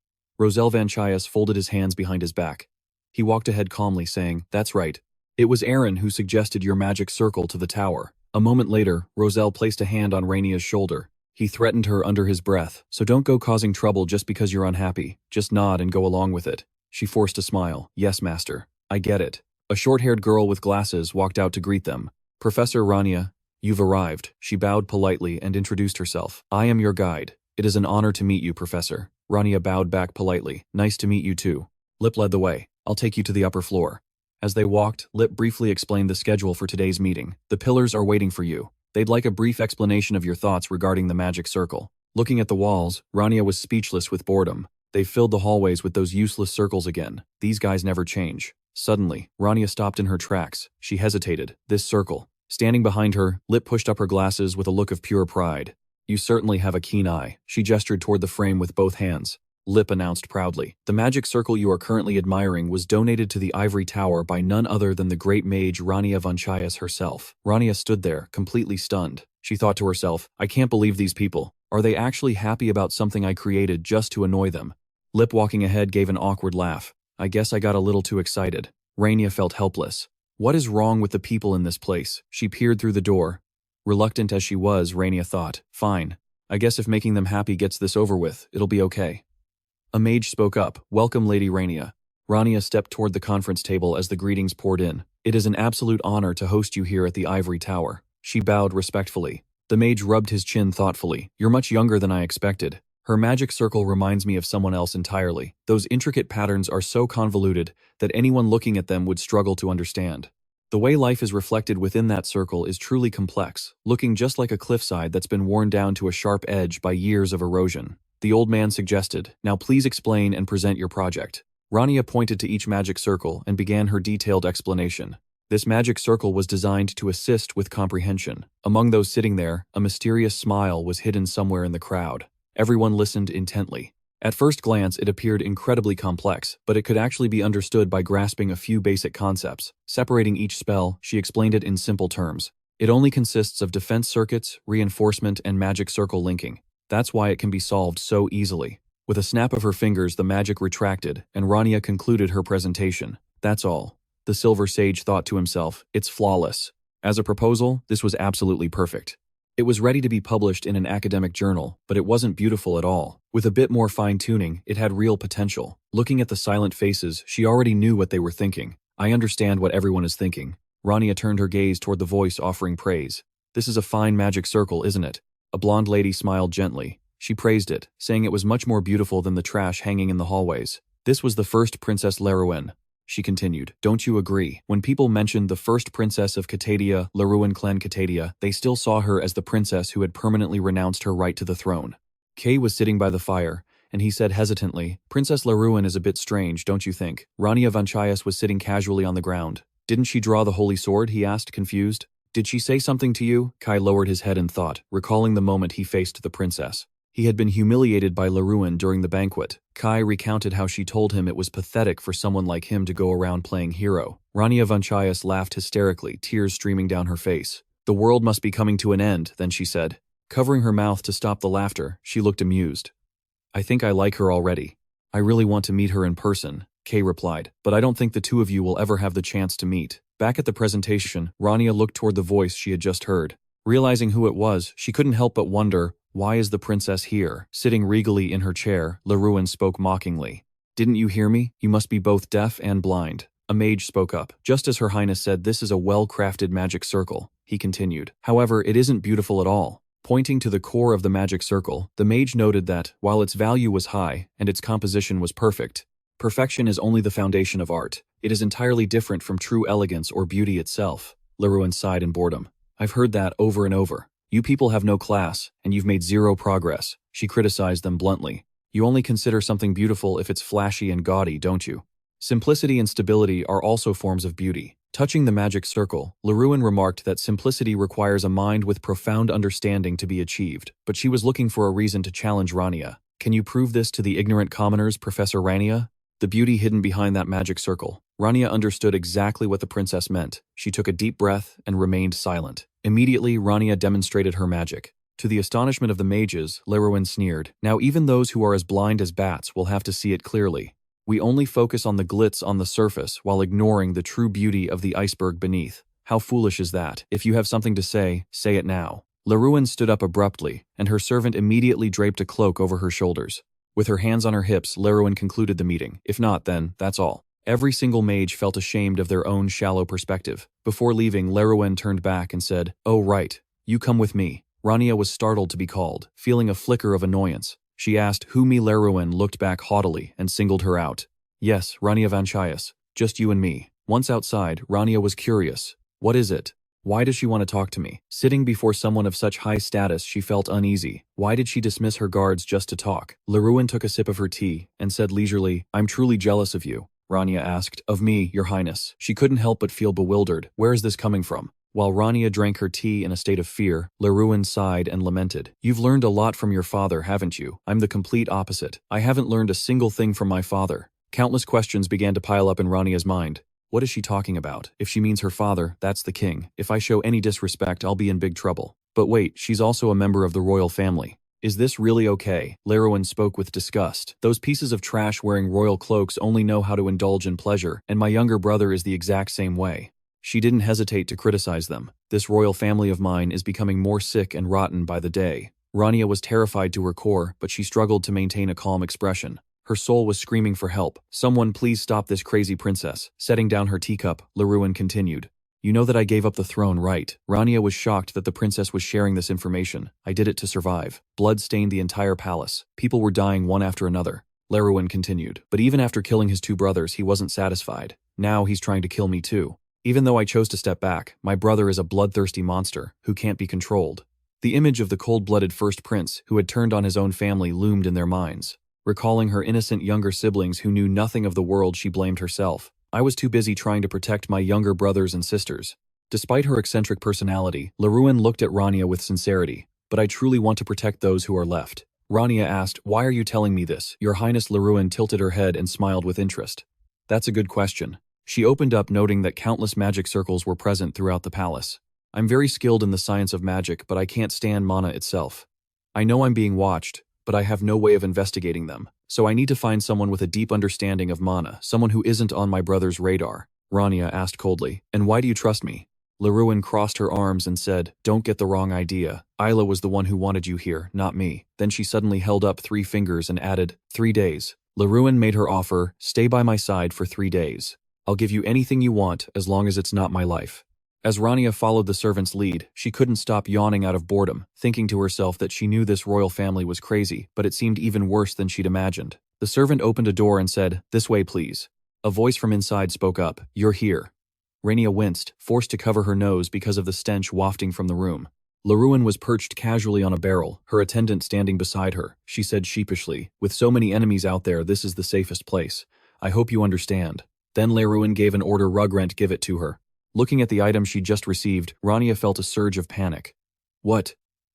Rania Vanchaias folded his hands behind his back. He walked ahead calmly, saying, "That's right. It was Aaron who suggested your magic circle to the tower." A moment later, Roselle placed a hand on Rania's shoulder. He threatened her under his breath, "So don't go causing trouble just because you're unhappy. Just nod and go along with it." She forced a smile. "Yes, Master. I get it." A short-haired girl with glasses walked out to greet them. "Professor Rania, you've arrived." She bowed politely and introduced herself. "I am your guide. It is an honor to meet you, Professor." Rania bowed back politely. "Nice to meet you too." Lip led the way. "I'll take you to the upper floor." As they walked, Lip briefly explained the schedule for today's meeting. "The pillars are waiting for you. They'd like a brief explanation of your thoughts regarding the magic circle." Looking at the walls, Rania was speechless with boredom. They filled the hallways with those useless circles again. These guys never change. Suddenly, Rania stopped in her tracks. She hesitated. This circle. Standing behind her, Lip pushed up her glasses with a look of pure pride. "You certainly have a keen eye." She gestured toward the frame with both hands. Lip announced proudly, "The magic circle you are currently admiring was donated to the Ivory Tower by none other than the great mage Rania Vanchaias herself." Rania stood there, completely stunned. She thought to herself, "I can't believe these people. Are they actually happy about something I created just to annoy them?" Lip, walking ahead, gave an awkward laugh. "I guess I got a little too excited." Rania felt helpless. What is wrong with the people in this place? She peered through the door. Reluctant as she was, Rania thought, "Fine. I guess if making them happy gets this over with, it'll be okay. A mage spoke up. Welcome, Lady Rania. Rania stepped toward the conference table as the greetings poured in. It is an absolute honor to host you here at the Ivory Tower. She bowed respectfully. The mage rubbed his chin thoughtfully. You're much younger than I expected. Her magic circle reminds me of someone else entirely. Those intricate patterns are so convoluted that anyone looking at them would struggle to understand. The way life is reflected within that circle is truly complex, looking just like a cliffside that's been worn down to a sharp edge by years of erosion. The old man suggested, now please explain and present your project. Rania pointed to each magic circle and began her detailed explanation. This magic circle was designed to assist with comprehension. Among those sitting there, a mysterious smile was hidden somewhere in the crowd. Everyone listened intently. At first glance, it appeared incredibly complex, but it could actually be understood by grasping a few basic concepts. Separating each spell, she explained it in simple terms. It only consists of defense circuits, reinforcement, and magic circle linking. That's why it can be solved so easily. With a snap of her fingers, the magic retracted, and Rania concluded her presentation. That's all. The Silver Sage thought to himself, it's flawless. As a proposal, this was absolutely perfect. It was ready to be published in an academic journal, but it wasn't beautiful at all. With a bit more fine-tuning, it had real potential. Looking at the silent faces, she already knew what they were thinking. I understand what everyone is thinking. Rania turned her gaze toward the voice offering praise. This is a fine magic circle, isn't it? A blonde lady smiled gently. She praised it, saying it was much more beautiful than the trash hanging in the hallways. This was the first Princess Lerouen. She continued, don't you agree? When people mentioned the first princess of Catadia, Lerouen Clan Catadia, they still saw her as the princess who had permanently renounced her right to the throne. Kay was sitting by the fire, and he said hesitantly, Princess Lerouen is a bit strange, don't you think? Rania Vanchaias was sitting casually on the ground. Didn't she draw the holy sword? He asked, confused. Did she say something to you? Kai lowered his head in thought, recalling the moment he faced the princess. He had been humiliated by Lerouen during the banquet. Kai recounted how she told him it was pathetic for someone like him to go around playing hero. Rania Vanchaias laughed hysterically, tears streaming down her face. The world must be coming to an end, then she said. Covering her mouth to stop the laughter, she looked amused. I think I like her already. I really want to meet her in person, Kay replied, but I don't think the two of you will ever have the chance to meet. Back at the presentation, Rania looked toward the voice she had just heard. Realizing who it was, she couldn't help but wonder, why is the princess here? Sitting regally in her chair, Lerouen spoke mockingly. Didn't you hear me? You must be both deaf and blind. A mage spoke up. Just as Her Highness said, this is a well-crafted magic circle, he continued. However, it isn't beautiful at all. Pointing to the core of the magic circle, the mage noted that, while its value was high and its composition was perfect, perfection is only the foundation of art. It is entirely different from true elegance or beauty itself. Lerouen sighed in boredom. I've heard that over and over. You people have no class, and you've made zero progress. She criticized them bluntly. You only consider something beautiful if it's flashy and gaudy, don't you? Simplicity and stability are also forms of beauty. Touching the magic circle, Lerouen remarked that simplicity requires a mind with profound understanding to be achieved, but she was looking for a reason to challenge Rania. Can you prove this to the ignorant commoners, Professor Rania? The beauty hidden behind that magic circle. Rania understood exactly what the princess meant. She took a deep breath and remained silent. Immediately, Rania demonstrated her magic. To the astonishment of the mages, Lerouen sneered. Now even those who are as blind as bats will have to see it clearly. We only focus on the glitz on the surface while ignoring the true beauty of the iceberg beneath. How foolish is that? If you have something to say it now. Lerouen stood up abruptly, and her servant immediately draped a cloak over her shoulders. With her hands on her hips, Lerouen concluded the meeting. If not, then, that's all. Every single mage felt ashamed of their own shallow perspective. Before leaving, Lerouen turned back and said, Oh right, you come with me. Rania was startled to be called, feeling a flicker of annoyance. She asked who me. Lerouen looked back haughtily and singled her out. Yes, Rania Vanchaias, just you and me. Once outside, Rania was curious. What is it? Why does she want to talk to me? Sitting before someone of such high status, she felt uneasy. Why did she dismiss her guards just to talk? Lerouen took a sip of her tea and said leisurely, I'm truly jealous of you. Rania asked, Of me, your highness. She couldn't help but feel bewildered. Where is this coming from? While Rania drank her tea in a state of fear, Lerouen sighed and lamented. You've learned a lot from your father, haven't you? I'm the complete opposite. I haven't learned a single thing from my father. Countless questions began to pile up in Rania's mind. What is she talking about? If she means her father, that's the king. If I show any disrespect, I'll be in big trouble. But wait, she's also a member of the royal family. Is this really okay? Lerouen spoke with disgust. Those pieces of trash wearing royal cloaks only know how to indulge in pleasure, and my younger brother is the exact same way. She didn't hesitate to criticize them. This royal family of mine is becoming more sick and rotten by the day. Rania was terrified to her core, but she struggled to maintain a calm expression. Her soul was screaming for help. Someone please stop this crazy princess. Setting down her teacup, Laruin continued. You know that I gave up the throne, right? Rania was shocked that the princess was sharing this information. I did it to survive. Blood stained the entire palace. People were dying one after another. Laruin continued. But even after killing his two brothers, he wasn't satisfied. Now he's trying to kill me too. Even though I chose to step back, my brother is a bloodthirsty monster who can't be controlled. The image of the cold-blooded first prince who had turned on his own family loomed in their minds. Recalling her innocent younger siblings who knew nothing of the world, she blamed herself. I was too busy trying to protect my younger brothers and sisters. Despite her eccentric personality, Laruin looked at Rania with sincerity. But I truly want to protect those who are left. Rania asked, why are you telling me this? Your Highness. Laruin tilted her head and smiled with interest. That's a good question. She opened up, noting that countless magic circles were present throughout the palace. I'm very skilled in the science of magic, but I can't stand mana itself. I know I'm being watched, but I have no way of investigating them. So I need to find someone with a deep understanding of mana, someone who isn't on my brother's radar. Rania asked coldly, and why do you trust me? Laruin crossed her arms and said, don't get the wrong idea. Isla was the one who wanted you here, not me. Then she suddenly held up 3 fingers and added, 3 days. Laruin made her offer, stay by my side for 3 days. I'll give you anything you want as long as it's not my life. As Rania followed the servant's lead, she couldn't stop yawning out of boredom, thinking to herself that she knew this royal family was crazy, but it seemed even worse than she'd imagined. The servant opened a door and said, this way please. A voice from inside spoke up, you're here. Rania winced, forced to cover her nose because of the stench wafting from the room. Laruin was perched casually on a barrel, her attendant standing beside her. She said sheepishly, with so many enemies out there, this is the safest place. I hope you understand. Then Laruin gave an order, Rugrent, give it to her. Looking at the item she'd just received, Rania felt a surge of panic. What?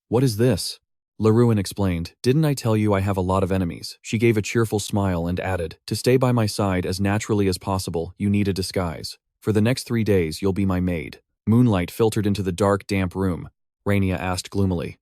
What is this? Laruin explained, didn't I tell you I have a lot of enemies? She gave a cheerful smile and added, to stay by my side as naturally as possible, you need a disguise. For the next 3 days, you'll be my maid. Moonlight filtered into the dark, damp room. Rania asked gloomily.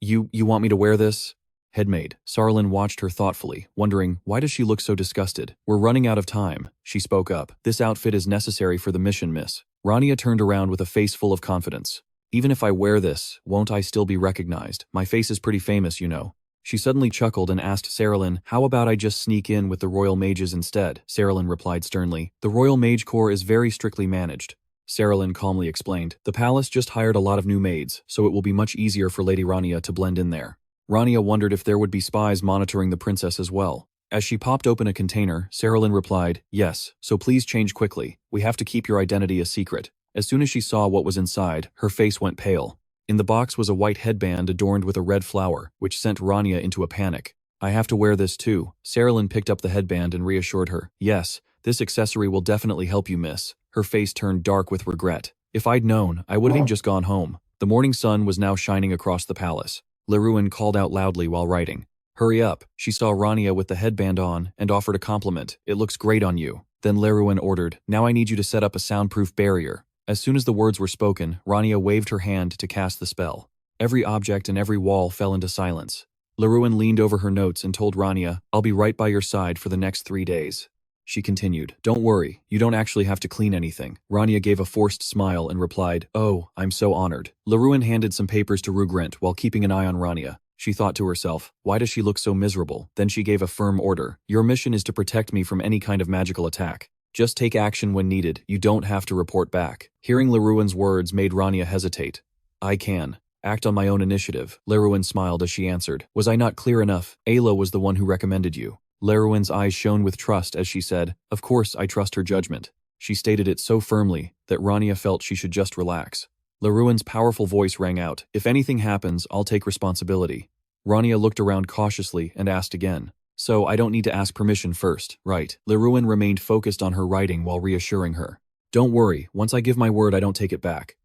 You want me to wear this? Headmaid. Sarlin watched her thoughtfully, wondering, why does she look so disgusted? We're running out of time. She spoke up. This outfit is necessary for the mission, miss. Rania turned around with a face full of confidence. Even if I wear this, won't I still be recognized? My face is pretty famous, you know. She suddenly chuckled and asked Sarlin, how about I just sneak in with the royal mages instead? Sarlin replied sternly, the royal mage corps is very strictly managed. Sarlin calmly explained, the palace just hired a lot of new maids, so it will be much easier for Lady Rania to blend in there. Rania wondered if there would be spies monitoring the princess as well. As she popped open a container, Sarlin replied, yes, so please change quickly. We have to keep your identity a secret. As soon as she saw what was inside, her face went pale. In the box was a white headband adorned with a red flower, which sent Rania into a panic. I have to wear this too. Sarlin picked up the headband and reassured her. Yes, this accessory will definitely help you, miss. Her face turned dark with regret. If I'd known, I would have just gone home. The morning sun was now shining across the palace. Laruin called out loudly while writing. Hurry up. She saw Rania with the headband on and offered a compliment. It looks great on you. Then Laruin ordered, now I need you to set up a soundproof barrier. As soon as the words were spoken, Rania waved her hand to cast the spell. Every object and every wall fell into silence. Laruin leaned over her notes and told Rania, I'll be right by your side for the next 3 days. She continued, don't worry, you don't actually have to clean anything. Rania gave a forced smile and replied, oh, I'm so honored. Laruin handed some papers to Rugrent while keeping an eye on Rania. She thought to herself, why does she look so miserable? Then she gave a firm order. Your mission is to protect me from any kind of magical attack. Just take action when needed, you don't have to report back. Hearing Laruin's words made Rania hesitate. I can act on my own initiative. Laruin smiled as she answered, was I not clear enough? Ayla was the one who recommended you. Laruin's eyes shone with trust as she said, of course I trust her judgment. She stated it so firmly that Rania felt she should just relax. Laruin's powerful voice rang out, if anything happens, I'll take responsibility. Rania looked around cautiously and asked again, so I don't need to ask permission first, right? Laruin remained focused on her writing while reassuring her. Don't worry, once I give my word I don't take it back.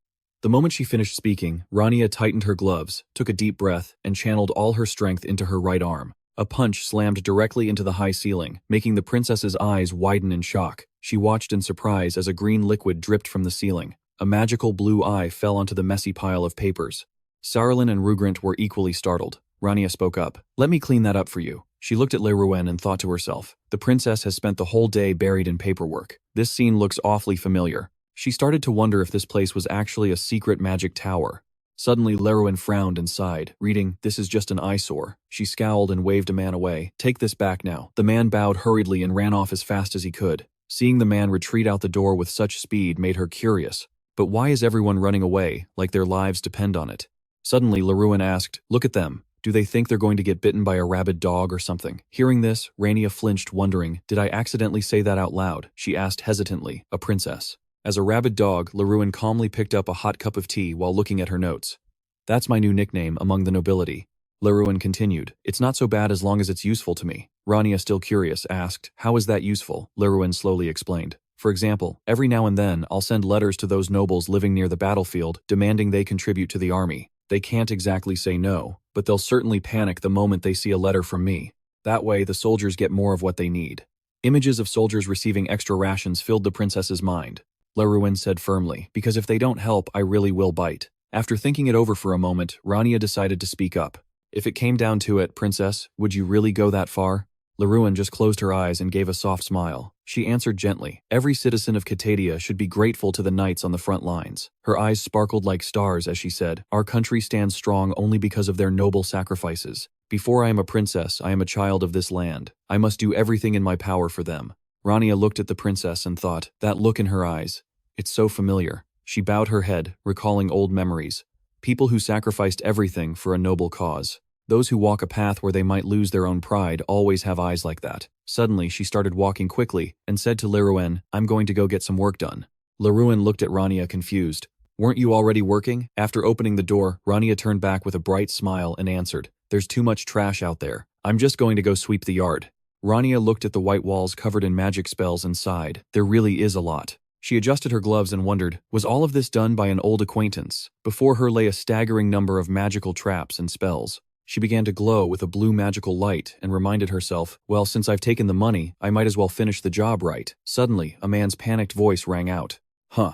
The moment she finished speaking, Rania tightened her gloves, took a deep breath, and channeled all her strength into her right arm. A punch slammed directly into the high ceiling, making the princess's eyes widen in shock. She watched in surprise as a green liquid dripped from the ceiling. A magical blue eye fell onto the messy pile of papers. Sarlin and Rugrent were equally startled. Rania spoke up. Let me clean that up for you. She looked at Laruin and thought to herself, the princess has spent the whole day buried in paperwork. This scene looks awfully familiar. She started to wonder if this place was actually a secret magic tower. Suddenly Leruin frowned and sighed, reading, "This is just an eyesore." She scowled and waved a man away. "Take this back now." The man bowed hurriedly and ran off as fast as he could. Seeing the man retreat out the door with such speed made her curious. But why is everyone running away, like their lives depend on it? Suddenly Leruin asked, "Look at them. Do they think they're going to get bitten by a rabid dog or something?" Hearing this, Rania flinched, wondering, "Did I accidentally say that out loud?" She asked hesitantly, "A princess." As a rabid dog, Leruin calmly picked up a hot cup of tea while looking at her notes. "That's my new nickname among the nobility." Leruin continued, "It's not so bad as long as it's useful to me." Rania, still curious, asked, "How is that useful?" Leruin slowly explained. "For example, every now and then I'll send letters to those nobles living near the battlefield demanding they contribute to the army. They can't exactly say no, but they'll certainly panic the moment they see a letter from me. That way, the soldiers get more of what they need." Images of soldiers receiving extra rations filled the princess's mind. Leruin said firmly, "Because if they don't help, I really will bite." After thinking it over for a moment, Rania decided to speak up. "If it came down to it, princess, would you really go that far?" Leruin just closed her eyes and gave a soft smile. She answered gently, "Every citizen of Catadia should be grateful to the knights on the front lines." Her eyes sparkled like stars as she said, "Our country stands strong only because of their noble sacrifices. Before I am a princess, I am a child of this land. I must do everything in my power for them." Rania looked at the princess and thought, that look in her eyes, it's so familiar. She bowed her head, recalling old memories. People who sacrificed everything for a noble cause. Those who walk a path where they might lose their own pride always have eyes like that. Suddenly, she started walking quickly and said to Leruin, "I'm going to go get some work done." Leruin looked at Rania confused. "Weren't you already working?" After opening the door, Rania turned back with a bright smile and answered, "There's too much trash out there. I'm just going to go sweep the yard." Rania looked at the white walls covered in magic spells and sighed. There really is a lot. She adjusted her gloves and wondered, was all of this done by an old acquaintance? Before her lay a staggering number of magical traps and spells. She began to glow with a blue magical light and reminded herself, well, since I've taken the money, I might as well finish the job right. Suddenly, a man's panicked voice rang out. "Huh.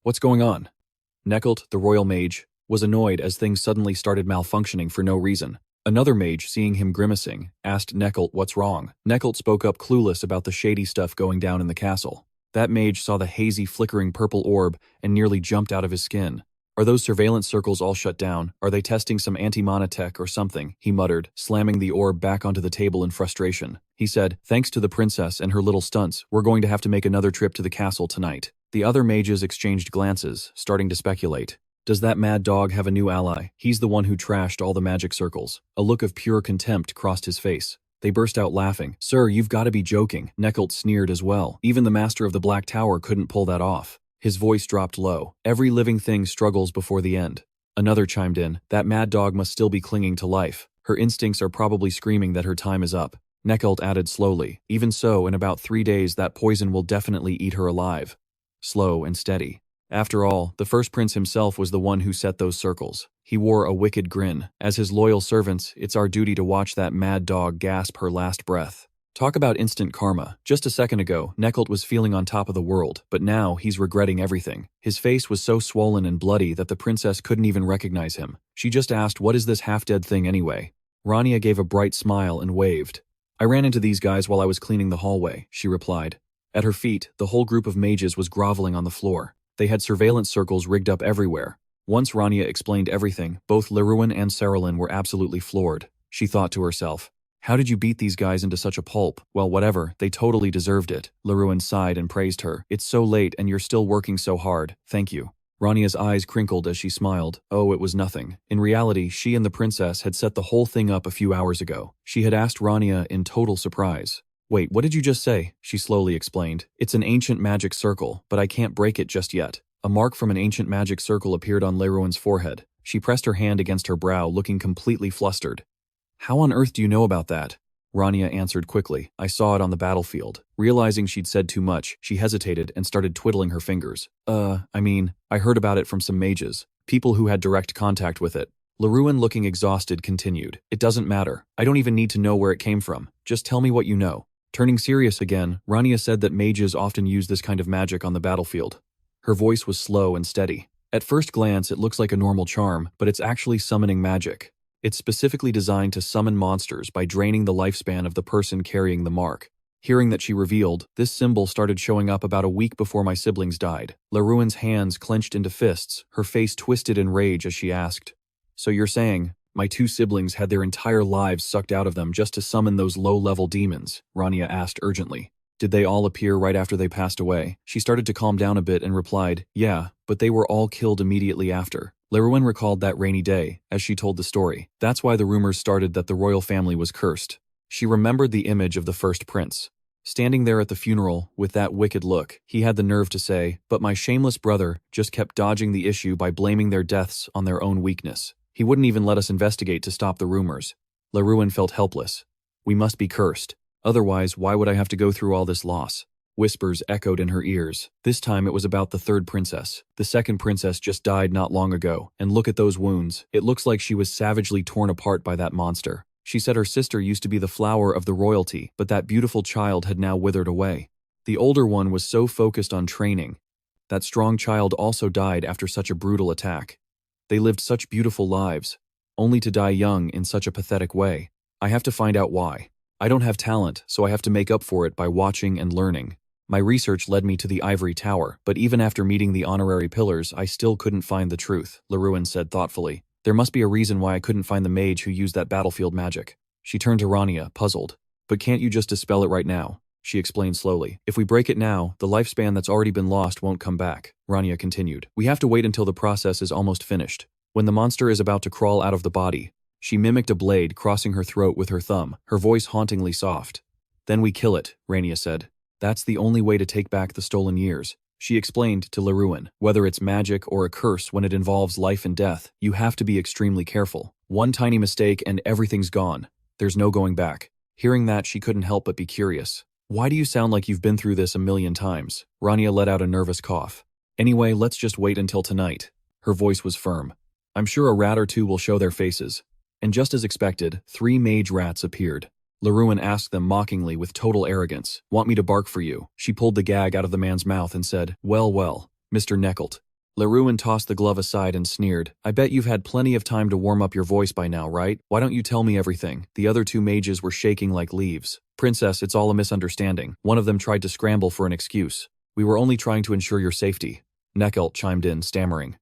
What's going on?" Neckelt, the royal mage, was annoyed as things suddenly started malfunctioning for no reason. Another mage, seeing him grimacing, asked Neckelt what's wrong. Neckelt spoke up clueless about the shady stuff going down in the castle. That mage saw the hazy, flickering purple orb and nearly jumped out of his skin. "Are those surveillance circles all shut down? Are they testing some anti-mana tech or something?" he muttered, slamming the orb back onto the table in frustration. He said, "Thanks to the princess and her little stunts, we're going to have to make another trip to the castle tonight." The other mages exchanged glances, starting to speculate. Does that mad dog have a new ally? He's the one who trashed all the magic circles. A look of pure contempt crossed his face. They burst out laughing. "Sir, you've got to be joking." Neckelt sneered as well. "Even the master of the Black Tower couldn't pull that off." His voice dropped low. "Every living thing struggles before the end." Another chimed in. "That mad dog must still be clinging to life. Her instincts are probably screaming that her time is up." Neckelt added slowly, "Even so, in about 3 days that poison will definitely eat her alive." Slow and steady. After all, the first prince himself was the one who set those circles. He wore a wicked grin. As his loyal servants, it's our duty to watch that mad dog gasp her last breath. Talk about instant karma. Just a second ago, Neckelt was feeling on top of the world, but now he's regretting everything. His face was so swollen and bloody that the princess couldn't even recognize him. She just asked, "What is this half-dead thing anyway?" Rania gave a bright smile and waved. "I ran into these guys while I was cleaning the hallway," she replied. At her feet, the whole group of mages was groveling on the floor. They had surveillance circles rigged up everywhere. Once Rania explained everything, both Leruin and Saralyn were absolutely floored. She thought to herself, "How did you beat these guys into such a pulp? Well, whatever, they totally deserved it." Leruin sighed and praised her. "It's so late and you're still working so hard. Thank you." Rania's eyes crinkled as she smiled. Oh, it was nothing. In reality, she and the princess had set the whole thing up a few hours ago. She had asked Rania in total surprise. "Wait, what did you just say?" she slowly explained. "It's an ancient magic circle, but I can't break it just yet." A mark from an ancient magic circle appeared on Leruin's forehead. She pressed her hand against her brow, looking completely flustered. "How on earth do you know about that?" Rania answered quickly. "I saw it on the battlefield." Realizing she'd said too much, she hesitated and started twiddling her fingers. I heard about it from some mages. People who had direct contact with it." Leruin, looking exhausted, continued. "It doesn't matter. I don't even need to know where it came from. Just tell me what you know." Turning serious again, Rania said that mages often use this kind of magic on the battlefield. Her voice was slow and steady. "At first glance, it looks like a normal charm, but it's actually summoning magic. It's specifically designed to summon monsters by draining the lifespan of the person carrying the mark." Hearing that she revealed, this symbol started showing up about a week before my siblings died. Laruin's hands clenched into fists, her face twisted in rage as she asked, "So you're saying, my two siblings had their entire lives sucked out of them just to summon those low-level demons?" Rania asked urgently. "Did they all appear right after they passed away?" She started to calm down a bit and replied, "Yeah, but they were all killed immediately after." Laruin recalled that rainy day, as she told the story. That's why the rumors started that the royal family was cursed. She remembered the image of the first prince. Standing there at the funeral, with that wicked look, he had the nerve to say, "But my shameless brother just kept dodging the issue by blaming their deaths on their own weakness. He wouldn't even let us investigate to stop the rumors." Laruin felt helpless. "We must be cursed. Otherwise, why would I have to go through all this loss?" Whispers echoed in her ears. This time it was about the third princess. The second princess just died not long ago, and look at those wounds. It looks like she was savagely torn apart by that monster. She said her sister used to be the flower of the royalty, but that beautiful child had now withered away. The older one was so focused on training. That strong child also died after such a brutal attack. They lived such beautiful lives, only to die young in such a pathetic way. I have to find out why. I don't have talent, so I have to make up for it by watching and learning. My research led me to the ivory tower, but even after meeting the honorary pillars, I still couldn't find the truth, Laruin said thoughtfully. There must be a reason why I couldn't find the mage who used that battlefield magic. She turned to Rania, puzzled. "But can't you just dispel it right now?" She explained slowly. "If we break it now, the lifespan that's already been lost won't come back." Rania continued. "We have to wait until the process is almost finished. When the monster is about to crawl out of the body." She mimicked a blade crossing her throat with her thumb, her voice hauntingly soft. "Then we kill it," Rania said. "That's the only way to take back the stolen years." She explained to Laruin, "Whether it's magic or a curse, when it involves life and death, you have to be extremely careful. One tiny mistake and everything's gone. There's no going back." Hearing that, she couldn't help but be curious. "Why do you sound like you've been through this a million times?" Rania let out a nervous cough. "Anyway, let's just wait until tonight." Her voice was firm. "I'm sure a rat or two will show their faces." And just as expected, 3 mage rats appeared. Laruin asked them mockingly with total arrogance, "Want me to bark for you?" She pulled the gag out of the man's mouth and said, Well, Mr. Neckelt." Laruin tossed the glove aside and sneered, "I bet you've had plenty of time to warm up your voice by now, right? Why don't you tell me everything?" The other 2 mages were shaking like leaves. "Princess, it's all a misunderstanding." One of them tried to scramble for an excuse. "We were only trying to ensure your safety." Neckelt chimed in, stammering.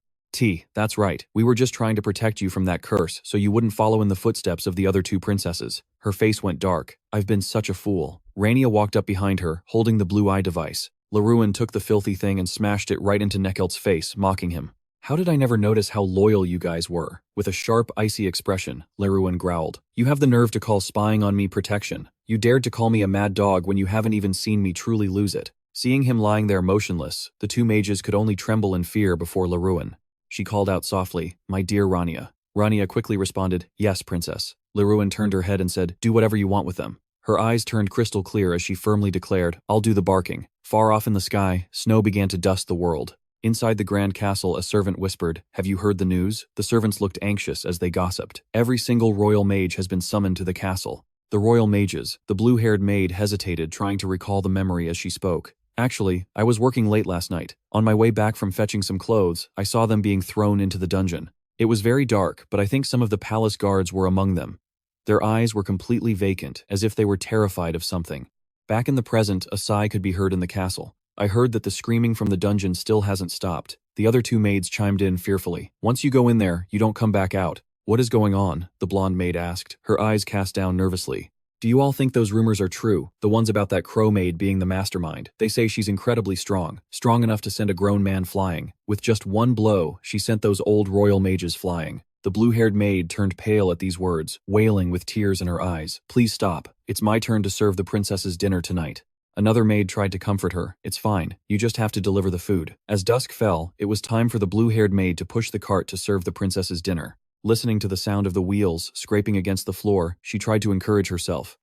That's right. We were just trying to protect you from that curse so you wouldn't follow in the footsteps of the other 2 princesses." Her face went dark. "I've been such a fool." Rania walked up behind her, holding the blue eye device. Laruin took the filthy thing and smashed it right into Neckelt's face, mocking him. "How did I never notice how loyal you guys were?" With a sharp, icy expression, Laruin growled. "You have the nerve to call spying on me protection. You dared to call me a mad dog when you haven't even seen me truly lose it." Seeing him lying there motionless, the 2 mages could only tremble in fear before Laruin. She called out softly, "My dear Rania." Rania quickly responded, "Yes, princess." Laruin turned her head and said, "Do whatever you want with them." Her eyes turned crystal clear as she firmly declared, "I'll do the barking." Far off in the sky, snow began to dust the world. Inside the grand castle, a servant whispered, "Have you heard the news?" The servants looked anxious as they gossiped. "Every single royal mage has been summoned to the castle." The royal mages, the blue-haired maid hesitated, trying to recall the memory as she spoke. "Actually, I was working late last night. On my way back from fetching some clothes, I saw them being thrown into the dungeon. It was very dark, but I think some of the palace guards were among them. Their eyes were completely vacant, as if they were terrified of something." Back in the present, a sigh could be heard in the castle. "I heard that the screaming from the dungeon still hasn't stopped." The other 2 maids chimed in fearfully. "Once you go in there, you don't come back out." "What is going on?" the blonde maid asked, her eyes cast down nervously. "Do you all think those rumors are true? The ones about that crow maid being the mastermind. They say she's incredibly strong enough to send a grown man flying. With just one blow, she sent those old royal mages flying." The blue-haired maid turned pale at these words, wailing with tears in her eyes. "Please stop. It's my turn to serve the princess's dinner tonight." Another maid tried to comfort her. "It's fine. You just have to deliver the food." As dusk fell, it was time for the blue-haired maid to push the cart to serve the princess's dinner. Listening to the sound of the wheels scraping against the floor, she tried to encourage herself.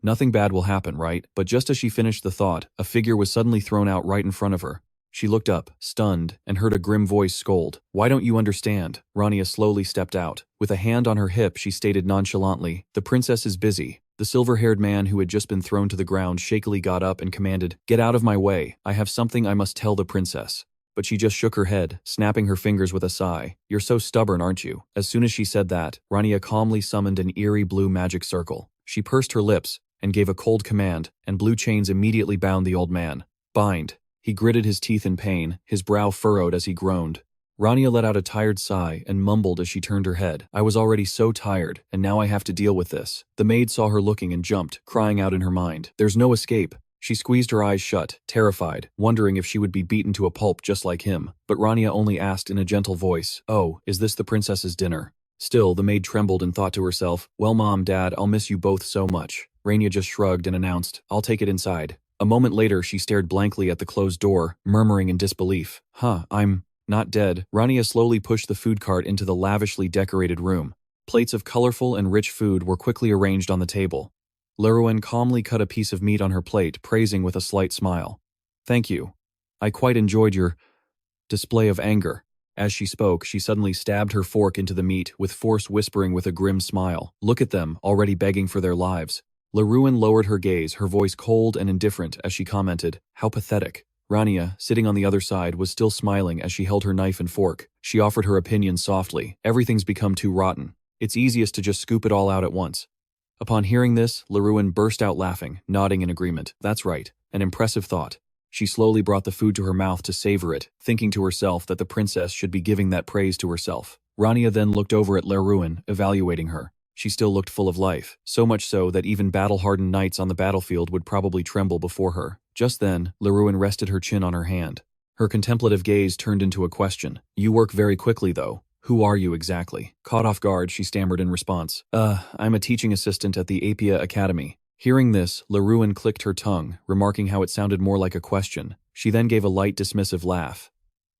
"Nothing bad will happen, right?" But just as she finished the thought, a figure was suddenly thrown out right in front of her. She looked up, stunned, and heard a grim voice scold. "Why don't you understand?" Rania slowly stepped out. With a hand on her hip, she stated nonchalantly, "The princess is busy." The silver-haired man who had just been thrown to the ground shakily got up and commanded, "Get out of my way. I have something I must tell the princess." But she just shook her head, snapping her fingers with a sigh. "You're so stubborn, aren't you?" As soon as she said that, Rania calmly summoned an eerie blue magic circle. She pursed her lips, and gave a cold command, and blue chains immediately bound the old man. Bind. He gritted his teeth in pain, his brow furrowed as he groaned. Rania let out a tired sigh and mumbled as she turned her head. I was already so tired, and now I have to deal with this. The maid saw her looking and jumped, crying out in her mind. There's no escape. She squeezed her eyes shut, terrified, wondering if she would be beaten to a pulp just like him. But Rania only asked in a gentle voice, "Oh, is this the princess's dinner?" Still, the maid trembled and thought to herself, well, Mom, Dad, I'll miss you both so much. Rania just shrugged and announced, I'll take it inside. A moment later, she stared blankly at the closed door, murmuring in disbelief. I'm not dead. Rania slowly pushed the food cart into the lavishly decorated room. Plates of colorful and rich food were quickly arranged on the table. Lerouen calmly cut a piece of meat on her plate, praising with a slight smile. Thank you. I quite enjoyed your display of anger. As she spoke, she suddenly stabbed her fork into the meat, with force whispering with a grim smile. Look at them, already begging for their lives. Lerouen lowered her gaze, her voice cold and indifferent, as she commented, How pathetic. Rania, sitting on the other side, was still smiling as she held her knife and fork. She offered her opinion softly. Everything's become too rotten. It's easiest to just scoop it all out at once. Upon hearing this, Lerouen burst out laughing, nodding in agreement. That's right. An impressive thought. She slowly brought the food to her mouth to savor it, thinking to herself that the princess should be giving that praise to herself. Rania then looked over at Lerouen, evaluating her. She still looked full of life, so much so that even battle-hardened knights on the battlefield would probably tremble before her. Just then, Lerouen rested her chin on her hand. Her contemplative gaze turned into a question. You work very quickly, though. Who are you exactly? Caught off guard, she stammered in response. I'm a teaching assistant at the Apia Academy. Hearing this, Lerouen clicked her tongue, remarking how it sounded more like a question. She then gave a light, dismissive laugh.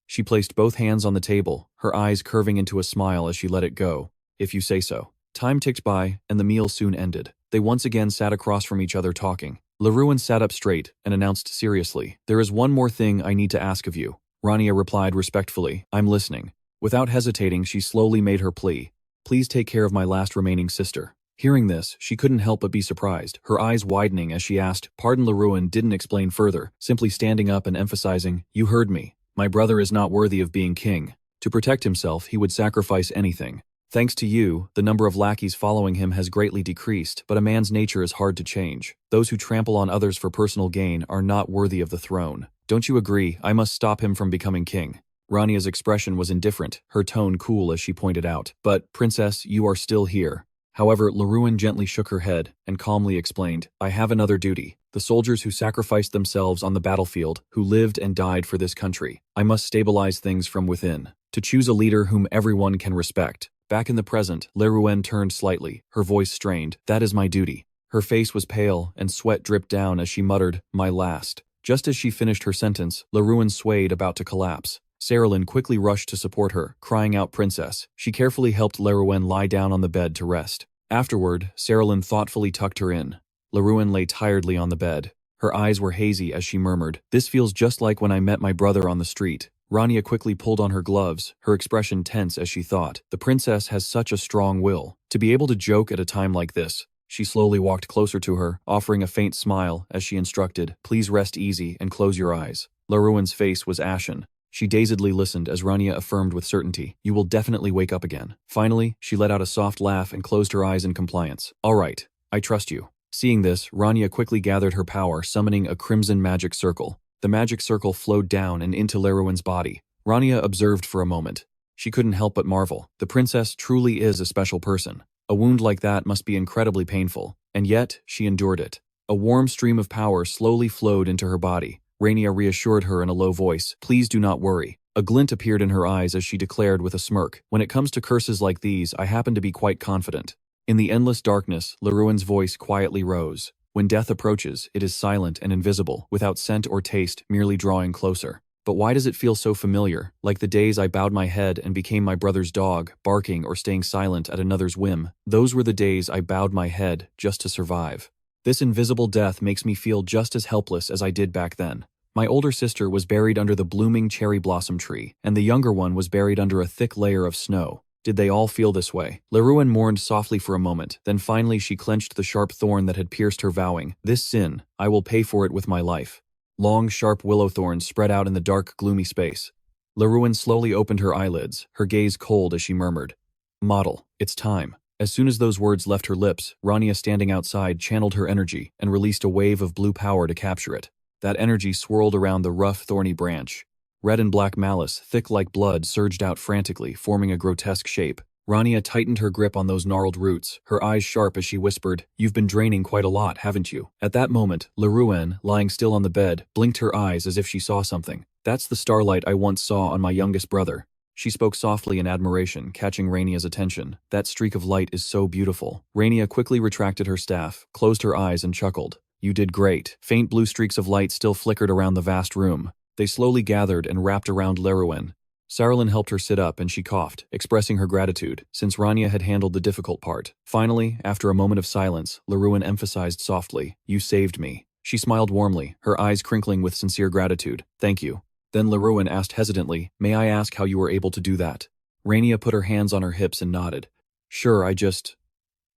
She placed both hands on the table, her eyes curving into a smile as she let it go. If you say so. Time ticked by, and the meal soon ended. They once again sat across from each other talking. Lerouen sat up straight and announced seriously, There is one more thing I need to ask of you. Rania replied respectfully, I'm listening. Without hesitating, she slowly made her plea. Please take care of my last remaining sister. Hearing this, she couldn't help but be surprised, her eyes widening as she asked, Pardon. Lerouen didn't explain further, simply standing up and emphasizing, You heard me. My brother is not worthy of being king. To protect himself, he would sacrifice anything. Thanks to you, the number of lackeys following him has greatly decreased, but a man's nature is hard to change. Those who trample on others for personal gain are not worthy of the throne. Don't you agree? I must stop him from becoming king. Rania's expression was indifferent, her tone cool as she pointed out. But, Princess, you are still here. However, Lerouen gently shook her head and calmly explained, I have another duty. The soldiers who sacrificed themselves on the battlefield, who lived and died for this country. I must stabilize things from within. To choose a leader whom everyone can respect. Back in the present, Lerouen turned slightly, her voice strained. That is my duty. Her face was pale, and sweat dripped down as she muttered, My last. Just as she finished her sentence, Lerouen swayed, about to collapse. Saralyn quickly rushed to support her, crying out Princess. She carefully helped Lerouen lie down on the bed to rest. Afterward, Saralyn thoughtfully tucked her in. Lerouen lay tiredly on the bed. Her eyes were hazy as she murmured, This feels just like when I met my brother on the street. Rania quickly pulled on her gloves, her expression tense as she thought, The princess has such a strong will. To be able to joke at a time like this. She slowly walked closer to her, offering a faint smile as she instructed, Please rest easy and close your eyes. Lerouen's face was ashen. She dazedly listened as Rania affirmed with certainty, You will definitely wake up again. Finally, she let out a soft laugh and closed her eyes in compliance. All right, I trust you. Seeing this, Rania quickly gathered her power, summoning a crimson magic circle. The magic circle flowed down and into Lerouen's body. Rania observed for a moment. She couldn't help but marvel. The princess truly is a special person. A wound like that must be incredibly painful, and yet she endured it. A warm stream of power slowly flowed into her body. Rania reassured her in a low voice, Please do not worry. A glint appeared in her eyes as she declared with a smirk, When it comes to curses like these, I happen to be quite confident. In the endless darkness, Lerouen's voice quietly rose. When death approaches, it is silent and invisible, without scent or taste, merely drawing closer. But why does it feel so familiar, like the days I bowed my head and became my brother's dog, barking or staying silent at another's whim? Those were the days I bowed my head just to survive. This invisible death makes me feel just as helpless as I did back then. My older sister was buried under the blooming cherry blossom tree, and the younger one was buried under a thick layer of snow. Did they all feel this way? Lerouen mourned softly for a moment, then finally she clenched the sharp thorn that had pierced her, vowing, This sin, I will pay for it with my life. Long, sharp willow thorns spread out in the dark, gloomy space. Lerouen slowly opened her eyelids, her gaze cold as she murmured, Model, it's time. As soon as those words left her lips, Rania standing outside channeled her energy and released a wave of blue power to capture it. That energy swirled around the rough, thorny branch. Red and black malice, thick like blood, surged out frantically, forming a grotesque shape. Rania tightened her grip on those gnarled roots, her eyes sharp as she whispered, "You've been draining quite a lot, haven't you?" At that moment, Lerouen, lying still on the bed, blinked her eyes as if she saw something. "That's the starlight I once saw on my youngest brother." She spoke softly in admiration, catching Rania's attention. "That streak of light is so beautiful." Rania quickly retracted her staff, closed her eyes and chuckled. "You did great." Faint blue streaks of light still flickered around the vast room. They slowly gathered and wrapped around Lerouen. Saralyn helped her sit up and she coughed, expressing her gratitude, since Rania had handled the difficult part. Finally, after a moment of silence, Lerouen emphasized softly, "You saved me." She smiled warmly, her eyes crinkling with sincere gratitude. "Thank you." Then Lerouen asked hesitantly, "May I ask how you were able to do that?" Rania put her hands on her hips and nodded. "Sure, I just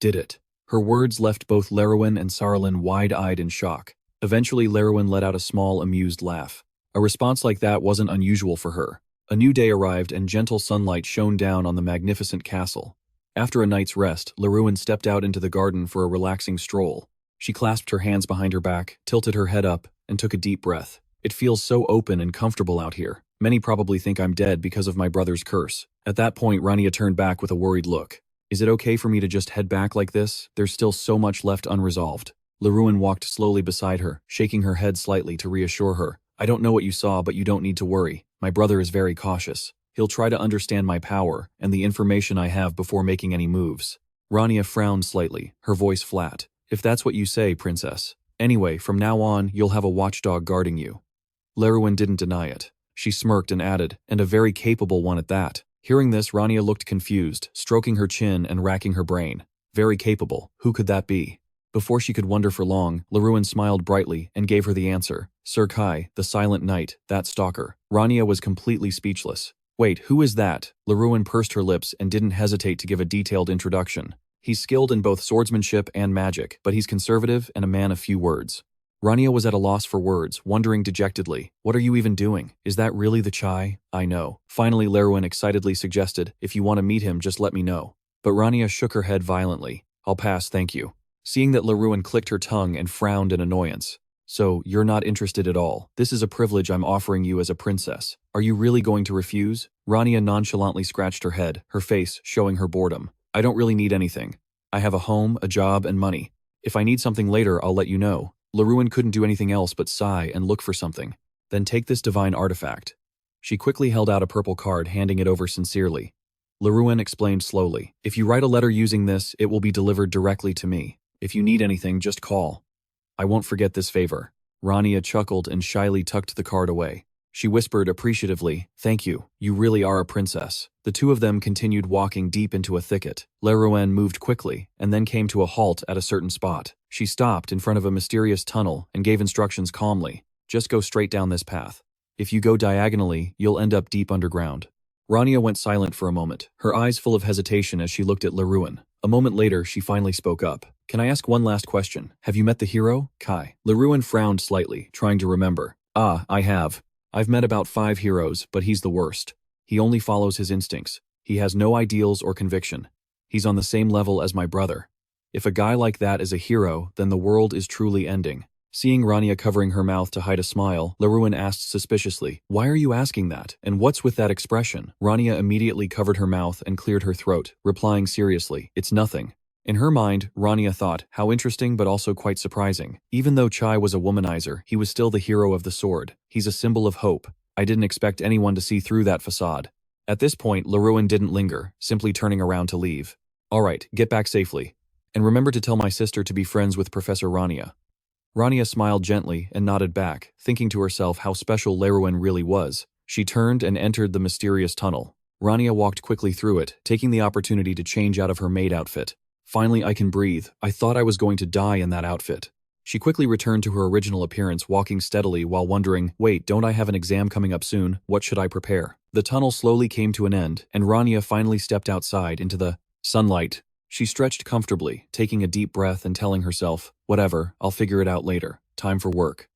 did it." Her words left both Lerouen and Saralyn wide-eyed in shock. Eventually, Lerouen let out a small, amused laugh. A response like that wasn't unusual for her. A new day arrived and gentle sunlight shone down on the magnificent castle. After a night's rest, Lerouen stepped out into the garden for a relaxing stroll. She clasped her hands behind her back, tilted her head up, and took a deep breath. "It feels so open and comfortable out here. Many probably think I'm dead because of my brother's curse." At that point, Rania turned back with a worried look. "Is it okay for me to just head back like this? There's still so much left unresolved." Lerouen walked slowly beside her, shaking her head slightly to reassure her. "I don't know what you saw, but you don't need to worry. My brother is very cautious. He'll try to understand my power and the information I have before making any moves." Rania frowned slightly, her voice flat. "If that's what you say, princess. Anyway, from now on, you'll have a watchdog guarding you." Lerouen didn't deny it. She smirked and added, "And a very capable one at that." Hearing this, Rania looked confused, stroking her chin and racking her brain. Very capable. Who could that be? Before she could wonder for long, Lerouen smiled brightly and gave her the answer. "Sir Kai, the Silent Knight, that stalker." Rania was completely speechless. "Wait, who is that?" Lerouen pursed her lips and didn't hesitate to give a detailed introduction. "He's skilled in both swordsmanship and magic, but he's conservative and a man of few words." Rania was at a loss for words, wondering dejectedly, "What are you even doing? Is that really the Chai?" "I know." Finally, Lerouen excitedly suggested, "If you want to meet him, just let me know." But Rania shook her head violently. "I'll pass, thank you." Seeing that Lerouen clicked her tongue and frowned in annoyance. "So, you're not interested at all. This is a privilege I'm offering you as a princess. Are you really going to refuse?" Rania nonchalantly scratched her head, her face showing her boredom. "I don't really need anything. I have a home, a job, and money. If I need something later, I'll let you know." Lerouen couldn't do anything else but sigh and look for something. "Then take this divine artifact." She quickly held out a purple card, handing it over sincerely. Lerouen explained slowly, "If you write a letter using this, it will be delivered directly to me. If you need anything, just call. I won't forget this favor." Rania chuckled and shyly tucked the card away. She whispered appreciatively, "Thank you. You really are a princess." The two of them continued walking deep into a thicket. Lerouen moved quickly, and then came to a halt at a certain spot. She stopped in front of a mysterious tunnel and gave instructions calmly. "Just go straight down this path. If you go diagonally, you'll end up deep underground." Rania went silent for a moment, her eyes full of hesitation as she looked at Lerouen. A moment later, she finally spoke up. "Can I ask one last question? Have you met the hero, Kai?" Lerouen frowned slightly, trying to remember. "Ah, I have. I've met about 5 heroes, but he's the worst. He only follows his instincts. He has no ideals or conviction. He's on the same level as my brother. If a guy like that is a hero, then the world is truly ending." Seeing Rania covering her mouth to hide a smile, Lerouen asked suspiciously, "Why are you asking that? And what's with that expression?" Rania immediately covered her mouth and cleared her throat, replying seriously, "It's nothing." In her mind, Rania thought, how interesting but also quite surprising. Even though Chai was a womanizer, he was still the hero of the sword. He's a symbol of hope. I didn't expect anyone to see through that facade. At this point, Lerouen didn't linger, simply turning around to leave. "All right, get back safely. And remember to tell my sister to be friends with Professor Rania." Rania smiled gently and nodded back, thinking to herself how special Lerouen really was. She turned and entered the mysterious tunnel. Rania walked quickly through it, taking the opportunity to change out of her maid outfit. "Finally, I can breathe. I thought I was going to die in that outfit." She quickly returned to her original appearance, walking steadily while wondering, "Wait, don't I have an exam coming up soon? What should I prepare?" The tunnel slowly came to an end, and Rania finally stepped outside into the sunlight. She stretched comfortably, taking a deep breath and telling herself, "Whatever, I'll figure it out later. Time for work."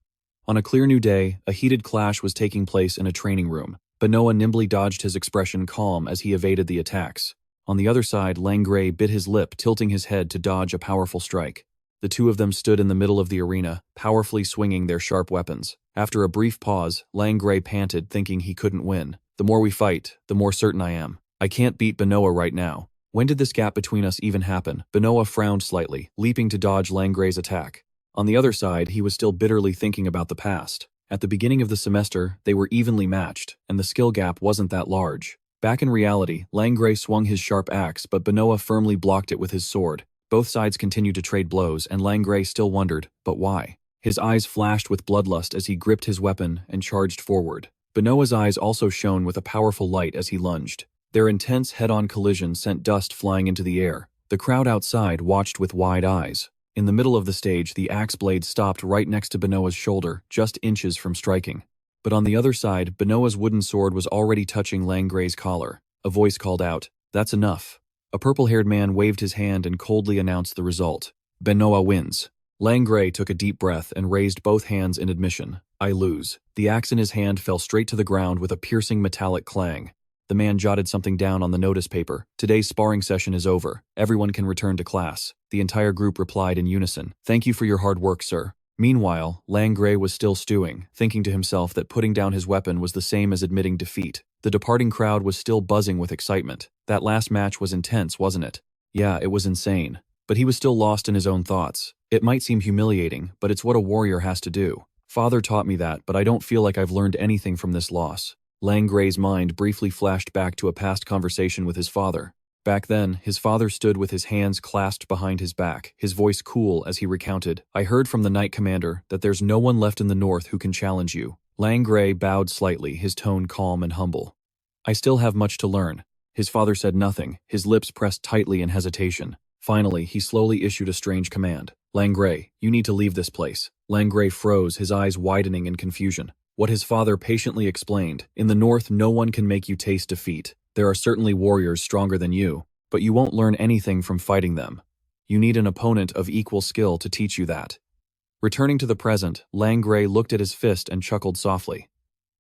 On a clear new day, a heated clash was taking place in a training room. Benoa nimbly dodged his expression calm as he evaded the attacks. On the other side, Langray bit his lip, tilting his head to dodge a powerful strike. The two of them stood in the middle of the arena, powerfully swinging their sharp weapons. After a brief pause, Langray panted, thinking he couldn't win. The more we fight, the more certain I am. I can't beat Benoa right now. When did this gap between us even happen? Benoa frowned slightly, leaping to dodge Langray's attack. On the other side, he was still bitterly thinking about the past. At the beginning of the semester, they were evenly matched, and the skill gap wasn't that large. Back in reality, Langray swung his sharp axe, but Benoa firmly blocked it with his sword. Both sides continued to trade blows, and Langray still wondered, but why? His eyes flashed with bloodlust as he gripped his weapon and charged forward. Benoa's eyes also shone with a powerful light as he lunged. Their intense head-on collision sent dust flying into the air. The crowd outside watched with wide eyes. In the middle of the stage, the axe blade stopped right next to Benoa's shoulder, just inches from striking. But on the other side, Benoa's wooden sword was already touching Langray's collar. A voice called out, "That's enough." A purple-haired man waved his hand and coldly announced the result. Benoa wins. Langray took a deep breath and raised both hands in admission. I lose. The axe in his hand fell straight to the ground with a piercing metallic clang. The man jotted something down on the notice paper. Today's sparring session is over. Everyone can return to class. The entire group replied in unison. Thank you for your hard work, sir. Meanwhile, Langray was still stewing, thinking to himself that putting down his weapon was the same as admitting defeat. The departing crowd was still buzzing with excitement. That last match was intense, wasn't it? Yeah, it was insane. But he was still lost in his own thoughts. It might seem humiliating, but it's what a warrior has to do. Father taught me that, but I don't feel like I've learned anything from this loss. Langray's mind briefly flashed back to a past conversation with his father. Back then, his father stood with his hands clasped behind his back, his voice cool as he recounted, I heard from the Knight Commander that there's no one left in the north who can challenge you. Langray bowed slightly, his tone calm and humble. I still have much to learn. His father said nothing, his lips pressed tightly in hesitation. Finally, he slowly issued a strange command. Langray, you need to leave this place. Langray froze, his eyes widening in confusion. What his father patiently explained, in the north no one can make you taste defeat. There are certainly warriors stronger than you, but you won't learn anything from fighting them. You need an opponent of equal skill to teach you that. Returning to the present, Langray looked at his fist and chuckled softly.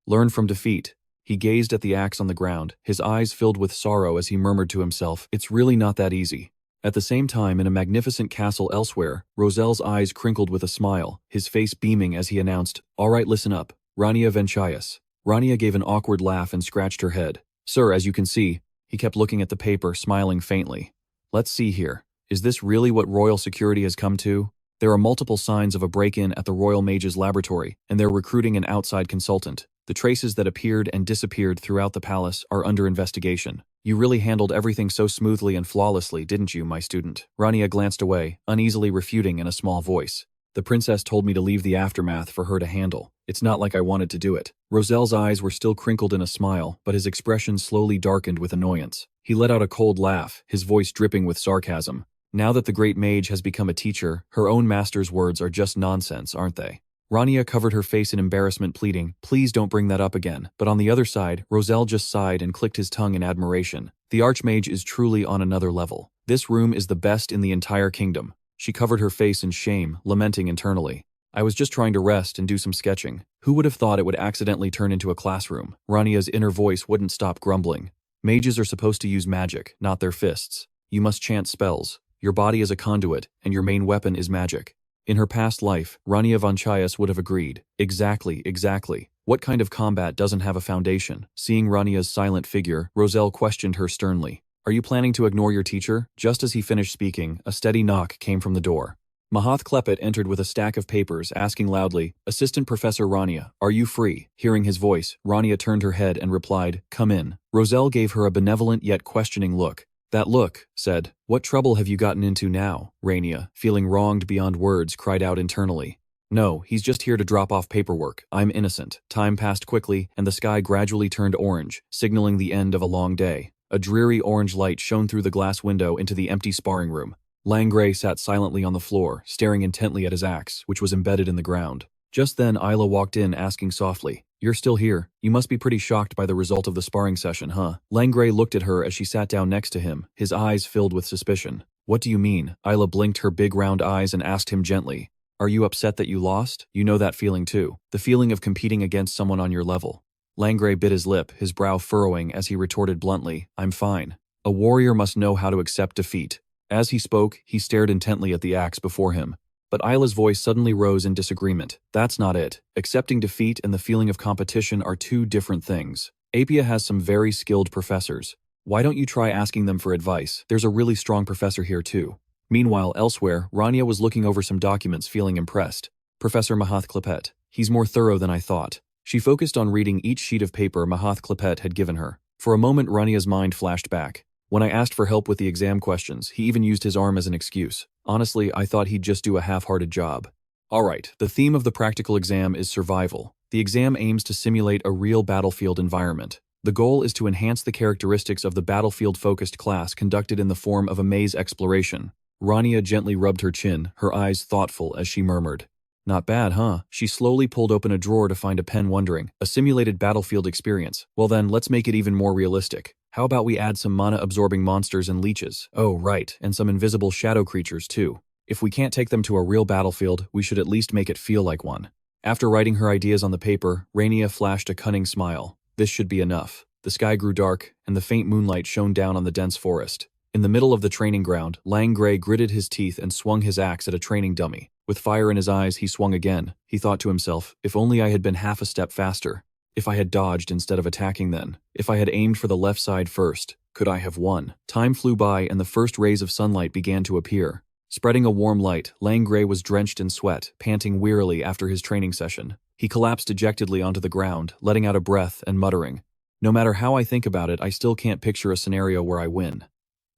Learn from defeat. He gazed at the axe on the ground, his eyes filled with sorrow as he murmured to himself, it's really not that easy. At the same time, in a magnificent castle elsewhere, Roselle's eyes crinkled with a smile, his face beaming as he announced, all right, listen up. Rania Vanchaias. Rania gave an awkward laugh and scratched her head. Sir, as you can see, he kept looking at the paper, smiling faintly. Let's see here. Is this really what royal security has come to? There are multiple signs of a break-in at the Royal Mage's laboratory, and they're recruiting an outside consultant. The traces that appeared and disappeared throughout the palace are under investigation. You really handled everything so smoothly and flawlessly, didn't you, my student? Rania glanced away, uneasily refuting in a small voice. The princess told me to leave the aftermath for her to handle. It's not like I wanted to do it. Roselle's eyes were still crinkled in a smile, but his expression slowly darkened with annoyance. He let out a cold laugh, his voice dripping with sarcasm. Now that the great mage has become a teacher, her own master's words are just nonsense, aren't they? Rania covered her face in embarrassment, pleading, please don't bring that up again. But on the other side, Roselle just sighed and clicked his tongue in admiration. The archmage is truly on another level. This room is the best in the entire kingdom. She covered her face in shame, lamenting internally. I was just trying to rest and do some sketching. Who would have thought it would accidentally turn into a classroom? Rania's inner voice wouldn't stop grumbling. Mages are supposed to use magic, not their fists. You must chant spells. Your body is a conduit, and your main weapon is magic. In her past life, Rania Vanchaias would have agreed. Exactly. What kind of combat doesn't have a foundation? Seeing Rania's silent figure, Roselle questioned her sternly. Are you planning to ignore your teacher? Just as he finished speaking, a steady knock came from the door. Mahath Klepet entered with a stack of papers, asking loudly, Assistant Professor Rania, are you free? Hearing his voice, Rania turned her head and replied, Come in. Roselle gave her a benevolent yet questioning look. That look said, What trouble have you gotten into now? Rania, feeling wronged beyond words, cried out internally. No, he's just here to drop off paperwork. I'm innocent. Time passed quickly, and the sky gradually turned orange, signaling the end of a long day. A dreary orange light shone through the glass window into the empty sparring room. Langray sat silently on the floor, staring intently at his axe, which was embedded in the ground. Just then Isla walked in, asking softly, You're still here. You must be pretty shocked by the result of the sparring session, huh? Langray looked at her as she sat down next to him, his eyes filled with suspicion. What do you mean? Isla blinked her big round eyes and asked him gently, Are you upset that you lost? You know that feeling too. The feeling of competing against someone on your level. Langray bit his lip, his brow furrowing as he retorted bluntly, I'm fine. A warrior must know how to accept defeat. As he spoke, he stared intently at the axe before him. But Isla's voice suddenly rose in disagreement. That's not it. Accepting defeat and the feeling of competition are two different things. Apia has some very skilled professors. Why don't you try asking them for advice? There's a really strong professor here too. Meanwhile, elsewhere, Rania was looking over some documents, feeling impressed. Professor Mahath Klepet. He's more thorough than I thought. She focused on reading each sheet of paper Mahath Klepet had given her. For a moment, Rania's mind flashed back. When I asked for help with the exam questions, he even used his arm as an excuse. Honestly, I thought he'd just do a half-hearted job. Alright, the theme of the practical exam is survival. The exam aims to simulate a real battlefield environment. The goal is to enhance the characteristics of the battlefield-focused class conducted in the form of a maze exploration. Rania gently rubbed her chin, her eyes thoughtful as she murmured. Not bad, huh? She slowly pulled open a drawer to find a pen, wondering. A simulated battlefield experience. Well then, let's make it even more realistic. How about we add some mana-absorbing monsters and leeches? Oh, right, and some invisible shadow creatures too. If we can't take them to a real battlefield, we should at least make it feel like one. After writing her ideas on the paper, Rania flashed a cunning smile. This should be enough. The sky grew dark, and the faint moonlight shone down on the dense forest. In the middle of the training ground, Lang Gray gritted his teeth and swung his axe at a training dummy. With fire in his eyes, he swung again. He thought to himself, if only I had been half a step faster. If I had dodged instead of attacking then. If I had aimed for the left side first. Could I have won? Time flew by and the first rays of sunlight began to appear. Spreading a warm light, Lang Gray was drenched in sweat, panting wearily after his training session. He collapsed dejectedly onto the ground, letting out a breath and muttering, "No matter how I think about it, I still can't picture a scenario where I win."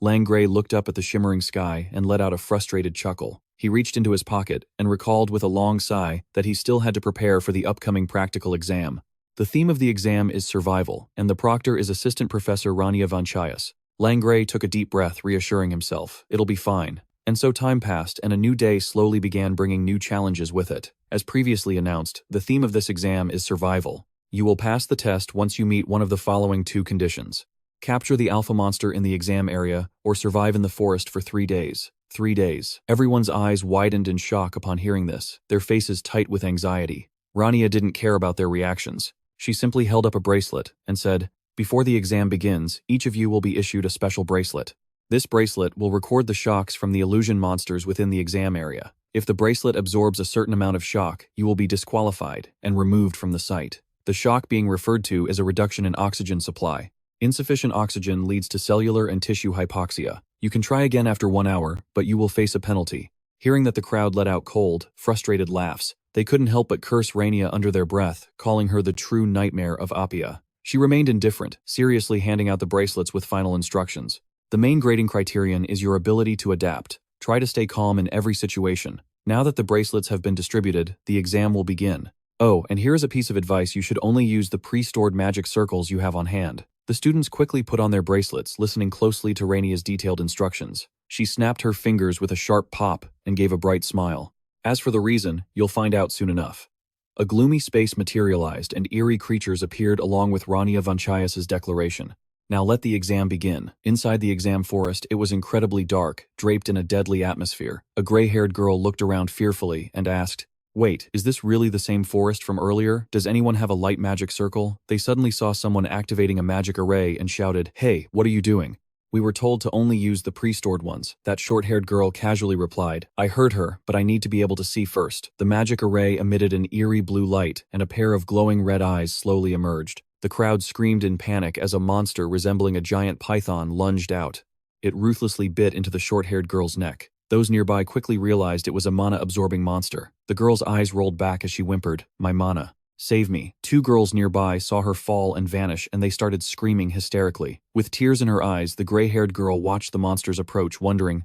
Lang Gray looked up at the shimmering sky and let out a frustrated chuckle. He reached into his pocket and recalled with a long sigh that he still had to prepare for the upcoming practical exam. The theme of the exam is survival, and the proctor is Assistant Professor Rania Vanchaias. Lang Gray took a deep breath, reassuring himself, it'll be fine. And so time passed, and a new day slowly began bringing new challenges with it. As previously announced, the theme of this exam is survival. You will pass the test once you meet one of the following two conditions. Capture the alpha monster in the exam area, or survive in the forest for 3 days. 3 days. Everyone's eyes widened in shock upon hearing this, their faces tight with anxiety. Rania didn't care about their reactions. She simply held up a bracelet and said, "Before the exam begins, each of you will be issued a special bracelet. This bracelet will record the shocks from the illusion monsters within the exam area. If the bracelet absorbs a certain amount of shock, you will be disqualified and removed from the site. The shock being referred to is a reduction in oxygen supply. Insufficient oxygen leads to cellular and tissue hypoxia. You can try again after 1 hour, but you will face a penalty." Hearing that the crowd let out cold, frustrated laughs, they couldn't help but curse Rania under their breath, calling her the true nightmare of Apia. She remained indifferent, seriously handing out the bracelets with final instructions. The main grading criterion is your ability to adapt. Try to stay calm in every situation. Now that the bracelets have been distributed, the exam will begin. Oh, and here is a piece of advice: you should only use the pre-stored magic circles you have on hand. The students quickly put on their bracelets, listening closely to Rania's detailed instructions. She snapped her fingers with a sharp pop and gave a bright smile. As for the reason, you'll find out soon enough. A gloomy space materialized and eerie creatures appeared along with Rania Vanchaias' declaration. Now let the exam begin. Inside the exam forest, it was incredibly dark, draped in a deadly atmosphere. A gray-haired girl looked around fearfully and asked, "Wait, is this really the same forest from earlier? Does anyone have a light magic circle?" They suddenly saw someone activating a magic array and shouted, "Hey, what are you doing?" "We were told to only use the pre-stored ones," that short-haired girl casually replied. "I heard her, but I need to be able to see first." The magic array emitted an eerie blue light, and a pair of glowing red eyes slowly emerged. The crowd screamed in panic as a monster resembling a giant python lunged out. It ruthlessly bit into the short-haired girl's neck. Those nearby quickly realized it was a mana-absorbing monster. The girl's eyes rolled back as she whimpered, "My mana. Save me." 2 girls nearby saw her fall and vanish, and they started screaming hysterically. With tears in her eyes, the gray-haired girl watched the monsters approach, wondering,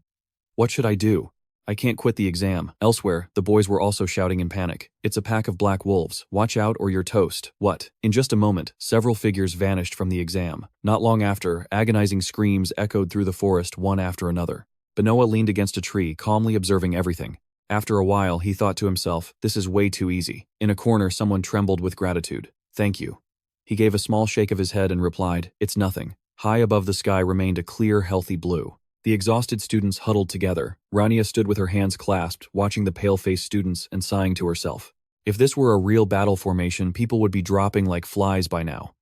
"What should I do? I can't quit the exam." Elsewhere, the boys were also shouting in panic, "It's a pack of black wolves. Watch out or you're toast." What? In just a moment, several figures vanished from the exam. Not long after, agonizing screams echoed through the forest one after another. Benoa leaned against a tree, calmly observing everything. After a while, he thought to himself, this is way too easy. In a corner, someone trembled with gratitude. "Thank you." He gave a small shake of his head and replied, "It's nothing." High above the sky remained a clear, healthy blue. The exhausted students huddled together. Rania stood with her hands clasped, watching the pale-faced students and sighing to herself. If this were a real battle formation, people would be dropping like flies by now.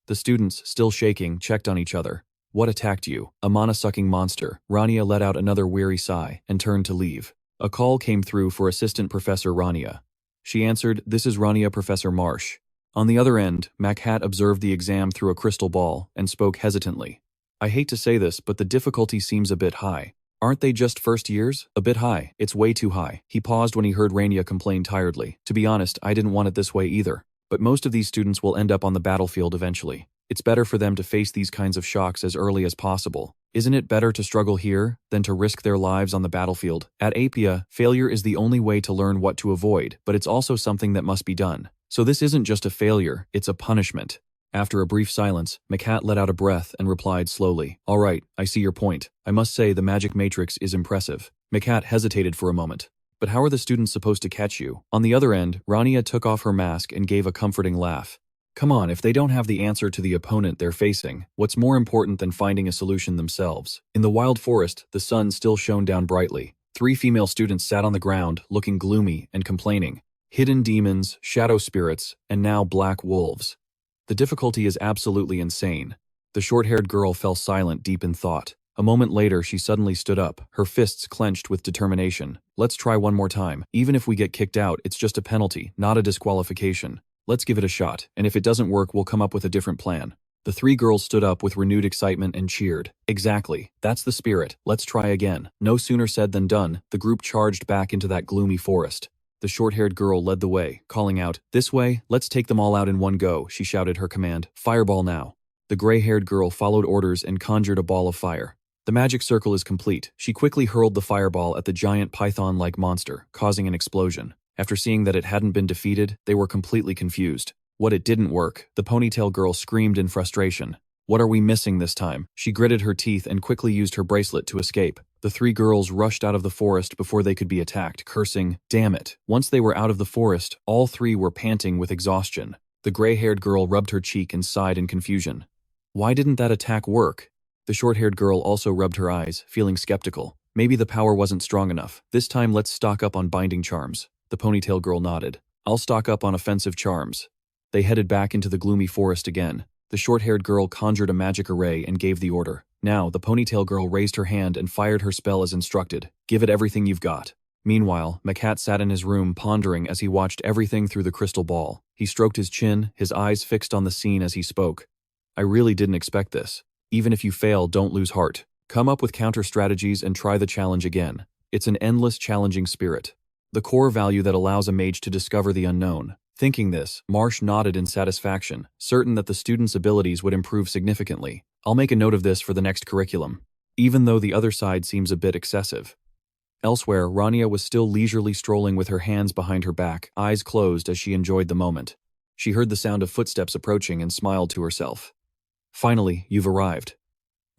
The students, still shaking, checked on each other. What attacked you? A mana-sucking monster. Rania let out another weary sigh and turned to leave. A call came through for Assistant Professor Rania. She answered, "This is Rania Professor Marsh." On the other end, Makhat observed the exam through a crystal ball and spoke hesitantly. "I hate to say this, but the difficulty seems a bit high. Aren't they just first years? A bit high. It's way too high." He paused when he heard Rania complain tiredly. "To be honest, I didn't want it this way either. But most of these students will end up on the battlefield eventually. It's better for them to face these kinds of shocks as early as possible. Isn't it better to struggle here than to risk their lives on the battlefield? At Apia, failure is the only way to learn what to avoid, but it's also something that must be done. So this isn't just a failure, it's a punishment." After a brief silence, Makhat let out a breath and replied slowly, "All right, I see your point. I must say the magic matrix is impressive." Makhat hesitated for a moment. "But how are the students supposed to catch you?" On the other end, Rania took off her mask and gave a comforting laugh. "Come on, if they don't have the answer to the opponent they're facing, what's more important than finding a solution themselves?" In the wild forest, the sun still shone down brightly. 3 female students sat on the ground, looking gloomy and complaining. Hidden demons, shadow spirits, and now black wolves. The difficulty is absolutely insane. The short-haired girl fell silent, deep in thought. A moment later, she suddenly stood up, her fists clenched with determination. "Let's try one more time. Even if we get kicked out, it's just a penalty, not a disqualification. Let's give it a shot, and if it doesn't work, we'll come up with a different plan." The 3 girls stood up with renewed excitement and cheered. "Exactly. That's the spirit. Let's try again." No sooner said than done, the group charged back into that gloomy forest. The short-haired girl led the way, calling out, "This way, let's take them all out in one go," she shouted her command. "Fireball now." The gray-haired girl followed orders and conjured a ball of fire. The magic circle is complete. She quickly hurled the fireball at the giant python-like monster, causing an explosion. After seeing that it hadn't been defeated, they were completely confused. What it didn't work, the ponytail girl screamed in frustration. "What are we missing this time?" She gritted her teeth and quickly used her bracelet to escape. The 3 girls rushed out of the forest before they could be attacked, cursing, "Damn it." Once they were out of the forest, all 3 were panting with exhaustion. The gray-haired girl rubbed her cheek and sighed in confusion. Why didn't that attack work? The short-haired girl also rubbed her eyes, feeling skeptical. Maybe the power wasn't strong enough. "This time let's stock up on binding charms." The ponytail girl nodded. "I'll stock up on offensive charms." They headed back into the gloomy forest again. The short-haired girl conjured a magic array and gave the order. Now, the ponytail girl raised her hand and fired her spell as instructed. "Give it everything you've got." Meanwhile, Makhat sat in his room pondering as he watched everything through the crystal ball. He stroked his chin, his eyes fixed on the scene as he spoke. "I really didn't expect this. Even if you fail, don't lose heart. Come up with counter-strategies and try the challenge again. It's an endless challenging spirit. The core value that allows a mage to discover the unknown." Thinking this, Marsh nodded in satisfaction, certain that the students' abilities would improve significantly. "I'll make a note of this for the next curriculum." Even though the other side seems a bit excessive. Elsewhere, Rania was still leisurely strolling with her hands behind her back, eyes closed as she enjoyed the moment. She heard the sound of footsteps approaching and smiled to herself. "Finally, you've arrived."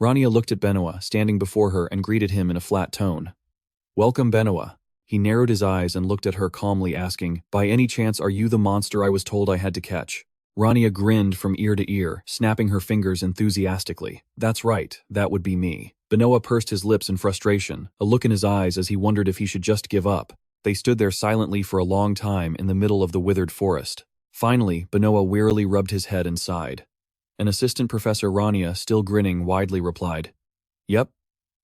Rania looked at Benoit, standing before her, and greeted him in a flat tone. "Welcome, Benoit." He narrowed his eyes and looked at her calmly, asking, "By any chance are you the monster I was told I had to catch?" Rania grinned from ear to ear, snapping her fingers enthusiastically. "That's right, that would be me." Benoit pursed his lips in frustration, a look in his eyes as he wondered if he should just give up. They stood there silently for a long time in the middle of the withered forest. Finally, Benoit wearily rubbed his head and sighed. An assistant professor, Rania, still grinning widely, replied, "Yep."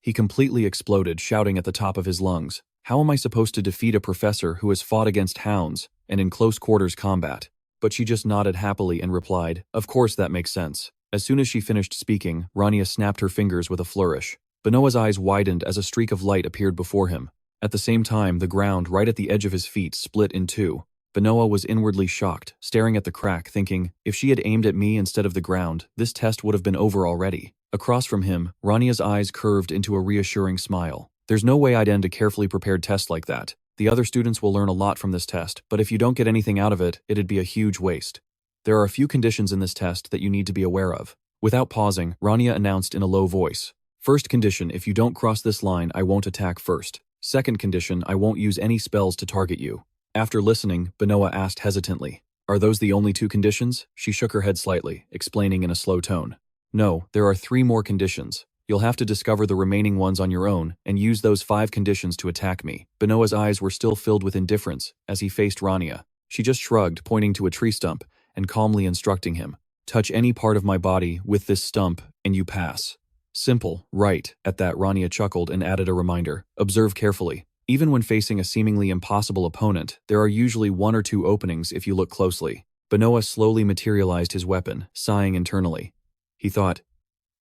He completely exploded, shouting at the top of his lungs, "How am I supposed to defeat a professor who has fought against hounds and in close quarters combat?" But she just nodded happily and replied, "Of course that makes sense." As soon as she finished speaking, Rania snapped her fingers with a flourish. Benoit's eyes widened as a streak of light appeared before him. At the same time, the ground right at the edge of his feet split in 2. Benoit was inwardly shocked, staring at the crack, thinking, if she had aimed at me instead of the ground, this test would have been over already. Across from him, Rania's eyes curved into a reassuring smile. "There's no way I'd end a carefully prepared test like that. The other students will learn a lot from this test, but if you don't get anything out of it, it'd be a huge waste. There are a few conditions in this test that you need to be aware of." Without pausing, Rania announced in a low voice, "First condition, if you don't cross this line, I won't attack first. Second condition, I won't use any spells to target you." After listening, Benoit asked hesitantly, "Are those the only 2 conditions?" She shook her head slightly, explaining in a slow tone, "No, there are 3 more conditions. You'll have to discover the remaining ones on your own and use those 5 conditions to attack me." Benoit's eyes were still filled with indifference as he faced Rania. She just shrugged, pointing to a tree stump and calmly instructing him, "Touch any part of my body with this stump and you pass." Simple, right? At that, Rania chuckled and added a reminder. Observe carefully. Even when facing a seemingly impossible opponent, there are usually one or two openings if you look closely. Benoa slowly materialized his weapon, sighing internally. He thought,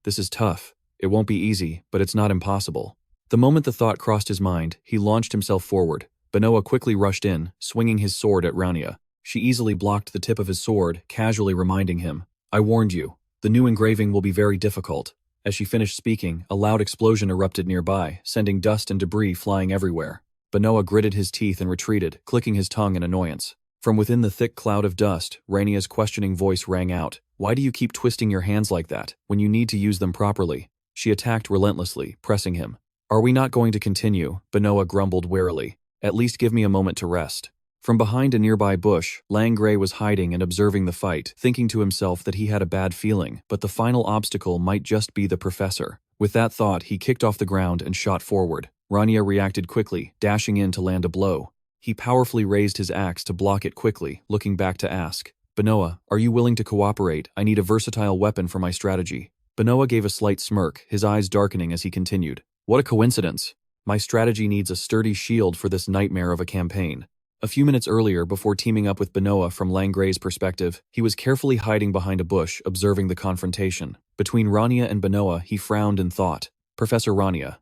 this is tough. It won't be easy, but it's not impossible. The moment the thought crossed his mind, he launched himself forward. Benoa quickly rushed in, swinging his sword at Rania. She easily blocked the tip of his sword, casually reminding him, I warned you. The new engraving will be very difficult. As she finished speaking, a loud explosion erupted nearby, sending dust and debris flying everywhere. Benoa gritted his teeth and retreated, clicking his tongue in annoyance. From within the thick cloud of dust, Rania's questioning voice rang out. Why do you keep twisting your hands like that, when you need to use them properly? She attacked relentlessly, pressing him. Are we not going to continue? Benoa grumbled wearily. At least give me a moment to rest. From behind a nearby bush, Langray was hiding and observing the fight, thinking to himself that he had a bad feeling, but the final obstacle might just be the professor. With that thought, he kicked off the ground and shot forward. Rania reacted quickly, dashing in to land a blow. He powerfully raised his axe to block it quickly, looking back to ask, Benoa, are you willing to cooperate? I need a versatile weapon for my strategy. Benoa gave a slight smirk, his eyes darkening as he continued. What a coincidence. My strategy needs a sturdy shield for this nightmare of a campaign. A few minutes earlier, before teaming up with Benoa from Langray's perspective, he was carefully hiding behind a bush, observing the confrontation. Between Rania and Benoa, he frowned and thought, Professor Rania.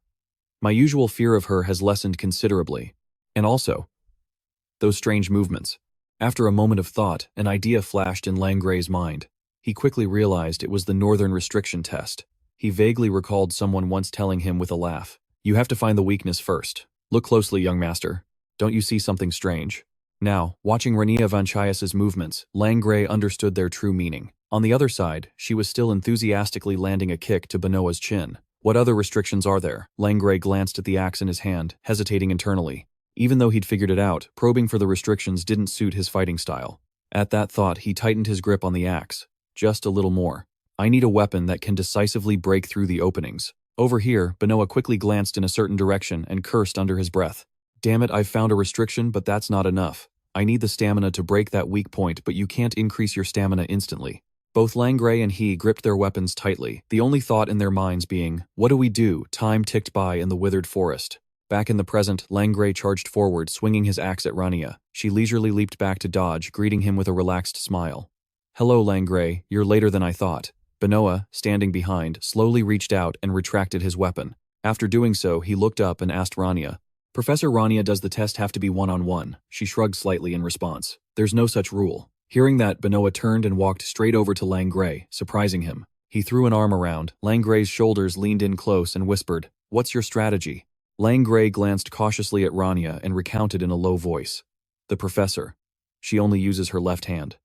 My usual fear of her has lessened considerably. And also, those strange movements. After a moment of thought, an idea flashed in Langray's mind. He quickly realized it was the Northern Restriction Test. He vaguely recalled someone once telling him with a laugh, you have to find the weakness first. Look closely, young master. Don't you see something strange? Now, watching Rania Vanchaias' movements, Langray understood their true meaning. On the other side, she was still enthusiastically landing a kick to Benoa's chin. What other restrictions are there? Langray glanced at the axe in his hand, hesitating internally. Even though he'd figured it out, probing for the restrictions didn't suit his fighting style. At that thought, he tightened his grip on the axe. Just a little more. I need a weapon that can decisively break through the openings. Over here, Benoa quickly glanced in a certain direction and cursed under his breath. Damn it, I've found a restriction, but that's not enough. I need the stamina to break that weak point, but you can't increase your stamina instantly. Both Langray and he gripped their weapons tightly, the only thought in their minds being, what do we do? Time ticked by in the withered forest. Back in the present, Langray charged forward, swinging his axe at Rania. She leisurely leaped back to dodge, greeting him with a relaxed smile. Hello, Langray, you're later than I thought. Benoa, standing behind, slowly reached out and retracted his weapon. After doing so, he looked up and asked Rania, Professor Rania, does the test have to be one-on-one? She shrugged slightly in response. There's no such rule. Hearing that, Benoa turned and walked straight over to Langray, surprising him. He threw an arm around. Langray's shoulders leaned in close and whispered, What's your strategy? Langray glanced cautiously at Rania and recounted in a low voice. The professor. She only uses her left hand.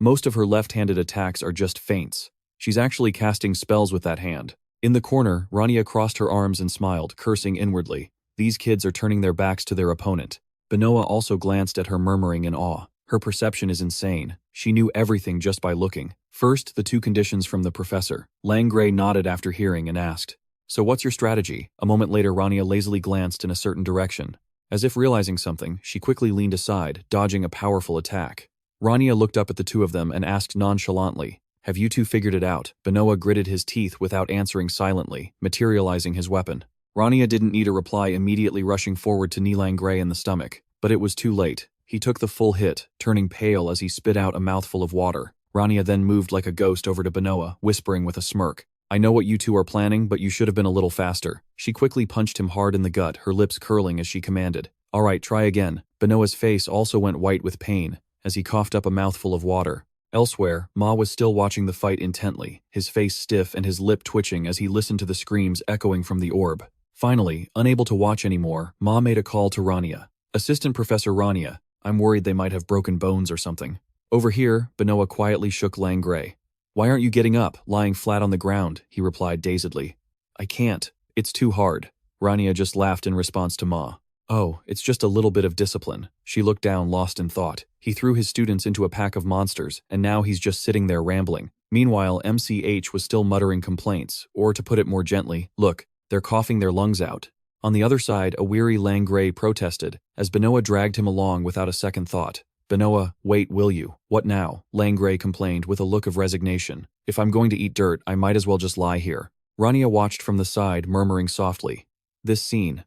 Most of her left-handed attacks are just feints. She's actually casting spells with that hand. In the corner, Rania crossed her arms and smiled, cursing inwardly. These kids are turning their backs to their opponent. Benoa also glanced at her, murmuring in awe. Her perception is insane. She knew everything just by looking. First, the two conditions from the professor. Langray nodded after hearing and asked, So what's your strategy? A moment later, Rania lazily glanced in a certain direction. As if realizing something, she quickly leaned aside, dodging a powerful attack. Rania looked up at the two of them and asked nonchalantly, Have you two figured it out? Benoa gritted his teeth without answering silently, materializing his weapon. Rania didn't need a reply, immediately rushing forward to knee Langray in the stomach. But it was too late. He took the full hit, turning pale as he spit out a mouthful of water. Rania then moved like a ghost over to Benoa, whispering with a smirk, I know what you two are planning, but you should have been a little faster. She quickly punched him hard in the gut, her lips curling as she commanded, All right, try again. Benoa's face also went white with pain, as he coughed up a mouthful of water. Elsewhere, Ma was still watching the fight intently, his face stiff and his lip twitching as he listened to the screams echoing from the orb. Finally, unable to watch anymore, Ma made a call to Rania. Assistant Professor Rania, I'm worried they might have broken bones or something. Over here, Benoa quietly shook Langray. Why aren't you getting up, lying flat on the ground? He replied dazedly. I can't. It's too hard. Rania just laughed in response to Ma. Oh, it's just a little bit of discipline. She looked down, lost in thought. He threw his students into a pack of monsters, and now he's just sitting there rambling. Meanwhile, MCH was still muttering complaints, or to put it more gently, look, they're coughing their lungs out. On the other side, a weary Langray protested, as Benoa dragged him along without a second thought. Benoa, wait, will you? What now? Langray complained with a look of resignation. If I'm going to eat dirt, I might as well just lie here. Rania watched from the side, murmuring softly. This scene.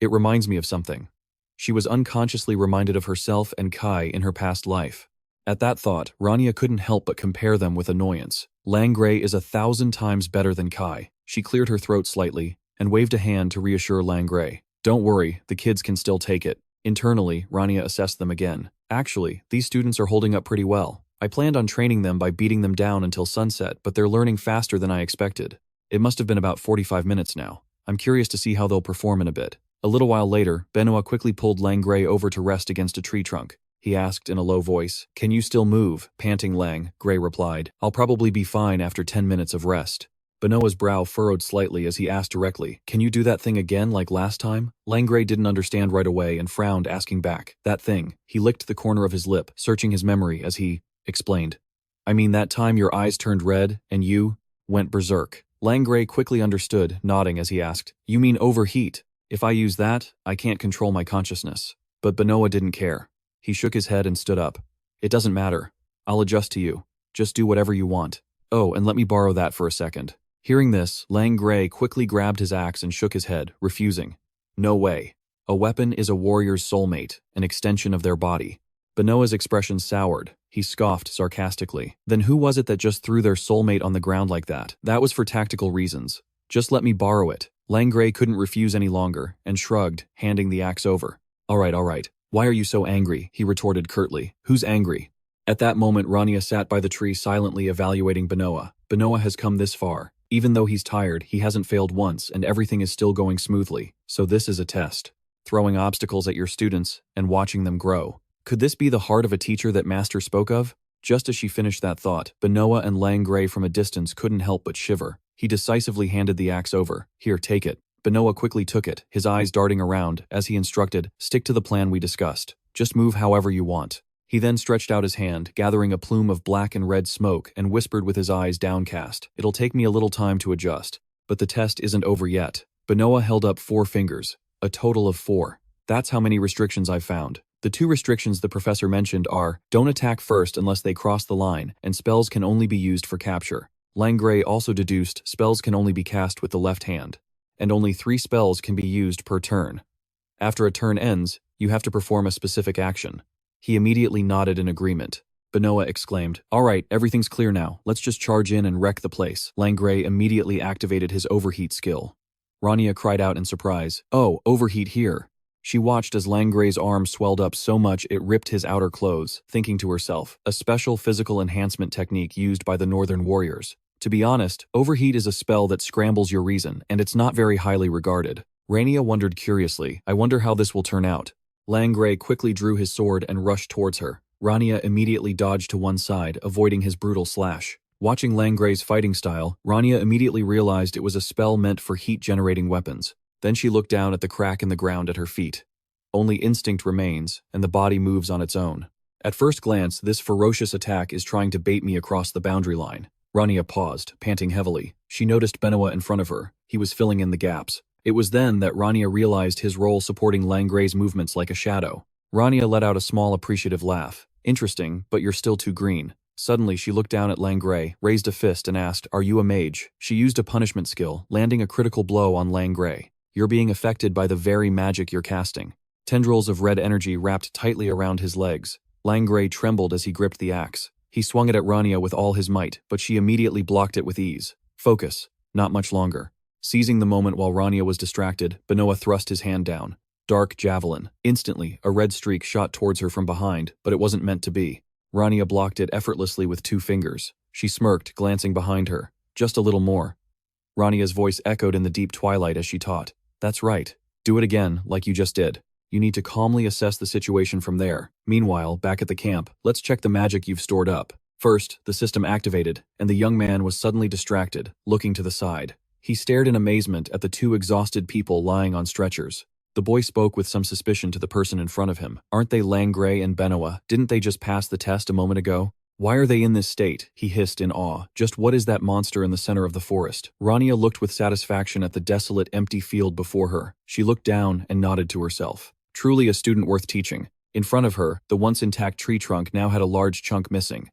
It reminds me of something. She was unconsciously reminded of herself and Kai in her past life. At that thought, Rania couldn't help but compare them with annoyance. Langray is 1,000 times better than Kai. She cleared her throat slightly and waved a hand to reassure Langray. Don't worry, the kids can still take it. Internally, Rania assessed them again. Actually, these students are holding up pretty well. I planned on training them by beating them down until sunset, but they're learning faster than I expected. It must have been about 45 minutes now. I'm curious to see how they'll perform in a bit. A little while later, Benoit quickly pulled Langray over to rest against a tree trunk. He asked in a low voice, "Can you still move?" Panting Lang, Gray replied, "I'll probably be fine after 10 minutes of rest." Benoit's brow furrowed slightly as he asked directly, "Can you do that thing again like last time?" Langray didn't understand right away and frowned, asking back, "That thing." He licked the corner of his lip, searching his memory as he explained, "I mean that time your eyes turned red and you went berserk." Langray quickly understood, nodding as he asked, "You mean overheat? If I use that, I can't control my consciousness." But Benoit didn't care. He shook his head and stood up. "It doesn't matter. I'll adjust to you. Just do whatever you want. Oh, and let me borrow that for a second." Hearing this, Langray quickly grabbed his axe and shook his head, refusing. "No way. A weapon is a warrior's soulmate, an extension of their body." Benoit's expression soured. He scoffed sarcastically. "Then who was it that just threw their soulmate on the ground like that?" "That was for tactical reasons. Just let me borrow it." Langray couldn't refuse any longer, and shrugged, handing the axe over. All right. Why are you so angry?" he retorted curtly. "Who's angry?" At that moment, Rania sat by the tree silently evaluating Benoit. Benoit has come this far. Even though he's tired, he hasn't failed once, and everything is still going smoothly. So this is a test. Throwing obstacles at your students and watching them grow. Could this be the heart of a teacher that Master spoke of? Just as she finished that thought, Benoit and Langray from a distance couldn't help but shiver. He decisively handed the axe over. "Here, take it." Benoit quickly took it, his eyes darting around, as he instructed, "Stick to the plan we discussed. Just move however you want." He then stretched out his hand, gathering a plume of black and red smoke, and whispered with his eyes downcast, "It'll take me a little time to adjust. But the test isn't over yet." Benoit held up 4 fingers. A total of 4. That's how many restrictions I've found. The 2 restrictions the professor mentioned are, don't attack first unless they cross the line, and spells can only be used for capture. Langray also deduced spells can only be cast with the left hand, and only 3 spells can be used per turn. After a turn ends, you have to perform a specific action. He immediately nodded in agreement. Benoit exclaimed, "All right, everything's clear now. Let's just charge in and wreck the place." Langray immediately activated his overheat skill. Rania cried out in surprise, "Oh, overheat here." She watched as Langray's arm swelled up so much it ripped his outer clothes, thinking to herself, a special physical enhancement technique used by the Northern warriors. To be honest, overheat is a spell that scrambles your reason, and it's not very highly regarded. Rania wondered curiously, "I wonder how this will turn out." Langray quickly drew his sword and rushed towards her. Rania immediately dodged to one side, avoiding his brutal slash. Watching Langray's fighting style, Rania immediately realized it was a spell meant for heat-generating weapons. Then she looked down at the crack in the ground at her feet. Only instinct remains, and the body moves on its own. At first glance, this ferocious attack is trying to bait me across the boundary line. Rania paused, panting heavily. She noticed Benoit in front of her. He was filling in the gaps. It was then that Rania realized his role supporting Langray's movements like a shadow. Rania let out a small appreciative laugh. "Interesting, but you're still too green." Suddenly, she looked down at Langray, raised a fist, and asked, "Are you a mage?" She used a punishment skill, landing a critical blow on Langray. "You're being affected by the very magic you're casting." Tendrils of red energy wrapped tightly around his legs. Langray trembled as he gripped the axe. He swung it at Rania with all his might, but she immediately blocked it with ease. Focus. Not much longer. Seizing the moment while Rania was distracted, Benoit thrust his hand down. Dark javelin. Instantly, a red streak shot towards her from behind, but it wasn't meant to be. Rania blocked it effortlessly with 2 fingers. She smirked, glancing behind her. "Just a little more." Rania's voice echoed in the deep twilight as she taught. "That's right. Do it again, like you just did. You need to calmly assess the situation from there. Meanwhile, back at the camp, let's check the magic you've stored up." First, the system activated, and the young man was suddenly distracted, looking to the side. He stared in amazement at the 2 exhausted people lying on stretchers. The boy spoke with some suspicion to the person in front of him. "Aren't they Langray and Benoit? Didn't they just pass the test a moment ago? Why are they in this state?" he hissed in awe. "Just what is that monster in the center of the forest?" Rania looked with satisfaction at the desolate, empty field before her. She looked down and nodded to herself. Truly a student worth teaching. In front of her, the once intact tree trunk now had a large chunk missing.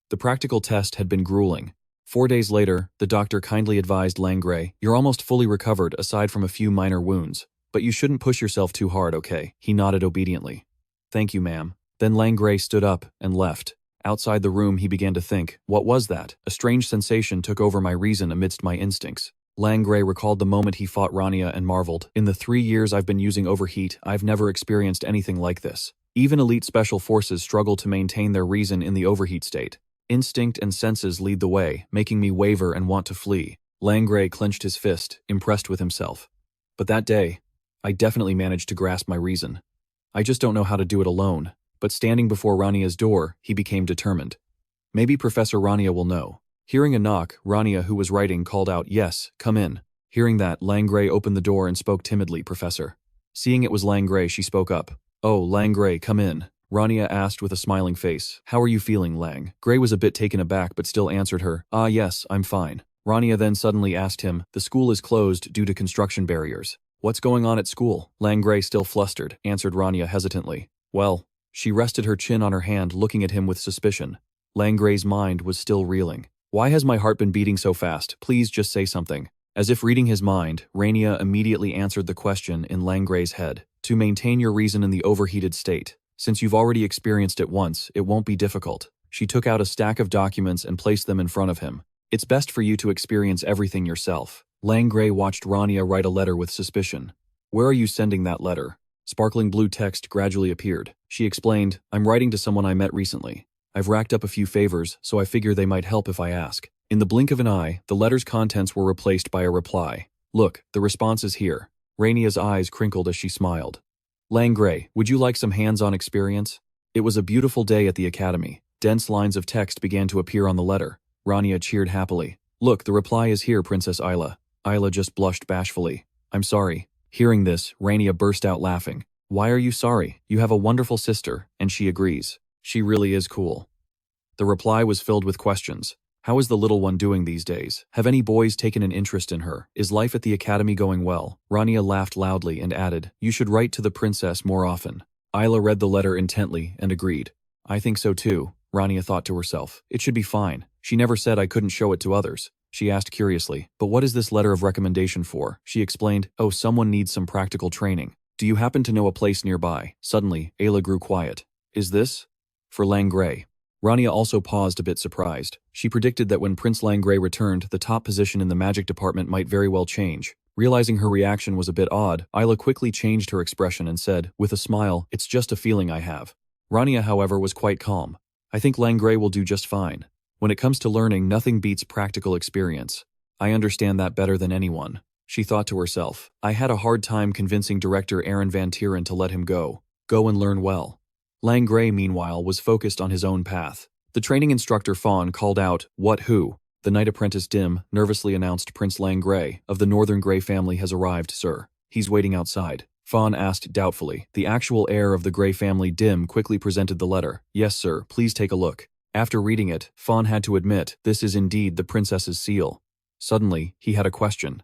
The practical test had been grueling. 4 days later, the doctor kindly advised Langray, "You're almost fully recovered aside from a few minor wounds. But you shouldn't push yourself too hard, okay?" He nodded obediently. "Thank you, ma'am." Then Langray stood up and left. Outside the room he began to think, what was that? A strange sensation took over my reason amidst my instincts. Langray recalled the moment he fought Rania and marveled, "In the 3 years I've been using overheat, I've never experienced anything like this. Even elite special forces struggle to maintain their reason in the overheat state. Instinct and senses lead the way, making me waver and want to flee." Langray clenched his fist, impressed with himself. But that day, I definitely managed to grasp my reason. I just don't know how to do it alone. But standing before Rania's door, he became determined. Maybe Professor Rania will know. Hearing a knock, Rania, who was writing, called out, "Yes, come in." Hearing that, Langray opened the door and spoke timidly, "Professor." Seeing it was Langray, she spoke up. "Oh, Langray, come in." Rania asked with a smiling face, "How are you feeling, Lang?" Gray was a bit taken aback but still answered her, "Ah yes, I'm fine." Rania then suddenly asked him, "The school is closed due to construction barriers. What's going on at school?" Langray, still flustered, answered Rania hesitantly. "Well," she rested her chin on her hand, looking at him with suspicion. Langray's mind was still reeling. "Why has my heart been beating so fast? Please just say something." As if reading his mind, Rania immediately answered the question in Langray's head. "To maintain your reason in the overheated state. Since you've already experienced it once, it won't be difficult." She took out a stack of documents and placed them in front of him. "It's best for you to experience everything yourself." Langray watched Rania write a letter with suspicion. "Where are you sending that letter?" Sparkling blue text gradually appeared. She explained, "I'm writing to someone I met recently. I've racked up a few favors, so I figure they might help if I ask." In the blink of an eye, the letter's contents were replaced by a reply. "Look, the response is here." Rania's eyes crinkled as she smiled. "Langray, would you like some hands-on experience?" It was a beautiful day at the academy. Dense lines of text began to appear on the letter. Rania cheered happily. "Look, the reply is here, Princess Isla." Isla just blushed bashfully. "I'm sorry." Hearing this, Rania burst out laughing. "Why are you sorry? You have a wonderful sister, and she agrees. She really is cool." The reply was filled with questions. How is the little one doing these days? Have any boys taken an interest in her? Is life at the academy going well? Rania laughed loudly and added, "You should write to the princess more often." Isla read the letter intently and agreed. "I think so too," Rania thought to herself. "It should be fine. She never said I couldn't show it to others." She asked curiously, "But what is this letter of recommendation for?" She explained, "Oh, someone needs some practical training. Do you happen to know a place nearby?" Suddenly, Ayla grew quiet. "Is this for Langray?" Rania also paused a bit surprised. She predicted that when Prince Langray returned, the top position in the magic department might very well change. Realizing her reaction was a bit odd, Isla quickly changed her expression and said, with a smile, "It's just a feeling I have." Rania, however, was quite calm. "I think Langray will do just fine. When it comes to learning, nothing beats practical experience. I understand that better than anyone." She thought to herself, "I had a hard time convincing Director Aaron Van Tieren to let him go. Go and learn well." Langray, meanwhile, was focused on his own path. The training instructor Fawn called out, "What who?" The knight apprentice Dim nervously announced, "Prince Langray of the Northern Grey family has arrived, sir. He's waiting outside." Fawn asked doubtfully. The actual heir of the Grey family, Dim, quickly presented the letter. "Yes, sir, please take a look." After reading it, Fawn had to admit, this is indeed the princess's seal. Suddenly, he had a question.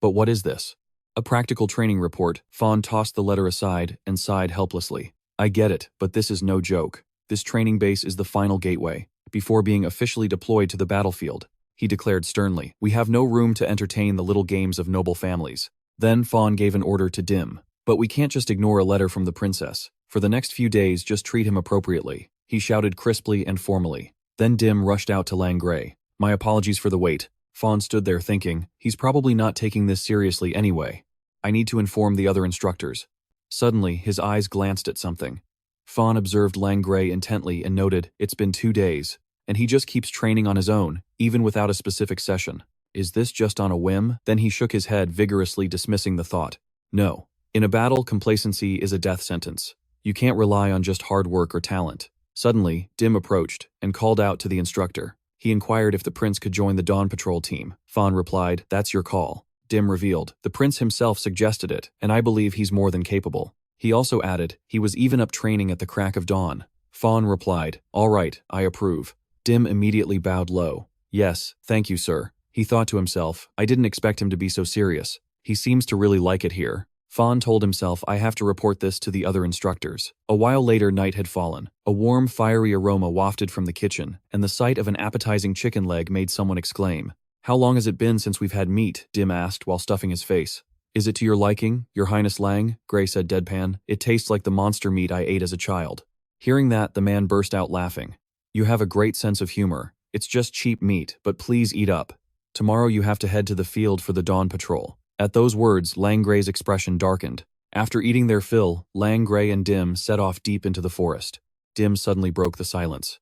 "But what is this?" "A practical training report." Fawn tossed the letter aside and sighed helplessly. "I get it, but this is no joke. This training base is the final gateway, before being officially deployed to the battlefield," he declared sternly. "We have no room to entertain the little games of noble families." Then Fawn gave an order to Dim. "But we can't just ignore a letter from the princess. For the next few days, just treat him appropriately," he shouted crisply and formally. Then Dim rushed out to Langray. "My apologies for the wait." Fawn stood there thinking, he's probably not taking this seriously anyway. "I need to inform the other instructors." Suddenly, his eyes glanced at something. Fawn observed Langray intently and noted, "It's been 2 days, and he just keeps training on his own, even without a specific session. Is this just on a whim?" Then he shook his head, vigorously dismissing the thought. "No. In a battle, complacency is a death sentence. You can't rely on just hard work or talent." Suddenly, Dim approached and called out to the instructor. He inquired if the prince could join the Dawn Patrol team. Fawn replied, "That's your call." Dim revealed, "The prince himself suggested it, and I believe he's more than capable." He also added, "He was even up training at the crack of dawn." Fawn replied, "All right, I approve." Dim immediately bowed low. "Yes, thank you, sir." He thought to himself, "I didn't expect him to be so serious. He seems to really like it here." Fawn told himself, I have to report this to the other instructors. A while later, night had fallen. A warm, fiery aroma wafted from the kitchen, and the sight of an appetizing chicken leg made someone exclaim. How long has it been since we've had meat? Dim asked while stuffing his face. Is it to your liking, Your Highness Lang? Gray said deadpan. It tastes like the monster meat I ate as a child. Hearing that, the man burst out laughing. You have a great sense of humor. It's just cheap meat, but please eat up. Tomorrow you have to head to the field for the dawn patrol. At those words, Lang Gray's expression darkened. After eating their fill, Lang Gray and Dim set off deep into the forest. Dim suddenly broke the silence.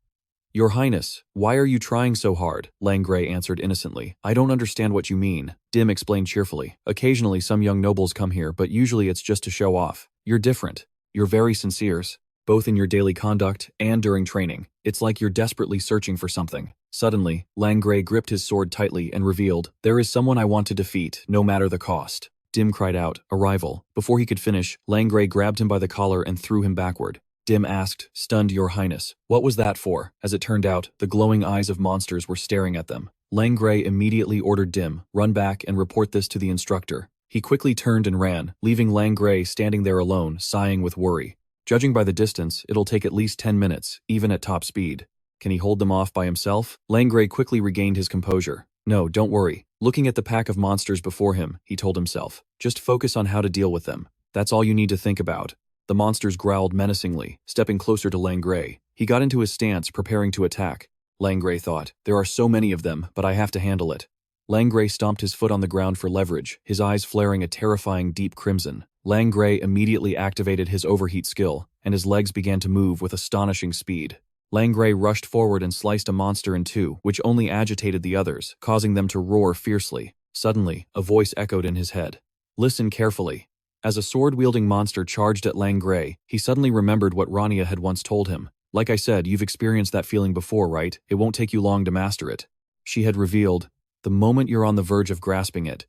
Your Highness, why are you trying so hard? Lang Gray answered innocently. I don't understand what you mean. Dim explained cheerfully. Occasionally some young nobles come here, but usually it's just to show off. You're different. You're very sincere, both in your daily conduct and during training. It's like you're desperately searching for something. Suddenly, Lang Gray gripped his sword tightly and revealed, There is someone I want to defeat, no matter the cost. Dim cried out, A rival. Before he could finish, Lang Gray grabbed him by the collar and threw him backward. Dim asked, stunned, Your Highness, what was that for? As it turned out, the glowing eyes of monsters were staring at them. Lang Gray immediately ordered Dim, run back and report this to the instructor. He quickly turned and ran, leaving Lang Gray standing there alone, sighing with worry. Judging by the distance, it'll take at least 10 minutes, even at top speed. Can he hold them off by himself? Lang Gray quickly regained his composure. No, don't worry. Looking at the pack of monsters before him, he told himself. Just focus on how to deal with them. That's all you need to think about. The monsters growled menacingly, stepping closer to Lang Gray. He got into his stance, preparing to attack. Lang Gray thought, there are so many of them, but I have to handle it. Lang Gray stomped his foot on the ground for leverage, his eyes flaring a terrifying deep crimson. Lang Gray immediately activated his overheat skill, and his legs began to move with astonishing speed. Lang Gray rushed forward and sliced a monster in two, which only agitated the others, causing them to roar fiercely. Suddenly, a voice echoed in his head. Listen carefully. As a sword-wielding monster charged at Lang Gray, he suddenly remembered what Rania had once told him. Like I said, you've experienced that feeling before, right? It won't take you long to master it. She had revealed, the moment you're on the verge of grasping it,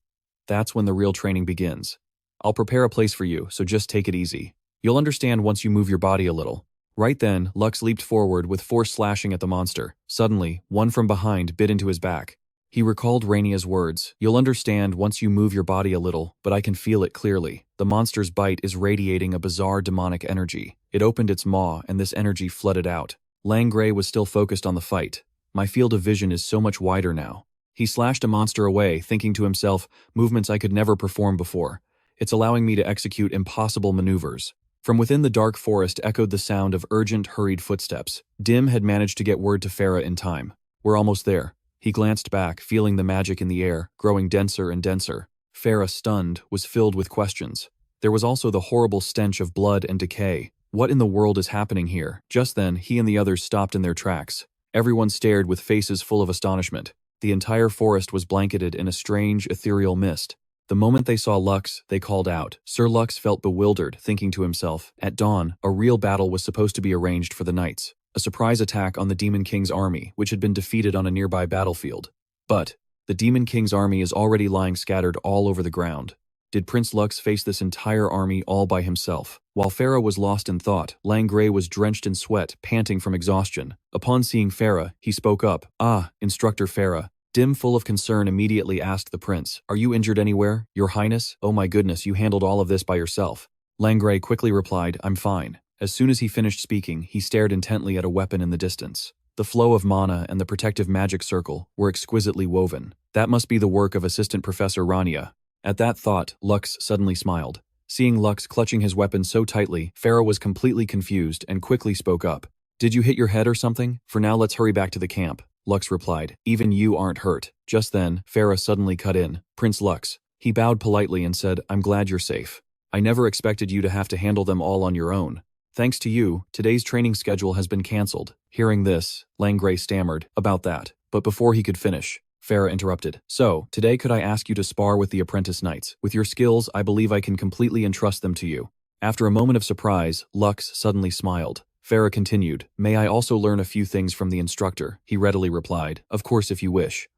that's when the real training begins. I'll prepare a place for you, so just take it easy. You'll understand once you move your body a little. Right then, Lux leaped forward with force slashing at the monster. Suddenly, one from behind bit into his back. He recalled Rania's words, You'll understand once you move your body a little, but I can feel it clearly. The monster's bite is radiating a bizarre demonic energy. It opened its maw and this energy flooded out. Lang Gray was still focused on the fight. My field of vision is so much wider now. He slashed a monster away, thinking to himself, movements I could never perform before. It's allowing me to execute impossible maneuvers. From within the dark forest echoed the sound of urgent, hurried footsteps. Dim had managed to get word to Farah in time. We're almost there. He glanced back, feeling the magic in the air, growing denser and denser. Farah, stunned, was filled with questions. There was also the horrible stench of blood and decay. What in the world is happening here? Just then, he and the others stopped in their tracks. Everyone stared with faces full of astonishment. The entire forest was blanketed in a strange, ethereal mist. The moment they saw Lux, they called out. Sir Lux felt bewildered, thinking to himself, at dawn, a real battle was supposed to be arranged for the knights. A surprise attack on the Demon King's army, which had been defeated on a nearby battlefield. But the Demon King's army is already lying scattered all over the ground. Did Prince Lux face this entire army all by himself? While Farah was lost in thought, Lang Gray was drenched in sweat, panting from exhaustion. Upon seeing Farah, he spoke up. Ah, Instructor Farah. Dim, full of concern, immediately asked the prince, Are you injured anywhere, Your Highness? Oh my goodness, you handled all of this by yourself. Lang Gray quickly replied, I'm fine. As soon as he finished speaking, he stared intently at a weapon in the distance. The flow of mana and the protective magic circle were exquisitely woven. That must be the work of Assistant Professor Rania. At that thought, Lux suddenly smiled. Seeing Lux clutching his weapon so tightly, Farah was completely confused and quickly spoke up. Did you hit your head or something? For now, let's hurry back to the camp. Lux replied, Even you aren't hurt. Just then, Farah suddenly cut in. Prince Lux. He bowed politely and said, I'm glad you're safe. I never expected you to have to handle them all on your own. Thanks to you, today's training schedule has been cancelled. Hearing this, Lang Gray stammered, about that. But before he could finish, Farah interrupted. So, today could I ask you to spar with the apprentice knights? With your skills, I believe I can completely entrust them to you. After a moment of surprise, Lux suddenly smiled. Farah continued, May I also learn a few things from the instructor? He readily replied, Of course if you wish.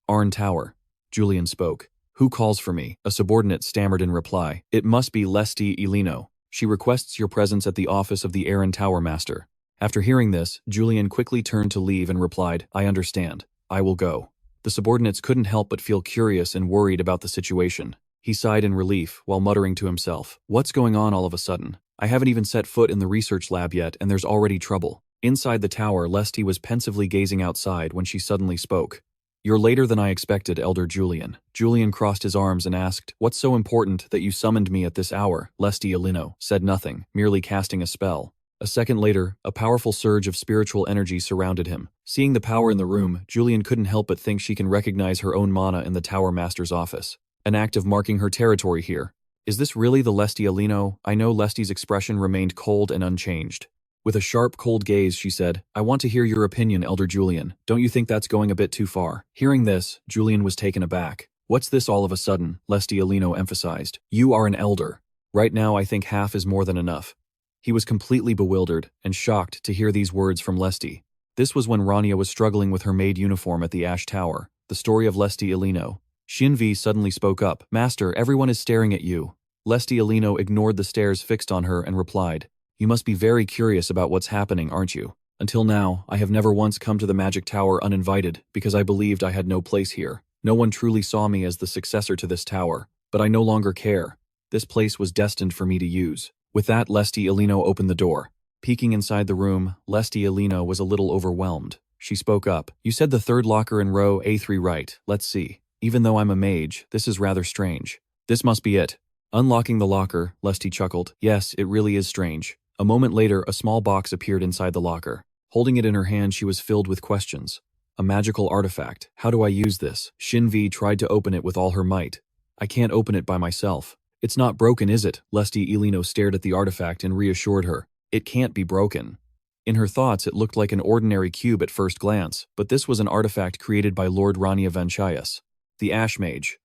Arn Tower. Julian spoke. Who calls for me? A subordinate stammered in reply. It must be Lesti Elino. She requests your presence at the office of the Arn Tower Master. After hearing this, Julian quickly turned to leave and replied, I understand. I will go. The subordinates couldn't help but feel curious and worried about the situation. He sighed in relief while muttering to himself, "What's going on all of a sudden? I haven't even set foot in the research lab yet and there's already trouble." Inside the tower, Lesty was pensively gazing outside when she suddenly spoke. "You're later than I expected, Elder Julian." Julian crossed his arms and asked, "What's so important that you summoned me at this hour?" Lesty Alino said nothing, merely casting a spell. A second later, a powerful surge of spiritual energy surrounded him. Seeing the power in the room, Julian couldn't help but think she can recognize her own mana in the Tower Master's office. An act of marking her territory here. Is this really the Lesty Alino? I know Lesty's expression remained cold and unchanged. With a sharp, cold gaze, she said, "I want to hear your opinion, Elder Julian. Don't you think that's going a bit too far?" Hearing this, Julian was taken aback. "What's this all of a sudden?" Lesty Alino emphasized. "You are an elder. Right now I think half is more than enough." He was completely bewildered and shocked to hear these words from Lesty. This was when Rania was struggling with her maid uniform at the Ash Tower. The story of Lesty Alino. Shinvi suddenly spoke up. "Master, everyone is staring at you." Lesty Alino ignored the stares fixed on her and replied, "You must be very curious about what's happening, aren't you? Until now, I have never once come to the Magic Tower uninvited because I believed I had no place here. No one truly saw me as the successor to this tower, but I no longer care. This place was destined for me to use." With that, Lesty Alino opened the door. Peeking inside the room, Lesty Alino was a little overwhelmed. She spoke up. "You said the third locker in row A3, right? Let's see. Even though I'm a mage, this is rather strange. This must be it." Unlocking the locker, Lesty chuckled. "Yes, it really is strange." A moment later, a small box appeared inside the locker. Holding it in her hand, she was filled with questions. A magical artifact. How do I use this? Shinvi tried to open it with all her might. "I can't open it by myself." "It's not broken, is it?" Lesty Alino stared at the artifact and reassured her. "It can't be broken." In her thoughts, it looked like an ordinary cube at first glance, but this was an artifact created by Lord Rania Vanchaias, the Ash Mage.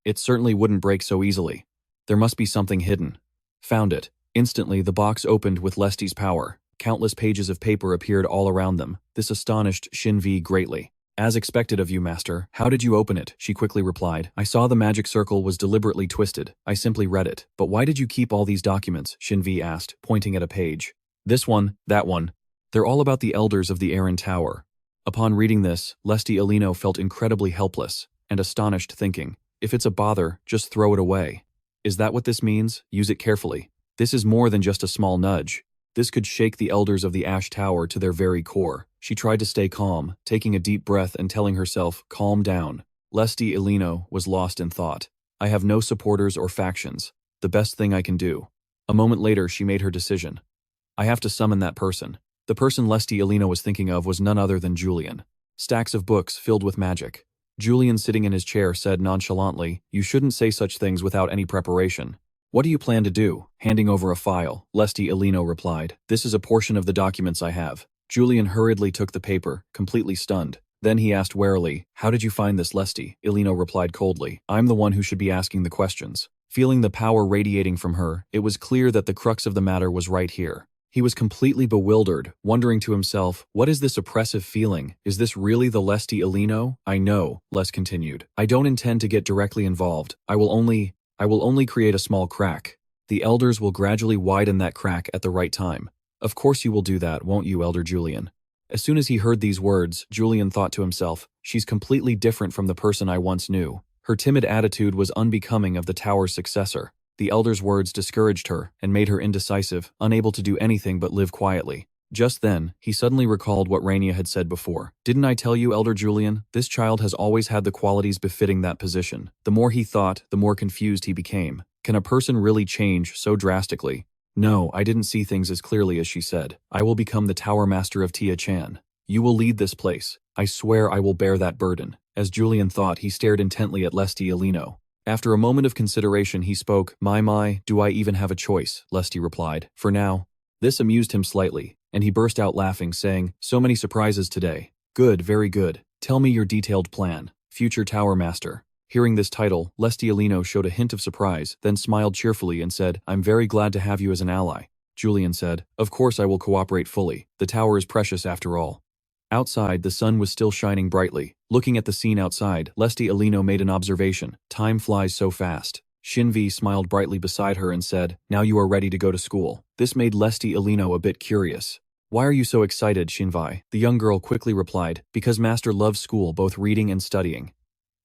It certainly wouldn't break so easily. There must be something hidden. Found it. Instantly, the box opened with Lesty's power. Countless pages of paper appeared all around them. This astonished Shinvi greatly. "As expected of you, Master. How did you open it?" she quickly replied. "I saw the magic circle was deliberately twisted. I simply read it." "But why did you keep all these documents?" Shinvi asked, pointing at a page. "This one, that one. They're all about the elders of the Aran Tower." Upon reading this, Lesty Alino felt incredibly helpless and astonished, thinking, "If it's a bother, just throw it away." Is that what this means? Use it carefully. This is more than just a small nudge. This could shake the elders of the Ash Tower to their very core. She tried to stay calm, taking a deep breath and telling herself, "Calm down." Lesty Alino was lost in thought. "I have no supporters or factions. The best thing I can do." A moment later, she made her decision. "I have to summon that person." The person Lesty Alino was thinking of was none other than Julian. Stacks of books filled with magic. Julian, sitting in his chair, said nonchalantly, "You shouldn't say such things without any preparation." "What do you plan to do?" Handing over a file, Lesty Alino replied, "This is a portion of the documents I have." Julian hurriedly took the paper, completely stunned. Then he asked warily, "How did you find this, Lesty?" Alino replied coldly, "I'm the one who should be asking the questions." Feeling the power radiating from her, it was clear that the crux of the matter was right here. He was completely bewildered, wondering to himself, what is this oppressive feeling? Is this really the Lesty Alino? "I know," Les continued. "I don't intend to get directly involved. I will only create a small crack. The elders will gradually widen that crack at the right time. Of course you will do that, won't you, Elder Julian?" As soon as he heard these words, Julian thought to himself, "She's completely different from the person I once knew." Her timid attitude was unbecoming of the tower's successor. The elder's words discouraged her and made her indecisive, unable to do anything but live quietly. Just then, he suddenly recalled what Rania had said before. "Didn't I tell you, Elder Julian? This child has always had the qualities befitting that position." The more he thought, the more confused he became. Can a person really change so drastically? "No, I didn't see things as clearly as she said. I will become the Tower Master of Tia Chan. You will lead this place. I swear I will bear that burden." As Julian thought, he stared intently at Lesty Alino. After a moment of consideration, he spoke. My, do I even have a choice?" Lesty replied. "For now." This amused him slightly, and he burst out laughing, saying, "So many surprises today. Good, very good. Tell me your detailed plan. Future Tower Master." Hearing this title, Lesty Alino showed a hint of surprise, then smiled cheerfully and said, "I'm very glad to have you as an ally." Julian said, "Of course I will cooperate fully. The tower is precious after all." Outside, the sun was still shining brightly. Looking at the scene outside, Lesty Alino made an observation. Time flies so fast. Shinvi smiled brightly beside her and said, "Now you are ready to go to school." This made Lesty Alino a bit curious. "Why are you so excited, Shinvi?" The young girl quickly replied, "Because Master loves school, both reading and studying."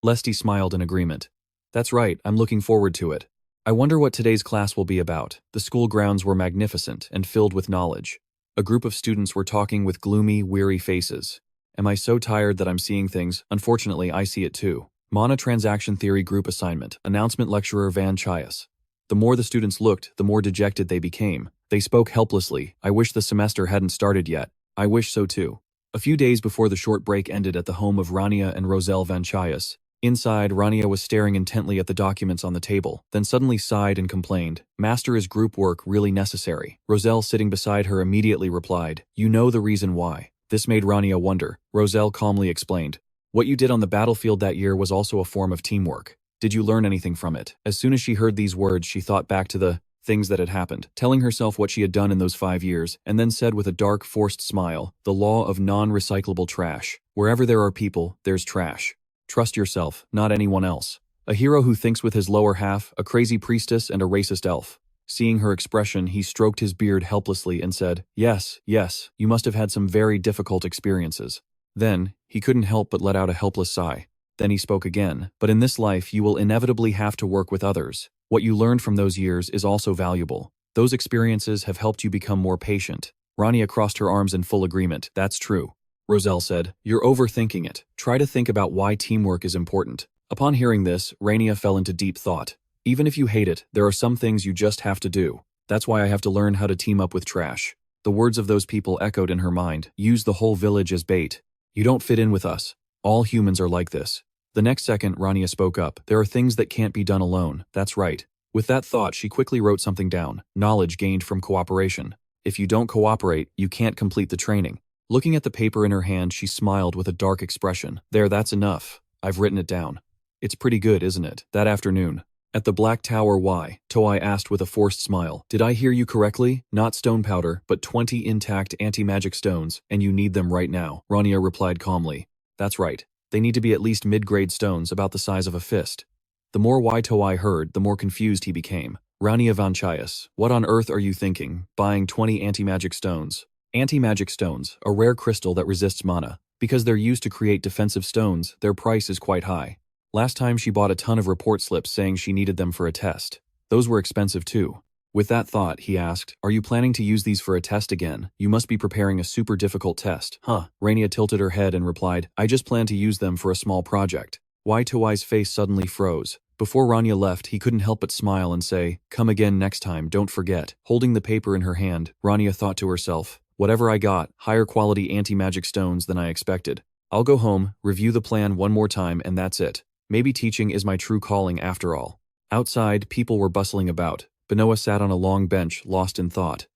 Lesty smiled in agreement. That's right, I'm looking forward to it. I wonder what today's class will be about. The school grounds were magnificent and filled with knowledge. A group of students were talking with gloomy, weary faces. Am I so tired that I'm seeing things? Unfortunately, I see it too. Mana Transaction Theory Group Assignment, Announcement Lecturer Vanchaias. The more the students looked, the more dejected they became. They spoke helplessly. I wish the semester hadn't started yet. I wish so too. A few days before the short break ended at the home of Rania and Roselle Vanchaias. Inside, Rania was staring intently at the documents on the table, then suddenly sighed and complained, Master, is group work really necessary? Roselle, sitting beside her, immediately replied, You know the reason why. This made Rania wonder. Roselle calmly explained, What you did on the battlefield that year was also a form of teamwork. Did you learn anything from it? As soon as she heard these words, she thought back to the things that had happened, telling herself what she had done in those 5 years, and then said with a dark, forced smile, The law of non-recyclable trash. Wherever there are people, there's trash. Trust yourself, not anyone else. A hero who thinks with his lower half, a crazy priestess and a racist elf. Seeing her expression, he stroked his beard helplessly and said, Yes, yes, you must have had some very difficult experiences. Then, he couldn't help but let out a helpless sigh. Then he spoke again, But in this life you will inevitably have to work with others. What you learned from those years is also valuable. Those experiences have helped you become more patient. Rania crossed her arms in full agreement. That's true. Roselle said, You're overthinking it. Try to think about why teamwork is important. Upon hearing this, Rania fell into deep thought. Even if you hate it, there are some things you just have to do. That's why I have to learn how to team up with trash. The words of those people echoed in her mind. Use the whole village as bait. You don't fit in with us. All humans are like this. The next second, Rania spoke up. There are things that can't be done alone. That's right. With that thought, she quickly wrote something down. Knowledge gained from cooperation. If you don't cooperate, you can't complete the training. Looking at the paper in her hand, she smiled with a dark expression. There, that's enough. I've written it down. It's pretty good, isn't it? That afternoon. At the Black Tower, why? Toei asked with a forced smile. Did I hear you correctly? Not stone powder, but 20 intact anti-magic stones, and you need them right now. Rania replied calmly. That's right. They need to be at least mid-grade stones, about the size of a fist. The more Toei heard, the more confused he became. Rania Vanchaias, what on earth are you thinking? Buying 20 anti-magic stones? Anti-magic stones, a rare crystal that resists mana. Because they're used to create defensive stones, their price is quite high. Last time she bought a ton of report slips saying she needed them for a test. Those were expensive too. With that thought, he asked, Are you planning to use these for a test again? You must be preparing a super difficult test. Huh. Rania tilted her head and replied, I just plan to use them for a small project. Toei's face suddenly froze. Before Rania left, he couldn't help but smile and say, Come again next time, don't forget. Holding the paper in her hand, Rania thought to herself, Whatever I got, higher quality anti-magic stones than I expected. I'll go home, review the plan one more time, and that's it. Maybe teaching is my true calling after all. Outside, people were bustling about. Benoa sat on a long bench, lost in thought.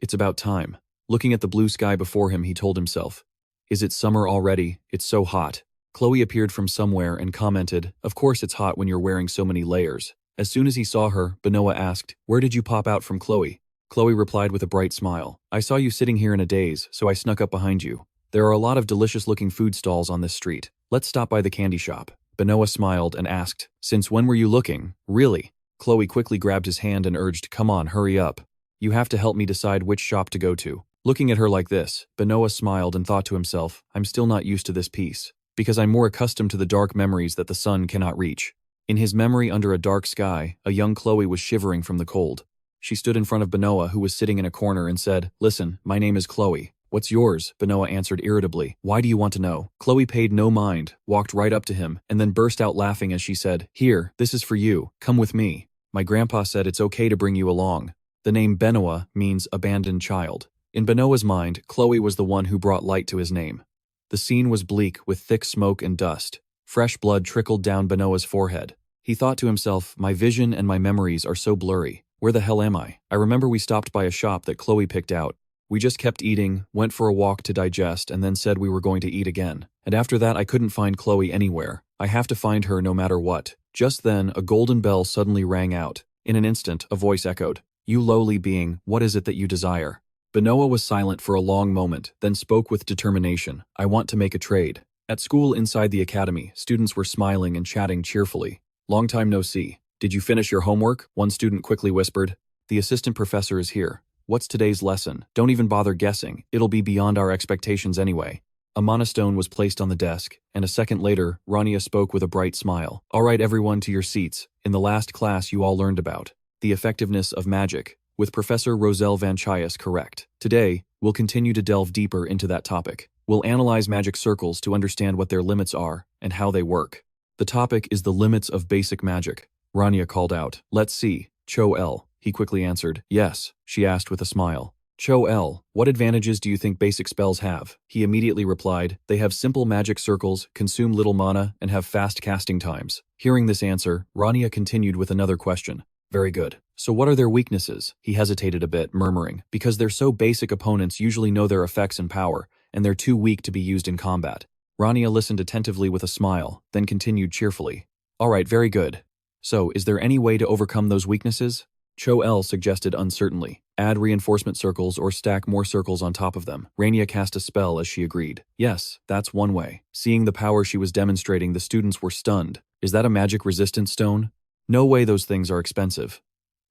It's about time. Looking at the blue sky before him, he told himself, Is it summer already? It's so hot. Chloe appeared from somewhere and commented, Of course it's hot when you're wearing so many layers. As soon as he saw her, Benoa asked, Where did you pop out from, Chloe? Chloe replied with a bright smile, I saw you sitting here in a daze, so I snuck up behind you. There are a lot of delicious-looking food stalls on this street. Let's stop by the candy shop. Benoa smiled and asked, Since when were you looking? Really? Chloe quickly grabbed his hand and urged, Come on, hurry up. You have to help me decide which shop to go to. Looking at her like this, Benoa smiled and thought to himself, I'm still not used to this peace. Because I'm more accustomed to the dark memories that the sun cannot reach. In his memory under a dark sky, a young Chloe was shivering from the cold. She stood in front of Benoa, who was sitting in a corner, and said, Listen, my name is Chloe. What's yours? Benoa answered irritably. Why do you want to know? Chloe paid no mind, walked right up to him, and then burst out laughing as she said, Here, this is for you. Come with me. My grandpa said it's okay to bring you along. The name Benoa means abandoned child. In Benoa's mind, Chloe was the one who brought light to his name. The scene was bleak with thick smoke and dust. Fresh blood trickled down Benoa's forehead. He thought to himself, My vision and my memories are so blurry. Where the hell am I? I remember we stopped by a shop that Chloe picked out. We just kept eating, went for a walk to digest, and then said we were going to eat again. And after that, I couldn't find Chloe anywhere. I have to find her no matter what. Just then, a golden bell suddenly rang out. In an instant, a voice echoed, You lowly being, what is it that you desire? Benoa was silent for a long moment, then spoke with determination. I want to make a trade. At school inside the academy, students were smiling and chatting cheerfully. Long time no see. Did you finish your homework? One student quickly whispered. The assistant professor is here. What's today's lesson? Don't even bother guessing. It'll be beyond our expectations anyway. A mana stone was placed on the desk, and a second later, Rania spoke with a bright smile. All right, everyone, to your seats. In the last class, you all learned about the effectiveness of magic, with Professor Rania Vanchaias correct. Today, we'll continue to delve deeper into that topic. We'll analyze magic circles to understand what their limits are and how they work. The topic is the limits of basic magic. Rania called out. Let's see. Cho-el, he quickly answered. Yes, she asked with a smile. Cho-el, what advantages do you think basic spells have? He immediately replied, they have simple magic circles, consume little mana, and have fast casting times. Hearing this answer, Rania continued with another question. Very good. So what are their weaknesses? He hesitated a bit, murmuring, because they're so basic, opponents usually know their effects and power, and they're too weak to be used in combat. Rania listened attentively with a smile, then continued cheerfully. All right, very good. So, is there any way to overcome those weaknesses? Cho-el suggested uncertainly. Add reinforcement circles or stack more circles on top of them. Rania cast a spell as she agreed. Yes, that's one way. Seeing the power she was demonstrating, the students were stunned. Is that a magic resistance stone? No way, those things are expensive.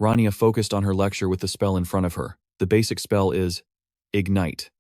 Rania focused on her lecture with the spell in front of her. The basic spell is Ignite.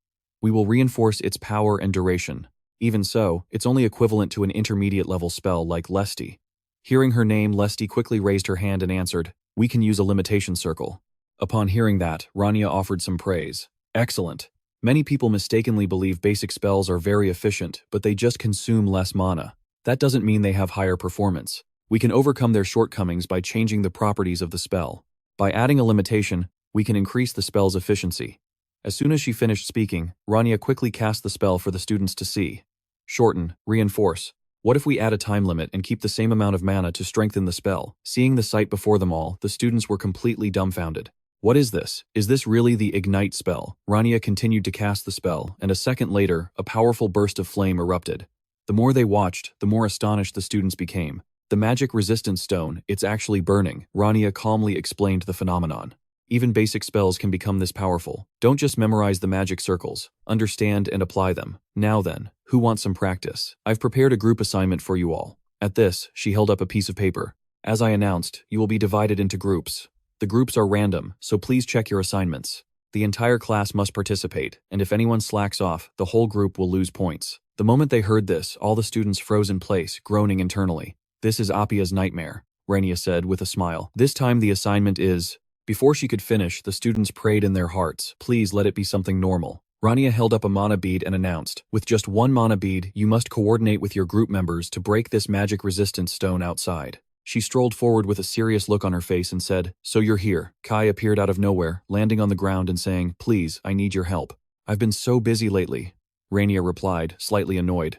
We will reinforce its power and duration. Even so, it's only equivalent to an intermediate level spell like Lesty. Hearing her name, Lesty quickly raised her hand and answered, we can use a limitation circle. Upon hearing that, Rania offered some praise. Excellent. Many people mistakenly believe basic spells are very efficient, but they just consume less mana. That doesn't mean they have higher performance. We can overcome their shortcomings by changing the properties of the spell. By adding a limitation, we can increase the spell's efficiency. As soon as she finished speaking, Rania quickly cast the spell for the students to see. Shorten, reinforce. What if we add a time limit and keep the same amount of mana to strengthen the spell? Seeing the sight before them all, the students were completely dumbfounded. What is this? Is this really the Ignite spell? Rania continued to cast the spell, and a second later, a powerful burst of flame erupted. The more they watched, the more astonished the students became. The magic resistance stone, it's actually burning. Rania calmly explained the phenomenon. Even basic spells can become this powerful. Don't just memorize the magic circles. Understand and apply them. Now then, who wants some practice? I've prepared a group assignment for you all. At this, she held up a piece of paper. As I announced, you will be divided into groups. The groups are random, so please check your assignments. The entire class must participate, and if anyone slacks off, the whole group will lose points. The moment they heard this, all the students froze in place, groaning internally. This is Apia's nightmare, Rania said with a smile. This time the assignment is... Before she could finish, the students prayed in their hearts, please let it be something normal. Rania held up a mana bead and announced, with just one mana bead, you must coordinate with your group members to break this magic resistance stone outside. She strolled forward with a serious look on her face and said, so you're here. Kai appeared out of nowhere, landing on the ground and saying, please, I need your help. I've been so busy lately. Rania replied, slightly annoyed.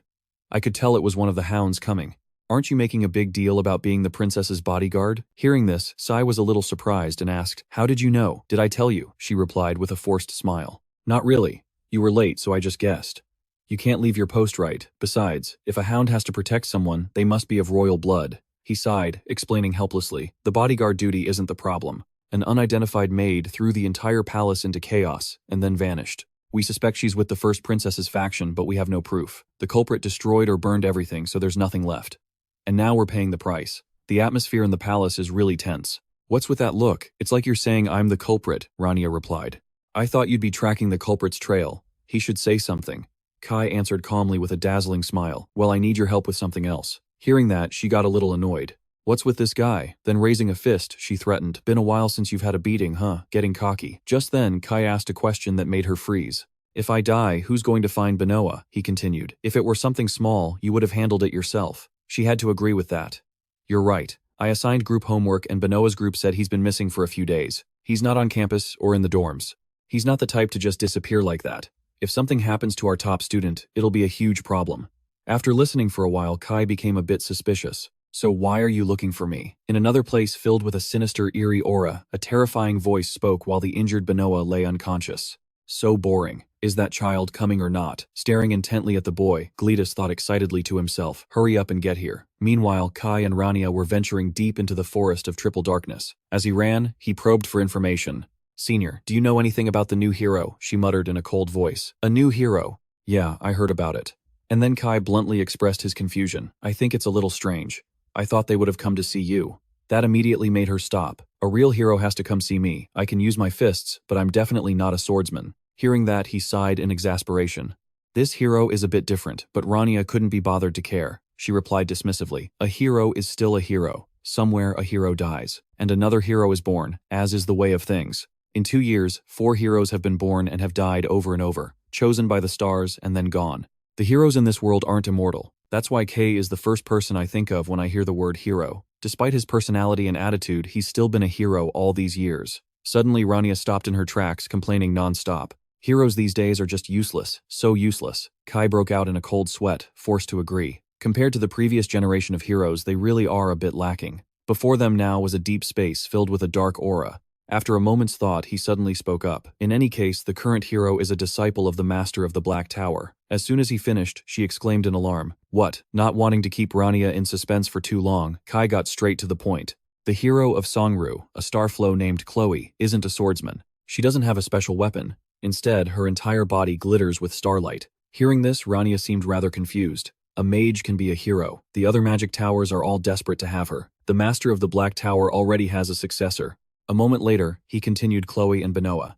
I could tell it was one of the hounds coming. Aren't you making a big deal about being the princess's bodyguard? Hearing this, Sai was a little surprised and asked, how did you know? Did I tell you? She replied with a forced smile. Not really. You were late, so I just guessed. You can't leave your post right. Besides, if a hound has to protect someone, they must be of royal blood. He sighed, explaining helplessly, the bodyguard duty isn't the problem. An unidentified maid threw the entire palace into chaos and then vanished. We suspect she's with the first princess's faction, but we have no proof. The culprit destroyed or burned everything, so there's nothing left. And now we're paying the price. The atmosphere in the palace is really tense. What's with that look? It's like you're saying I'm the culprit, Rania replied. I thought you'd be tracking the culprit's trail. He should say something. Kai answered calmly with a dazzling smile. Well, I need your help with something else. Hearing that, she got a little annoyed. What's with this guy? Then raising a fist, she threatened. Been a while since you've had a beating, huh? Getting cocky. Just then, Kai asked a question that made her freeze. If I die, who's going to find Benoa? He continued. If it were something small, you would have handled it yourself. She had to agree with that. You're right. I assigned group homework and Benoa's group said he's been missing for a few days. He's not on campus or in the dorms. He's not the type to just disappear like that. If something happens to our top student, it'll be a huge problem. After listening for a while, Kai became a bit suspicious. So why are you looking for me? In another place filled with a sinister, eerie aura, a terrifying voice spoke while the injured Benoa lay unconscious. So boring. Is that child coming or not? Staring intently at the boy, Gletus thought excitedly to himself, hurry up and get here. Meanwhile, Kai and Rania were venturing deep into the forest of triple darkness. As he ran, he probed for information. Senior, do you know anything about the new hero? She muttered in a cold voice. A new hero? Yeah, I heard about it. And then Kai bluntly expressed his confusion. I think it's a little strange. I thought they would have come to see you. That immediately made her stop. A real hero has to come see me. I can use my fists, but I'm definitely not a swordsman. Hearing that, he sighed in exasperation. This hero is a bit different, but Rania couldn't be bothered to care. She replied dismissively, a hero is still a hero. Somewhere a hero dies, and another hero is born, as is the way of things. In 2 years, 4 heroes have been born and have died over and over, chosen by the stars and then gone. The heroes in this world aren't immortal. That's why Kay is the first person I think of when I hear the word hero. Despite his personality and attitude, he's still been a hero all these years. Suddenly, Rania stopped in her tracks, complaining non-stop. Heroes these days are just useless, so useless. Kai broke out in a cold sweat, forced to agree. Compared to the previous generation of heroes, they really are a bit lacking. Before them now was a deep space filled with a dark aura. After a moment's thought, he suddenly spoke up. In any case, the current hero is a disciple of the Master of the Black Tower. As soon as he finished, she exclaimed in alarm. What? Not wanting to keep Rania in suspense for too long, Kai got straight to the point. The hero of Songru, a starflow named Chloe, isn't a swordsman. She doesn't have a special weapon. Instead, her entire body glitters with starlight. Hearing this, Rania seemed rather confused. A mage can be a hero. The other magic towers are all desperate to have her. The Master of the Black Tower already has a successor. A moment later, he continued Chloe and Benoa.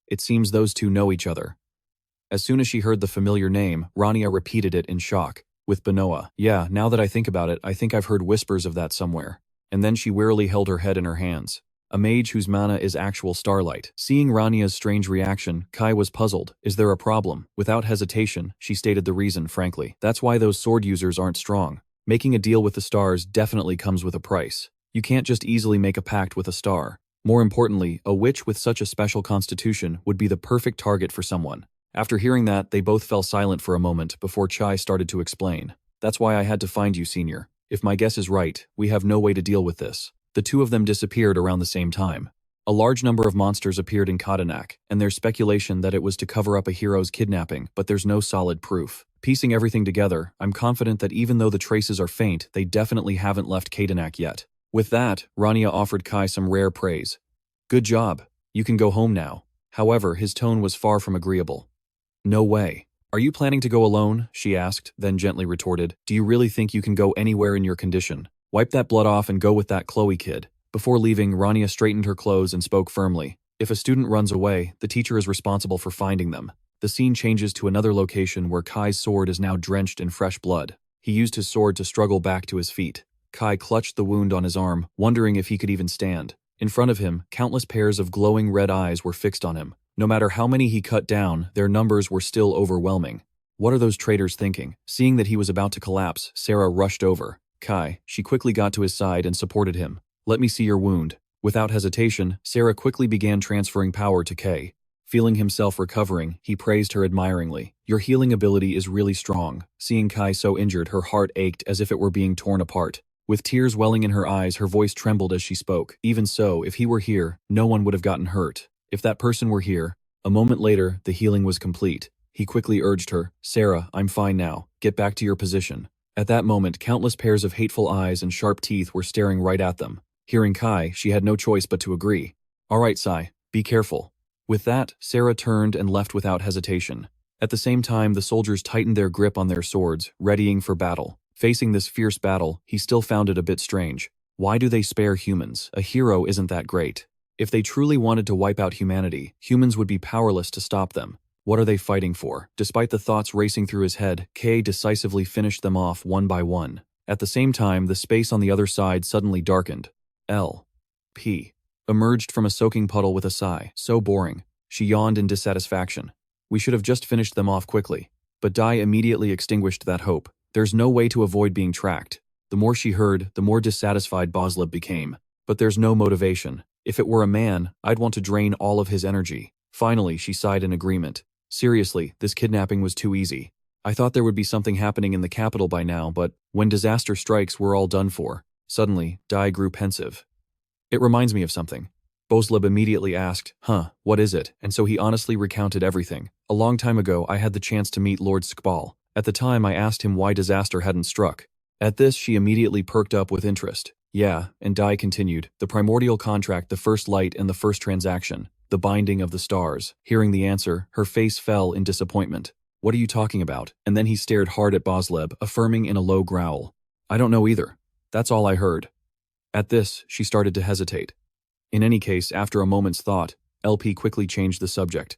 It seems those two know each other. As soon as she heard the familiar name, Rania repeated it in shock. With Benoa. Yeah, now that I think about it, I think I've heard whispers of that somewhere. And then she wearily held her head in her hands. A mage whose mana is actual starlight. Seeing Rania's strange reaction, Kai was puzzled. Is there a problem? Without hesitation, she stated the reason frankly. That's why those sword users aren't strong. Making a deal with the stars definitely comes with a price. You can't just easily make a pact with a star. More importantly, a witch with such a special constitution would be the perfect target for someone. After hearing that, they both fell silent for a moment before Chai started to explain. That's why I had to find you, Senior. If my guess is right, we have no way to deal with this. The two of them disappeared around the same time. A large number of monsters appeared in Kadanak, and there's speculation that it was to cover up a hero's kidnapping, but there's no solid proof. Piecing everything together, I'm confident that even though the traces are faint, they definitely haven't left Kadanak yet. With that, Rania offered Kai some rare praise. Good job. You can go home now. However, his tone was far from agreeable. No way. Are you planning to go alone? She asked, then gently retorted. Do you really think you can go anywhere in your condition? Wipe that blood off and go with that Chloe kid. Before leaving, Rania straightened her clothes and spoke firmly. If a student runs away, the teacher is responsible for finding them. The scene changes to another location where Kai's sword is now drenched in fresh blood. He used his sword to struggle back to his feet. Kai clutched the wound on his arm, wondering if he could even stand. In front of him, countless pairs of glowing red eyes were fixed on him. No matter how many he cut down, their numbers were still overwhelming. What are those traitors thinking? Seeing that he was about to collapse, Sarah rushed over. Kai, she quickly got to his side and supported him. Let me see your wound. Without hesitation, Sarah quickly began transferring power to Kay. Feeling himself recovering, he praised her admiringly. Your healing ability is really strong. Seeing Kai so injured, her heart ached as if it were being torn apart. With tears welling in her eyes, her voice trembled as she spoke. Even so, if he were here, no one would have gotten hurt. If that person were here. A moment later, the healing was complete. He quickly urged her, Sarah, I'm fine now. Get back to your position. At that moment, countless pairs of hateful eyes and sharp teeth were staring right at them. Hearing Kai, she had no choice but to agree. All right, Sai, be careful. With that, Sarah turned and left without hesitation. At the same time, the soldiers tightened their grip on their swords, readying for battle. Facing this fierce battle, he still found it a bit strange. Why do they spare humans? A hero isn't that great. If they truly wanted to wipe out humanity, humans would be powerless to stop them. What are they fighting for? Despite the thoughts racing through his head, Kay decisively finished them off one by one. At the same time, the space on the other side suddenly darkened. L.P. emerged from a soaking puddle with a sigh. So boring. She yawned in dissatisfaction. We should have just finished them off quickly. But Dai immediately extinguished that hope. There's no way to avoid being tracked. The more she heard, the more dissatisfied Bosleb became. But there's no motivation. If it were a man, I'd want to drain all of his energy. Finally, she sighed in agreement. Seriously, this kidnapping was too easy. I thought there would be something happening in the capital by now, but when disaster strikes, we're all done for. Suddenly, Dai grew pensive. It reminds me of something. Bosleb immediately asked, what is it? And so he honestly recounted everything. A long time ago, I had the chance to meet Lord Skbal. At the time, I asked him why disaster hadn't struck. At this, she immediately perked up with interest. Yeah, and Dai continued, the primordial contract, the first light and the first transaction, the binding of the stars. Hearing the answer, her face fell in disappointment. What are you talking about? And then he stared hard at Bosleb, affirming in a low growl. I don't know either. That's all I heard. At this, she started to hesitate. In any case, after a moment's thought, LP quickly changed the subject.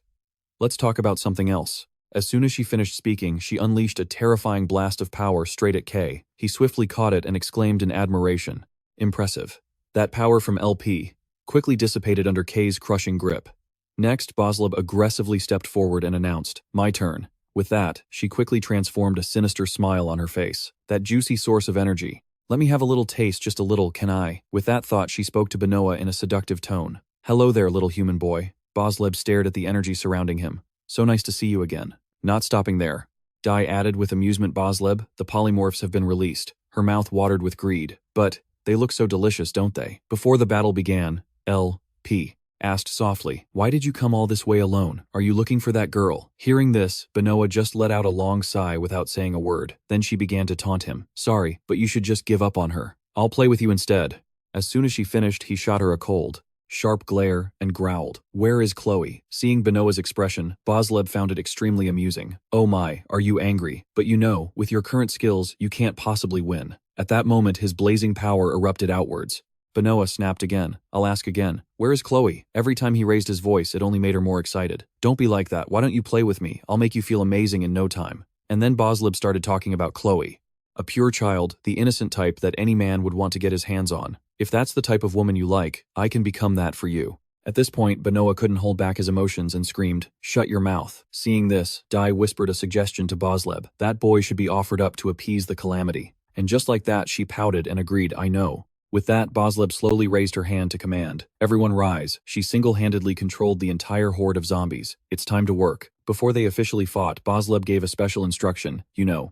Let's talk about something else. As soon as she finished speaking, she unleashed a terrifying blast of power straight at K. He swiftly caught it and exclaimed in admiration. Impressive. That power from LP quickly dissipated under K's crushing grip. Next, Bosleb aggressively stepped forward and announced, "My turn." With that, she quickly transformed a sinister smile on her face. That juicy source of energy. "Let me have a little taste, just a little, can I?" With that thought, she spoke to Benoa in a seductive tone. "Hello there, little human boy." Bosleb stared at the energy surrounding him. "So nice to see you again." Not stopping there, Dai added with amusement. "Bosleb, the polymorphs have been released." Her mouth watered with greed. "But they look so delicious, don't they?" Before the battle began, L.P. asked softly, "Why did you come all this way alone? Are you looking for that girl?" Hearing this, Benoa just let out a long sigh without saying a word. Then she began to taunt him. "Sorry, but you should just give up on her. I'll play with you instead." As soon as she finished, he shot her a cold, sharp glare and growled, "Where is Chloe?" Seeing Benoa's expression, Bosleb found it extremely amusing. "Oh my, are you angry? But you know, with your current skills, you can't possibly win." At that moment, his blazing power erupted outwards. Benoa snapped again. "I'll ask again. Where is Chloe?" Every time he raised his voice, it only made her more excited. "Don't be like that. Why don't you play with me? I'll make you feel amazing in no time." And then Bosleb started talking about Chloe. A pure child, the innocent type that any man would want to get his hands on. "If that's the type of woman you like, I can become that for you." At this point, Benoa couldn't hold back his emotions and screamed, "Shut your mouth." Seeing this, Dai whispered a suggestion to Bosleb. That boy should be offered up to appease the calamity. And just like that, she pouted and agreed, "I know." With that, Bosleb slowly raised her hand to command. "Everyone rise." She single-handedly controlled the entire horde of zombies. "It's time to work." Before they officially fought, Bosleb gave a special instruction.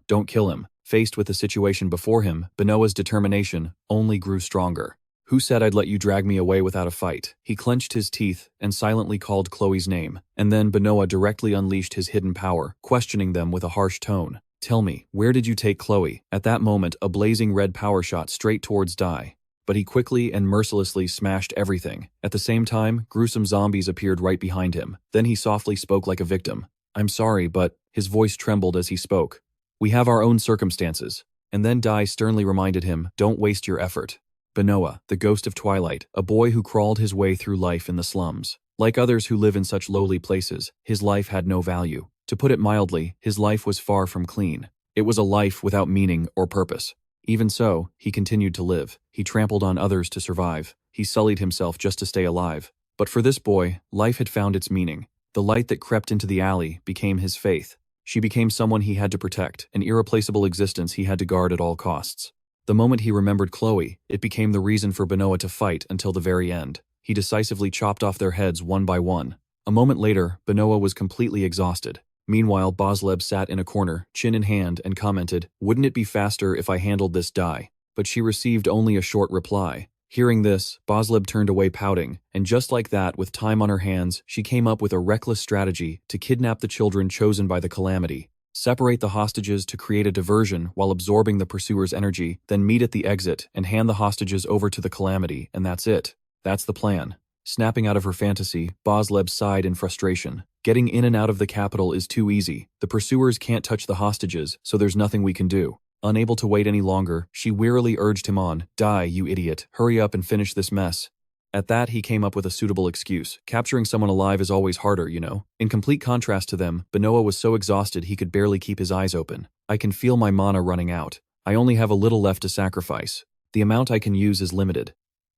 Don't kill him. Faced with the situation before him, Benoa's determination only grew stronger. "Who said I'd let you drag me away without a fight?" He clenched his teeth and silently called Chloe's name. And then Benoa directly unleashed his hidden power, questioning them with a harsh tone. "Tell me, where did you take Chloe?" At that moment, a blazing red power shot straight towards Dai. But he quickly and mercilessly smashed everything. At the same time, gruesome zombies appeared right behind him. Then he softly spoke like a victim. "I'm sorry, but..." His voice trembled as he spoke. "We have our own circumstances." And then Dai sternly reminded him, "Don't waste your effort." Benoa, the ghost of Twilight, a boy who crawled his way through life in the slums. Like others who live in such lowly places, his life had no value. To put it mildly, his life was far from clean. It was a life without meaning or purpose. Even so, he continued to live. He trampled on others to survive. He sullied himself just to stay alive. But for this boy, life had found its meaning. The light that crept into the alley became his faith. She became someone he had to protect, an irreplaceable existence he had to guard at all costs. The moment he remembered Chloe, it became the reason for Benoa to fight until the very end. He decisively chopped off their heads one by one. A moment later, Benoa was completely exhausted. Meanwhile, Bosleb sat in a corner, chin in hand, and commented, "Wouldn't it be faster if I handled this Dai?" But she received only a short reply. Hearing this, Bosleb turned away pouting, and just like that, with time on her hands, she came up with a reckless strategy to kidnap the children chosen by the calamity, separate the hostages to create a diversion while absorbing the pursuer's energy, then meet at the exit and hand the hostages over to the calamity, and that's it. That's the plan. Snapping out of her fantasy, Bosleb sighed in frustration. Getting in and out of the capital is too easy. The pursuers can't touch the hostages, so there's nothing we can do. Unable to wait any longer, she wearily urged him on. "Die, you idiot. Hurry up and finish this mess." At that, he came up with a suitable excuse. Capturing someone alive is always harder, you know. In complete contrast to them, Benoa was so exhausted he could barely keep his eyes open. "I can feel my mana running out. I only have a little left to sacrifice. The amount I can use is limited.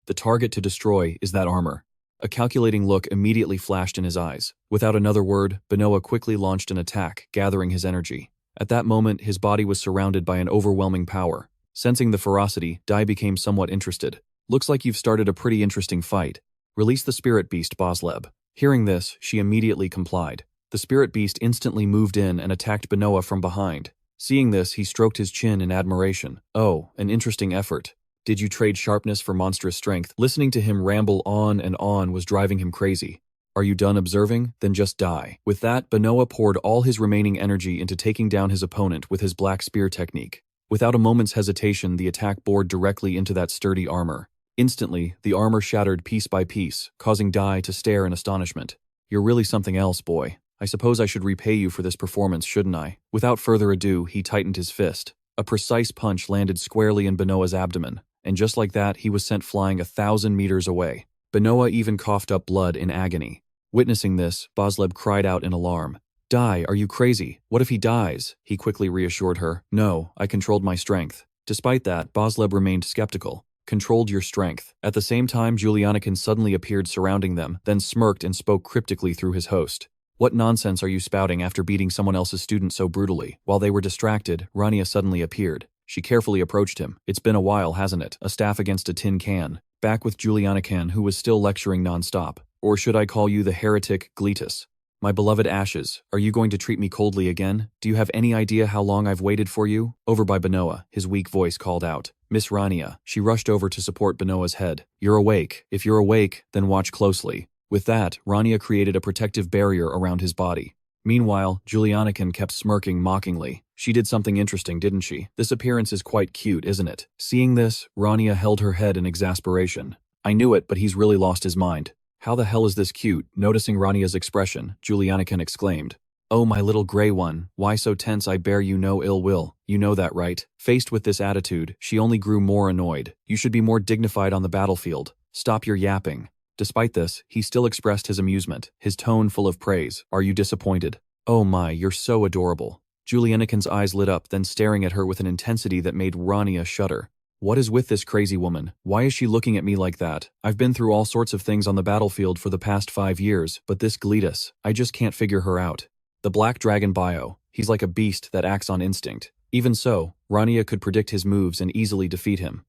The target to destroy is that armor." A calculating look immediately flashed in his eyes. Without another word, Benoa quickly launched an attack, gathering his energy. At that moment, his body was surrounded by an overwhelming power. Sensing the ferocity, Dai became somewhat interested. "Looks like you've started a pretty interesting fight. Release the spirit beast, Bosleb." Hearing this, she immediately complied. The spirit beast instantly moved in and attacked Benoa from behind. Seeing this, he stroked his chin in admiration. "Oh, an interesting effort. Did you trade sharpness for monstrous strength?" Listening to him ramble on and on was driving him crazy. "Are you done observing? Then just die." With that, Benoa poured all his remaining energy into taking down his opponent with his black spear technique. Without a moment's hesitation, the attack bored directly into that sturdy armor. Instantly, the armor shattered piece by piece, causing Dai to stare in astonishment. "You're really something else, boy. I suppose I should repay you for this performance, shouldn't I?" Without further ado, he tightened his fist. A precise punch landed squarely in Benoa's abdomen, and just like that, he was sent flying 1,000 meters away. Benoa even coughed up blood in agony. Witnessing this, Bosleb cried out in alarm. Die, are you crazy? What if he dies? He quickly reassured her. No, I controlled my strength. Despite that, Bosleb remained skeptical. Controlled your strength. At the same time, Julianikin suddenly appeared surrounding them, then smirked and spoke cryptically through his host. What nonsense are you spouting after beating someone else's student so brutally? While they were distracted, Rania suddenly appeared. She carefully approached him. It's been a while, hasn't it? A staff against a tin can. Back with Julianikin, who was still lecturing nonstop. Or should I call you the heretic, Gletus? My beloved Ashes, are you going to treat me coldly again? Do you have any idea how long I've waited for you? Over by Benoa, his weak voice called out. Miss Rania. She rushed over to support Benoa's head. You're awake. If you're awake, then watch closely. With that, Rania created a protective barrier around his body. Meanwhile, Julianikin kept smirking mockingly. She did something interesting, didn't she? This appearance is quite cute, isn't it? Seeing this, Rania held her head in exasperation. I knew it, but he's really lost his mind. How the hell is this cute? Noticing Rania's expression, Julianikin exclaimed. Oh, my little gray one, why so tense? I bear you no ill will. You know that, right? Faced with this attitude, she only grew more annoyed. You should be more dignified on the battlefield. Stop your yapping. Despite this, he still expressed his amusement, his tone full of praise. Are you disappointed? Oh my, you're so adorable. Julianikin's eyes lit up, then staring at her with an intensity that made Rania shudder. What is with this crazy woman? Why is she looking at me like that? I've been through all sorts of things on the battlefield for the past 5 years, but this Gletus, I just can't figure her out. The Black Dragon bio, he's like a beast that acts on instinct. Even so, Rania could predict his moves and easily defeat him.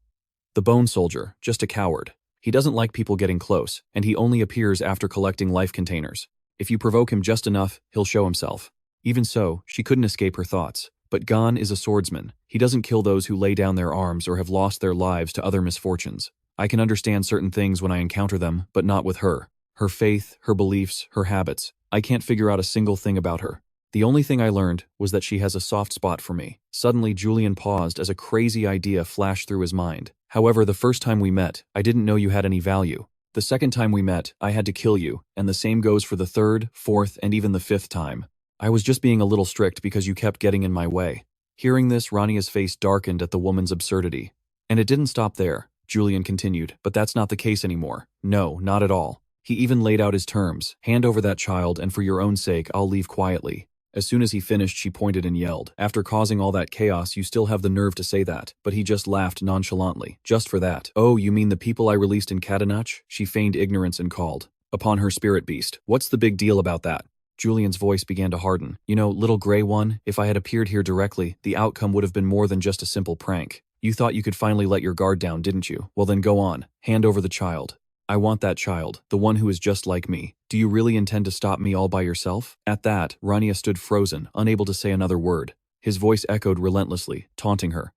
The Bone Soldier, just a coward. He doesn't like people getting close, and he only appears after collecting life containers. If you provoke him just enough, he'll show himself. Even so, she couldn't escape her thoughts. But Gon is a swordsman. He doesn't kill those who lay down their arms or have lost their lives to other misfortunes. I can understand certain things when I encounter them, but not with her. Her faith, her beliefs, her habits. I can't figure out a single thing about her. The only thing I learned was that she has a soft spot for me. Suddenly, Julian paused as a crazy idea flashed through his mind. However, the first time we met, I didn't know you had any value. The second time we met, I had to kill you, and the same goes for the third, fourth, and even the fifth time. I was just being a little strict because you kept getting in my way. Hearing this, Rania's face darkened at the woman's absurdity. And it didn't stop there, Julian continued, but that's not the case anymore. No, not at all. He even laid out his terms. Hand over that child, and for your own sake, I'll leave quietly. As soon as he finished, she pointed and yelled, after causing all that chaos, you still have the nerve to say that. But he just laughed nonchalantly. Just for that. Oh, you mean the people I released in Catanach? She feigned ignorance and called upon her spirit beast. What's the big deal about that? Julian's voice began to harden. You know, little gray one, if I had appeared here directly, the outcome would have been more than just a simple prank. You thought you could finally let your guard down, didn't you? Well then go on. Hand over the child. I want that child, the one who is just like me. Do you really intend to stop me all by yourself? At that, Rania stood frozen, unable to say another word. His voice echoed relentlessly, taunting her.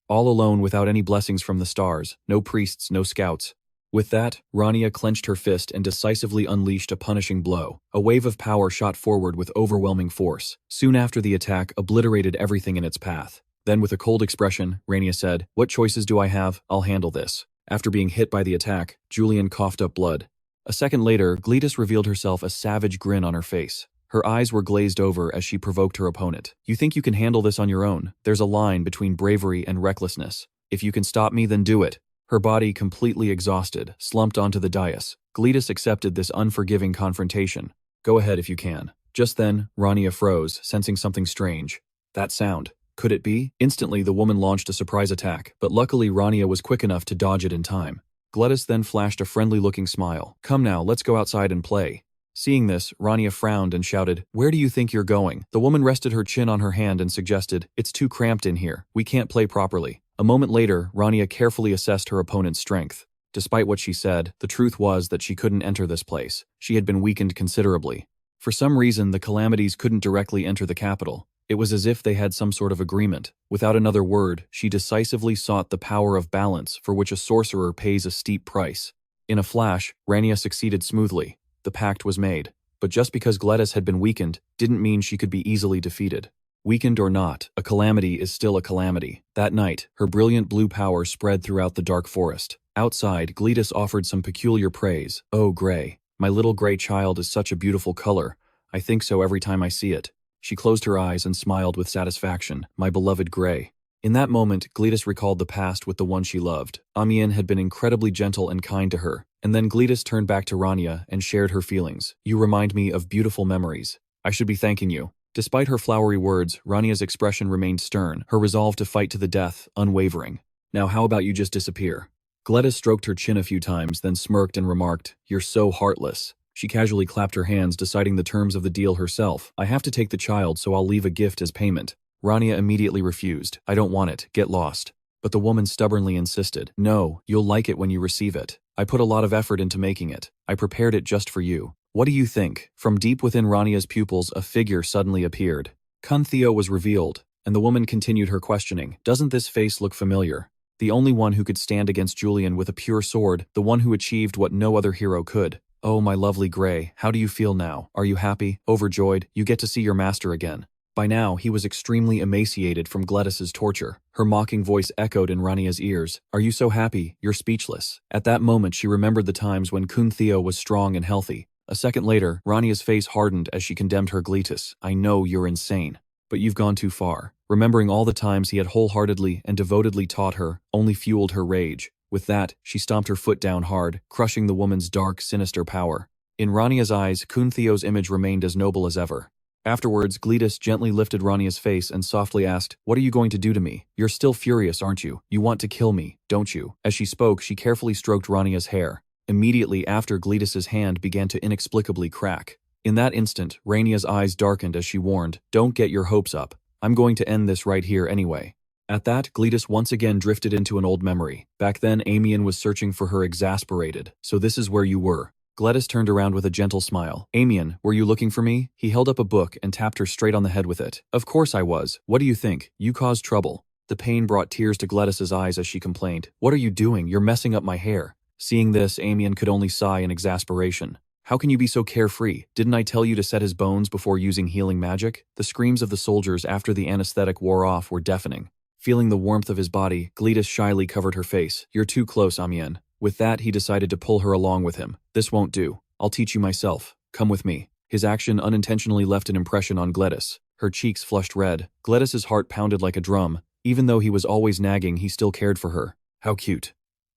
All alone without any blessings from the stars, no priests, no scouts. With that, Rania clenched her fist and decisively unleashed a punishing blow. A wave of power shot forward with overwhelming force. Soon after the attack obliterated everything in its path. Then with a cold expression, Rania said, "What choices do I have? I'll handle this." After being hit by the attack, Julian coughed up blood. A second later, Gletus revealed herself a savage grin on her face. Her eyes were glazed over as she provoked her opponent. You think you can handle this on your own? There's a line between bravery and recklessness. If you can stop me, then do it. Her body, completely exhausted, slumped onto the dais. Gletus accepted this unforgiving confrontation. Go ahead if you can. Just then, Rania froze, sensing something strange. That sound. Could it be? Instantly, the woman launched a surprise attack, but luckily Rania was quick enough to dodge it in time. Gletus then flashed a friendly-looking smile. Come now, let's go outside and play. Seeing this, Rania frowned and shouted, Where do you think you're going? The woman rested her chin on her hand and suggested, It's too cramped in here. We can't play properly. A moment later, Rania carefully assessed her opponent's strength. Despite what she said, the truth was that she couldn't enter this place. She had been weakened considerably. For some reason, the Calamities couldn't directly enter the capital. It was as if they had some sort of agreement. Without another word, she decisively sought the power of balance for which a sorcerer pays a steep price. In a flash, Rania succeeded smoothly. The pact was made. But just because Gletus had been weakened didn't mean she could be easily defeated. Weakened or not, a calamity is still a calamity. That night, her brilliant blue power spread throughout the dark forest. Outside, Gletus offered some peculiar praise. Oh, gray. My little gray child is such a beautiful color. I think so every time I see it. She closed her eyes and smiled with satisfaction. My beloved gray. In that moment, Gletus recalled the past with the one she loved. Amiens had been incredibly gentle and kind to her. And then Gletus turned back to Rania and shared her feelings. You remind me of beautiful memories. I should be thanking you. Despite her flowery words, Rania's expression remained stern, her resolve to fight to the death unwavering. Now how about you just disappear? Gladys stroked her chin a few times, then smirked and remarked, "You're so heartless." She casually clapped her hands, deciding the terms of the deal herself. "I have to take the child, so I'll leave a gift as payment." Rania immediately refused. "I don't want it. Get lost." But the woman stubbornly insisted. "No, you'll like it when you receive it. I put a lot of effort into making it. I prepared it just for you. What do you think?" From deep within Rania's pupils, a figure suddenly appeared. Kun Theo was revealed, and the woman continued her questioning. "Doesn't this face look familiar?" The only one who could stand against Julian with a pure sword, the one who achieved what no other hero could. "Oh, my lovely Grey, how do you feel now? Are you happy? Overjoyed? You get to see your master again." By now, he was extremely emaciated from Gladys's torture. Her mocking voice echoed in Rania's ears. "Are you so happy? You're speechless." At that moment, she remembered the times when Kun Theo was strong and healthy. A second later, Rania's face hardened as she condemned her Gletus. "I know you're insane, but you've gone too far." Remembering all the times he had wholeheartedly and devotedly taught her, only fueled her rage. With that, she stomped her foot down hard, crushing the woman's dark, sinister power. In Rania's eyes, Kun Theo's image remained as noble as ever. Afterwards, Gletus gently lifted Rania's face and softly asked, "What are you going to do to me? You're still furious, aren't you? You want to kill me, don't you?" As she spoke, she carefully stroked Rania's hair. Immediately after, Gletus's hand began to inexplicably crack. In that instant, Rania's eyes darkened as she warned, "Don't get your hopes up. I'm going to end this right here anyway." At that, Gletus once again drifted into an old memory. Back then, Amian was searching for her exasperated. "So this is where you were." Gladys turned around with a gentle smile. "Amian, were you looking for me?" He held up a book and tapped her straight on the head with it. "Of course I was. What do you think? You caused trouble." The pain brought tears to Gladys's eyes as she complained. "What are you doing? You're messing up my hair." Seeing this, Amian could only sigh in exasperation. "How can you be so carefree? Didn't I tell you to set his bones before using healing magic?" The screams of the soldiers after the anesthetic wore off were deafening. Feeling the warmth of his body, Gletus shyly covered her face. "You're too close, Amian." With that, he decided to pull her along with him. "This won't do. I'll teach you myself. Come with me." His action unintentionally left an impression on Gladys. Her cheeks flushed red. Gladys's heart pounded like a drum. Even though he was always nagging, he still cared for her. How cute.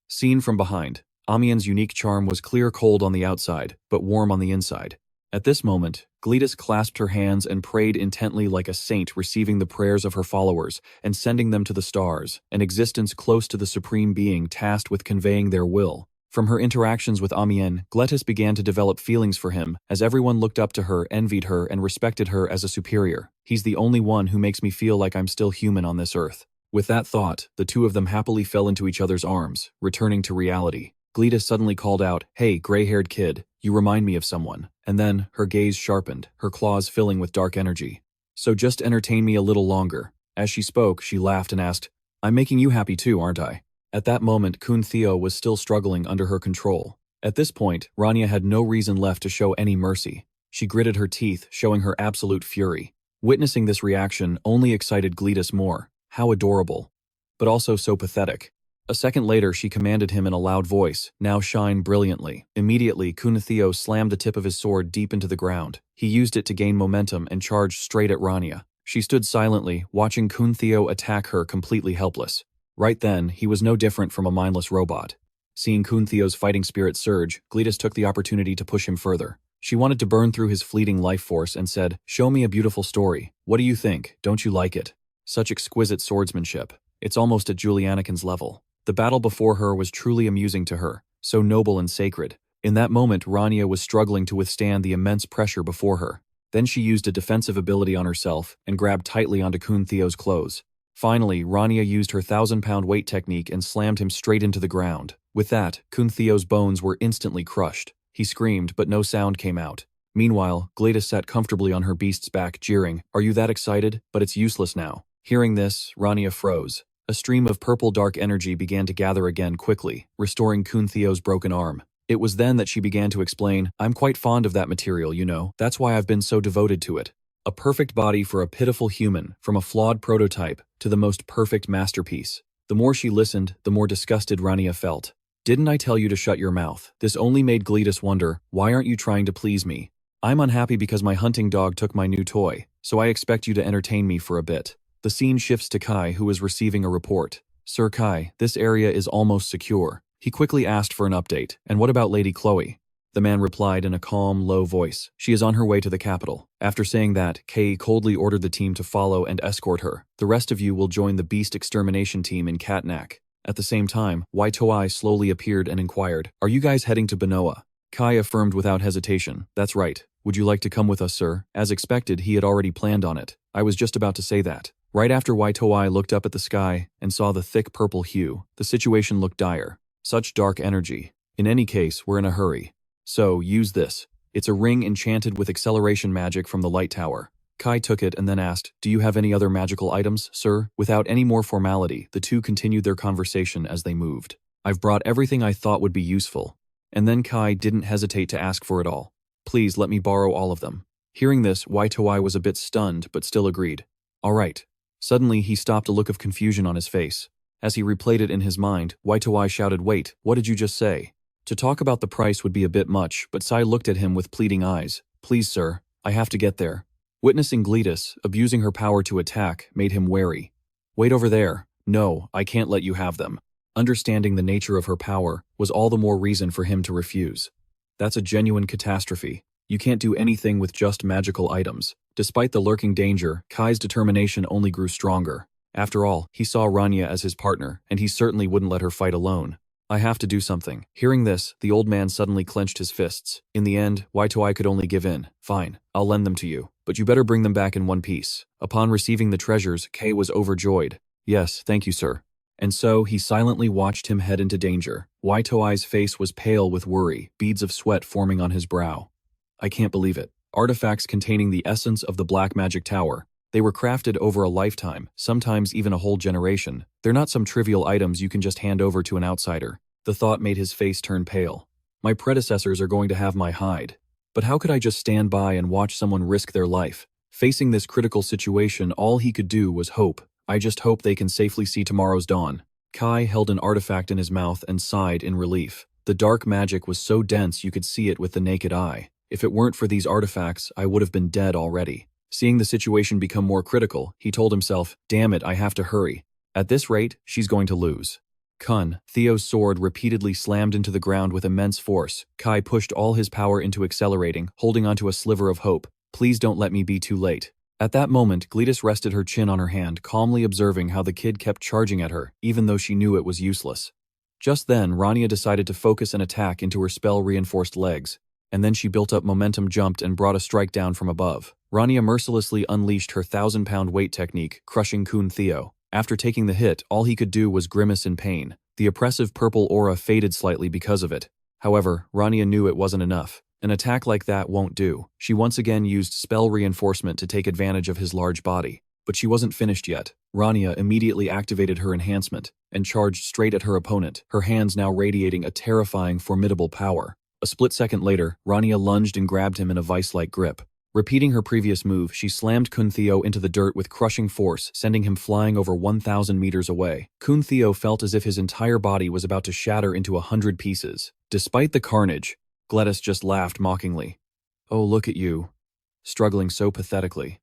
Seen from behind, Amian's unique charm was clear cold on the outside, but warm on the inside. At this moment, Gletus clasped her hands and prayed intently like a saint, receiving the prayers of her followers and sending them to the stars, an existence close to the supreme being tasked with conveying their will. From her interactions with Amian, Gletus began to develop feelings for him, as everyone looked up to her, envied her, and respected her as a superior. "He's the only one who makes me feel like I'm still human on this earth." With that thought, the two of them happily fell into each other's arms, returning to reality. Gletus suddenly called out, "Hey, gray-haired kid, you remind me of someone." And then, her gaze sharpened, her claws filling with dark energy. "So just entertain me a little longer." As she spoke, she laughed and asked, "I'm making you happy too, aren't I?" At that moment, Kun Theo was still struggling under her control. At this point, Rania had no reason left to show any mercy. She gritted her teeth, showing her absolute fury. Witnessing this reaction only excited Gletus more. How adorable. But also so pathetic. A second later, she commanded him in a loud voice, "Now shine brilliantly." Immediately, Kun Theo slammed the tip of his sword deep into the ground. He used it to gain momentum and charged straight at Rania. She stood silently, watching Kun Theo attack her, completely helpless. Right then, he was no different from a mindless robot. Seeing Kun Theo's fighting spirit surge, Gletus took the opportunity to push him further. She wanted to burn through his fleeting life force and said, "Show me a beautiful story. What do you think? Don't you like it?" Such exquisite swordsmanship. It's almost at Julianican's level. The battle before her was truly amusing to her, so noble and sacred. In that moment, Rania was struggling to withstand the immense pressure before her. Then she used a defensive ability on herself and grabbed tightly onto Kun Theo's clothes. Finally, Rania used her 1,000-pound weight technique and slammed him straight into the ground. With that, Kun Theo's bones were instantly crushed. He screamed, but no sound came out. Meanwhile, Gletus sat comfortably on her beast's back, jeering, "Are you that excited? But it's useless now." Hearing this, Rania froze. A stream of purple dark energy began to gather again quickly, restoring Kun Theo's broken arm. It was then that she began to explain, "I'm quite fond of that material, you know. That's why I've been so devoted to it. A perfect body for a pitiful human, from a flawed prototype to the most perfect masterpiece." The more she listened, the more disgusted Rania felt. "Didn't I tell you to shut your mouth?" This only made Gletus wonder, "Why aren't you trying to please me? I'm unhappy because my hunting dog took my new toy, so I expect you to entertain me for a bit." The scene shifts to Kai, who is receiving a report. "Sir Kai, this area is almost secure." He quickly asked for an update. "And what about Lady Chloe?" The man replied in a calm, low voice. She is on her way to the capital. After saying that, Kei coldly ordered the team to follow and escort her. The rest of you will join the beast extermination team in Katnak. At the same time, Wai Toai slowly appeared and inquired, "Are you guys heading to Benoa?" Kai affirmed without hesitation, "That's right. Would you like to come with us, sir?" As expected, he had already planned on it. I was just about to say that. Right after Wai Toai looked up at the sky and saw the thick purple hue, the situation looked dire. Such dark energy. In any case, we're in a hurry. So, use this. It's a ring enchanted with acceleration magic from the light tower. Kai took it and then asked, "Do you have any other magical items, sir?" Without any more formality, the two continued their conversation as they moved. "I've brought everything I thought would be useful." And then Kai didn't hesitate to ask for it all. "Please let me borrow all of them." Hearing this, Wai Toai was a bit stunned, but still agreed. "All right." Suddenly, he stopped, a look of confusion on his face. As he replayed it in his mind, Wai Toai shouted, "Wait, what did you just say?" To talk about the price would be a bit much, but Sai looked at him with pleading eyes. "Please, sir, I have to get there." Witnessing Gletus abusing her power to attack made him wary. "Wait over there. No, I can't let you have them." Understanding the nature of her power was all the more reason for him to refuse. That's a genuine catastrophe. You can't do anything with just magical items. Despite the lurking danger, Kai's determination only grew stronger. After all, he saw Rania as his partner, and he certainly wouldn't let her fight alone. "I have to do something." Hearing this, the old man suddenly clenched his fists. In the end, Wai Toai could only give in. "Fine, I'll lend them to you, but you better bring them back in one piece." Upon receiving the treasures, Kei was overjoyed. "Yes, thank you, sir." And so, he silently watched him head into danger. Wai Toai's face was pale with worry, beads of sweat forming on his brow. "I can't believe it. Artifacts containing the essence of the Black Magic Tower. They were crafted over a lifetime, sometimes even a whole generation. They're not some trivial items you can just hand over to an outsider." The thought made his face turn pale. "My predecessors are going to have my hide. But how could I just stand by and watch someone risk their life?" Facing this critical situation, all he could do was hope. "I just hope they can safely see tomorrow's dawn." Kai held an artifact in his mouth and sighed in relief. The dark magic was so dense you could see it with the naked eye. If it weren't for these artifacts, I would have been dead already. Seeing the situation become more critical, he told himself, "Damn it, I have to hurry. At this rate, she's going to lose." Kun, Theo's sword repeatedly slammed into the ground with immense force. Kai pushed all his power into accelerating, holding onto a sliver of hope. "Please don't let me be too late." At that moment, Gletus rested her chin on her hand, calmly observing how the kid kept charging at her, even though she knew it was useless. Just then, Rania decided to focus an attack into her spell-reinforced legs, and then she built up momentum, jumped, and brought a strike down from above. Rania mercilessly unleashed her 1,000-pound weight technique, crushing Kun Theo. After taking the hit, all he could do was grimace in pain. The oppressive purple aura faded slightly because of it. However, Rania knew it wasn't enough. An attack like that won't do. She once again used spell reinforcement to take advantage of his large body. But she wasn't finished yet. Rania immediately activated her enhancement and charged straight at her opponent, her hands now radiating a terrifying, formidable power. A split second later, Rania lunged and grabbed him in a vice-like grip. Repeating her previous move, she slammed Kun Theo into the dirt with crushing force, sending him flying over 1,000 meters away. Kun Theo felt as if his entire body was about to shatter into 100 pieces. Despite the carnage, Gletus just laughed mockingly. "Oh, look at you. Struggling so pathetically.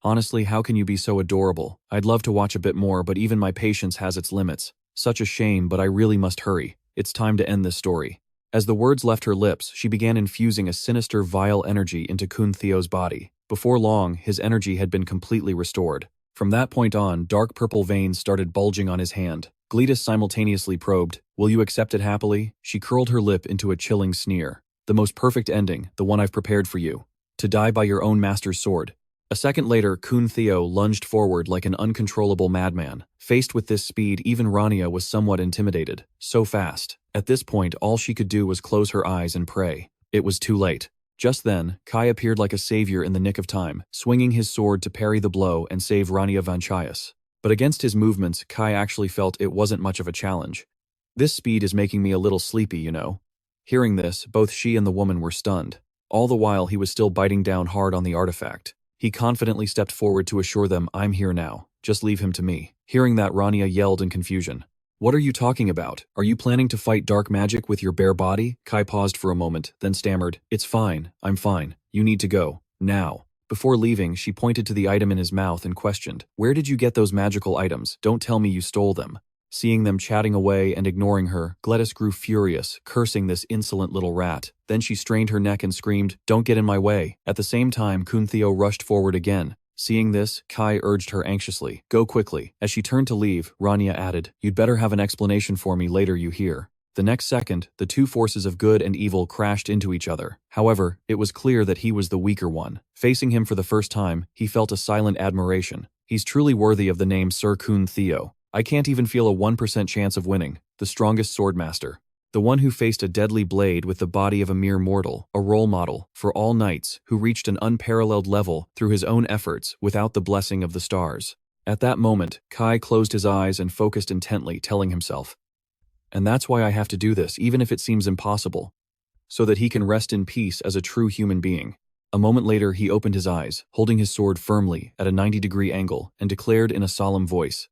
Honestly, how can you be so adorable? I'd love to watch a bit more, but even my patience has its limits. Such a shame, but I really must hurry. It's time to end this story." As the words left her lips, she began infusing a sinister, vile energy into Kun Theo's body. Before long, his energy had been completely restored. From that point on, dark purple veins started bulging on his hand. Gletus simultaneously probed, "Will you accept it happily?" She curled her lip into a chilling sneer. "The most perfect ending, the one I've prepared for you. To die by your own master's sword." A second later, Kun Theo lunged forward like an uncontrollable madman. Faced with this speed, even Rania was somewhat intimidated. So fast. At this point, all she could do was close her eyes and pray. It was too late. Just then, Kai appeared like a savior in the nick of time, swinging his sword to parry the blow and save Rania Vanchaias. But against his movements, Kai actually felt it wasn't much of a challenge. "This speed is making me a little sleepy, you know." Hearing this, both she and the woman were stunned. All the while, he was still biting down hard on the artifact. He confidently stepped forward to assure them, "I'm here now. Just leave him to me." Hearing that, Rania yelled in confusion. "What are you talking about? Are you planning to fight dark magic with your bare body?" Kai paused for a moment, then stammered, "It's fine. I'm fine. You need to go. Now." Before leaving, she pointed to the item in his mouth and questioned, "Where did you get those magical items? Don't tell me you stole them." Seeing them chatting away and ignoring her, Gladys grew furious, cursing this insolent little rat. Then she strained her neck and screamed, "Don't get in my way." At the same time, Kuntheo rushed forward again. Seeing this, Kai urged her anxiously, "Go quickly." As she turned to leave, Rania added, "You'd better have an explanation for me later, you hear." The next second, the two forces of good and evil crashed into each other. However, it was clear that he was the weaker one. Facing him for the first time, he felt a silent admiration. He's truly worthy of the name Sir Kuntheo. I can't even feel a 1% chance of winning. The strongest swordmaster. The one who faced a deadly blade with the body of a mere mortal, a role model for all knights, who reached an unparalleled level through his own efforts without the blessing of the stars. At that moment, Kai closed his eyes and focused intently, telling himself, "And that's why I have to do this, even if it seems impossible, so that he can rest in peace as a true human being." A moment later, he opened his eyes, holding his sword firmly at a 90-degree angle, and declared in a solemn voice,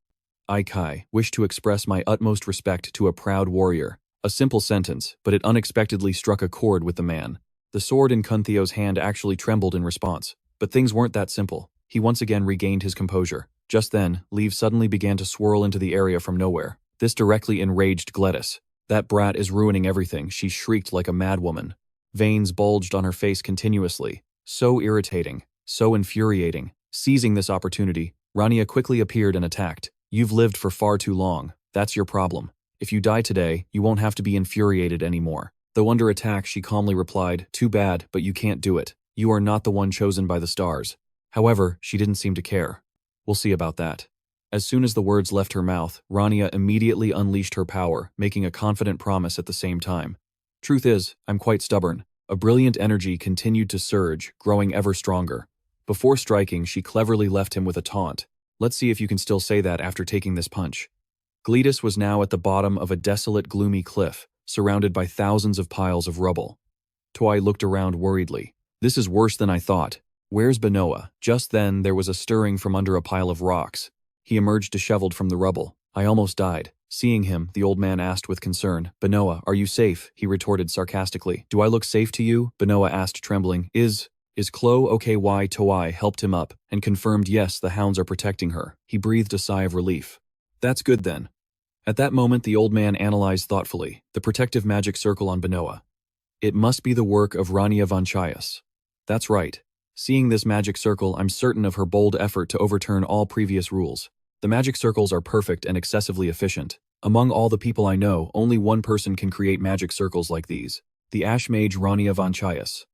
"I, Kai, wish to express my utmost respect to a proud warrior." A simple sentence, but it unexpectedly struck a chord with the man. The sword in Kuntheo's hand actually trembled in response. But things weren't that simple. He once again regained his composure. Just then, leaves suddenly began to swirl into the area from nowhere. This directly enraged Gladys. "That brat is ruining everything," she shrieked like a madwoman. Veins bulged on her face continuously. So irritating, so infuriating. Seizing this opportunity, Rania quickly appeared and attacked. "You've lived for far too long. That's your problem. If you die today, you won't have to be infuriated anymore." Though under attack, she calmly replied, "Too bad, but you can't do it. You are not the one chosen by the stars." However, she didn't seem to care. "We'll see about that." As soon as the words left her mouth, Rania immediately unleashed her power, making a confident promise at the same time. "Truth is, I'm quite stubborn." A brilliant energy continued to surge, growing ever stronger. Before striking, she cleverly left him with a taunt. "Let's see if you can still say that after taking this punch." Gladys was now at the bottom of a desolate, gloomy cliff, surrounded by thousands of piles of rubble. Toi looked around worriedly. "This is worse than I thought. Where's Benoa?" Just then, there was a stirring from under a pile of rocks. He emerged disheveled from the rubble. "I almost died." Seeing him, the old man asked with concern, "Benoa, are you safe?" He retorted sarcastically. "Do I look safe to you?" Benoa asked, trembling. Is Chloe okay?" Toi helped him up and confirmed yes, the hounds are protecting her. He breathed a sigh of relief. "That's good then." At that moment, the old man analyzed thoughtfully the protective magic circle on Benoa. "It must be the work of Rania Vanchaias." "That's right. Seeing this magic circle, I'm certain of her bold effort to overturn all previous rules. The magic circles are perfect and excessively efficient. Among all the people I know, only one person can create magic circles like these. The Ash Mage Rania Vanchaias."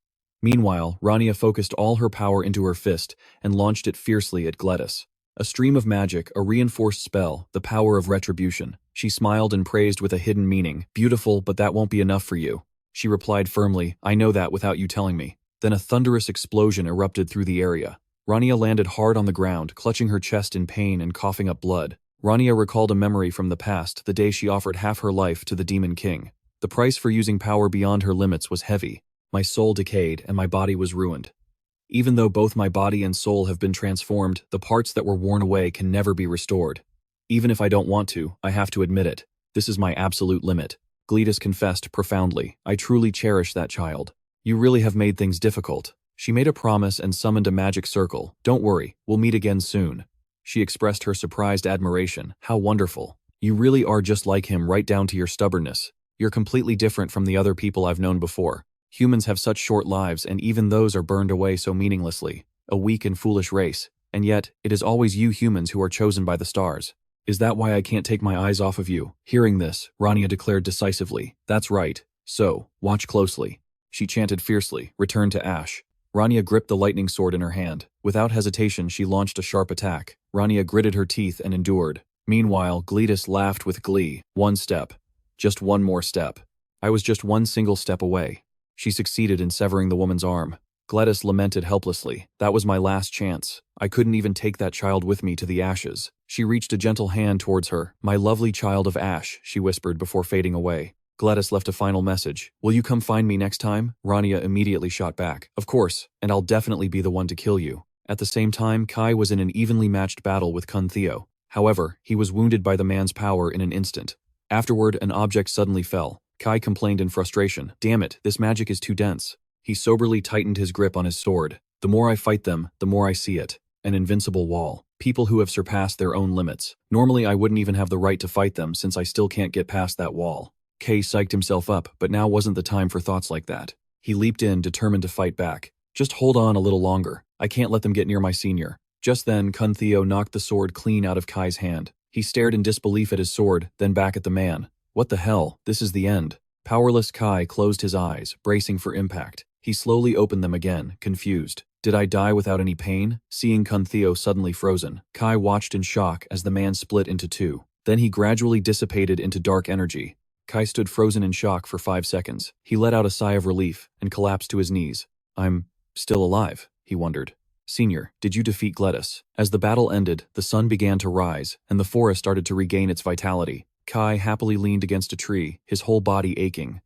Meanwhile, Rania focused all her power into her fist and launched it fiercely at Gladys. A stream of magic, a reinforced spell, the power of retribution. She smiled and praised with a hidden meaning. "Beautiful, but that won't be enough for you." She replied firmly, "I know that without you telling me." Then a thunderous explosion erupted through the area. Rania landed hard on the ground, clutching her chest in pain and coughing up blood. Rania recalled a memory from the past, the day she offered half her life to the Demon King. The price for using power beyond her limits was heavy. My soul decayed and my body was ruined. Even though both my body and soul have been transformed, the parts that were worn away can never be restored. Even if I don't want to, I have to admit it. This is my absolute limit. Gladys confessed profoundly. "I truly cherish that child. You really have made things difficult." She made a promise and summoned a magic circle. "Don't worry, we'll meet again soon." She expressed her surprised admiration. "How wonderful. You really are just like him, right down to your stubbornness. You're completely different from the other people I've known before. Humans have such short lives, and even those are burned away so meaninglessly. A weak and foolish race. And yet, it is always you humans who are chosen by the stars. Is that why I can't take my eyes off of you?" Hearing this, Rania declared decisively, "That's right. So, watch closely." She chanted fiercely, "Return to Ash." Rania gripped the lightning sword in her hand. Without hesitation, she launched a sharp attack. Rania gritted her teeth and endured. Meanwhile, Gladys laughed with glee. "One step. Just one more step. I was just one single step away." She succeeded in severing the woman's arm. Gladys lamented helplessly. "That was my last chance. I couldn't even take that child with me to the ashes." She reached a gentle hand towards her. "My lovely child of Ash," she whispered before fading away. Gladys left a final message. "Will you come find me next time?" Rania immediately shot back. "Of course, and I'll definitely be the one to kill you." At the same time, Kai was in an evenly matched battle with Kuntheo. However, he was wounded by the man's power in an instant. Afterward, an object suddenly fell. Kai complained in frustration. "Damn it, this magic is too dense." He soberly tightened his grip on his sword. "The more I fight them, the more I see it. an invincible wall. People who have surpassed their own limits. Normally I wouldn't even have the right to fight them since I still can't get past that wall. Kay psyched himself up, but now wasn't the time for thoughts like that. He leaped in, determined to fight back. Just hold on a little longer. I can't let them get near my senior. Just then, Kun Theo knocked the sword clean out of Kai's hand. He stared in disbelief at his sword, then back at the man. What the hell? This is the end. Powerless Kai closed his eyes, bracing for impact. He slowly opened them again, confused. Did I die without any pain? Seeing Kun Theo suddenly frozen, Kai watched in shock as the man split into two. Then he gradually dissipated into dark energy. Kai stood frozen in shock for 5 seconds. He let out a sigh of relief and collapsed to his knees. I'm still alive, he wondered. Senior, did you defeat Gladys? As the battle ended, the sun began to rise, and the forest started to regain its vitality. Kai happily leaned against a tree, his whole body aching.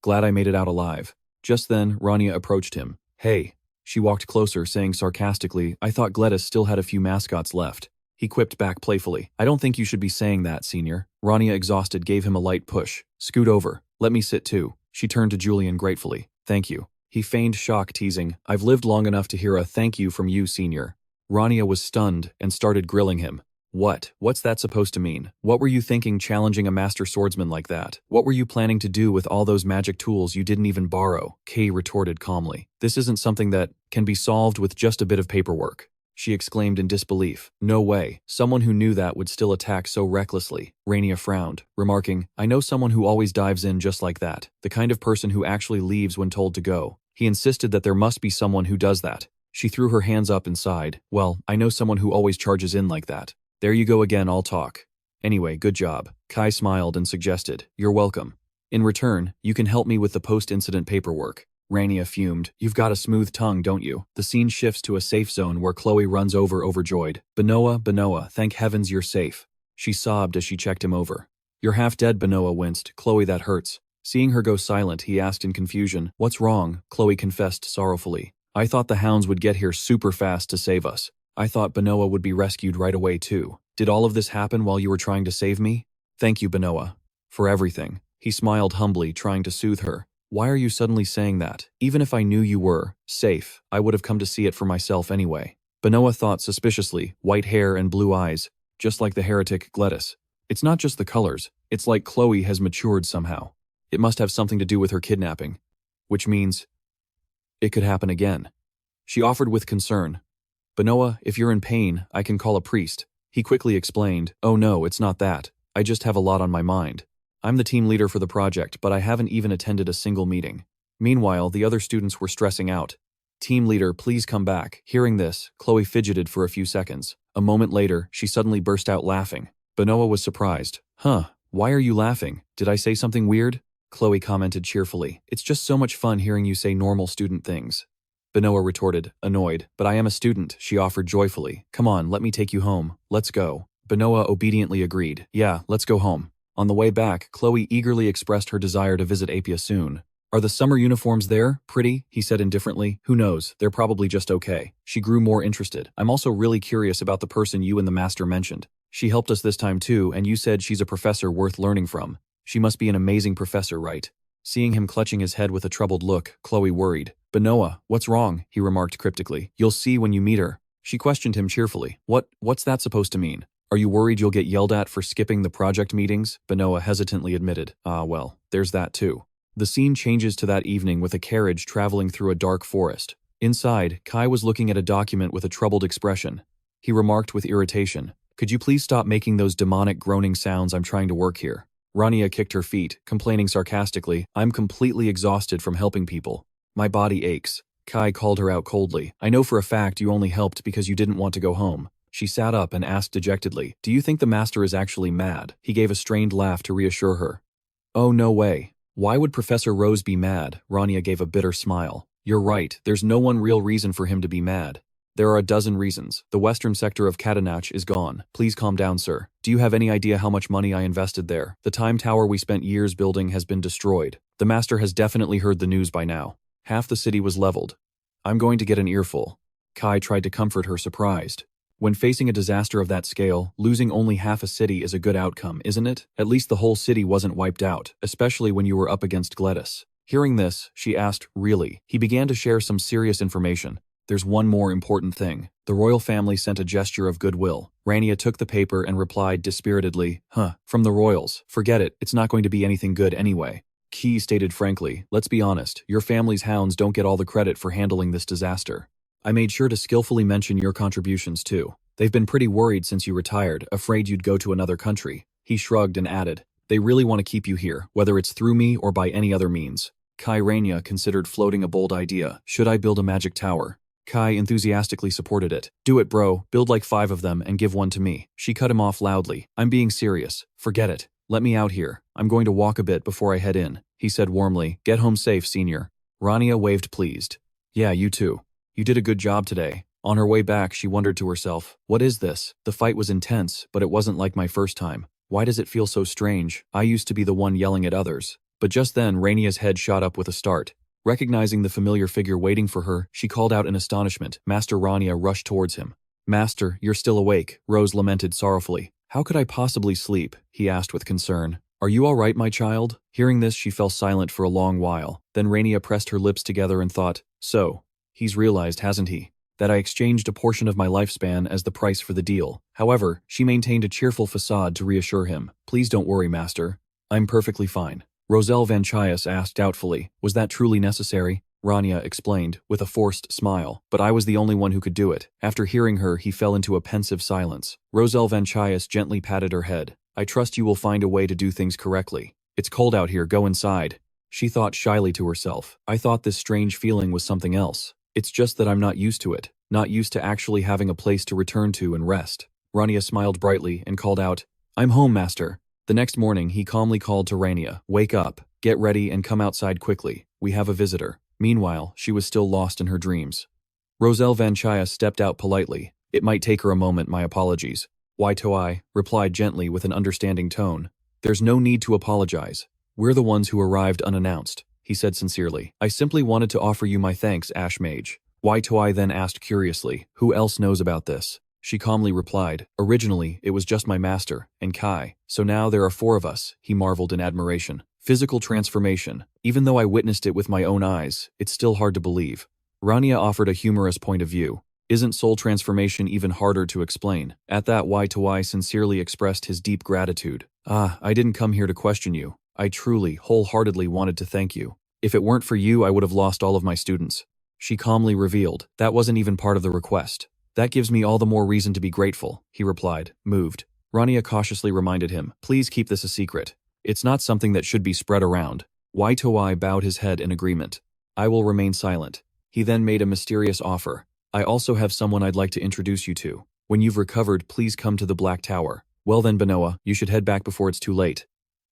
Glad I made it out alive. Just then, Rania approached him. Hey. She walked closer, saying sarcastically, I thought Gladys still had a few mascots left. He quipped back playfully. I don't think you should be saying that, Senior. Rania, exhausted, gave him a light push. Scoot over. Let me sit too. She turned to Julian gratefully. Thank you. He feigned shock, teasing, I've lived long enough to hear a thank you from you, Senior. Rania was stunned and started grilling him. What's that supposed to mean? What were you thinking challenging a master swordsman like that? What were you planning to do with all those magic tools you didn't even borrow? Kay retorted calmly. This isn't something that can be solved with just a bit of paperwork. She exclaimed in disbelief. No way. Someone who knew that would still attack so recklessly. Rania frowned, remarking, I know someone who always dives in just like that. The kind of person who actually leaves when told to go. He insisted that there must be someone who does that. She threw her hands up and sighed. Well, I know someone who always charges in like that. There you go again, I'll talk. Anyway, good job. Kai smiled and suggested, You're welcome. In return, you can help me with the post-incident paperwork. Rania fumed. You've got a smooth tongue, don't you? The scene shifts to a safe zone where Chloe runs over overjoyed. Benoa, thank heavens you're safe. She sobbed as she checked him over. You're half dead, Benoa winced. Chloe, that hurts. Seeing her go silent, he asked in confusion. What's wrong? Chloe confessed sorrowfully. I thought the hounds would get here super fast to save us. I thought Benoa would be rescued right away too. Did all of this happen while you were trying to save me? Thank you, Benoa. For everything. He smiled humbly, trying to soothe her. Why are you suddenly saying that? Even if I knew you were safe, I would have come to see it for myself anyway. Benoa thought suspiciously, white hair and blue eyes, just like the heretic Gladys. It's not just the colors. It's like Chloe has matured somehow. It must have something to do with her kidnapping. Which means it could happen again. She offered with concern. Benoa, if you're in pain, I can call a priest. He quickly explained, Oh no, it's not that. I just have a lot on my mind. I'm the team leader for the project, but I haven't even attended a single meeting. Meanwhile, the other students were stressing out. Team leader, please come back. Hearing this, Chloe fidgeted for a few seconds. A moment later, she suddenly burst out laughing. Benoa was surprised. Huh, why are you laughing? Did I say something weird? Chloe commented cheerfully. It's just so much fun hearing you say normal student things. Benoa retorted, annoyed. But I am a student, she offered joyfully. Come on, let me take you home. Let's go. Benoa obediently agreed. Yeah, let's go home. On the way back, Chloe eagerly expressed her desire to visit Apia soon. Are the summer uniforms there? Pretty? He said indifferently. Who knows? They're probably just okay. She grew more interested. I'm also really curious about the person you and the master mentioned. She helped us this time too, and you said she's a professor worth learning from. She must be an amazing professor, right? Seeing him clutching his head with a troubled look, Chloe worried. Benoa, what's wrong? He remarked cryptically. You'll see when you meet her. She questioned him cheerfully. What's that supposed to mean? Are you worried you'll get yelled at for skipping the project meetings? Benoa hesitantly admitted. Well, there's that too. The scene changes to that evening with a carriage traveling through a dark forest. Inside, Kai was looking at a document with a troubled expression. He remarked with irritation, Could you please stop making those demonic groaning sounds? I'm trying to work here. Rania kicked her feet, complaining sarcastically, I'm completely exhausted from helping people. My body aches. Kai called her out coldly. I know for a fact you only helped because you didn't want to go home. She sat up and asked dejectedly, Do you think the master is actually mad? He gave a strained laugh to reassure her. Oh, no way. Why would Professor Rose be mad? Rania gave a bitter smile. You're right, there's no one real reason for him to be mad. There are a dozen reasons. The western sector of Catanach is gone. Please calm down, sir. Do you have any idea how much money I invested there? The time tower we spent years building has been destroyed. The master has definitely heard the news by now. Half the city was leveled. I'm going to get an earful. Kai tried to comfort her, surprised. When facing a disaster of that scale, losing only half a city is a good outcome, isn't it? At least the whole city wasn't wiped out, especially when you were up against Gladys. Hearing this, she asked, Really? He began to share some serious information. There's one more important thing. The royal family sent a gesture of goodwill. Rania took the paper and replied dispiritedly, from the royals. Forget it, it's not going to be anything good anyway. Key stated frankly, let's be honest, your family's hounds don't get all the credit for handling this disaster. I made sure to skillfully mention your contributions too. They've been pretty worried since you retired, afraid you'd go to another country. He shrugged and added, they really want to keep you here, whether it's through me or by any other means. Kai Rania considered floating a bold idea. Should I build a magic tower? Kai enthusiastically supported it. Do it, bro. Build like 5 of them and give one to me. She cut him off loudly. I'm being serious. Forget it. Let me out here. I'm going to walk a bit before I head in. He said warmly. Get home safe, senior. Rania waved pleased. Yeah, you too. You did a good job today. On her way back, she wondered to herself, what is this? The fight was intense, but it wasn't like my first time. Why does it feel so strange? I used to be the one yelling at others. But just then, Rania's head shot up with a start. Recognizing the familiar figure waiting for her, she called out in astonishment. Master Rania rushed towards him. Master, you're still awake, Rose lamented sorrowfully. How could I possibly sleep? He asked with concern. Are you all right, my child? Hearing this, she fell silent for a long while. Then Rania pressed her lips together and thought, so, he's realized, hasn't he? That I exchanged a portion of my lifespan as the price for the deal. However, she maintained a cheerful facade to reassure him. Please don't worry, master. I'm perfectly fine. Rania Vanchaias asked doubtfully, was that truly necessary? Rania explained, with a forced smile, but I was the only one who could do it. After hearing her, he fell into a pensive silence. Rania Vanchaias gently patted her head. I trust you will find a way to do things correctly. It's cold out here, go inside. She thought shyly to herself. I thought this strange feeling was something else. It's just that I'm not used to it, not used to actually having a place to return to and rest. Rania smiled brightly and called out, I'm home, master. The next morning, he calmly called to Rania, wake up, get ready and come outside quickly. We have a visitor. Meanwhile, she was still lost in her dreams. Rania Vanchaias stepped out politely. It might take her a moment, my apologies. Why Toai replied gently with an understanding tone. There's no need to apologize. We're the ones who arrived unannounced, he said sincerely. I simply wanted to offer you my thanks, Ash Mage. Why Toai then asked curiously, who else knows about this? She calmly replied, originally, it was just my master, and Kai. So now there are 4 of us, he marveled in admiration. Physical transformation. Even though I witnessed it with my own eyes, it's still hard to believe. Rania offered a humorous point of view. Isn't soul transformation even harder to explain? At that, Toai sincerely expressed his deep gratitude. I didn't come here to question you. I truly, wholeheartedly wanted to thank you. If it weren't for you, I would have lost all of my students. She calmly revealed, that wasn't even part of the request. That gives me all the more reason to be grateful, he replied, moved. Rania cautiously reminded him, please keep this a secret. It's not something that should be spread around. Toai bowed his head in agreement. I will remain silent. He then made a mysterious offer. I also have someone I'd like to introduce you to. When you've recovered, please come to the Black Tower. Well then, Benoa, you should head back before it's too late.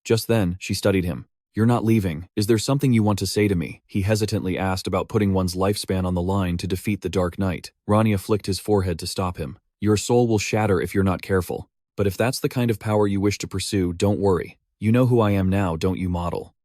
Just then, she studied him. You're not leaving. Is there something you want to say to me? He hesitantly asked about putting one's lifespan on the line to defeat the Dark Knight. Rania flicked his forehead to stop him. Your soul will shatter if you're not careful. But if that's the kind of power you wish to pursue, don't worry. You know who I am now, don't you, model?